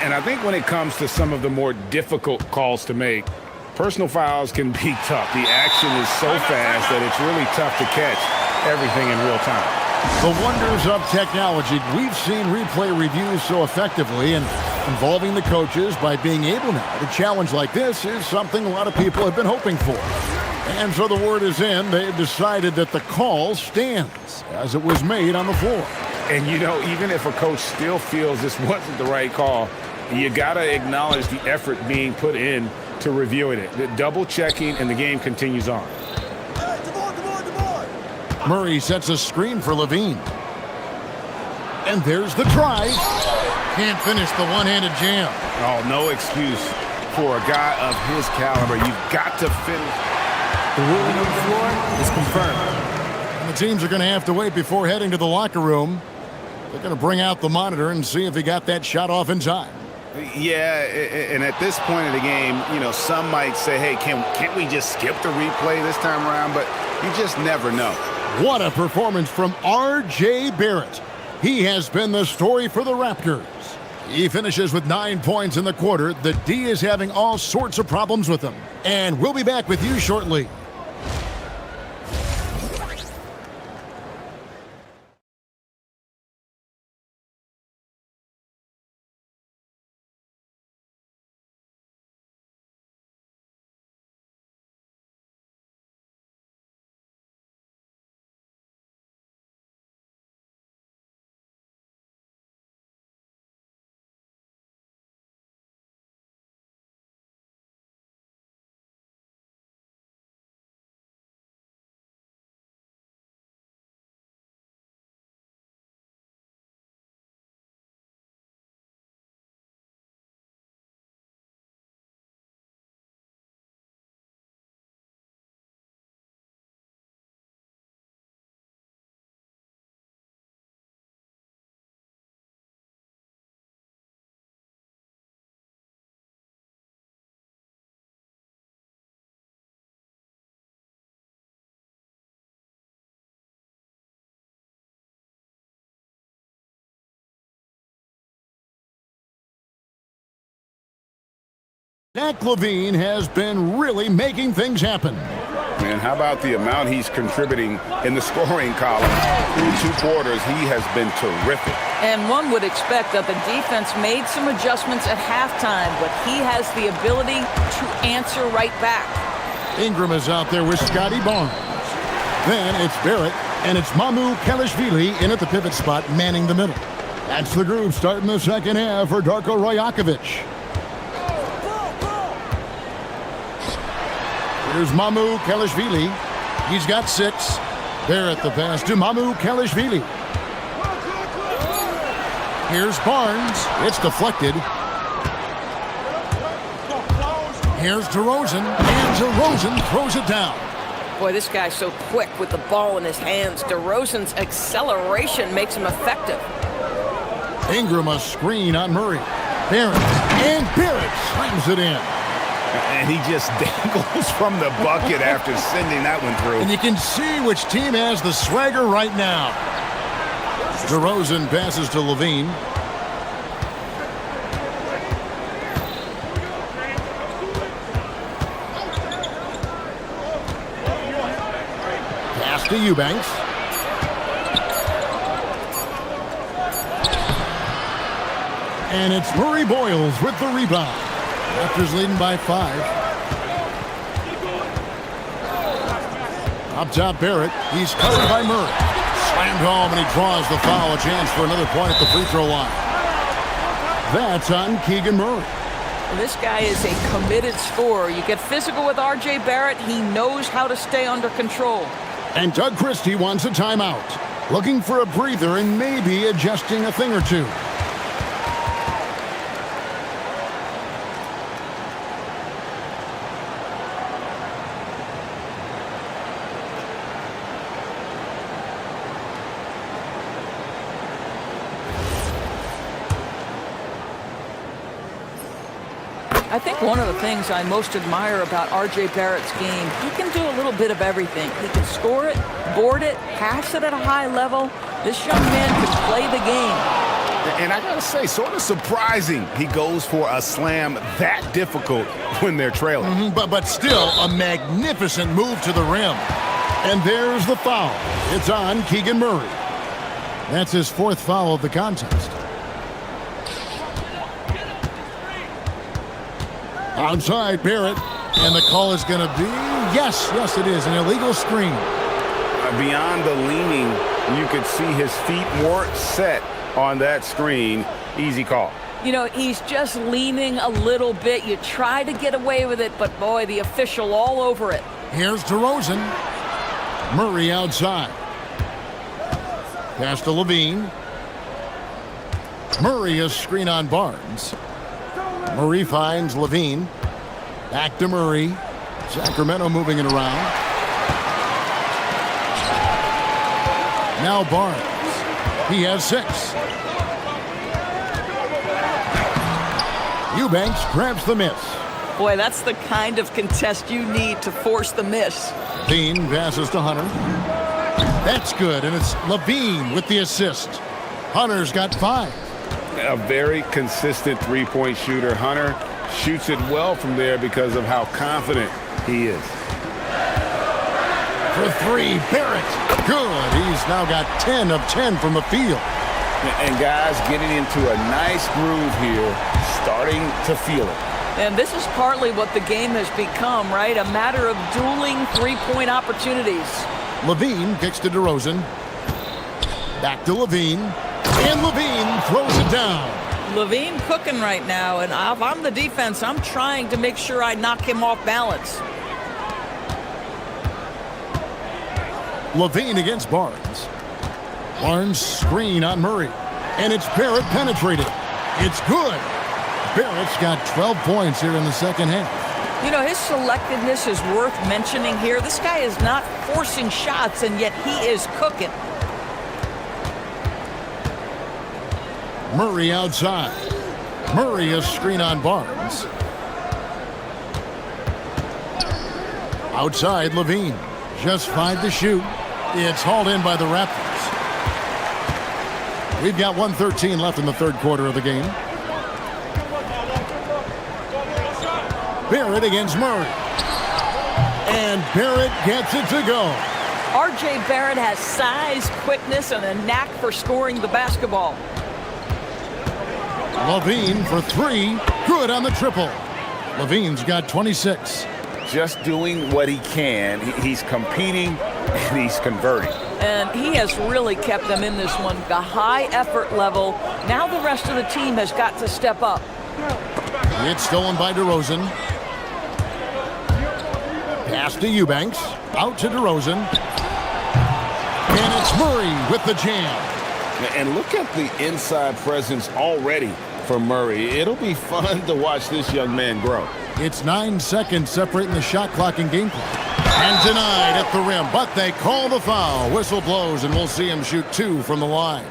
And I think when it comes to some of the more difficult calls to make, personal fouls can be tough. The action is so fast that it's really tough to catch everything in real time. The wonders of technology. We've seen replay reviews so effectively, and involving the coaches by being able now to challenge like this is something a lot of people have been hoping for. And so the word is in. They've decided that the call stands as it was made on the floor. And, you know, even if a coach still feels this wasn't the right call, you got to acknowledge the effort being put in to reviewing it. The double checking, and the game continues on. Murray sets a screen for Levine. And there's the try. Can't finish the one-handed jam. Oh, no excuse for a guy of his caliber. You've got to finish. The ruling on the floor is confirmed. And the teams are going to have to wait before heading to the locker room. They're going to bring out the monitor and see if he got that shot off in time. Yeah, and at this point of the game, you know, some might say, hey, can't we just skip the replay this time around? But you just never know. What a performance from R.J. Barrett. He has been the story for the Raptors. He finishes with 9 points in the quarter. The D is having all sorts of problems with him. And we'll be back with you shortly. Zach LaVine has been really making things happen. Man, how about the amount he's contributing in the scoring column? Through 2 quarters, he has been terrific. And one would expect that the defense made some adjustments at halftime, but he has the ability to answer right back. Ingram is out there with Scotty Barnes. Then it's Barrett, and it's Mamu Kelishvili in at the pivot spot, manning the middle. That's the group starting the second half for Darko Rajakovic. Here's Mamu Kelishvili. He's got 6. Barrett the pass to Mamu Kelishvili. Here's Barnes. It's deflected. Here's DeRozan, and DeRozan throws it down. Boy, this guy's so quick with the ball in his hands. DeRozan's acceleration makes him effective. Ingram a screen on Murray. Barrett, and Barrett slams it in. And he just dangles from the bucket after sending that one through. And you can see which team has the swagger right now. DeRozan passes to LaVine. Pass to Eubanks. And it's Murray Boyles with the rebound. Raptors leading by 5. Up top, Barrett. He's covered by Murray. Slammed home, and he draws the foul. A chance for another point at the free throw line. That's on Keegan Murray. Well, this guy is a committed scorer. You get physical with R.J. Barrett. He knows how to stay under control. And Doug Christie wants a timeout. Looking for a breather and maybe adjusting a thing or two. I think one of the things I most admire about R.J. Barrett's game, he can do a little bit of everything. He can score it, board it, pass it at a high level. This young man can play the game. And I gotta say, sort of surprising he goes for a slam that difficult when they're trailing. But still a magnificent move to the rim. And there's the foul. It's on Keegan Murray. That's his 4th foul of the contest. Outside, Barrett, and the call is going to be, yes, it is, an illegal screen. Beyond the leaning, you could see his feet more set on that screen. Easy call. You know, he's just leaning a little bit. You try to get away with it, but boy, the official all over it. Here's DeRozan. Murray outside. Pass to LaVine. Murray is screen on Barnes. Murray finds LaVine. Back to Murray. Sacramento moving it around. Now Barnes. He has 6. Eubanks grabs the miss. Boy, that's the kind of contest you need to force the miss. LaVine passes to Hunter. That's good, and it's LaVine with the assist. Hunter's got 5. A very consistent three-point shooter. Hunter shoots it well from there because of how confident he is. For 3, Barrett. Good. He's now got 10 of 10 from the field. And guys getting into a nice groove here, starting to feel it. And this is partly what the game has become, right? A matter of dueling three-point opportunities. LaVine kicks to DeRozan. Back to LaVine. And LaVine throws it down. LaVine cooking right now, and if I'm the defense, I'm trying to make sure I knock him off balance. LaVine against Barnes. Barnes screen on Murray. And it's Barrett penetrated. It's good. Barrett's got 12 points here in the second half. You know, his selectiveness is worth mentioning here. This guy is not forcing shots, and yet he is cooking. Murray outside. Murray is screen on Barnes. Outside, LaVine. Just 5 to shoot. It's hauled in by the Raptors. We've got 1:13 left in the third quarter of the game. Barrett against Murray. And Barrett gets it to go. R.J. Barrett has size, quickness, and a knack for scoring the basketball. Levine for three. Good on the triple. Levine's got 26. Just doing what he can. He's competing and he's converting. And he has really kept them in this one. The high effort level. Now the rest of the team has got to step up. It's stolen by DeRozan. Pass to Eubanks. Out to DeRozan. And it's Murray with the jam. And look at the inside presence already for Murray. It'll be fun to watch this young man grow. It's 9 seconds separating the shot clock and game clock. And denied at the rim, but they call the foul. Whistle blows, and we'll see him shoot 2 from the line.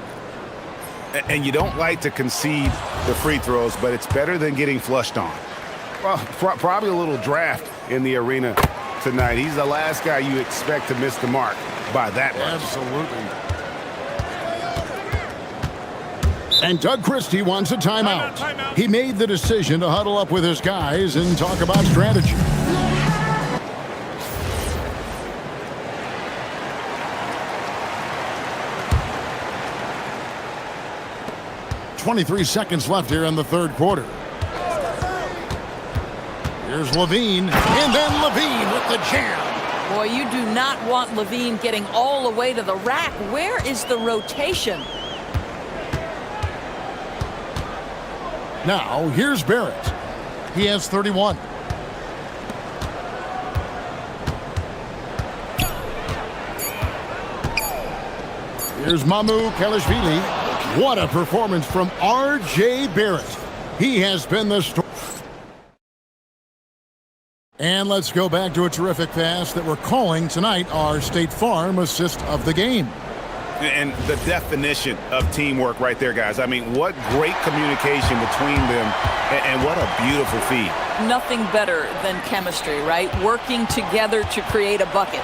And you don't like to concede the free throws, but it's better than getting flushed on. Well, probably a little draft in the arena tonight. He's the last guy you expect to miss the mark by that much. Absolutely. And Doug Christie wants a timeout. He made the decision to huddle up with his guys and talk about strategy. .23 seconds left here in the third quarter. Here's Levine, and then Levine with the jam. Boy, you do not want Levine getting all the way to the rack. Where is the rotation? Now, here's Barrett. He has 31. Here's Mamu Kelishvili. What a performance from R.J. Barrett. He has been the story. And let's go back to a terrific pass that we're calling tonight our State Farm assist of the game. And the definition of teamwork right there, guys. I mean, what great communication between them, and what a beautiful feed. Nothing better than chemistry, right? Working together to create a bucket.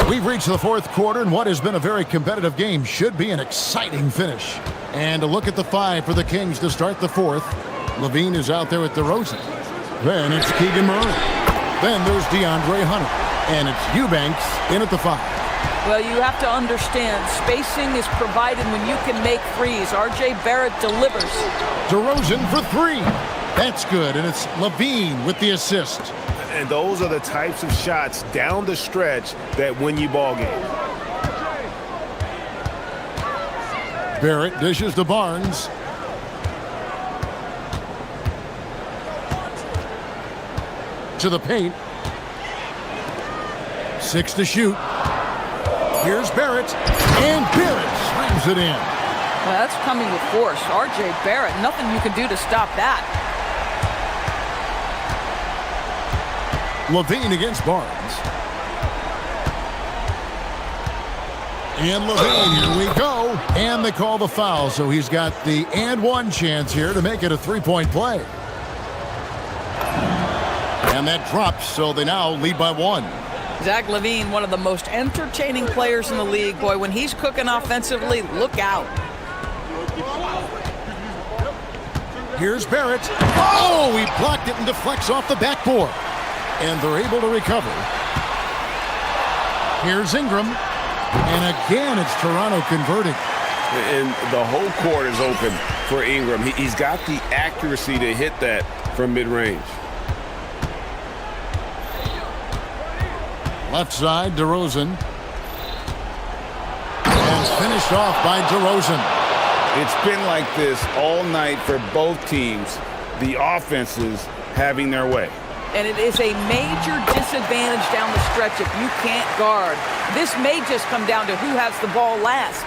We've reached the fourth quarter, and what has been a very competitive game should be an exciting finish. And a look at the 5 for the Kings to start the fourth. Levine is out there with DeRozan. Then it's Keegan Murray. Then there's DeAndre Hunter. And it's Eubanks in at the 5. Well, you have to understand, spacing is provided when you can make threes. R.J. Barrett delivers. DeRozan for 3. That's good, and it's Levine with the assist. And those are the types of shots down the stretch that win you ball games. Barrett dishes to Barnes. To the paint. 6 to shoot. Here's Barrett, and Barrett slams it in. Well, that's coming with force. R.J. Barrett, nothing you can do to stop that. Levine against Barnes. And Levine, here we go. And they call the foul, so he's got the and one chance here to make it a 3-point play. And that drops, so they now lead by 1. Zach LaVine, one of the most entertaining players in the league. Boy, when he's cooking offensively, look out. Here's Barrett. Oh, he blocked it and deflects off the backboard. And they're able to recover. Here's Ingram. And again, it's Toronto converting. And the whole court is open for Ingram. He's got the accuracy to hit that from mid-range. Left side, DeRozan. And finished off by DeRozan. It's been like this all night for both teams. The offenses having their way. And it is a major disadvantage down the stretch if you can't guard. This may just come down to who has the ball last.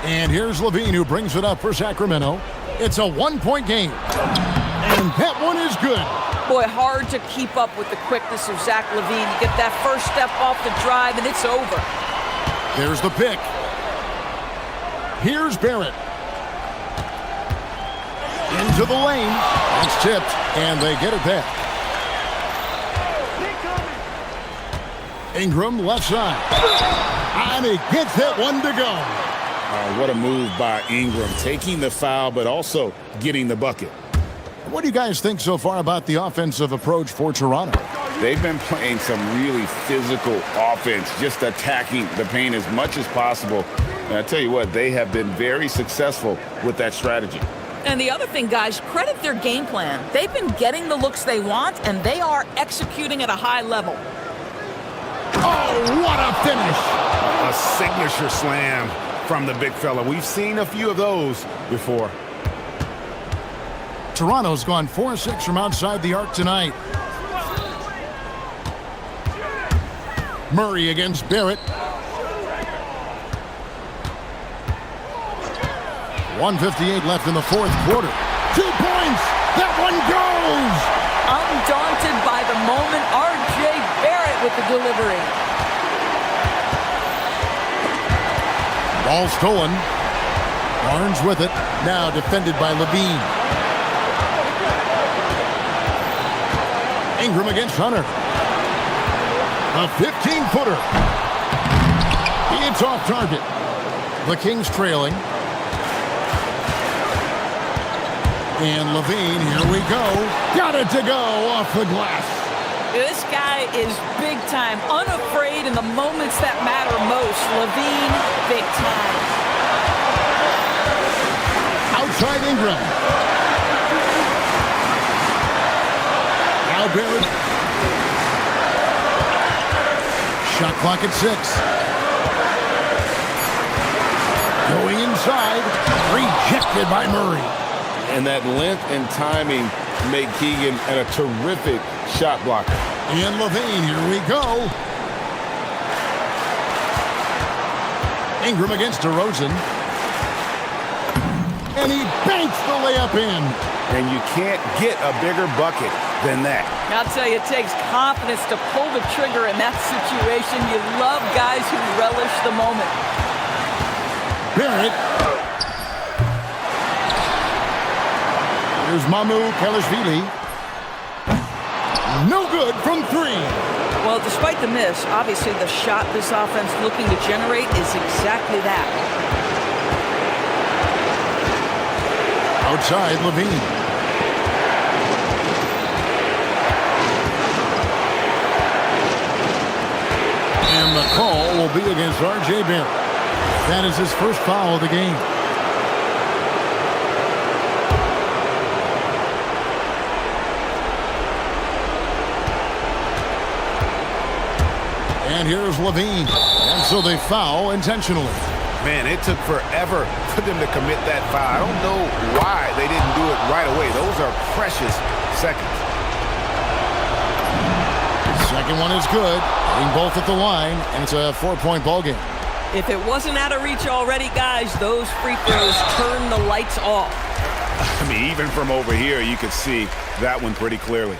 And here's Levine, who brings it up for Sacramento. It's a 1-point game. And that one is good. Boy, hard to keep up with the quickness of Zach LaVine. You get that first step off the drive, and it's over. There's the pick. Here's Barrett. Into the lane. It's tipped, and they get it back. Ingram, left side. And he gets that one to go. What a move by Ingram. Taking the foul, but also getting the bucket. What do you guys think so far about the offensive approach for Toronto? They've been playing some really physical offense, just attacking the paint as much as possible. And I tell you what, they have been very successful with that strategy. And the other thing, guys, credit their game plan. They've been getting the looks they want, and they are executing at a high level. Oh, what a finish! A signature slam from the big fella. We've seen a few of those before. Toronto's gone 4-6 from outside the arc tonight. Murray against Barrett. 1:58 left in the fourth quarter. 2 points! That one goes! Undaunted by the moment, R.J. Barrett with the delivery. Ball stolen. Barnes with it. Now defended by Levine. Ingram against Hunter. A 15-footer. It's off target. The Kings trailing. And Levine, here we go. Got it to go off the glass. This guy is big time, unafraid in the moments that matter most. Levine, big time. Outside Ingram. Now Barrett. Shot clock at 6. Going inside. Rejected by Murray. And that length and timing make Keegan a terrific shot blocker. And Levine, here we go. Ingram against DeRozan. And he banks the layup in. And you can't get a bigger bucket than that. I'll tell you, it takes confidence to pull the trigger in that situation. You love guys who relish the moment. Barrett. Here's Mamu Kelishvili. No good from 3. Well, despite the miss, obviously the shot this offense looking to generate is exactly that. Outside Levine. And the call will be against R.J. Barrett. That is his first foul of the game. And here's Levine. And so they foul intentionally. Man, it took forever for them to commit that foul. I don't know why they didn't do it right away. Those are precious seconds. Second one is good. Hitting both at the line, and it's a 4-point ball game. If it wasn't out of reach already, guys, those free throws turn the lights off. I mean, even from over here, you could see that one pretty clearly.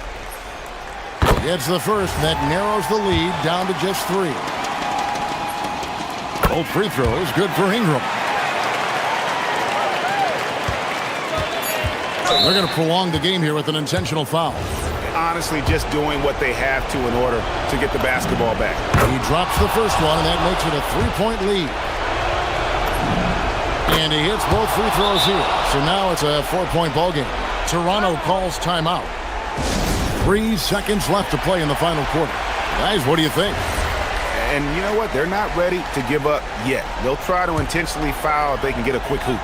Gets the first, and that narrows the lead down to just 3. Both free throws, good for Ingram. They're going to prolong the game here with an intentional foul. Honestly, just doing what they have to in order to get the basketball back. He drops the first one, and that makes it a 3-point lead. And he hits both free throws here. So now it's a 4-point ball game. Toronto calls timeout. 3 seconds left to play in the final quarter. Guys, what do you think? And you know what? They're not ready to give up yet. They'll try to intentionally foul if they can get a quick hoop.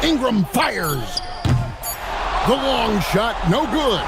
Ingram fires. The long shot, no good.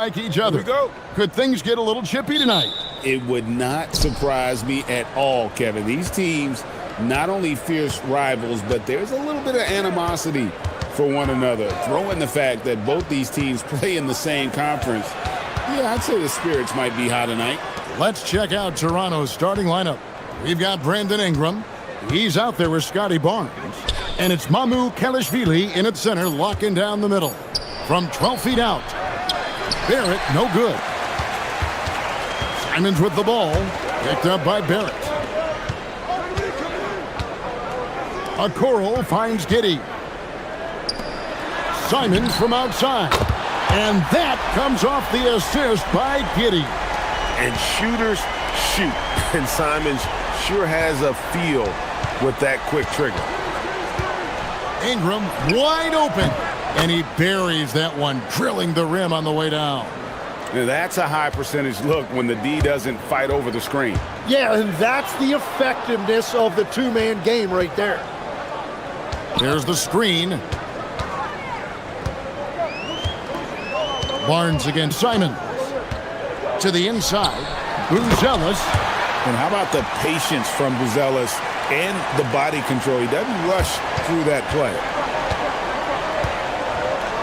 like each other. Here we go. Could things get a little chippy tonight? It would not surprise me at all, Kevin. These teams, not only fierce rivals, but there's a little bit of animosity for one another. Throw in the fact that both these teams play in the same conference. Yeah, I'd say the spirits might be high tonight. Let's check out Toronto's starting lineup. We've got Brandon Ingram. He's out there with Scotty Barnes. And it's Mamu Kelishvili in at center, locking down the middle. From 12 feet out. Barrett, no good. Simons with the ball. Picked up by Barrett. Okoro finds Giddey. Simons from outside. And that comes off the assist by Giddey. And shooters shoot. And Simons sure has a feel with that quick trigger. Ingram wide open. And he buries that one, drilling the rim on the way down. Now that's a high percentage look when the D doesn't fight over the screen. Yeah, and that's the effectiveness of the two-man game right there. There's the screen. Barnes against Simons. To the inside. Buzelis. And how about the patience from Buzelis and the body control? He doesn't rush through that play.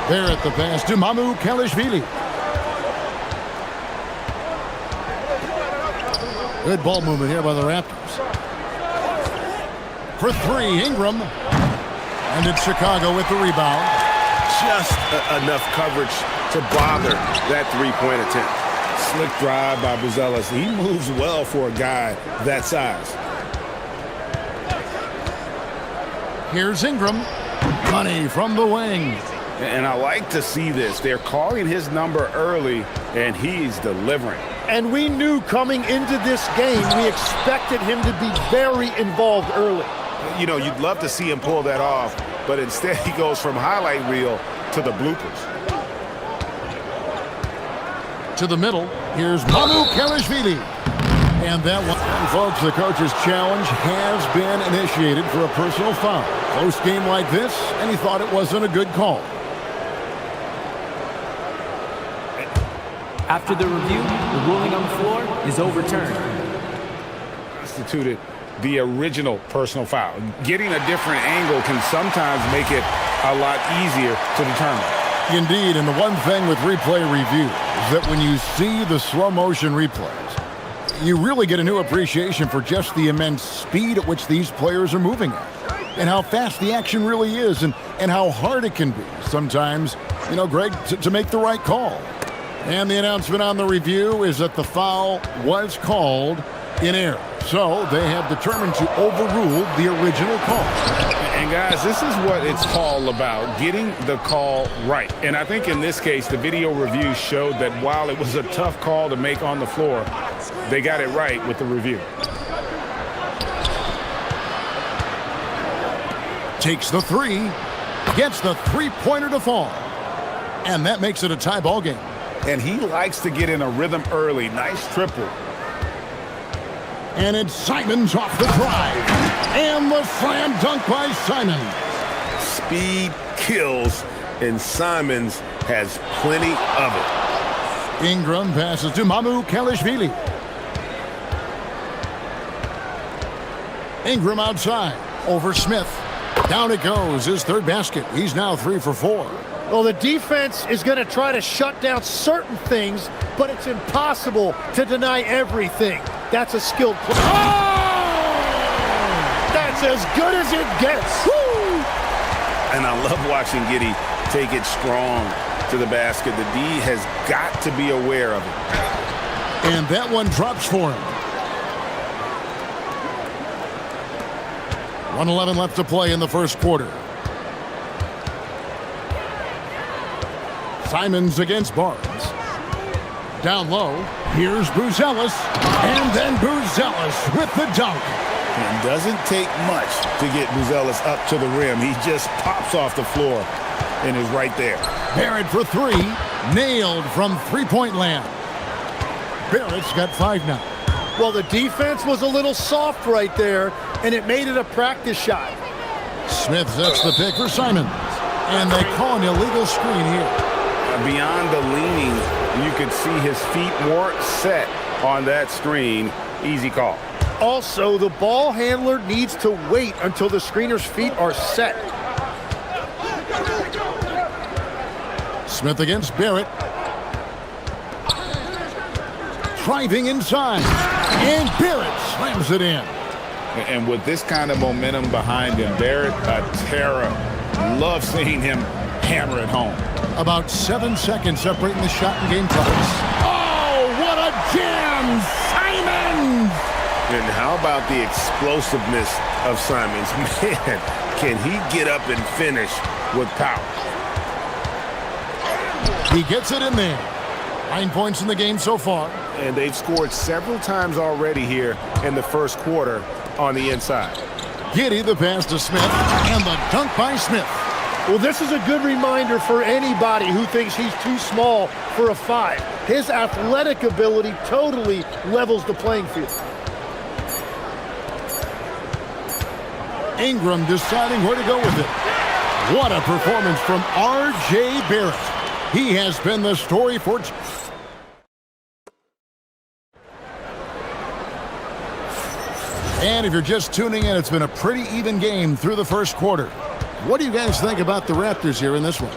Barrett the pass to Mamu Kelishvili. Good ball movement here by the Raptors. For three, Ingram. And it's Chicago with the rebound. Just enough coverage to bother that three-point attempt. Slick drive by Buzelis. He moves well for a guy that size. Here's Ingram. Money from the wing. And I like to see this. They're calling his number early, and he's delivering. And we knew coming into this game, we expected him to be very involved early. You know, you'd love to see him pull that off, but instead he goes from highlight reel to the bloopers. To the middle, here's Mamu Kelishvili. And that one, folks, the coach's challenge has been initiated for a personal foul. Close game like this, and he thought it wasn't a good call. After the review, the ruling on the floor is overturned. Constituted the original personal foul. Getting a different angle can sometimes make it a lot easier to determine. Indeed, and the one thing with replay review is that when you see the slow motion replays, you really get a new appreciation for just the immense speed at which these players are moving at, and how fast the action really is, and how hard it can be sometimes, you know, Greg, to make the right call. And the announcement on the review is that the foul was called in error. So they have determined to overrule the original call. And guys, this is what it's all about, getting the call right. And I think in this case, the video review showed that while it was a tough call to make on the floor, they got it right with the review. Takes the three, gets the three-pointer to fall. And that makes it a tie ball game. And he likes to get in a rhythm early. Nice triple. And it's Simons off the drive. And the slam dunk by Simons. Speed kills, and Simons has plenty of it. Ingram passes to Mamu Kelishvili. Ingram outside. Over Smith. Down it goes. His third basket. He's now 3 for 4. Well, the defense is going to try to shut down certain things, but it's impossible to deny everything. That's a skilled play. Oh! That's as good as it gets. Woo! And I love watching Giddey take it strong to the basket. The D has got to be aware of it. And that one drops for him. 1:11 left to play in the first quarter. Simons against Barnes. Down low, here's Buzelis. And then Buzelis with the dunk. And doesn't take much to get Buzelis up to the rim. He just pops off the floor and is right there. Barrett for three. Nailed from three-point land. Barrett's got 5 now. Well, the defense was a little soft right there, and it made it a practice shot. Smith sets the pick for Simons. And they call an illegal screen here. Beyond the leaning, You can see his feet weren't set on that screen. Easy call. Also, the ball handler needs to wait until the screener's feet are set. Smith against Barrett. Driving inside. And Barrett slams it in. And with this kind of momentum behind him, Barrett, a terror. Love seeing him hammer it home. About 7 seconds separating the shot and game clocks. Oh, what a jam! Simons! And how about the explosiveness of Simons? Man, can he get up and finish with power? He gets it in there. 9 points in the game so far. And they've scored several times already here in the first quarter on the inside. Giddy the pass to Smith, and the dunk by Smith. Well, this is a good reminder for anybody who thinks he's too small for a 5. His athletic ability totally levels the playing field. Ingram deciding where to go with it. What a performance from R.J. Barrett. He has been the story for... And if you're just tuning in, it's been a pretty even game through the first quarter. What do you guys think about the Raptors here in this one?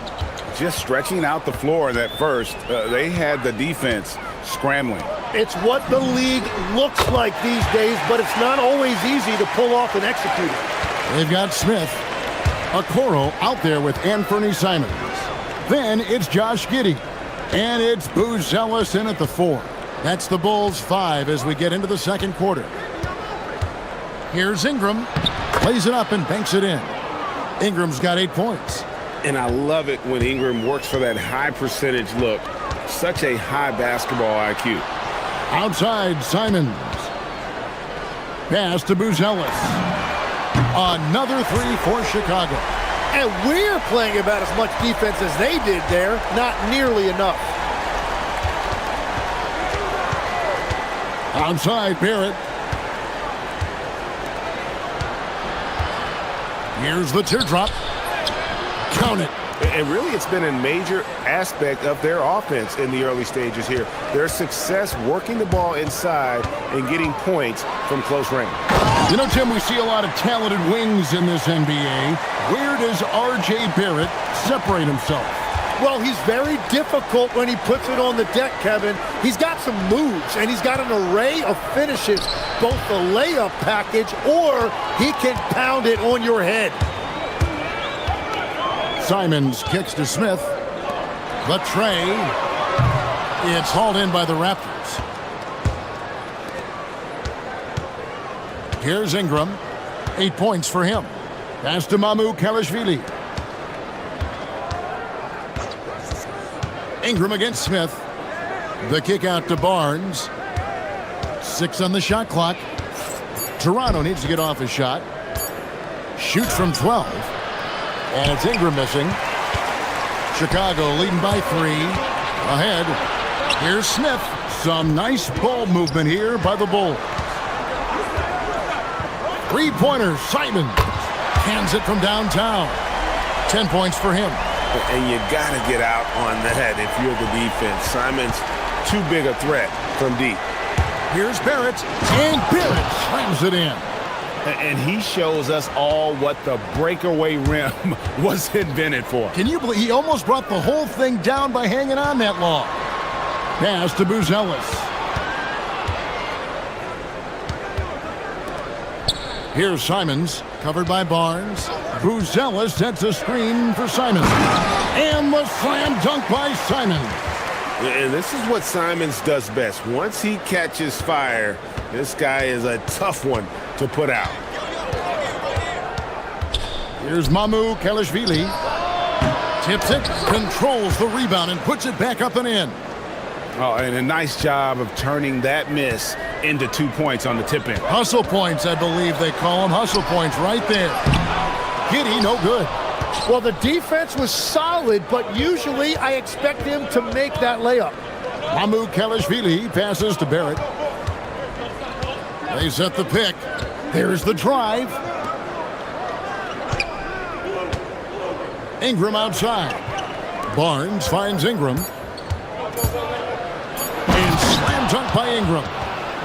Just stretching out the floor in that first. They had the defense scrambling. It's what the league looks like these days, but it's not always easy to pull off and execute it. They've got Smith. Okoro out there with Anthony Simons. Then it's Josh Giddey. And it's Booz Ellis in at the 4. That's the Bulls' 5 as we get into the second quarter. Here's Ingram. Plays it up and banks it in. Ingram's got 8 points. And I love it when Ingram works for that high percentage look. Such a high basketball IQ. Outside, Simons. Pass to Booz Ellis. Another 3 for Chicago. And we're playing about as much defense as they did there. Not nearly enough. Outside, Barrett. Here's the teardrop. Count it. And really, it's been a major aspect of their offense in the early stages here. Their success working the ball inside and getting points from close range. You know, Tim, we see a lot of talented wings in this NBA. Where does R.J. Barrett separate himself? Well, he's very difficult when he puts it on the deck, Kevin. He's got some moves, and he's got an array of finishes, both the layup package or he can pound it on your head. Simons kicks to Smith. The tray. It's hauled in by the Raptors. Here's Ingram. 8 points for him. Pass to Mamu Kalashvili. Ingram against Smith. The kick out to Barnes. 6 on the shot clock. Toronto needs to get off his shot. Shoots from 12. And it's Ingram missing. Chicago leading by 3. Ahead. Here's Smith. Some nice ball movement here by the Bulls. 3-pointer, Simons. Hands it from downtown. 10 points for him. And you got to get out on that if you're the defense. Simons, too big a threat from deep. Here's Barrett, and Barrett slams it in. And he shows us all what the breakaway rim was invented for. Can you believe he almost brought the whole thing down by hanging on that long? Pass to Booz Ellis. Here's Simons, covered by Barnes. Booz Ellis sets a screen for Simons. And the slam dunk by Simons. And this is what Simons does best. Once he catches fire, this guy is a tough one to put out. Here's Mamu Kalashvili. Tips it, controls the rebound, and puts it back up and in. Oh, and a nice job of turning that miss into 2 points on the tip-in. Hustle points, I believe they call them. Hustle points right there. Giddy, no good. Well, the defense was solid, but usually I expect him to make that layup. Mamu Kalashvili passes to Barrett. They set the pick. There's the drive. Ingram outside. Barnes finds Ingram. by Ingram.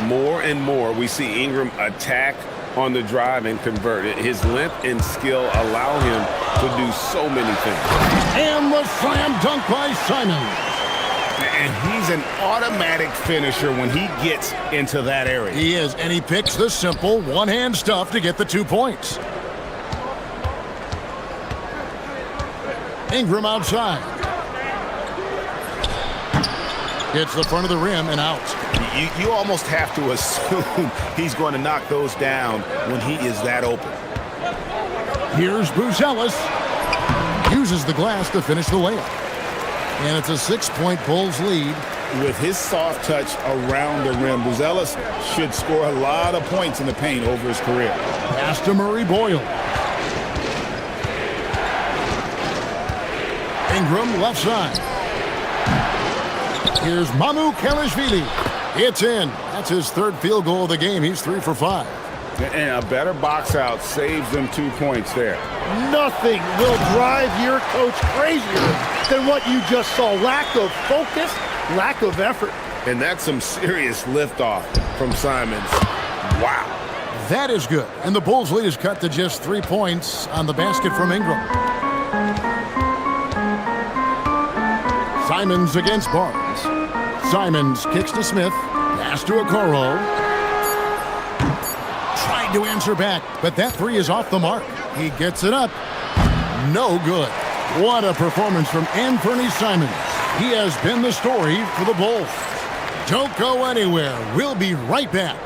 More and more, we see Ingram attack on the drive and convert. His length and skill allow him to do so many things. And the slam dunk by Simons. And he's an automatic finisher when he gets into that area. He is, and he picks the simple one-hand stuff to get the 2 points. Ingram outside. Hits the front of the rim and out. You almost have to assume he's going to knock those down when he is that open. Here's Buzelis. Uses the glass to finish the layup. And it's a 6-point Bulls lead. With his soft touch around the rim, Buzelis should score a lot of points in the paint over his career. Pass to Murray Boyle. Ingram left side. Here's Mamu Kelishvili. It's in. That's his third field goal of the game. He's 3 for 5. And a better box out saves them 2 points there. Nothing will drive your coach crazier than what you just saw. Lack of focus, lack of effort. And that's some serious liftoff from Simons. Wow. That is good. And the Bulls lead is cut to just 3 points on the basket from Ingram. Simons against Barnes. Simons kicks to Smith. Pass to Okoro. Tried to answer back, but that three is off the mark. He gets it up. No good. What a performance from Anthony Simons. He has been the story for the Bulls. Don't go anywhere. We'll be right back.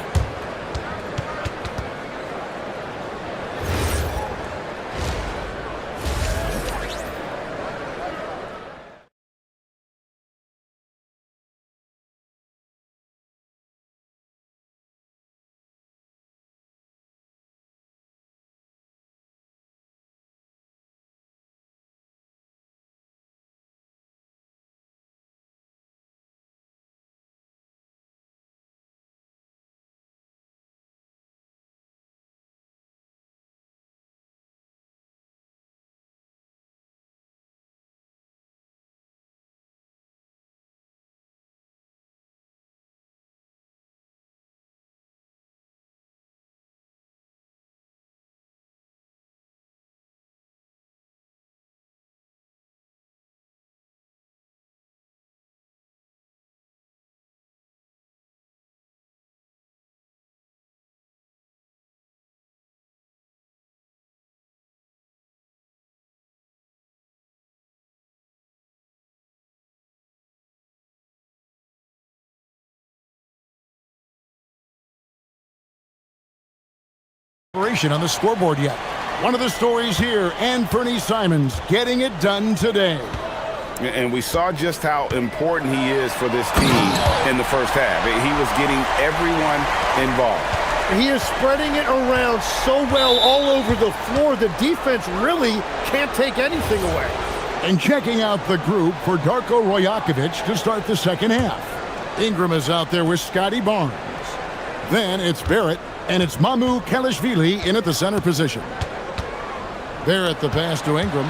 On the scoreboard yet. One of the stories here, Anthony Simons getting it done today. And we saw just how important he is for this team in the first half. He was getting everyone involved. He is spreading it around so well all over the floor. The defense really can't take anything away. And checking out the group for Darko Rojakovic to start the second half. Ingram is out there with Scotty Barnes. Then it's Barrett. And it's Mamu Kelishvili in at the center position. Barrett the pass to Ingram.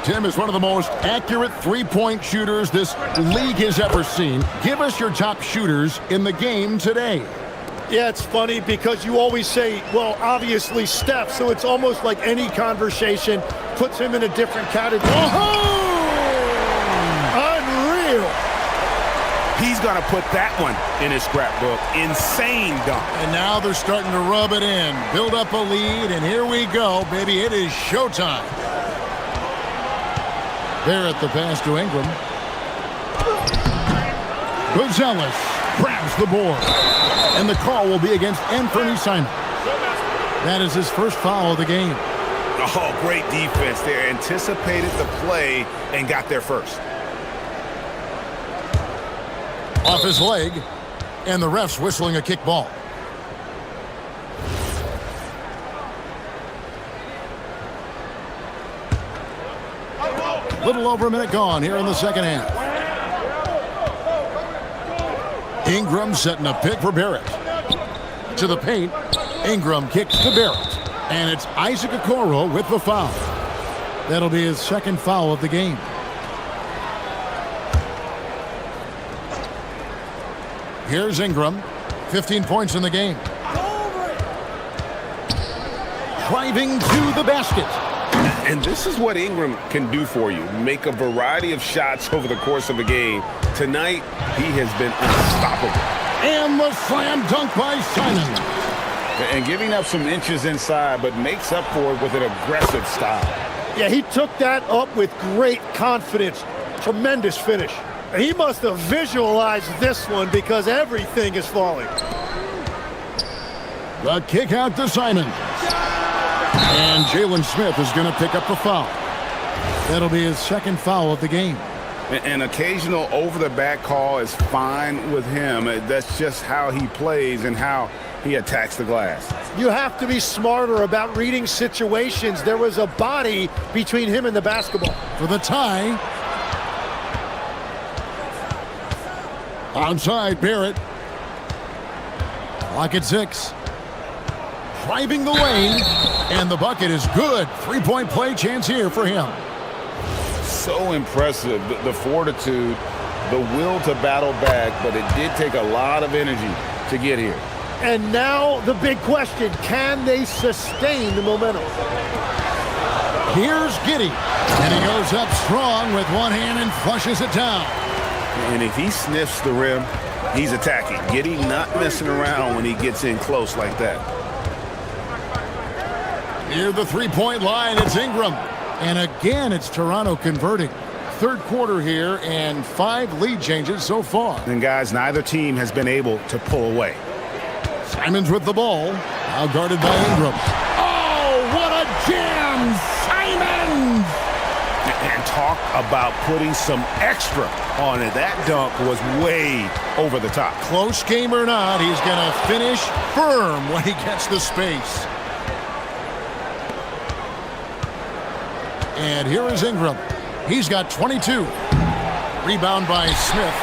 Tim is one of the most accurate three-point shooters this league has ever seen. Give us your top shooters in the game today. Yeah, it's funny because you always say, well, obviously Steph, so it's almost like any conversation puts him in a different category. Oh! Unreal. He's going to put that one in his scrapbook. Insane dunk. And now they're starting to rub it in. Build up a lead, and here we go, baby. It is showtime. Barrett the pass to Ingram. Buzelis grabs the board. And the call will be against Anthony Simons. That is his first foul of the game. Oh, great defense there. Anticipated the play and got there first. Off his leg, and the ref's whistling a kick ball. Little over a minute gone here in the second half. Ingram setting a pick for Barrett. To the paint, Ingram kicks to Barrett. And it's Isaac Okoro with the foul. That'll be his second foul of the game. Here's Ingram. 15 points in the game. Driving to the basket. And this is what Ingram can do for you. Make a variety of shots over the course of a game. Tonight, he has been unstoppable. And the slam dunk by Simon. And giving up some inches inside, but makes up for it with an aggressive style. Yeah, he took that up with great confidence. Tremendous finish. He must have visualized this one because everything is falling. The kick out to Simon. And Jalen Smith is going to pick up the foul. That'll be his second foul of the game. An occasional over-the-back call is fine with him. That's just how he plays and how he attacks the glass. You have to be smarter about reading situations. There was a body between him and the basketball. For the tie. Outside, Barrett. Clock at 6. Driving the lane. And the bucket is good. 3-point play chance here for him. So impressive, the fortitude, the will to battle back, but it did take a lot of energy to get here. And now the big question, can they sustain the momentum? Here's Giddey. And he goes up strong with one hand and flushes it down. And if he sniffs the rim, he's attacking. Giddey not messing around when he gets in close like that. Near the three-point line, it's Ingram. And again, it's Toronto converting. Third quarter here and 5 lead changes so far. And guys, neither team has been able to pull away. Simons with the ball. Now guarded by Ingram. Oh, what a jam! Simons! And talk about putting some extra on it. That dunk was way over the top. Close game or not, he's going to finish firm when he gets the space. And here is Ingram. He's got 22. Rebound by Smith.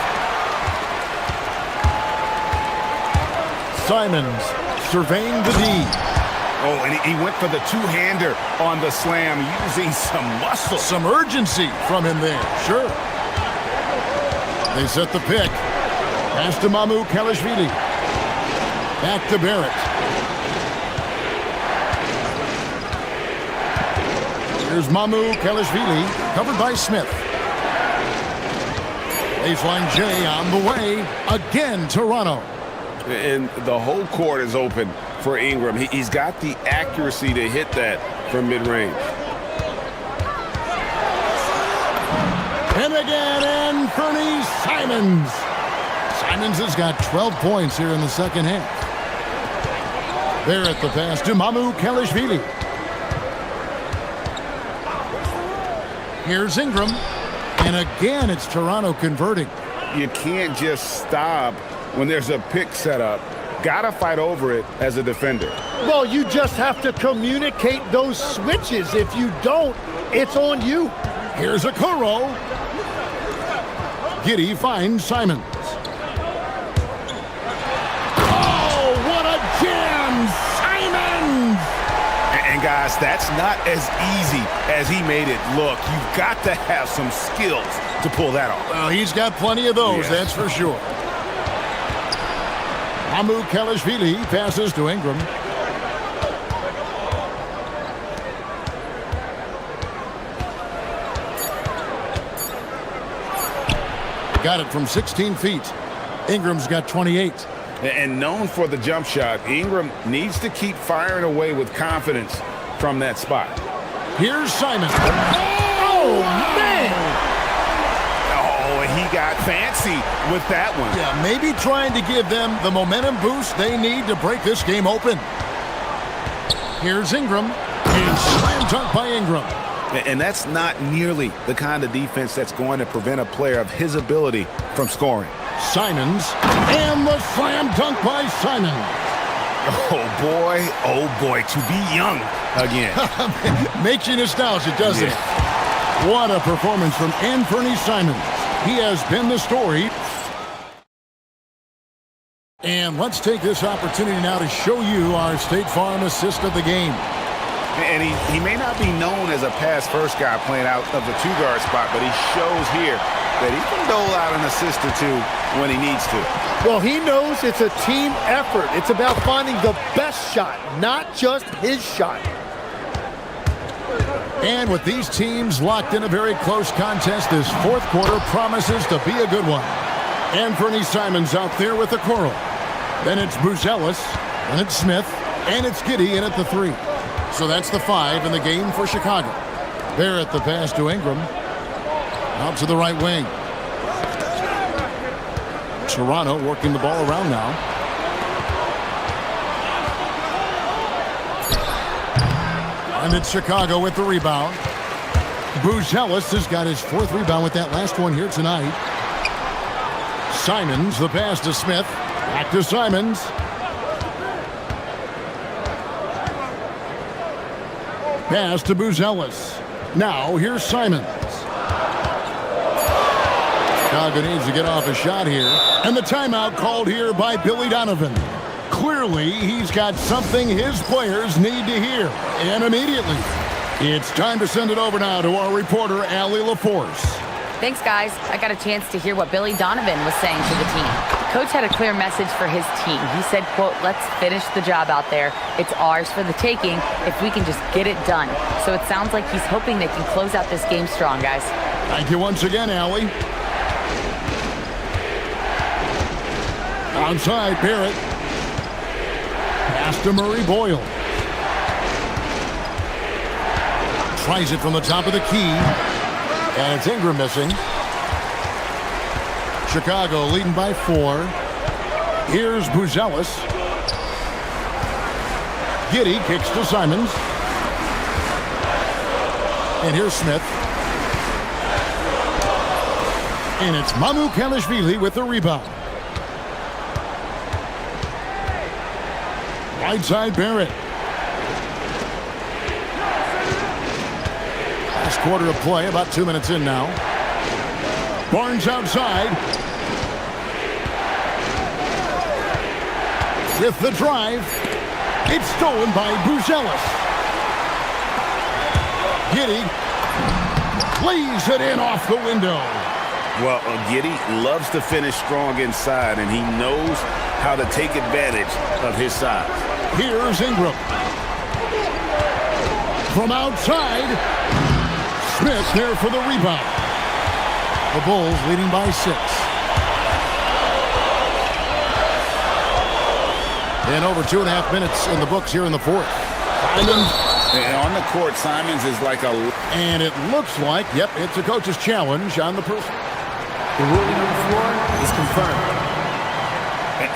Simons surveying the D. Oh, and he went for the two-hander on the slam, using some muscle. Some urgency from him there, sure. They set the pick. Pass to Mamu Kelishvili. Back to Barrett. Here's Mamu Kelishvili, covered by Smith. Baseline J on the way. Again, Toronto. And the whole court is open for Ingram. He's got the accuracy to hit that from mid-range. And again, Anthony Simons. Simons has got 12 points here in the second half. Barrett the pass to Mamu Kelishvili. Here's Ingram. And again, it's Toronto converting. You can't just stop when there's a pick set up. Gotta fight over it as a defender. Well, you just have to communicate those switches. If you don't, it's on you. Here's a Okoro. Giddey finds Simons. Oh, what a jam! Simons! And guys, that's not as easy as he made it look. You've got to have some skills to pull that off. Well, he's got plenty of those, that's for sure. Mamu Kelishvili passes to Ingram. Got it from 16 feet. Ingram's got 28. And known for the jump shot, Ingram needs to keep firing away with confidence from that spot. Here's Simon. Oh, man! Oh, and he got fancy with that one. Yeah, maybe trying to give them the momentum boost they need to break this game open. Here's Ingram. And slam dunk by Ingram. And that's not nearly the kind of defense that's going to prevent a player of his ability from scoring. Simons. And the slam dunk by Simon. Oh boy, to be young again. Makes you nostalgic, doesn't it? What a performance from Anthony Simons. He has been the story. And let's take this opportunity now to show you our State Farm assist of the game. And he may not be known as a pass-first guy playing out of the two-guard spot, but he shows here that he can dole out an assist or two when he needs to. Well, he knows it's a team effort. It's about finding the best shot, not just his shot. And with these teams locked in a very close contest, this fourth quarter promises to be a good one. And Fernie Simons out there with the Coral. Then it's Buzelis, and it's Smith, and it's Giddy in at the 3. So that's the 5 in the game for Chicago. Barrett the pass to Ingram. Out to the right wing. Toronto working the ball around now. And it's Chicago with the rebound. Buzelis has got his 4th rebound with that last one here tonight. Simons, the pass to Smith. Back to Simons. Pass to Buzelis. Now here's Simons. Chicago needs to get off a shot here. And the timeout called here by Billy Donovan. Clearly, he's got something his players need to hear. And immediately, it's time to send it over now to our reporter, Allie LaForce. Thanks, guys. I got a chance to hear what Billy Donovan was saying to the team. Coach had a clear message for his team. He said, quote, "Let's finish the job out there. It's ours for the taking if we can just get it done." So it sounds like he's hoping they can close out this game strong, guys. Thank you once again, Allie. Outside, Barrett. Pass to Murray Boyle. Tries it from the top of the key. And it's Ingram missing. Chicago leading by 4. Here's Buzelis. Giddy kicks to Simons. And here's Smith. And it's Mamu Kalashvili with the rebound. Right side, Barrett. Last quarter of play, about 2 minutes in now. Barnes outside. With the drive. It's stolen by Buzelis. Giddy lays it in off the window. Well, Giddy loves to finish strong inside, and he knows how to take advantage of his size. Here's Ingram. From outside, Smith there for the rebound. The Bulls leading by 6. And over 2.5 minutes in the books here in the 4th. Simons. And on the court, Simons is like a... And it looks like, yep, it's a coach's challenge on the person. The ruling on the floor is confirmed.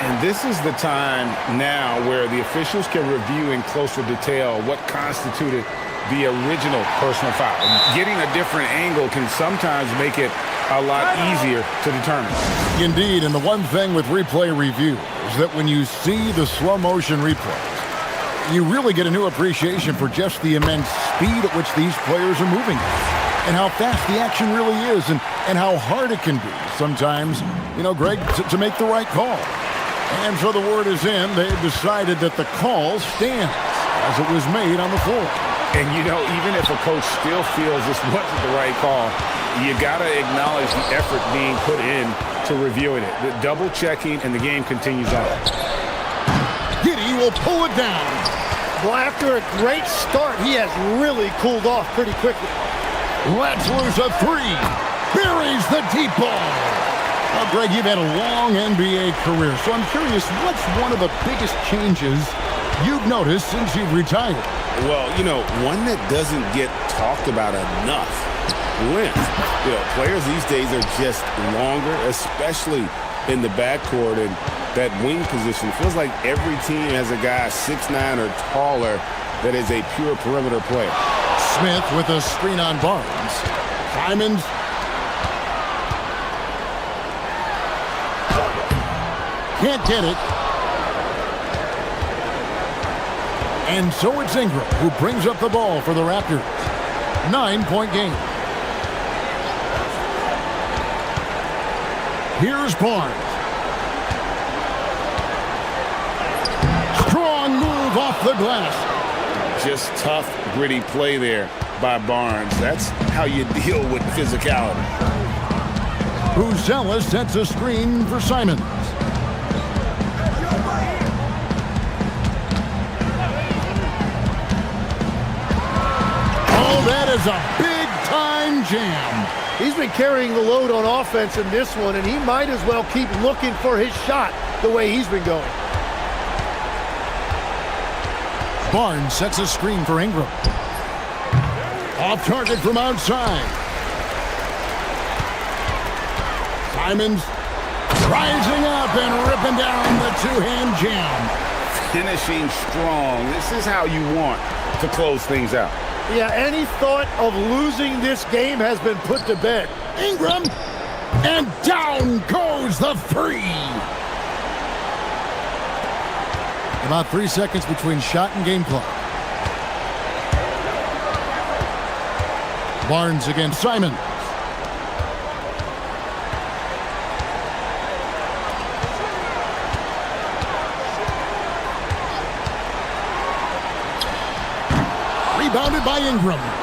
And this is the time now where the officials can review in closer detail what constituted the original personal foul. Getting a different angle can sometimes make it a lot easier to determine. Indeed, and the one thing with replay review is that when you see the slow motion replays, you really get a new appreciation for just the immense speed at which these players are moving and how fast the action really is and how hard it can be sometimes, you know, Greg, to make the right call. And so the word is in. They've decided that the call stands as it was made on the floor. And, you know, even if a coach still feels this wasn't the right call, you got to acknowledge the effort being put in to reviewing it. The double checking, and the game continues on. Giddy will pull it down. Well, after a great start, he has really cooled off pretty quickly. Lets loose a 3. Buries the deep ball. Well, Greg, you've had a long NBA career, so I'm curious, what's one of the biggest changes you've noticed since you've retired? Well, you know, one that doesn't get talked about enough, length. You know, players these days are just longer, especially in the backcourt, and that wing position. Feels like every team has a guy 6'9" or taller that is a pure perimeter player. Smith with a screen on Barnes. Simons. Can't get it. And so it's Ingram who brings up the ball for the Raptors. 9-point game. Here's Barnes. Strong move off the glass. Just tough, gritty play there by Barnes. That's how you deal with physicality. Buzelis sets a screen for Simons. Oh, that is a big-time jam. He's been carrying the load on offense in this one, and he might as well keep looking for his shot the way he's been going. Barnes sets a screen for Ingram. Off target from outside. Simons rising up and ripping down the two-hand jam. Finishing strong. This is how you want to close things out. Yeah, any thought of losing this game has been put to bed. Ingram, and down goes the three. About 3 seconds between shot and game clock. Barnes against Simon. Rebounded by Ingram.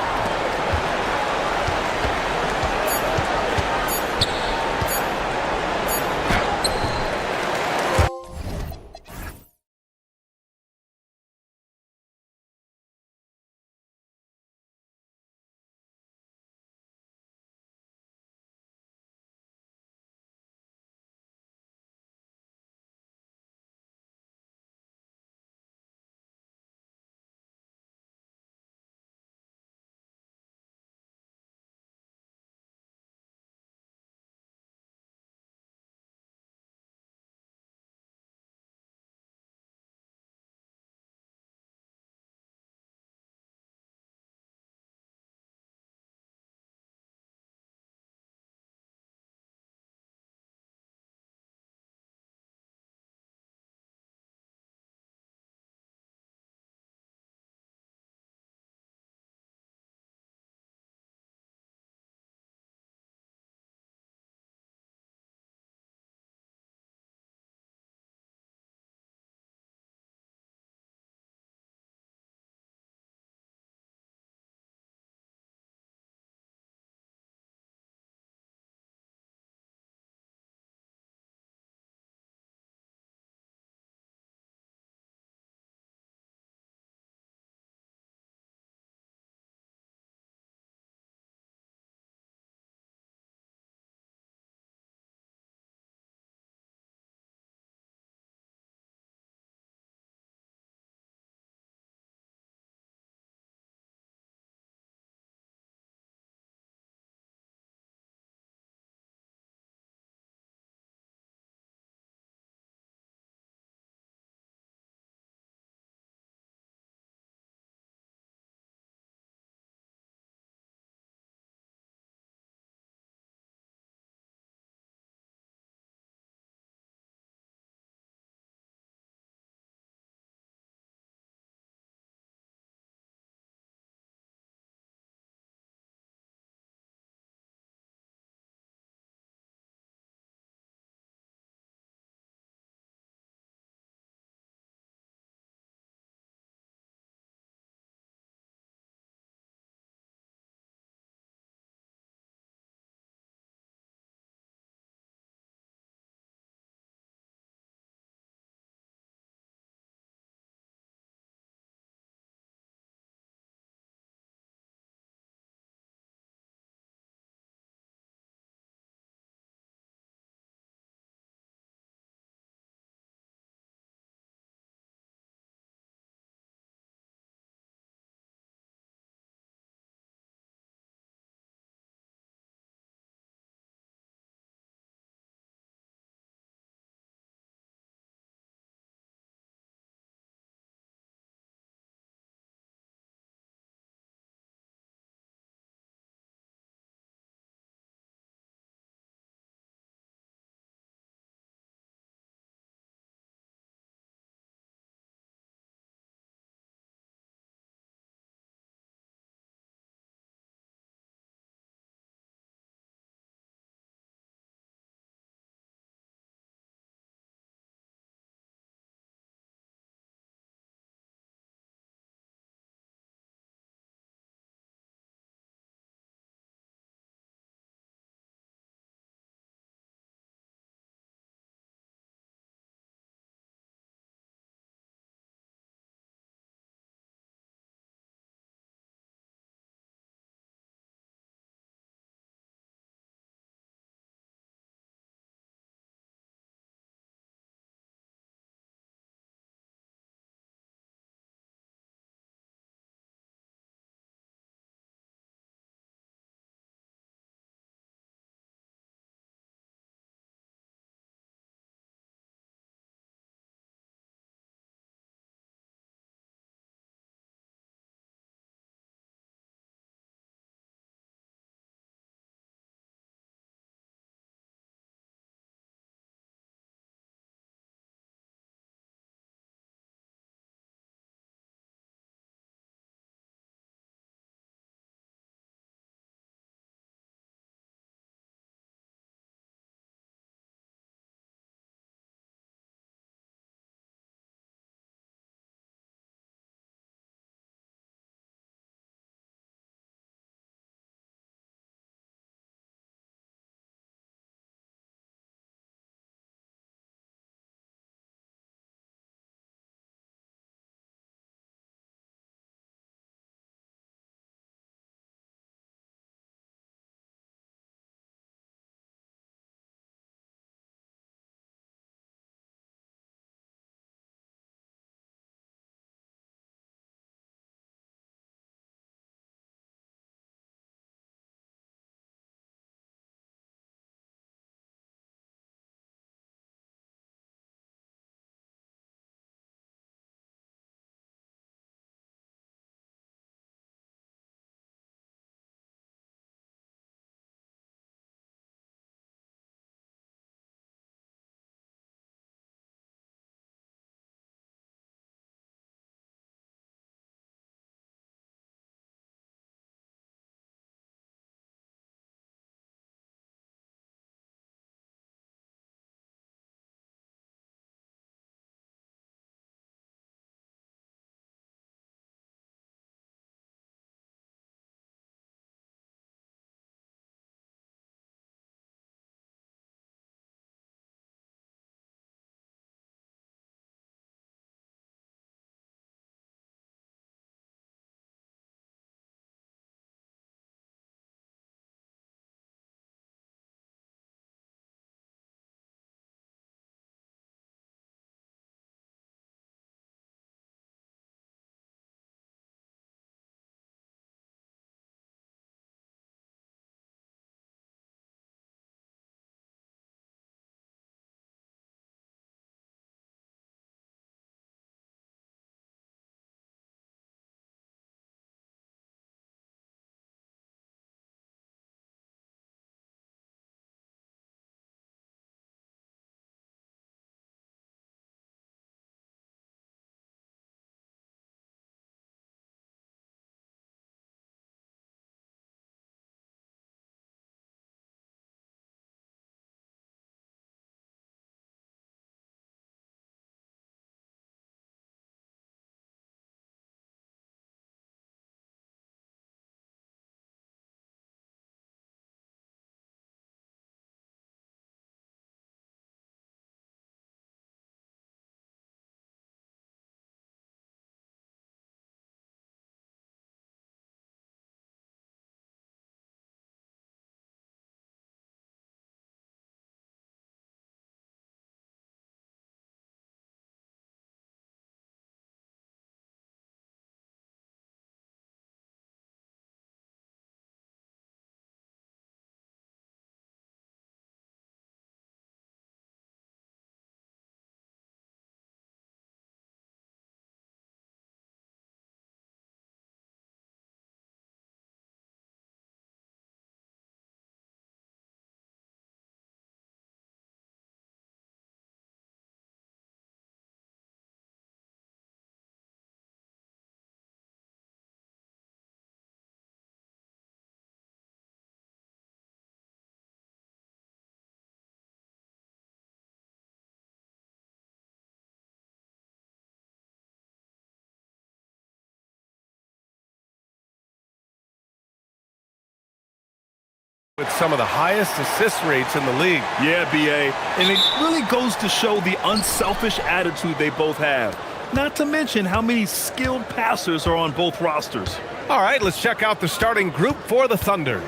with some of the highest assist rates in the league. Yeah, B.A., and it really goes to show the unselfish attitude they both have. Not to mention how many skilled passers are on both rosters. All right, let's check out the starting group for the Thunder.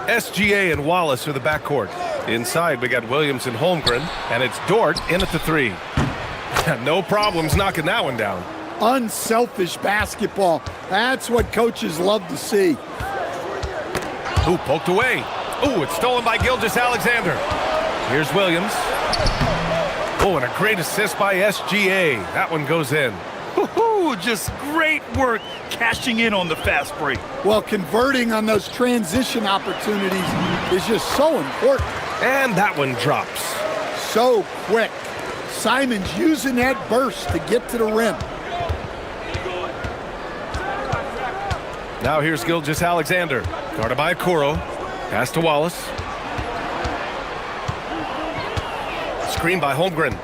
SGA and Wallace are the backcourt. Inside, we got Williams and Holmgren, and it's Dort in at the 3. No problems knocking that one down. Unselfish basketball. That's what coaches love to see. Ooh, poked away. Ooh, it's stolen by Gilgeous-Alexander. Here's Williams. Oh, and a great assist by SGA. That one goes in. Woo-hoo, just great work cashing in on the fast break. Well, converting on those transition opportunities is just so important. And that one drops. So quick. Simon's using that burst to get to the rim. Now here's Gilgeous-Alexander. Guarded by Okoro. Pass to Wallace. Screen by Holmgren.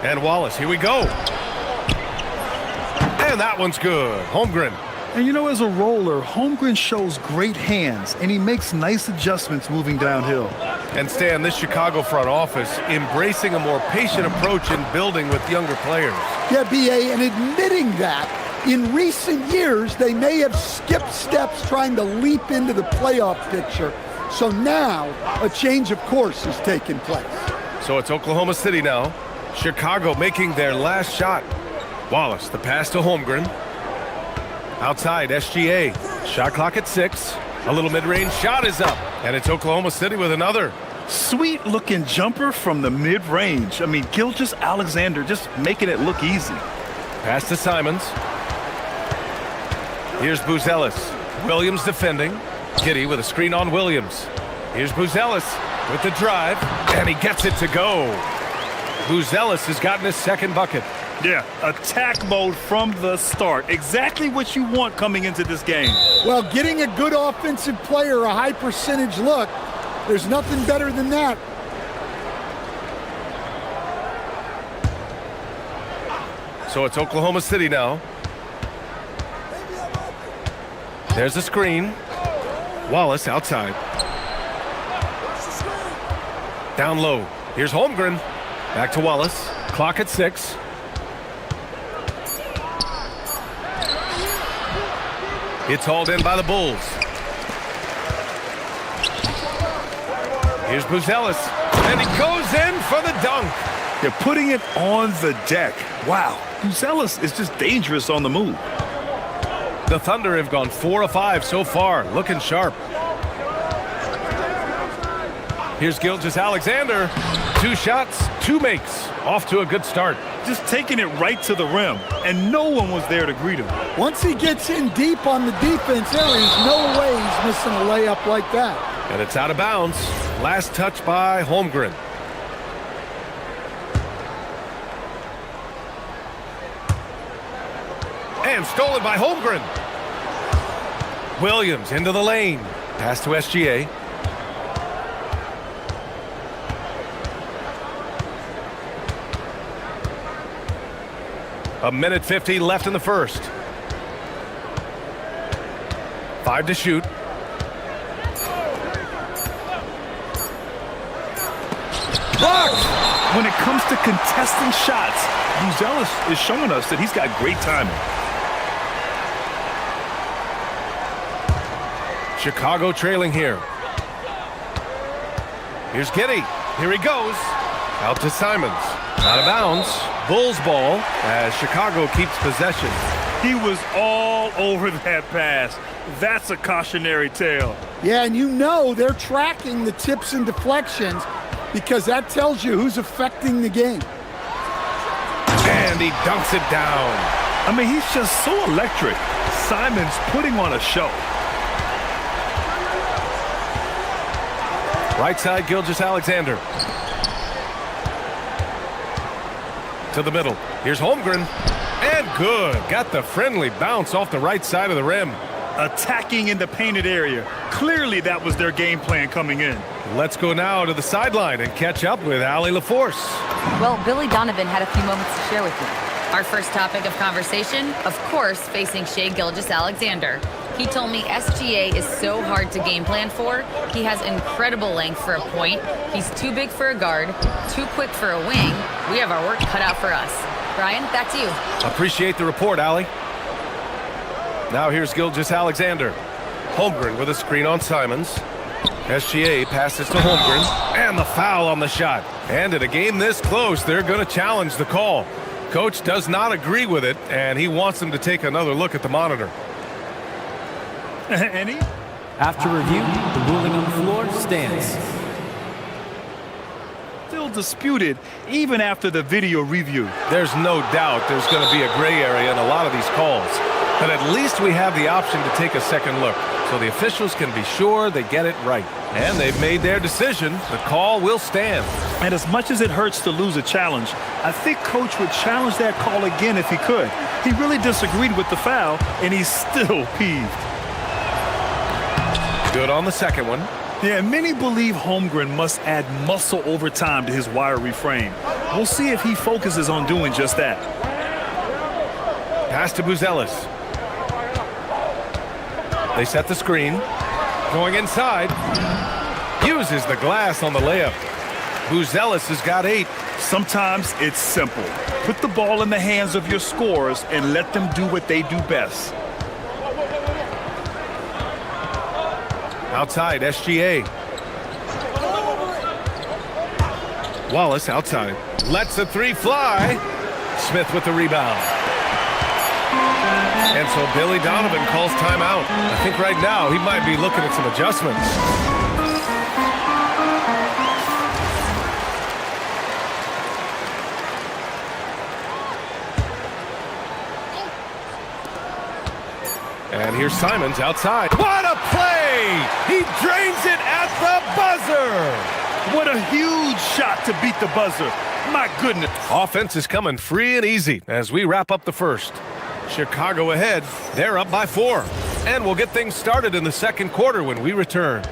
And Wallace, here we go. And that one's good. Holmgren. And you know, as a roller, Holmgren shows great hands, and he makes nice adjustments moving downhill. And Stan, this Chicago front office embracing a more patient approach in building with younger players. Yeah, B.A., and admitting that in recent years, they may have skipped steps trying to leap into the playoff picture. So now a change of course is taking place. So it's Oklahoma City now. Chicago making their last shot. Wallace, the pass to Holmgren. Outside, SGA. Shot clock at 6. A little mid-range shot is up. And it's Oklahoma City with another. Sweet-looking jumper from the mid-range. I mean, Gilgeous-Alexander just making it look easy. Pass to Simons. Here's Buzelis. Williams defending. Giddey with a screen on Williams. Here's Buzelis with the drive, and he gets it to go. Buzelis has gotten his second bucket. Yeah, attack mode from the start. Exactly what you want coming into this game. Well, getting a good offensive player a high percentage look, there's nothing better than that. So it's Oklahoma City now. There's a screen. Wallace outside. Down low. Here's Holmgren. Back to Wallace. Clock at 6. It's hauled in by the Bulls. Here's Buzelis. And he goes in for the dunk. They're putting it on the deck. Wow. Buzelis is just dangerous on the move. The Thunder have gone 4 of 5 so far. Looking sharp. Here's Gilgeous-Alexander. 2 shots, 2 makes. Off to a good start. Just taking it right to the rim, and no one was there to greet him. Once he gets in deep on the defense, there is no way he's missing a layup like that. And it's out of bounds. Last touch by Holmgren. And stolen by Holmgren. Williams into the lane. Pass to SGA. A minute 50 left in the first. 5 to shoot. Blocked! When it comes to contesting shots, Buzelis is showing us that he's got great timing. Chicago trailing here. Here's Giddey. Here he goes. Out to Simons. Out of bounds. Bulls ball as Chicago keeps possession. He was all over that pass. That's a cautionary tale. Yeah, and you know they're tracking the tips and deflections because that tells you who's affecting the game. And he dunks it down. I mean, he's just so electric. Simons putting on a show. Right side, Gilgeous-Alexander. To the middle. Here's Holmgren. And good. Got the friendly bounce off the right side of the rim. Attacking in the painted area. Clearly that was their game plan coming in. Let's go now to the sideline and catch up with Allie LaForce. Well, Billy Donovan had a few moments to share with me. Our first topic of conversation, of course, facing Shai Gilgeous-Alexander. He told me SGA is so hard to game plan for. He has incredible length for a point. He's too big for a guard, too quick for a wing. We have our work cut out for us. Brian, back to you. Appreciate the report, Allie. Now here's Gilgeous-Alexander. Holmgren with a screen on Simons. SGA passes to Holmgren, and the foul on the shot. And in a game this close, they're going to challenge the call. Coach does not agree with it, and he wants them to take another look at the monitor. Any? After review, the ruling on the floor stands. Still disputed even after the video review. There's no doubt there's going to be a gray area in a lot of these calls. But at least we have the option to take a second look, so the officials can be sure they get it right. And they've made their decision. The call will stand. And as much as it hurts to lose a challenge, I think Coach would challenge that call again if he could. He really disagreed with the foul, and he's still peeved. Good on the second one. Yeah, many believe Holmgren must add muscle over time to his wiry frame. We'll see if he focuses on doing just that. Pass to Buzelis. They set the screen. Going inside. Uses the glass on the layup. Buzelis has got 8. Sometimes it's simple. Put the ball in the hands of your scorers and let them do what they do best. Outside, SGA. Wallace outside. Lets the 3 fly. Smith with the rebound. And so Billy Donovan calls timeout. I think right now he might be looking at some adjustments. And here's Simons outside. What a play! He drains it at the buzzer! What a huge shot to beat the buzzer. My goodness. Offense is coming free and easy as we wrap up the first. Chicago ahead. They're up by 4. And we'll get things started in the second quarter when we return.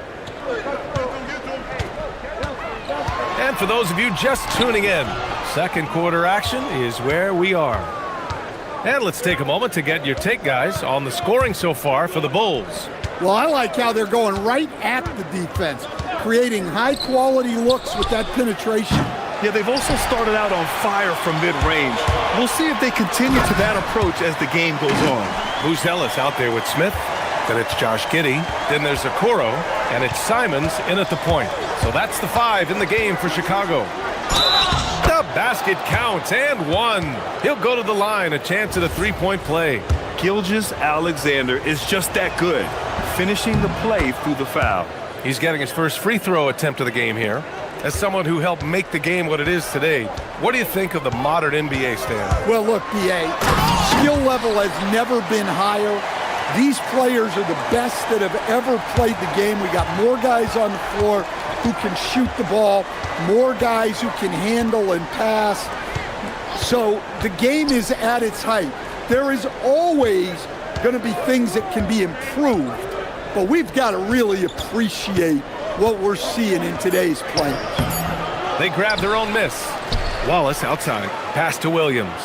And for those of you just tuning in, second quarter action is where we are. And let's take a moment to get your take, guys, on the scoring so far for the Bulls. Well, I like how they're going right at the defense, creating high-quality looks with that penetration. Yeah, they've also started out on fire from mid-range. We'll see if they continue to that approach as the game goes on. Buzelis out there with Smith. Then it's Josh Giddey. Then there's Okoro. And it's Simons in at the point. So that's the 5 in the game for Chicago. The basket counts and 1. He'll go to the line, a chance at a 3-point play. Gilgeous-Alexander is just that good, finishing the play through the foul. He's getting his first free throw attempt of the game here. As someone who helped make the game what it is today, what do you think of the modern NBA, Stan? Well, look, B.A., skill level has never been higher. These players are the best that have ever played the game. We got more guys on the floor who can shoot the ball, more guys who can handle and pass. So the game is at its height. There is always going to be things that can be improved, but we've got to really appreciate what we're seeing in today's play. They grab their own miss. Wallace outside. Pass to Williams.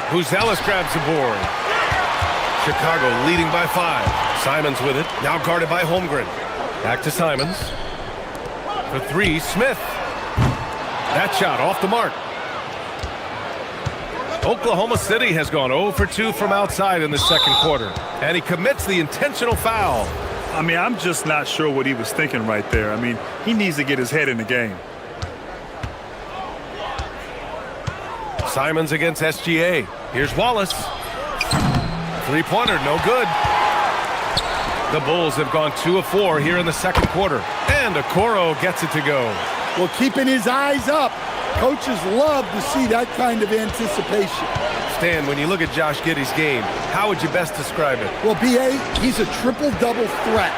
Buzelis grabs the board. Chicago leading by 5. Simons with it. Now guarded by Holmgren. Back to Simons. For 3, Smith. That shot off the mark. Oklahoma City has gone 0 for 2 from outside in the second quarter. And he commits the intentional foul. I mean, I'm just not sure what he was thinking right there. I mean, he needs to get his head in the game. Simons against SGA. Here's Wallace. 3-pointer, no good. The Bulls have gone 2 of 4 here in the second quarter. And Okoro gets it to go. Well, keeping his eyes up. Coaches love to see that kind of anticipation. Stan, when you look at Josh Giddey's game, how would you best describe it? Well, B.A., he's a triple-double threat.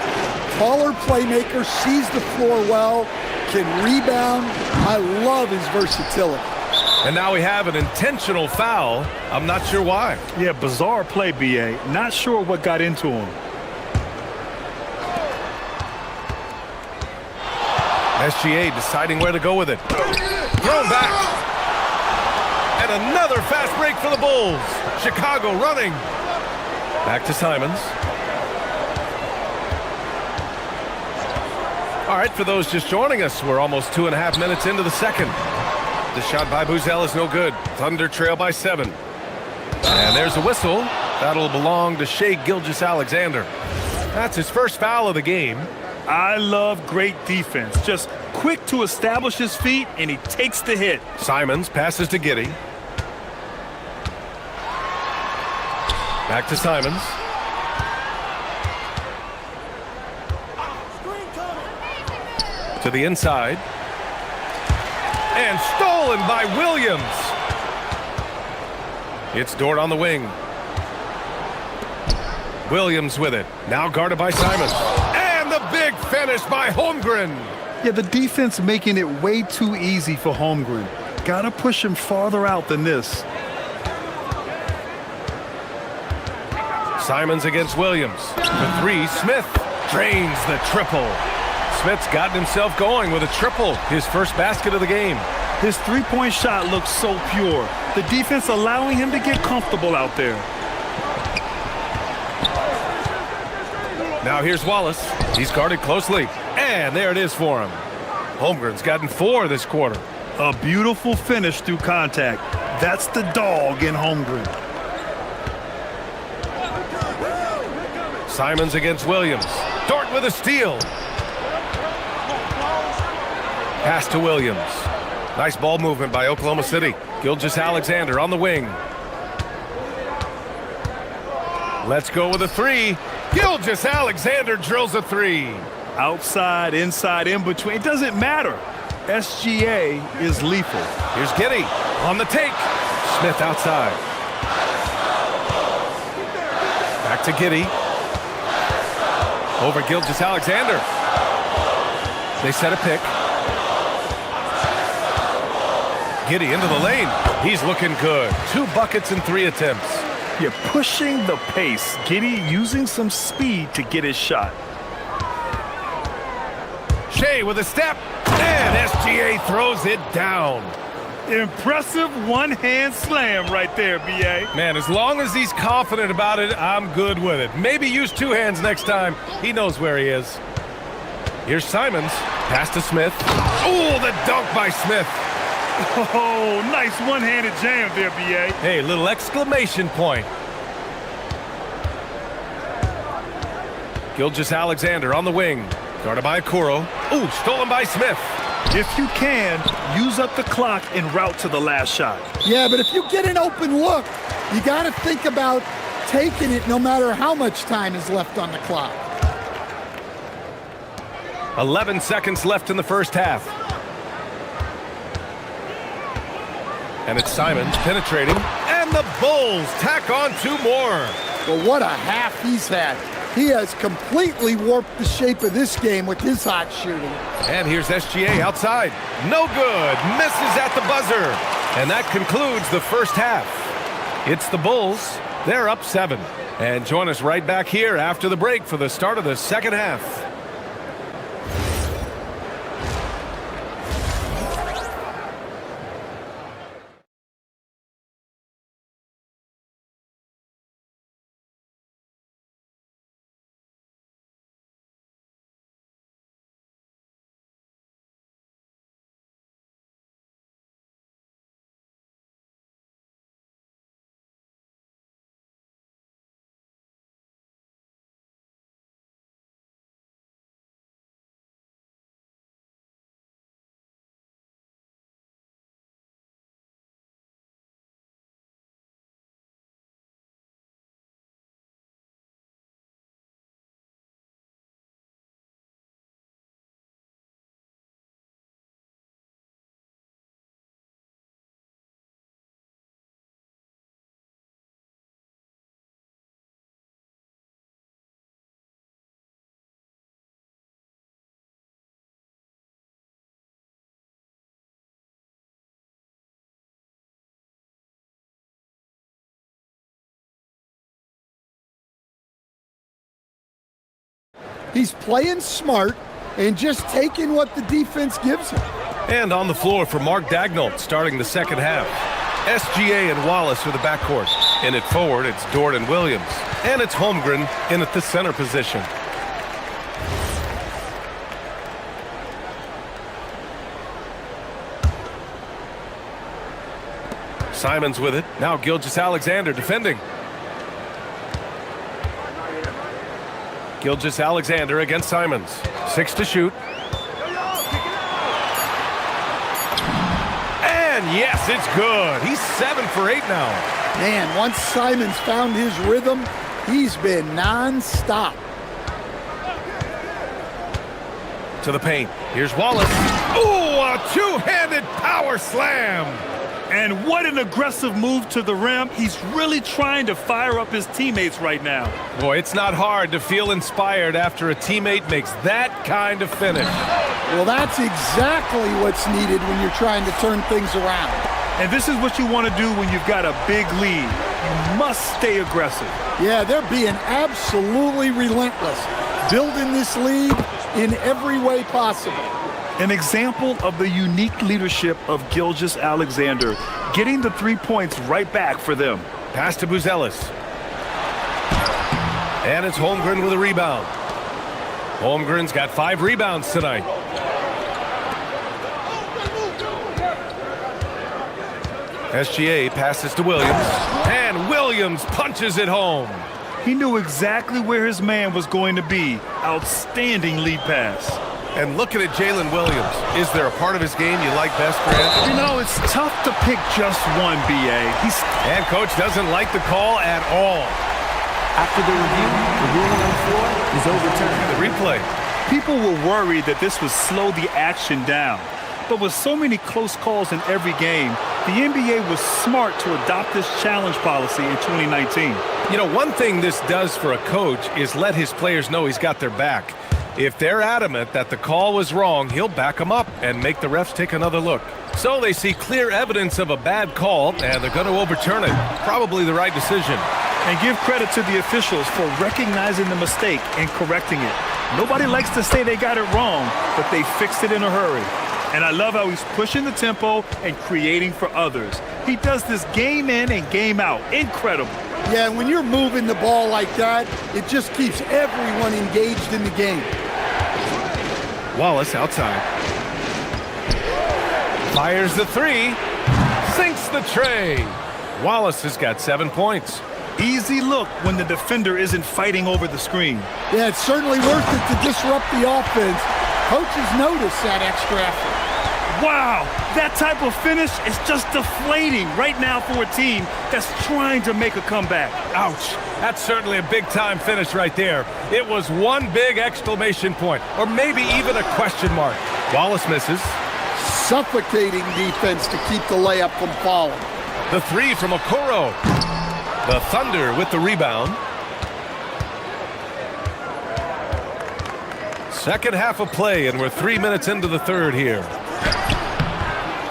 Taller playmaker, sees the floor well, can rebound. I love his versatility. And now we have an intentional foul. I'm not sure why. Yeah, bizarre play, B.A. Not sure what got into him. SGA deciding where to go with it. Thrown back. And another fast break for the Bulls. Chicago running. Back to Simons. All right, for those just joining us, we're almost 2.5 minutes into the second. The shot by Buzel is no good. Thunder trail by 7. And there's a whistle. That'll belong to Shai Gilgeous-Alexander. That's his first foul of the game. I love great defense. Just quick to establish his feet, and he takes the hit. Simons passes to Giddey. Back to Simons. To the inside. And stolen by Williams. It's Dort on the wing. Williams with it. Now guarded by Simons. And the big finish by Holmgren. Yeah, the defense making it way too easy for Holmgren. Gotta push him farther out than this. Simons against Williams. The 3, Smith drains the triple. Smith's gotten himself going with a triple, his first basket of the game. His three-point shot looks so pure. The defense allowing him to get comfortable out there. Now here's Wallace. He's guarded closely. And there it is for him. Holmgren's gotten 4 this quarter. A beautiful finish through contact. That's the dog in Holmgren. Simons against Williams. Dort with a steal. Pass to Williams. Nice ball movement by Oklahoma City. Gilgeous-Alexander on the wing. Let's go with a 3. Gilgeous-Alexander drills a 3. Outside, inside, in between. It doesn't matter. SGA is lethal. Here's Giddey on the take. Smith outside. Back to Giddey. Over Gilgeous-Alexander. They set a pick. Giddey into the lane. He's looking good. 2 buckets in 3 attempts. You're pushing the pace. Giddey using some speed to get his shot. Shai with a step. And SGA throws it down. Impressive one-hand slam right there, B.A. Man, as long as he's confident about it, I'm good with it. Maybe use 2 hands next time. He knows where he is. Here's Simons. Pass to Smith. Oh, the dunk by Smith. Oh, nice one-handed jam there, B.A. Hey, little exclamation point. Gilgeous-Alexander on the wing. Guarded by Okoro. Ooh, stolen by Smith. If you can, use up the clock en route to the last shot. Yeah, but if you get an open look, you got to think about taking it no matter how much time is left on the clock. 11 seconds left in the first half. And it's Simons penetrating. And the Bulls tack on 2 more. Well, what a half he's had. He has completely warped the shape of this game with his hot shooting. And here's SGA outside. No good. Misses at the buzzer. And that concludes the first half. It's the Bulls. They're up 7. And join us right back here after the break for the start of the second half. He's playing smart and just taking what the defense gives him. And on the floor for Mark Daigneault starting the second half. SGA and Wallace are the backcourt. In it forward, it's Jordan Williams. And it's Holmgren in at the center position. Simons with it. Now Gilgeous-Alexander defending. Gilgeous-Alexander against Simons. 6 to shoot. And yes, it's good. He's 7 for 8 now. Man, once Simons found his rhythm, he's been non-stop. To the paint. Here's Wallace. Ooh, a two-handed power slam. And what an aggressive move to the rim. He's really trying to fire up his teammates right now. Boy, it's not hard to feel inspired after a teammate makes that kind of finish. Well, that's exactly what's needed when you're trying to turn things around. And this is what you want to do when you've got a big lead. You must stay aggressive. Yeah, they're being absolutely relentless, building this lead in every way possible. An example of the unique leadership of Gilgeous-Alexander, getting the 3 points right back for them. Pass to Buzelis. And it's Holmgren with a rebound. Holmgren's got 5 rebounds tonight. SGA passes to Williams. And Williams punches it home. He knew exactly where his man was going to be. Outstanding lead pass. And looking at Jalen Williams, is there a part of his game you like best, Grant? You know, it's tough to pick just one, B.A. And coach doesn't like the call at all. After the review, the ruling on the floor is overturned. The replay. People were worried that this would slow the action down. But with so many close calls in every game, the NBA was smart to adopt this challenge policy in 2019. You know, one thing this does for a coach is let his players know he's got their back. If they're adamant that the call was wrong, he'll back them up and make the refs take another look. So they see clear evidence of a bad call, and they're going to overturn it. Probably the right decision. And give credit to the officials for recognizing the mistake and correcting it. Nobody likes to say they got it wrong, but they fixed it in a hurry. And I love how he's pushing the tempo and creating for others. He does this game in and game out. Incredible. Yeah, when you're moving the ball like that, it just keeps everyone engaged in the game. Wallace outside. Fires the 3. Sinks the tray. Wallace has got 7 points. Easy look when the defender isn't fighting over the screen. Yeah, it's certainly worth it to disrupt the offense. Coaches notice that extra effort. Wow, that type of finish is just deflating right now for a team that's trying to make a comeback. Ouch. That's certainly a big-time finish right there. It was one big exclamation point, or maybe even a question mark. Wallace misses. Suffocating defense to keep the layup from falling. The 3 from Okoro. The Thunder with the rebound. Second half of play, and we're 3 minutes into the third here.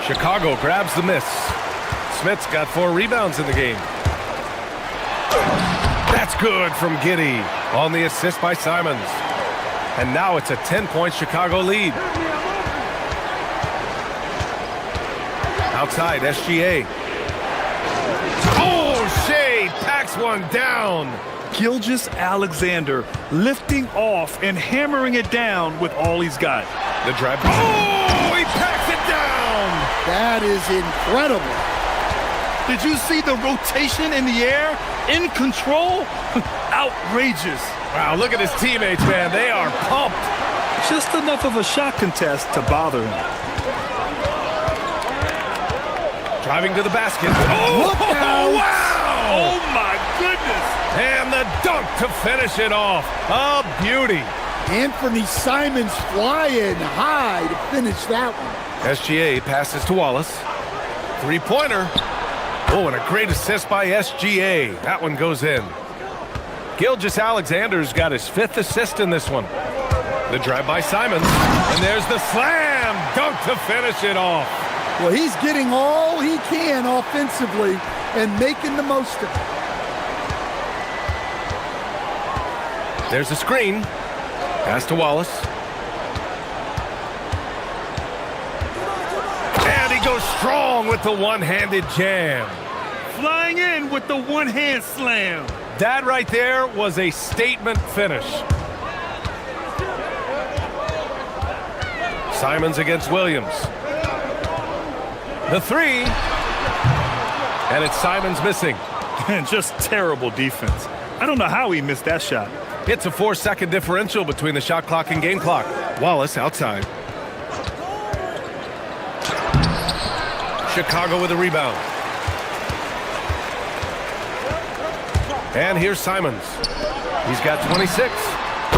Chicago grabs the miss. Smith's got 4 rebounds in the game. That's good from Giddey on the assist by Simons. And now it's a 10-point Chicago lead. Outside, SGA. Oh, Shea packs one down. Gilgeous-Alexander lifting off and hammering it down with all he's got. The drive. Oh, he packs it down. That is incredible. Did you see the rotation in the air? In control? Outrageous. Wow, look at his teammates, man. They are pumped. Just enough of a shot contest to bother him. Driving to the basket. Look out. Wow! Oh, my goodness. And the dunk to finish it off. A beauty. Anthony Simons flying high to finish that one. SGA passes to Wallace. 3-pointer. Oh, and a great assist by SGA. That one goes in. Gilgeous-Alexander's got his 5th assist in this one. The drive by Simons. And there's the slam dunk to finish it off. Well, he's getting all he can offensively and making the most of it. There's a screen. Pass to Wallace. And he goes strong with the one-handed jam. flying in with the one-hand slam. That right there was a statement finish. Simons against Williams. The three. And it's Simons missing. And just terrible defense. I don't know how he missed that shot. It's a 4-second differential between the shot clock and game clock. Wallace outside. Chicago with a rebound. And here's Simons. He's got 26.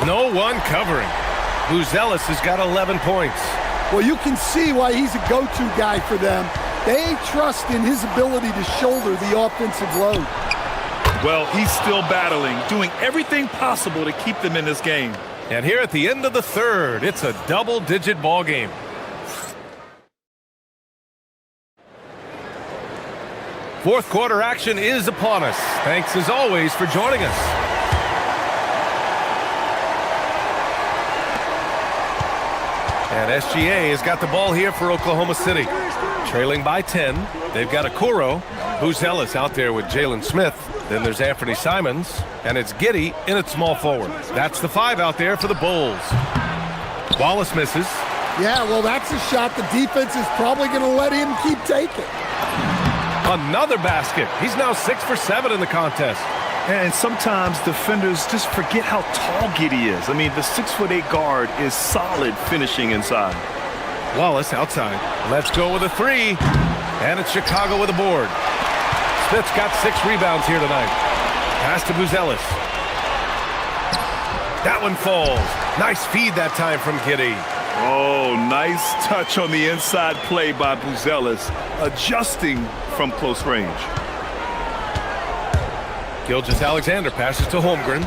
No one covering. Buzelis has got 11 points. Well, you can see why he's a go-to guy for them. They trust in his ability to shoulder the offensive load. Well, he's still battling, doing everything possible to keep them in this game. And here at the end of the third, it's a double-digit ball game. Fourth quarter action is upon us. Thanks as always for joining us. And SGA has got the ball here for Oklahoma City. Trailing by 10. They've got Okoro. Buzelis out there with Jalen Smith. Then there's Anthony Simons. And it's Giddey in at small forward. That's the 5 out there for the Bulls. Wallace misses. Yeah, well, that's a shot the defense is probably going to let him keep taking. Another basket. He's now 6 for 7 in the contest. And sometimes defenders just forget how tall Giddey is. I mean, the 6'8" guard is solid finishing inside. Wallace outside. Let's go with a 3. And it's Chicago with a board. Smith's got 6 rebounds here tonight. Pass to Buzelis. That one falls. Nice feed that time from Giddey. Oh, nice touch on the inside play by Buzelis, adjusting from close range. Gilgeous-Alexander passes to Holmgren.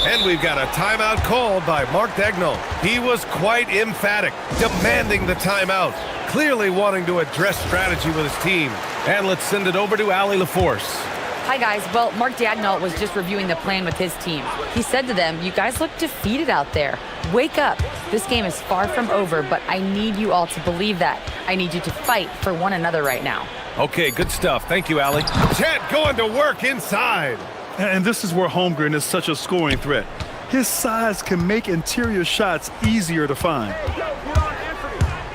And we've got a timeout called by Mark Daigneault. He was quite emphatic, demanding the timeout, clearly wanting to address strategy with his team. And let's send it over to Allie LaForce. Hi, guys. Well, Mark Daigneault was just reviewing the plan with his team. He said to them, "You guys look defeated out there. Wake up. This game is far from over, but I need you all to believe that. I need you to fight for one another right now." Okay, good stuff. Thank you, Allie. Chet going to work inside. And this is where Holmgren is such a scoring threat. His size can make interior shots easier to find.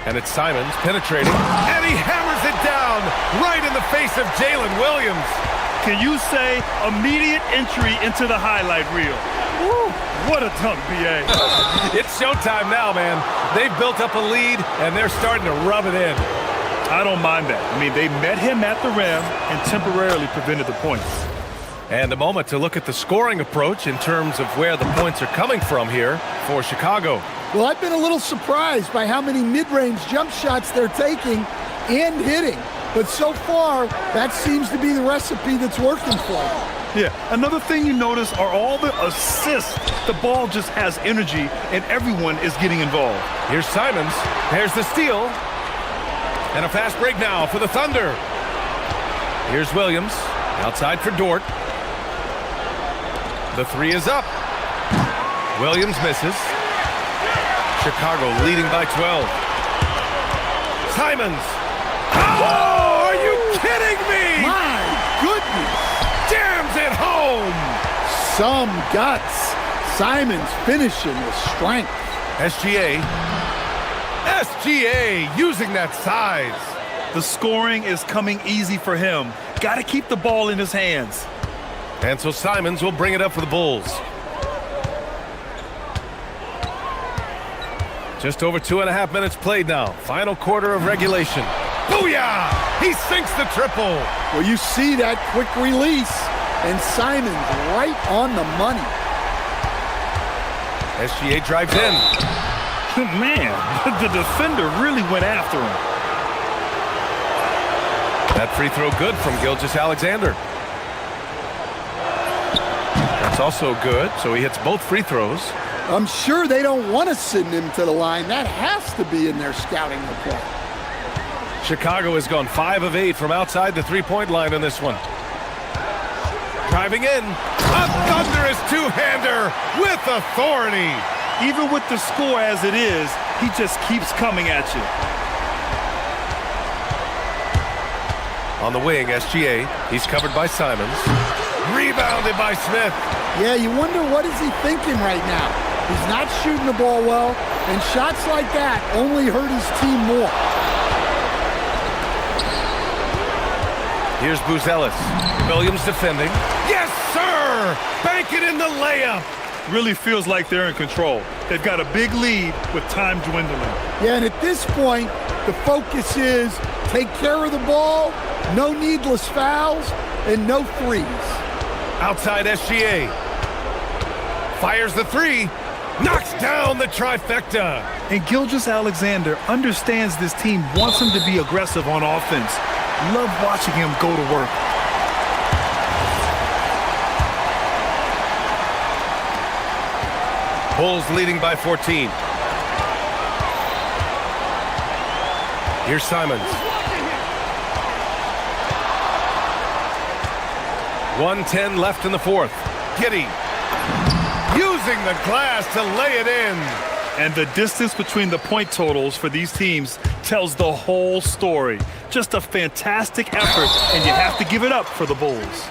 And it's Simons penetrating. And he hammers it down right in the face of Jalen Williams. Can you say immediate entry into the highlight reel? Woo, what a dunk, B.A. It's showtime now, man. They've built up a lead, and they're starting to rub it in. I don't mind that. I mean, they met him at the rim and temporarily prevented the points. And a moment to look at the scoring approach in terms of where the points are coming from here for Chicago. Well, I've been a little surprised by how many mid-range jump shots they're taking and hitting. But so far, that seems to be the recipe that's working for them. Yeah, another thing you notice are all the assists. The ball just has energy, and everyone is getting involved. Here's Simons. There's the steal. And a fast break now for the Thunder. Here's Williams. Outside for Dort. The 3 is up. Williams misses. Chicago leading by 12. Simons. Oh, are you kidding me? My goodness. Jams it home. Some guts. Simons finishing with strength. SGA using that size. The scoring is coming easy for him. Got to keep the ball in his hands. And so Simons will bring it up for the Bulls. Just over 2.5 minutes played now. Final quarter of regulation. Booyah! He sinks the triple. Well, you see that quick release, and Simons right on the money. SGA drives in. Man, the defender really went after him. That free throw good from Gilgeous-Alexander. That's also good, so he hits both free throws. I'm sure they don't want to send him to the line. That has to be in their scouting report. Chicago has gone 5 of 8 from outside the three-point line in this one. Driving in. A thunderous two-hander with authority. Even with the score as it is, he just keeps coming at you. On the wing, SGA. He's covered by Simons. Rebounded by Smith. Yeah, you wonder what is he thinking right now. He's not shooting the ball well, and shots like that only hurt his team more. Here's Buzelis. Williams defending. Yes, sir! Bank it in the layup. Really feels like they're in control. They've got a big lead with time dwindling. Yeah, and at this point, the focus is take care of the ball, no needless fouls, and no threes. Outside SGA. Fires the three. Knocks down the trifecta. And Gilgeous-Alexander understands this team wants him to be aggressive on offense. Love watching him go to work. Bulls leading by 14. Here's Simons. 1:10 left in the fourth. Giddey using the glass to lay it in. And the distance between the point totals for these teams tells the whole story. Just a fantastic effort, and you have to give it up for the Bulls.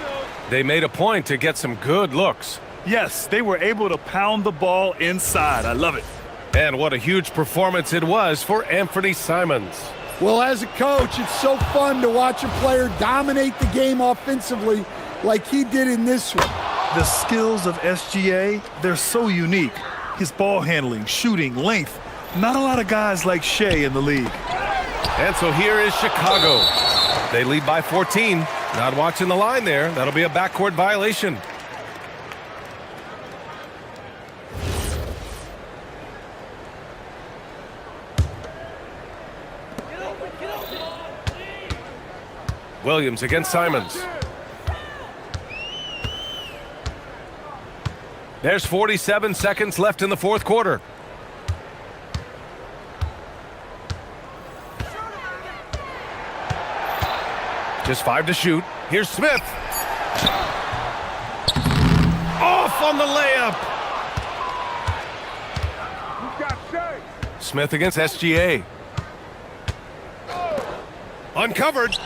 They made a point to get some good looks. Yes, they were able to pound the ball inside. I love it. And what a huge performance it was for Anthony Simons. Well, as a coach, it's so fun to watch a player dominate the game offensively like he did in this one. The skills of SGA, they're so unique. His ball handling, shooting, length. Not a lot of guys like Shea in the league. And so here is Chicago. They lead by 14. Not watching the line there. That'll be a backcourt violation. Williams against Simons. There's 47 seconds left in the fourth quarter. Just 5 to shoot. Here's Smith. Off on the layup. Smith against SGA. Uncovered.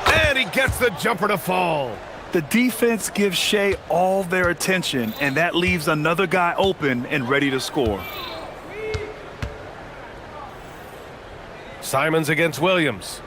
And he gets the jumper to fall. The defense gives Shea all their attention, and that leaves another guy open and ready to score. Simons against Williams.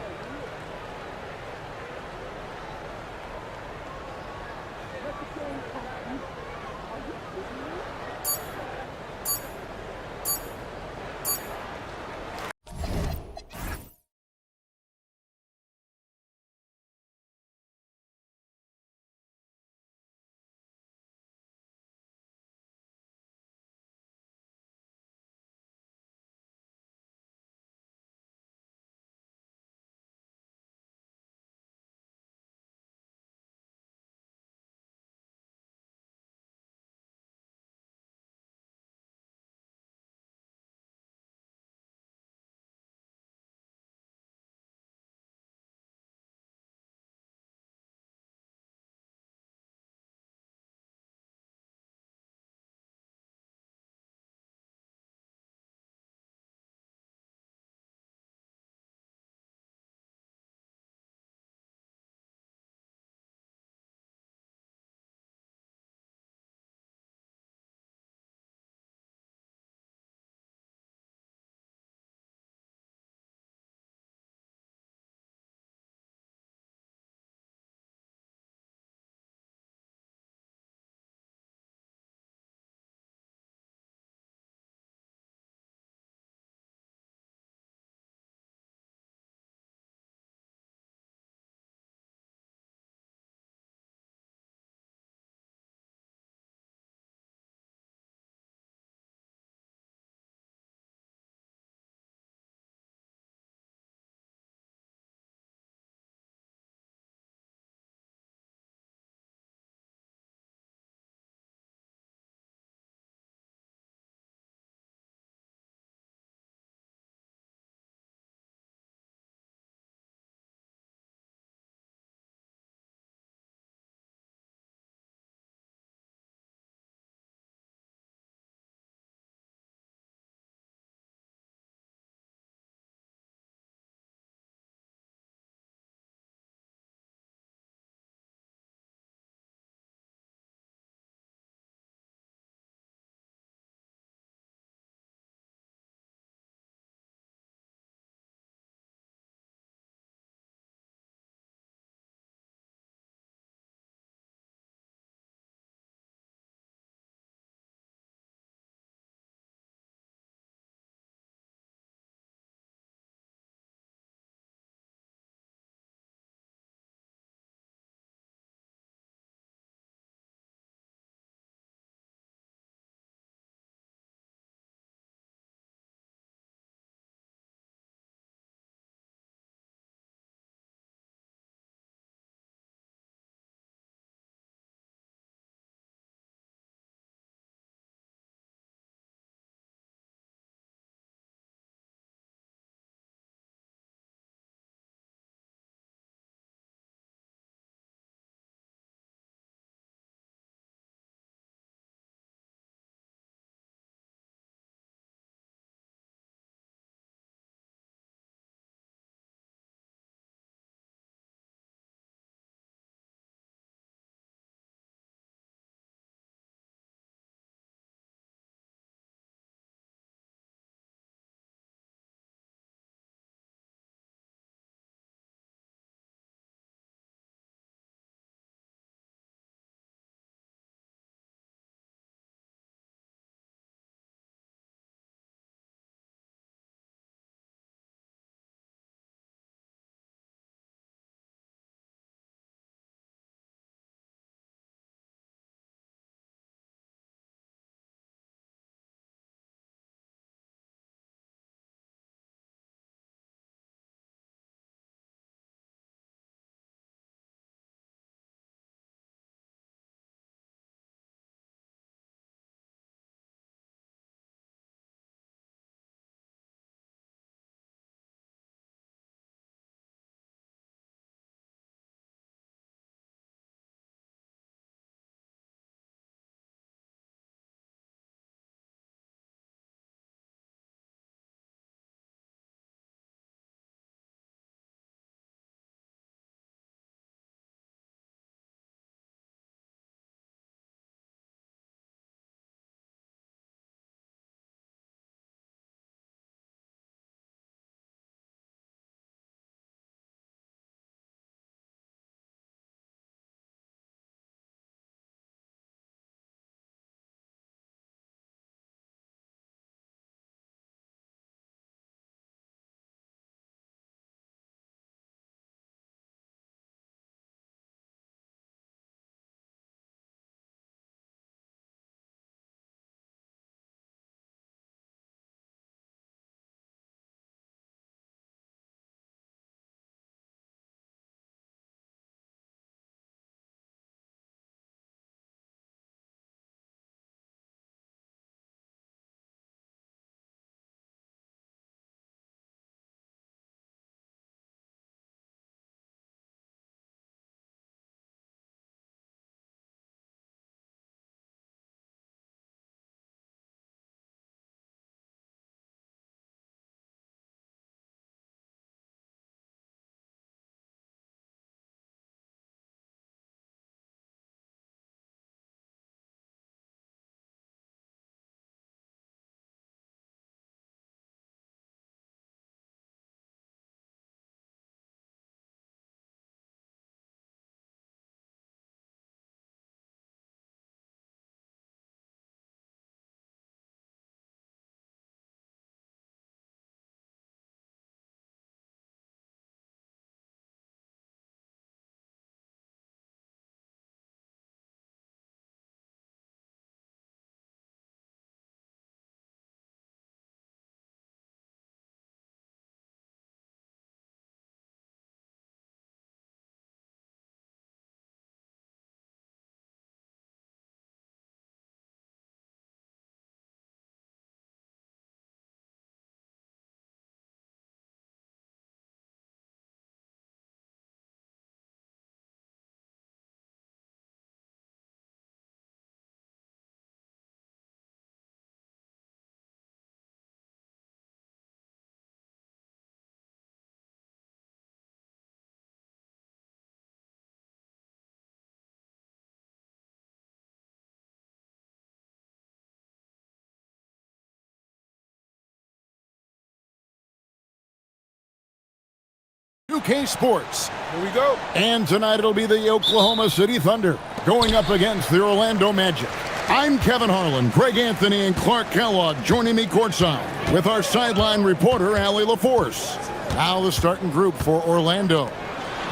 UK Sports. Here we go. And tonight it'll be the Oklahoma City Thunder going up against the Orlando Magic. I'm Kevin Harlan, Greg Anthony, and Clark Kellogg joining me courtside with our sideline reporter, Allie LaForce. Now the starting group for Orlando.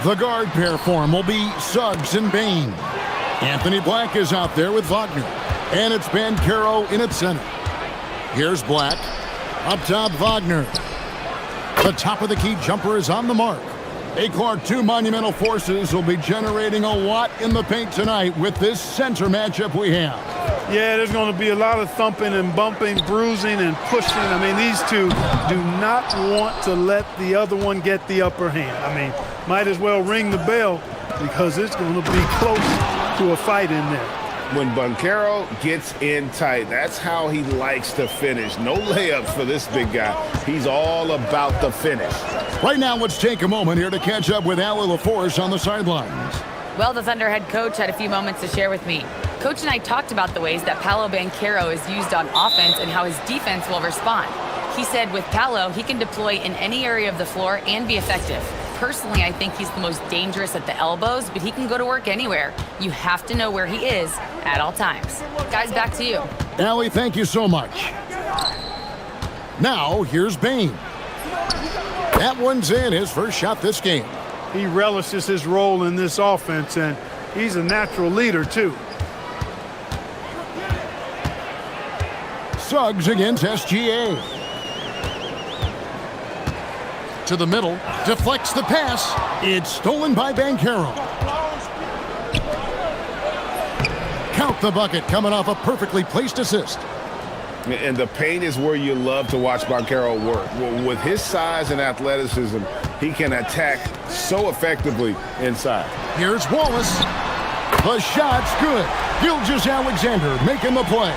The guard pair form will be Suggs and Bain. Anthony Black is out there with Wagner. And it's Banchero in at center. Here's Black. Up top, Wagner. The top of the key jumper is on the mark. Clark, two monumental forces will be generating a lot in the paint tonight with this center matchup we have. Yeah, there's going to be a lot of thumping and bumping, bruising and pushing. I mean, these two do not want to let the other one get the upper hand. I mean, might as well ring the bell because it's going to be close to a fight in there. When Banchero gets in tight, that's how he likes to finish. No layups for this big guy. He's all about the finish. Right now, let's take a moment here to catch up with Allie LaForce on the sidelines. Well, the Thunder head coach had a few moments to share with me. Coach and I talked about the ways that Paolo Banchero is used on offense and how his defense will respond. He said with Paolo, he can deploy in any area of the floor and be effective. Personally, I think he's the most dangerous at the elbows, but he can go to work anywhere. You have to know where he is at all times. Guys, back to you. Allie, thank you so much. Now, here's Bain. That one's in, his first shot this game. He relishes his role in this offense, and he's a natural leader, too. Suggs against SGA. To the middle, deflects the pass. It's stolen by Banchero. Count the bucket coming off a perfectly placed assist. And the paint is where you love to watch Banchero work. With his size and athleticism, he can attack so effectively inside. Here's Wallace. The shot's good. Gilgeous-Alexander making the play.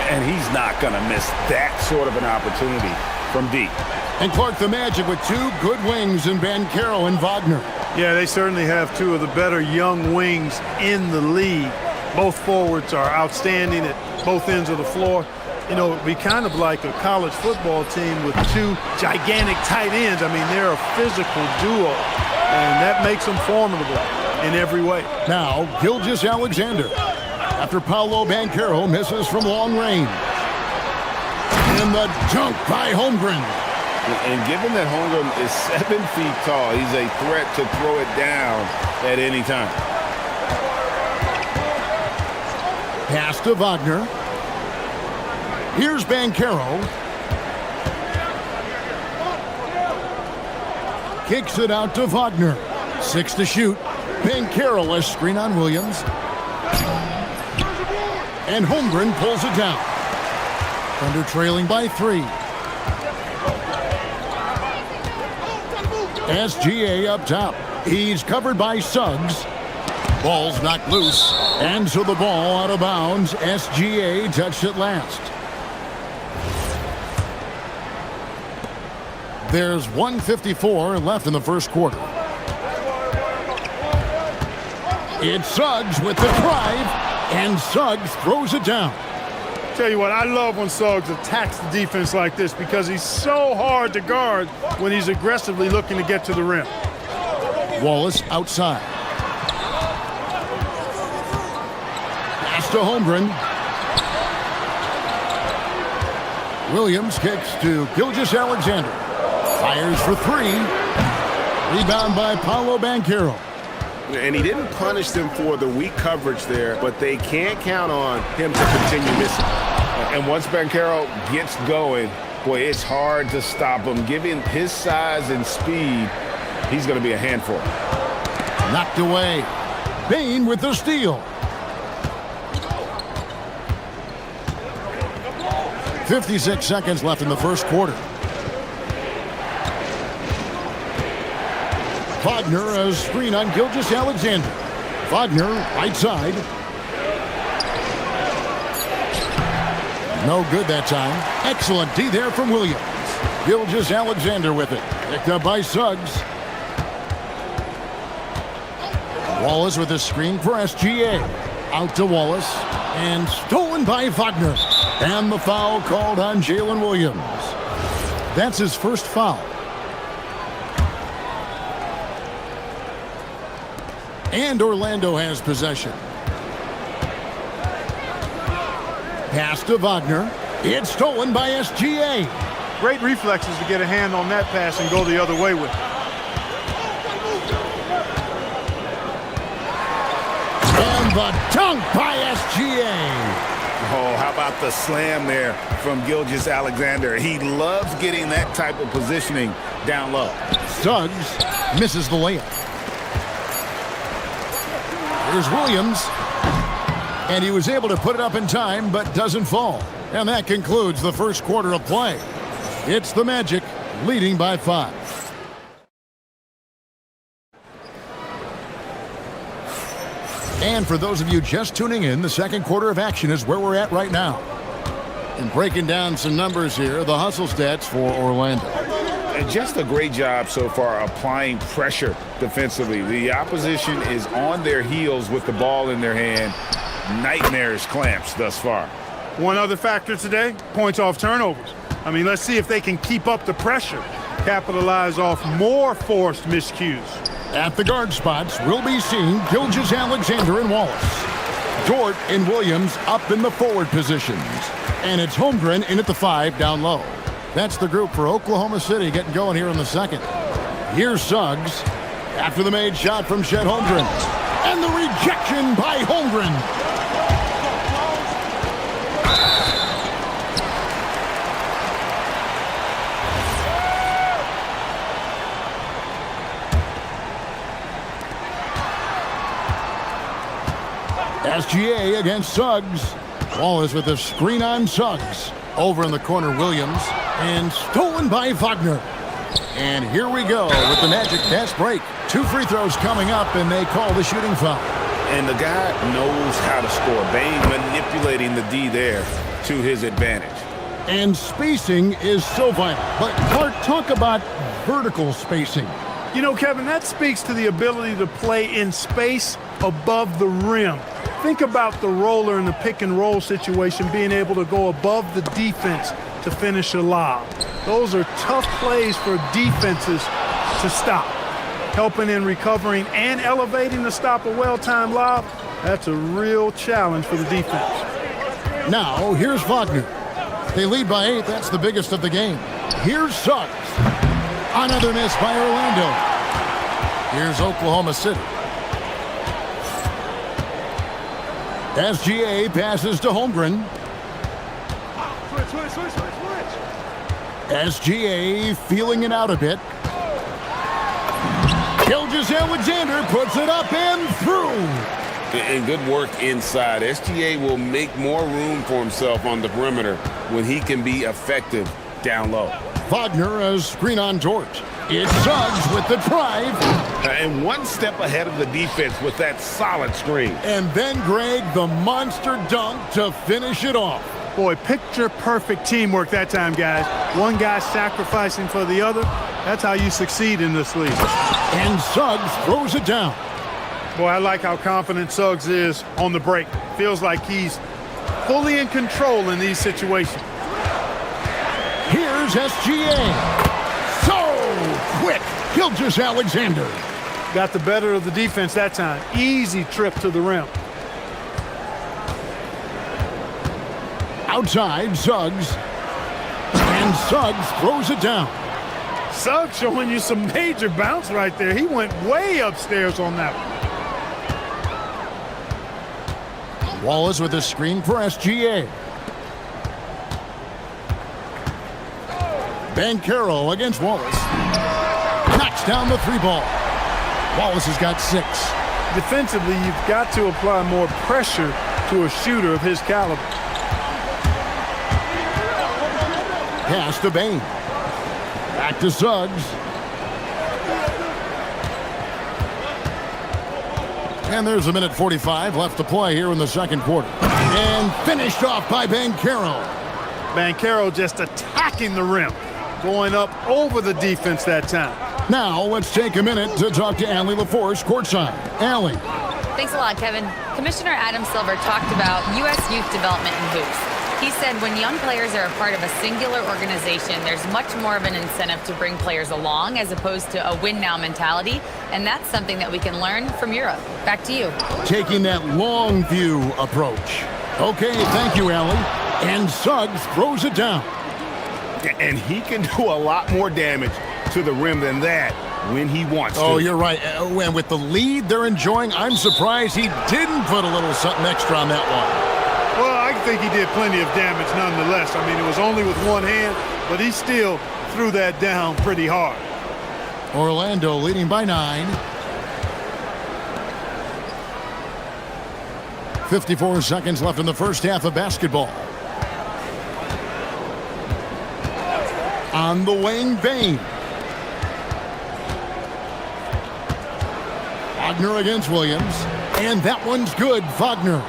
And he's not going to miss that sort of an opportunity from deep. And Clark, the Magic with two good wings in Banchero and Wagner. Yeah, they certainly have two of the better young wings in the league. Both forwards are outstanding at both ends of the floor. You know, it'd be kind of like a college football team with two gigantic tight ends. I mean, they're a physical duo, and that makes them formidable in every way. Now, Gilgeous-Alexander. After Paolo Banchero misses from long range. And the dunk by Holmgren. And given that Holmgren is 7 feet tall, he's a threat to throw it down at any time. Pass to Wagner. Here's Banchero. Kicks it out to Wagner. 6 to shoot. Banchero a screen on Williams. And Holmgren pulls it down. Thunder trailing by 3. SGA up top. He's covered by Suggs. Ball's knocked loose. And so the ball out of bounds. SGA touched it last. There's 1:54 left in the first quarter. It's Suggs with the drive. And Suggs throws it down. Tell you what, I love when Suggs attacks the defense like this because he's so hard to guard when he's aggressively looking to get to the rim. Wallace outside. Pass to Holmgren. Williams kicks to Gilgeous-Alexander. Fires for 3. Rebound by Paolo Banchero. And he didn't punish them for the weak coverage there, but they can't count on him to continue missing. And once Banchero gets going, boy, it's hard to stop him. Given his size and speed, he's going to be a handful. Knocked away. Bain with the steal. 56 seconds left in the first quarter. Wagner, a screen on Gilgeous-Alexander. Wagner, right side. No good that time. Excellent D there from Williams. Gilgeous-Alexander with it. Picked up by Suggs. Wallace with a screen for SGA. Out to Wallace. And stolen by Wagner. And the foul called on Jalen Williams. That's his first foul. And Orlando has possession. Pass to Wagner. It's stolen by SGA. Great reflexes to get a hand on that pass and go the other way with it. And the dunk by SGA. Oh, how about the slam there from Gilgeous-Alexander? He loves getting that type of positioning down low. Suggs misses the layup. Here's Williams. And he was able to put it up in time, but doesn't fall. And that concludes the first quarter of play. It's the Magic leading by 5. And for those of you just tuning in, the second quarter of action is where we're at right now. And breaking down some numbers here, the hustle stats for Orlando. And just a great job so far applying pressure defensively. The opposition is on their heels with the ball in their hand. Nightmarish clamps thus far. One other factor today, points off turnovers. I mean, let's see if they can keep up the pressure, capitalize off more forced miscues. At the guard spots, we'll be seeing Gilgeous-Alexander and Wallace. Dort and Williams up in the forward positions. And it's Holmgren in at the 5 down low. That's the group for Oklahoma City getting going here in the second. Here's Suggs after the made shot from Chet Holmgren. And the rejection by Holmgren. SGA against Suggs. Wallace with a screen on Suggs. Over in the corner, Williams. And stolen by Wagner. And here we go with the Magic fast break. 2 free throws coming up, and they call the shooting foul. And the guy knows how to score. Bane manipulating the D there to his advantage. And spacing is so vital. But Clark, talk about vertical spacing. You know, Kevin, that speaks to the ability to play in space above the rim. Think about the roller in the pick and roll situation being able to go above the defense to finish a lob. Those are tough plays for defenses to stop. Helping in recovering and elevating to stop a well-timed lob, that's a real challenge for the defense. Now, here's Wagner. They lead by 8. That's the biggest of the game. Here's Suggs. Another miss by Orlando. Here's Oklahoma City. SGA passes to Holmgren. SGA feeling it out a bit. Gilgeous-Alexander puts it up and through. And good work inside. SGA will make more room for himself on the perimeter when he can be effective down low. Wagner a screen on George. It's Suggs with the drive. And one step ahead of the defense with that solid screen. And then, Greg, the monster dunk to finish it off. Boy, picture-perfect teamwork that time, guys. One guy sacrificing for the other. That's how you succeed in this league. And Suggs throws it down. Boy, I like how confident Suggs is on the break. Feels like he's fully in control in these situations. Here's SGA. So quick, Gilgeous-Alexander. Got the better of the defense that time. Easy trip to the rim. Outside, Suggs. And Suggs throws it down. Suggs showing you some major bounce right there. He went way upstairs on that one. Wallace with a screen for SGA. Banchero against Wallace. Knocks down the 3-ball. Wallace has got 6. Defensively, you've got to apply more pressure to a shooter of his caliber. Pass to Bane. Back to Suggs. And there's 1:45 left to play here in the second quarter. And finished off by Banchero. Banchero just attacking the rim. Going up over the defense that time. Now let's take a minute to talk to Allie LaForce courtside. Allie. Thanks a lot, Kevin. Commissioner Adam Silver talked about U.S. youth development in hoops. He said when young players are a part of a singular organization, there's much more of an incentive to bring players along as opposed to a win-now mentality. And that's something that we can learn from Europe. Back to you. Taking that long view approach. Okay, thank you, Allie. And Suggs throws it down. And he can do a lot more damage to the rim than that when he wants to. Oh, you're right. And with the lead they're enjoying, I'm surprised he didn't put a little something extra on that one. Well, I think he did plenty of damage nonetheless. I mean, it was only with one hand, but he still threw that down pretty hard. Orlando leading by 9. 54 seconds left in the first half of basketball. On the wing, Bain. Wagner against Williams. And that one's good, Wagner.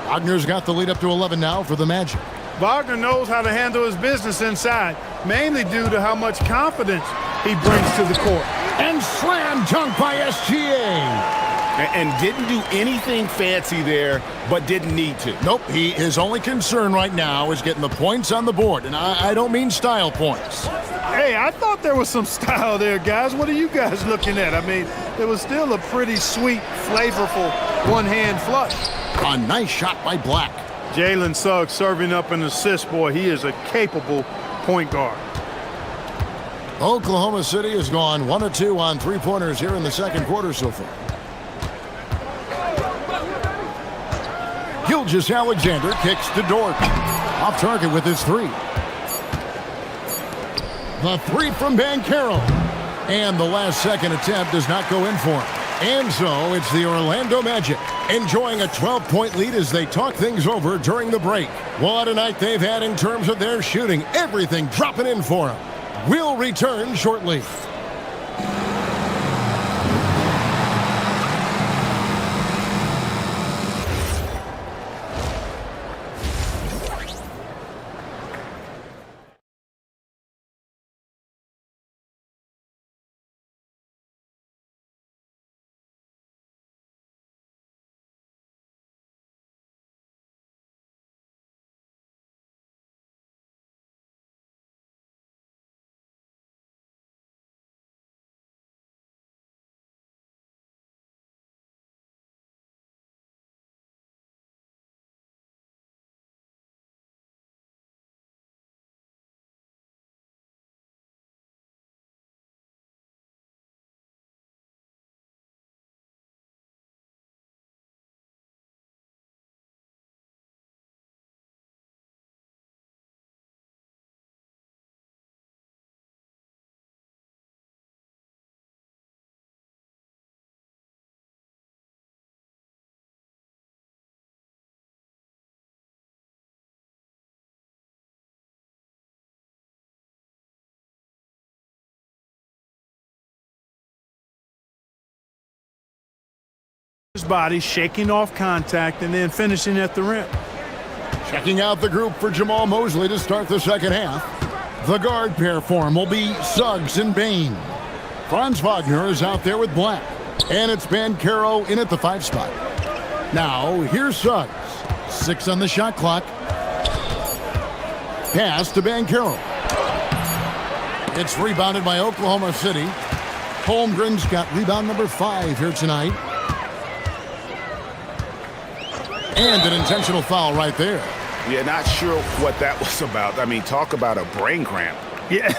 Wagner's got the lead up to 11 now for the Magic. Wagner knows how to handle his business inside, mainly due to how much confidence he brings to the court. And slam dunk by SGA. And didn't do anything fancy there, but didn't need to. Nope, his only concern right now is getting the points on the board. And I don't mean style points. Hey, I thought there was some style there, guys. What are you guys looking at? I mean, it was still a pretty sweet, flavorful one-hand flush. A nice shot by Black. Jalen Suggs serving up an assist, boy. He is a capable point guard. Oklahoma City has gone 1 of 2 on three-pointers here in the second quarter so far. Gilgeous-Alexander kicks to Dort. Off target with his three. The three from Banchero. And the last second attempt does not go in for him. And so it's the Orlando Magic enjoying a 12-point lead as they talk things over during the break. What a night they've had in terms of their shooting. Everything dropping in for them. We'll return shortly. His body shaking off contact and then finishing at the rim. Checking out the group for Jamal Mosley to start the second half. The guard pair for him will be Suggs and Bain. Franz Wagner is out there with Black. And it's Banchero in at the 5 spot. Now, here's Suggs. 6 on the shot clock. Pass to Banchero. It's rebounded by Oklahoma City. Holmgren's got rebound number 5 here tonight. And an intentional foul right there. Yeah, not sure what that was about. I mean, talk about a brain cramp. Yeah,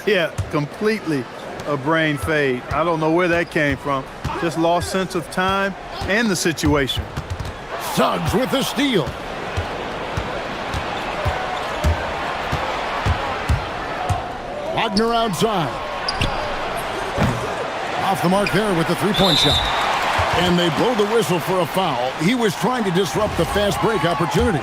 yeah, completely a brain fade. I don't know where that came from. Just lost sense of time and the situation. Suggs with the steal. Wagner outside. Off the mark there with the three-point shot. And they blow the whistle for a foul. He was trying to disrupt the fast break opportunity.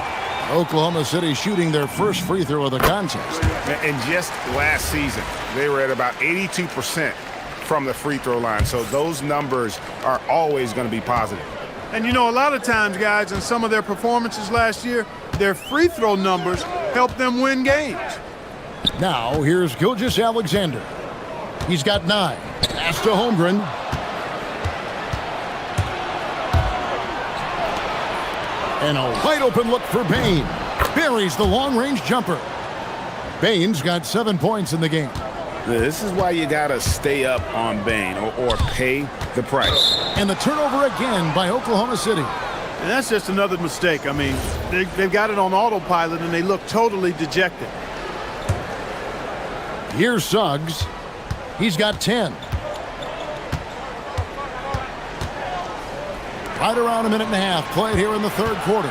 Oklahoma City shooting their first free throw of the contest. And just last season, they were at about 82% from the free throw line. So those numbers are always going to be positive. And you know, a lot of times, guys, in some of their performances last year, their free throw numbers helped them win games. Now, here's Gilgeous-Alexander. He's got 9. Pass to Holmgren. And a wide open look for Bain. Buries the long-range jumper. Bain's got 7 points in the game. This is why you got to stay up on Bane or pay the price. And the turnover again by Oklahoma City. And that's just another mistake. I mean, they've got it on autopilot, and they look totally dejected. Here's Suggs. He's got 10. Right around a minute and a half played here in the third quarter.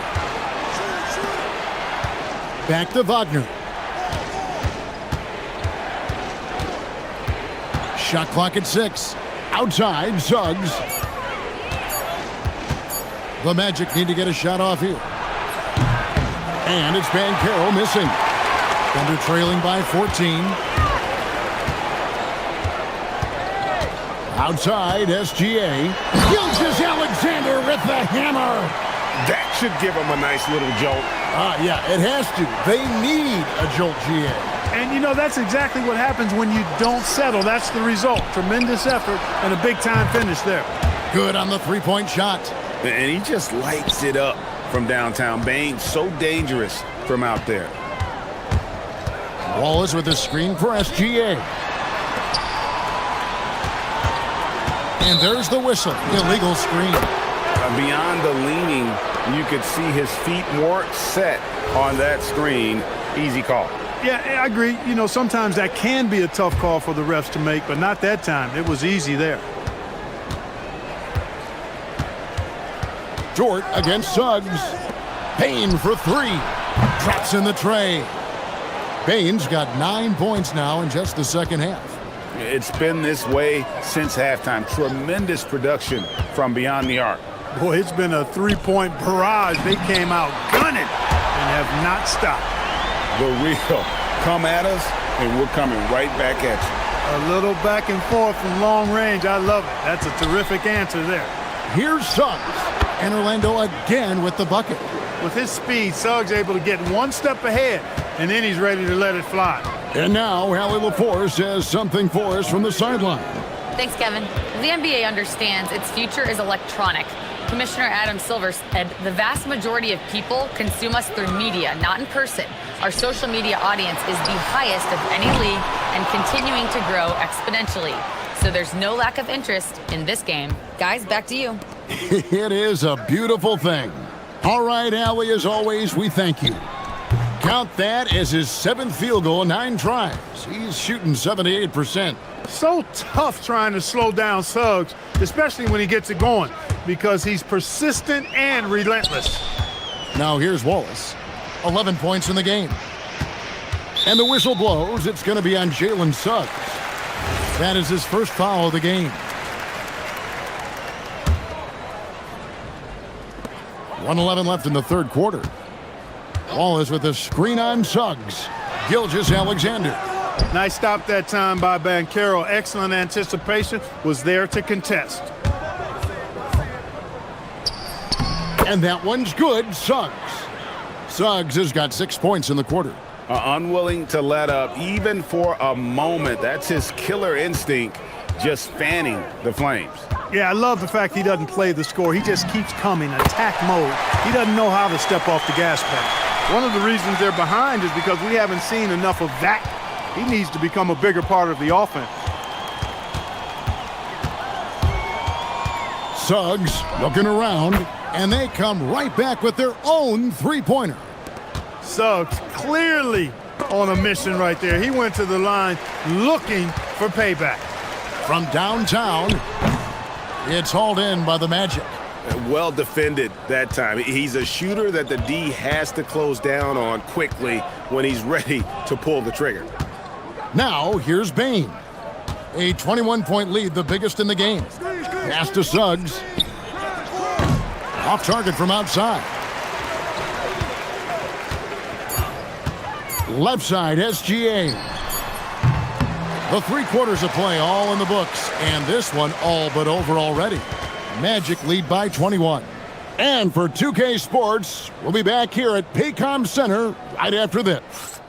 Back to Wagner. Shot clock at 6. Outside, Suggs. The Magic need to get a shot off here. And it's Banchero missing. Thunder trailing by 14. Outside, SGA. Gilgeous-Alexander with the hammer. That should give him a nice little jolt. Yeah, it has to. They need a jolt, GA. And, you know, that's exactly what happens when you don't settle. That's the result. Tremendous effort and a big-time finish there. Good on the three-point shot. And he just lights it up from downtown. Bane, so dangerous from out there. Wallace with a screen for SGA. And there's the whistle. Illegal screen. Beyond the leaning, you could see his feet more set on that screen. Easy call. Yeah, I agree. You know, sometimes that can be a tough call for the refs to make, but not that time. It was easy there. Dort against Suggs. Payne for 3. Drops in the tray. Payne's got 9 points now in just the second half. It's been this way since halftime. Tremendous production from beyond the arc. Boy, it's been a three-point barrage. They came out gunning and have not stopped. The real come at us, and we're coming right back at you. A little back and forth from long range. I love it. That's a terrific answer there. Here's Suggs. And Orlando again with the bucket. With his speed, Suggs able to get one step ahead, and then he's ready to let it fly. And now, Hallie LaForce says something for us from the sideline. Thanks, Kevin. The NBA understands its future is electronic. Commissioner Adam Silver said the vast majority of people consume us through media, not in person. Our social media audience is the highest of any league and continuing to grow exponentially. So there's no lack of interest in this game. Guys, back to you. It is a beautiful thing. All right, Allie, as always, we thank you. Count that as his 7th field goal, 9 tries. He's shooting 78%. So tough trying to slow down Suggs, especially when he gets it going, because he's persistent and relentless. Now here's Wallace. 11 points in the game. And the whistle blows. It's going to be on Jalen Suggs. That is his first foul of the game. 1:11 left in the third quarter. Wallace with a screen on Suggs. Gilgeous-Alexander. Nice stop that time by Banchero. Excellent anticipation. Was there to contest. And that one's good. Suggs. Suggs has got 6 points in the quarter. Unwilling to let up even for a moment. That's his killer instinct, just fanning the flames. Yeah, I love the fact he doesn't play the score. He just keeps coming, attack mode. He doesn't know how to step off the gas pedal. One of the reasons they're behind is because we haven't seen enough of that. He needs to become a bigger part of the offense. Suggs looking around, and they come right back with their own three-pointer. Suggs clearly on a mission right there. He went to the line looking for payback. From downtown, it's hauled in by the Magic. Well defended that time. He's a shooter that the D has to close down on quickly when he's ready to pull the trigger. Now, here's Bane. A 21-point lead, the biggest in the game. Pass to Suggs. Off target from outside. Left side, SGA. The 3 quarters of play all in the books, and this one all but over already. Magic lead by 21. And for 2K Sports, we'll be back here at Paycom Center right after this.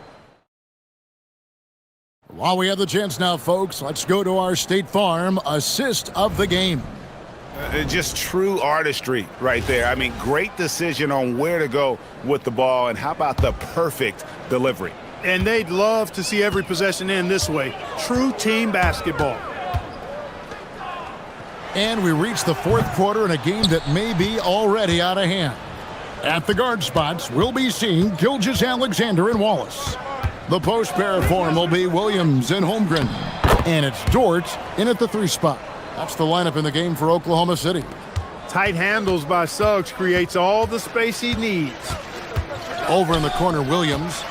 While we have the chance now, folks, let's go to our State Farm assist of the game. Just true artistry right there. I mean, great decision on where to go with the ball, and how about the perfect delivery? And they'd love to see every possession end this way. True team basketball. And we reach the fourth quarter in a game that may be already out of hand. At the guard spots, we'll be seeing Gilgeous-Alexander and Wallace. The post pair form will be Williams and Holmgren. And it's Dort in at the 3 spot. That's the lineup in the game for Oklahoma City. Tight handles by Suggs creates all the space he needs. Over in the corner, Williams.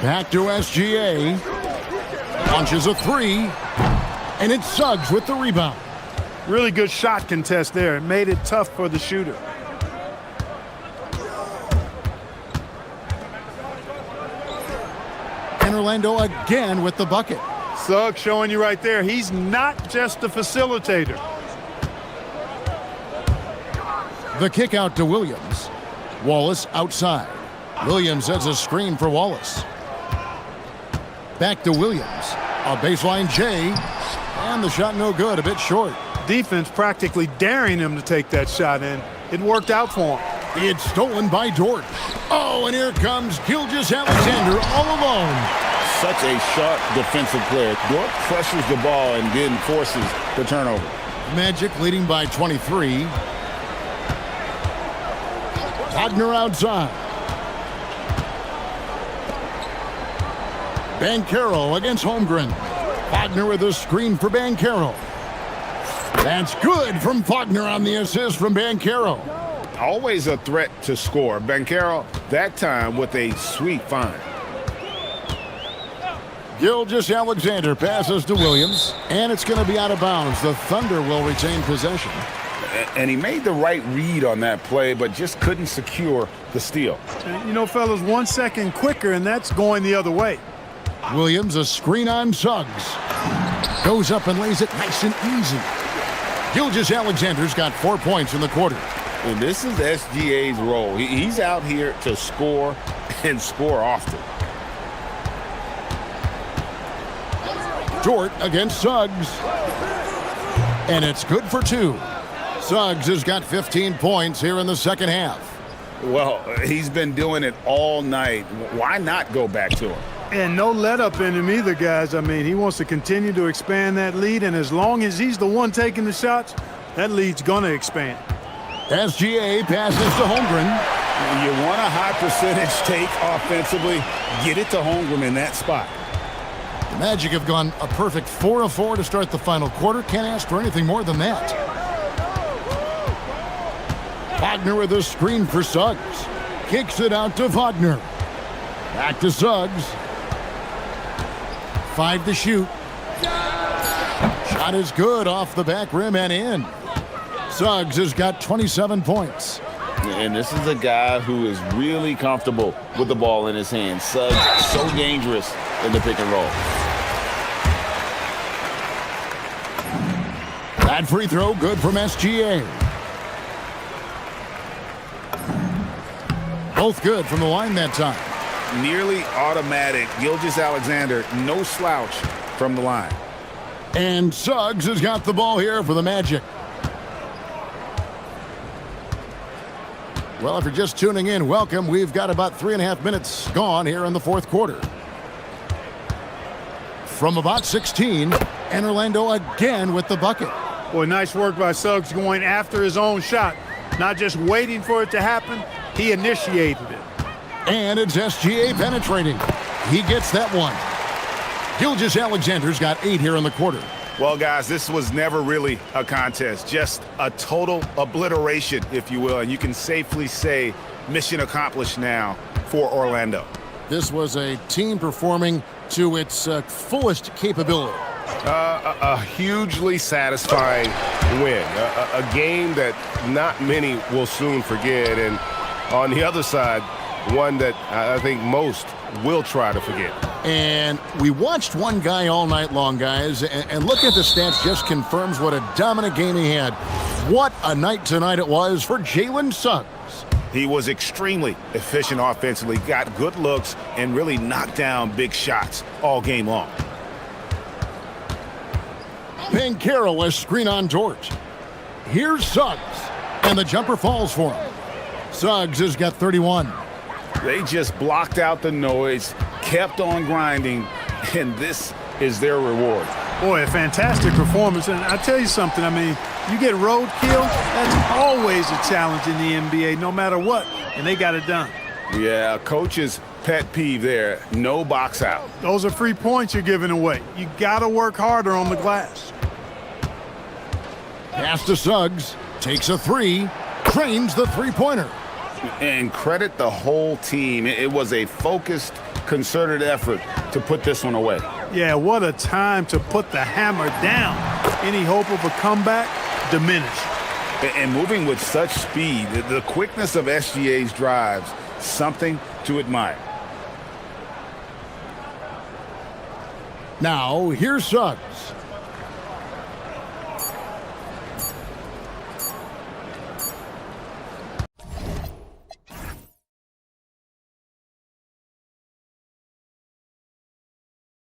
Back to SGA. Launches a 3. And it's Suggs with the rebound. Really good shot contest there. It made it tough for the shooter. And Orlando again with the bucket. Suggs showing you right there, he's not just a facilitator. The kick out to Williams. Wallace outside. Williams sets a screen for Wallace. Back to Williams. A baseline J. And the shot no good, a bit short. Defense practically daring him to take that shot in. It worked out for him. It's stolen by Dort. Oh, and here comes Gilgeous-Alexander all alone. Such a sharp defensive player. Dort pressures the ball and then forces the turnover. Magic leading by 23. Wagner outside. Banchero against Holmgren. Wagner with a screen for Banchero. That's good from Wagner on the assist from Banchero. Always a threat to score. Banchero, that time with a sweet find. Gilgeous-Alexander passes to Williams, and it's going to be out of bounds. The Thunder will retain possession. And he made the right read on that play, but just couldn't secure the steal. And, you know, fellas, 1 second quicker, and that's going the other way. Williams, a screen on Suggs. Goes up and lays it nice and easy. Gilgeous-Alexander's got 4 points in the quarter. And this is SGA's role. He's out here to score and score often. Dort against Suggs. And it's good for 2. Suggs has got 15 points here in the second half. Well, he's been doing it all night. Why not go back to him? And no let up in him either, guys. I mean, he wants to continue to expand that lead, and as long as he's the one taking the shots, that lead's going to expand. SGA passes to Holmgren. You want a high percentage take offensively, get it to Holmgren in that spot. The Magic have gone a perfect 4 of 4 to start the final quarter. Can't ask for anything more than that. Wagner with a screen for Suggs. Kicks it out to Wagner. Back to Suggs. 5 to shoot. Shot is good off the back rim and in. Suggs has got 27 points. And this is a guy who is really comfortable with the ball in his hands. Suggs so dangerous in the pick and roll. That free throw good from SGA. Both good from the line that time. Nearly automatic. Gilgeous-Alexander, no slouch from the line. And Suggs has got the ball here for the Magic. Well, if you're just tuning in, welcome. We've got about 3.5 minutes gone here in the fourth quarter. From about 16, and Orlando again with the bucket. Boy, nice work by Suggs going after his own shot. Not just waiting for it to happen, he initiated it. And it's SGA penetrating. He gets that one. Gilgeous-Alexander's got 8 here in the quarter. Well, guys, this was never really a contest, just a total obliteration, if you will. And you can safely say mission accomplished now for Orlando. This was a team performing to its fullest capability. A hugely satisfying win. A game that not many will soon forget. And on the other side, one that I think most will try to forget. And we watched one guy all night long, guys, and look at the stats, just confirms what a dominant game he had. What a night tonight it was for Jalen Suggs. He was extremely efficient offensively, got good looks, and really knocked down big shots all game long. Banchero, a screen on Dort. Here's Suggs, and the jumper falls for him. Suggs has got 31. They just blocked out the noise, kept on grinding, and this is their reward. Boy, a fantastic performance. And I tell you something, I mean, you get roadkill, that's always a challenge in the NBA, no matter what, and they got it done. Yeah, coach's pet peeve there, no box out. Those are free points you're giving away. You got to work harder on the glass. Pass to Suggs, takes a three, trains the three-pointer. And credit the whole team. It was a focused, concerted effort to put this one away. Yeah, what a time to put the hammer down. Any hope of a comeback diminished. And moving with such speed, the quickness of SGA's drives, something to admire. Now, here's Suggs.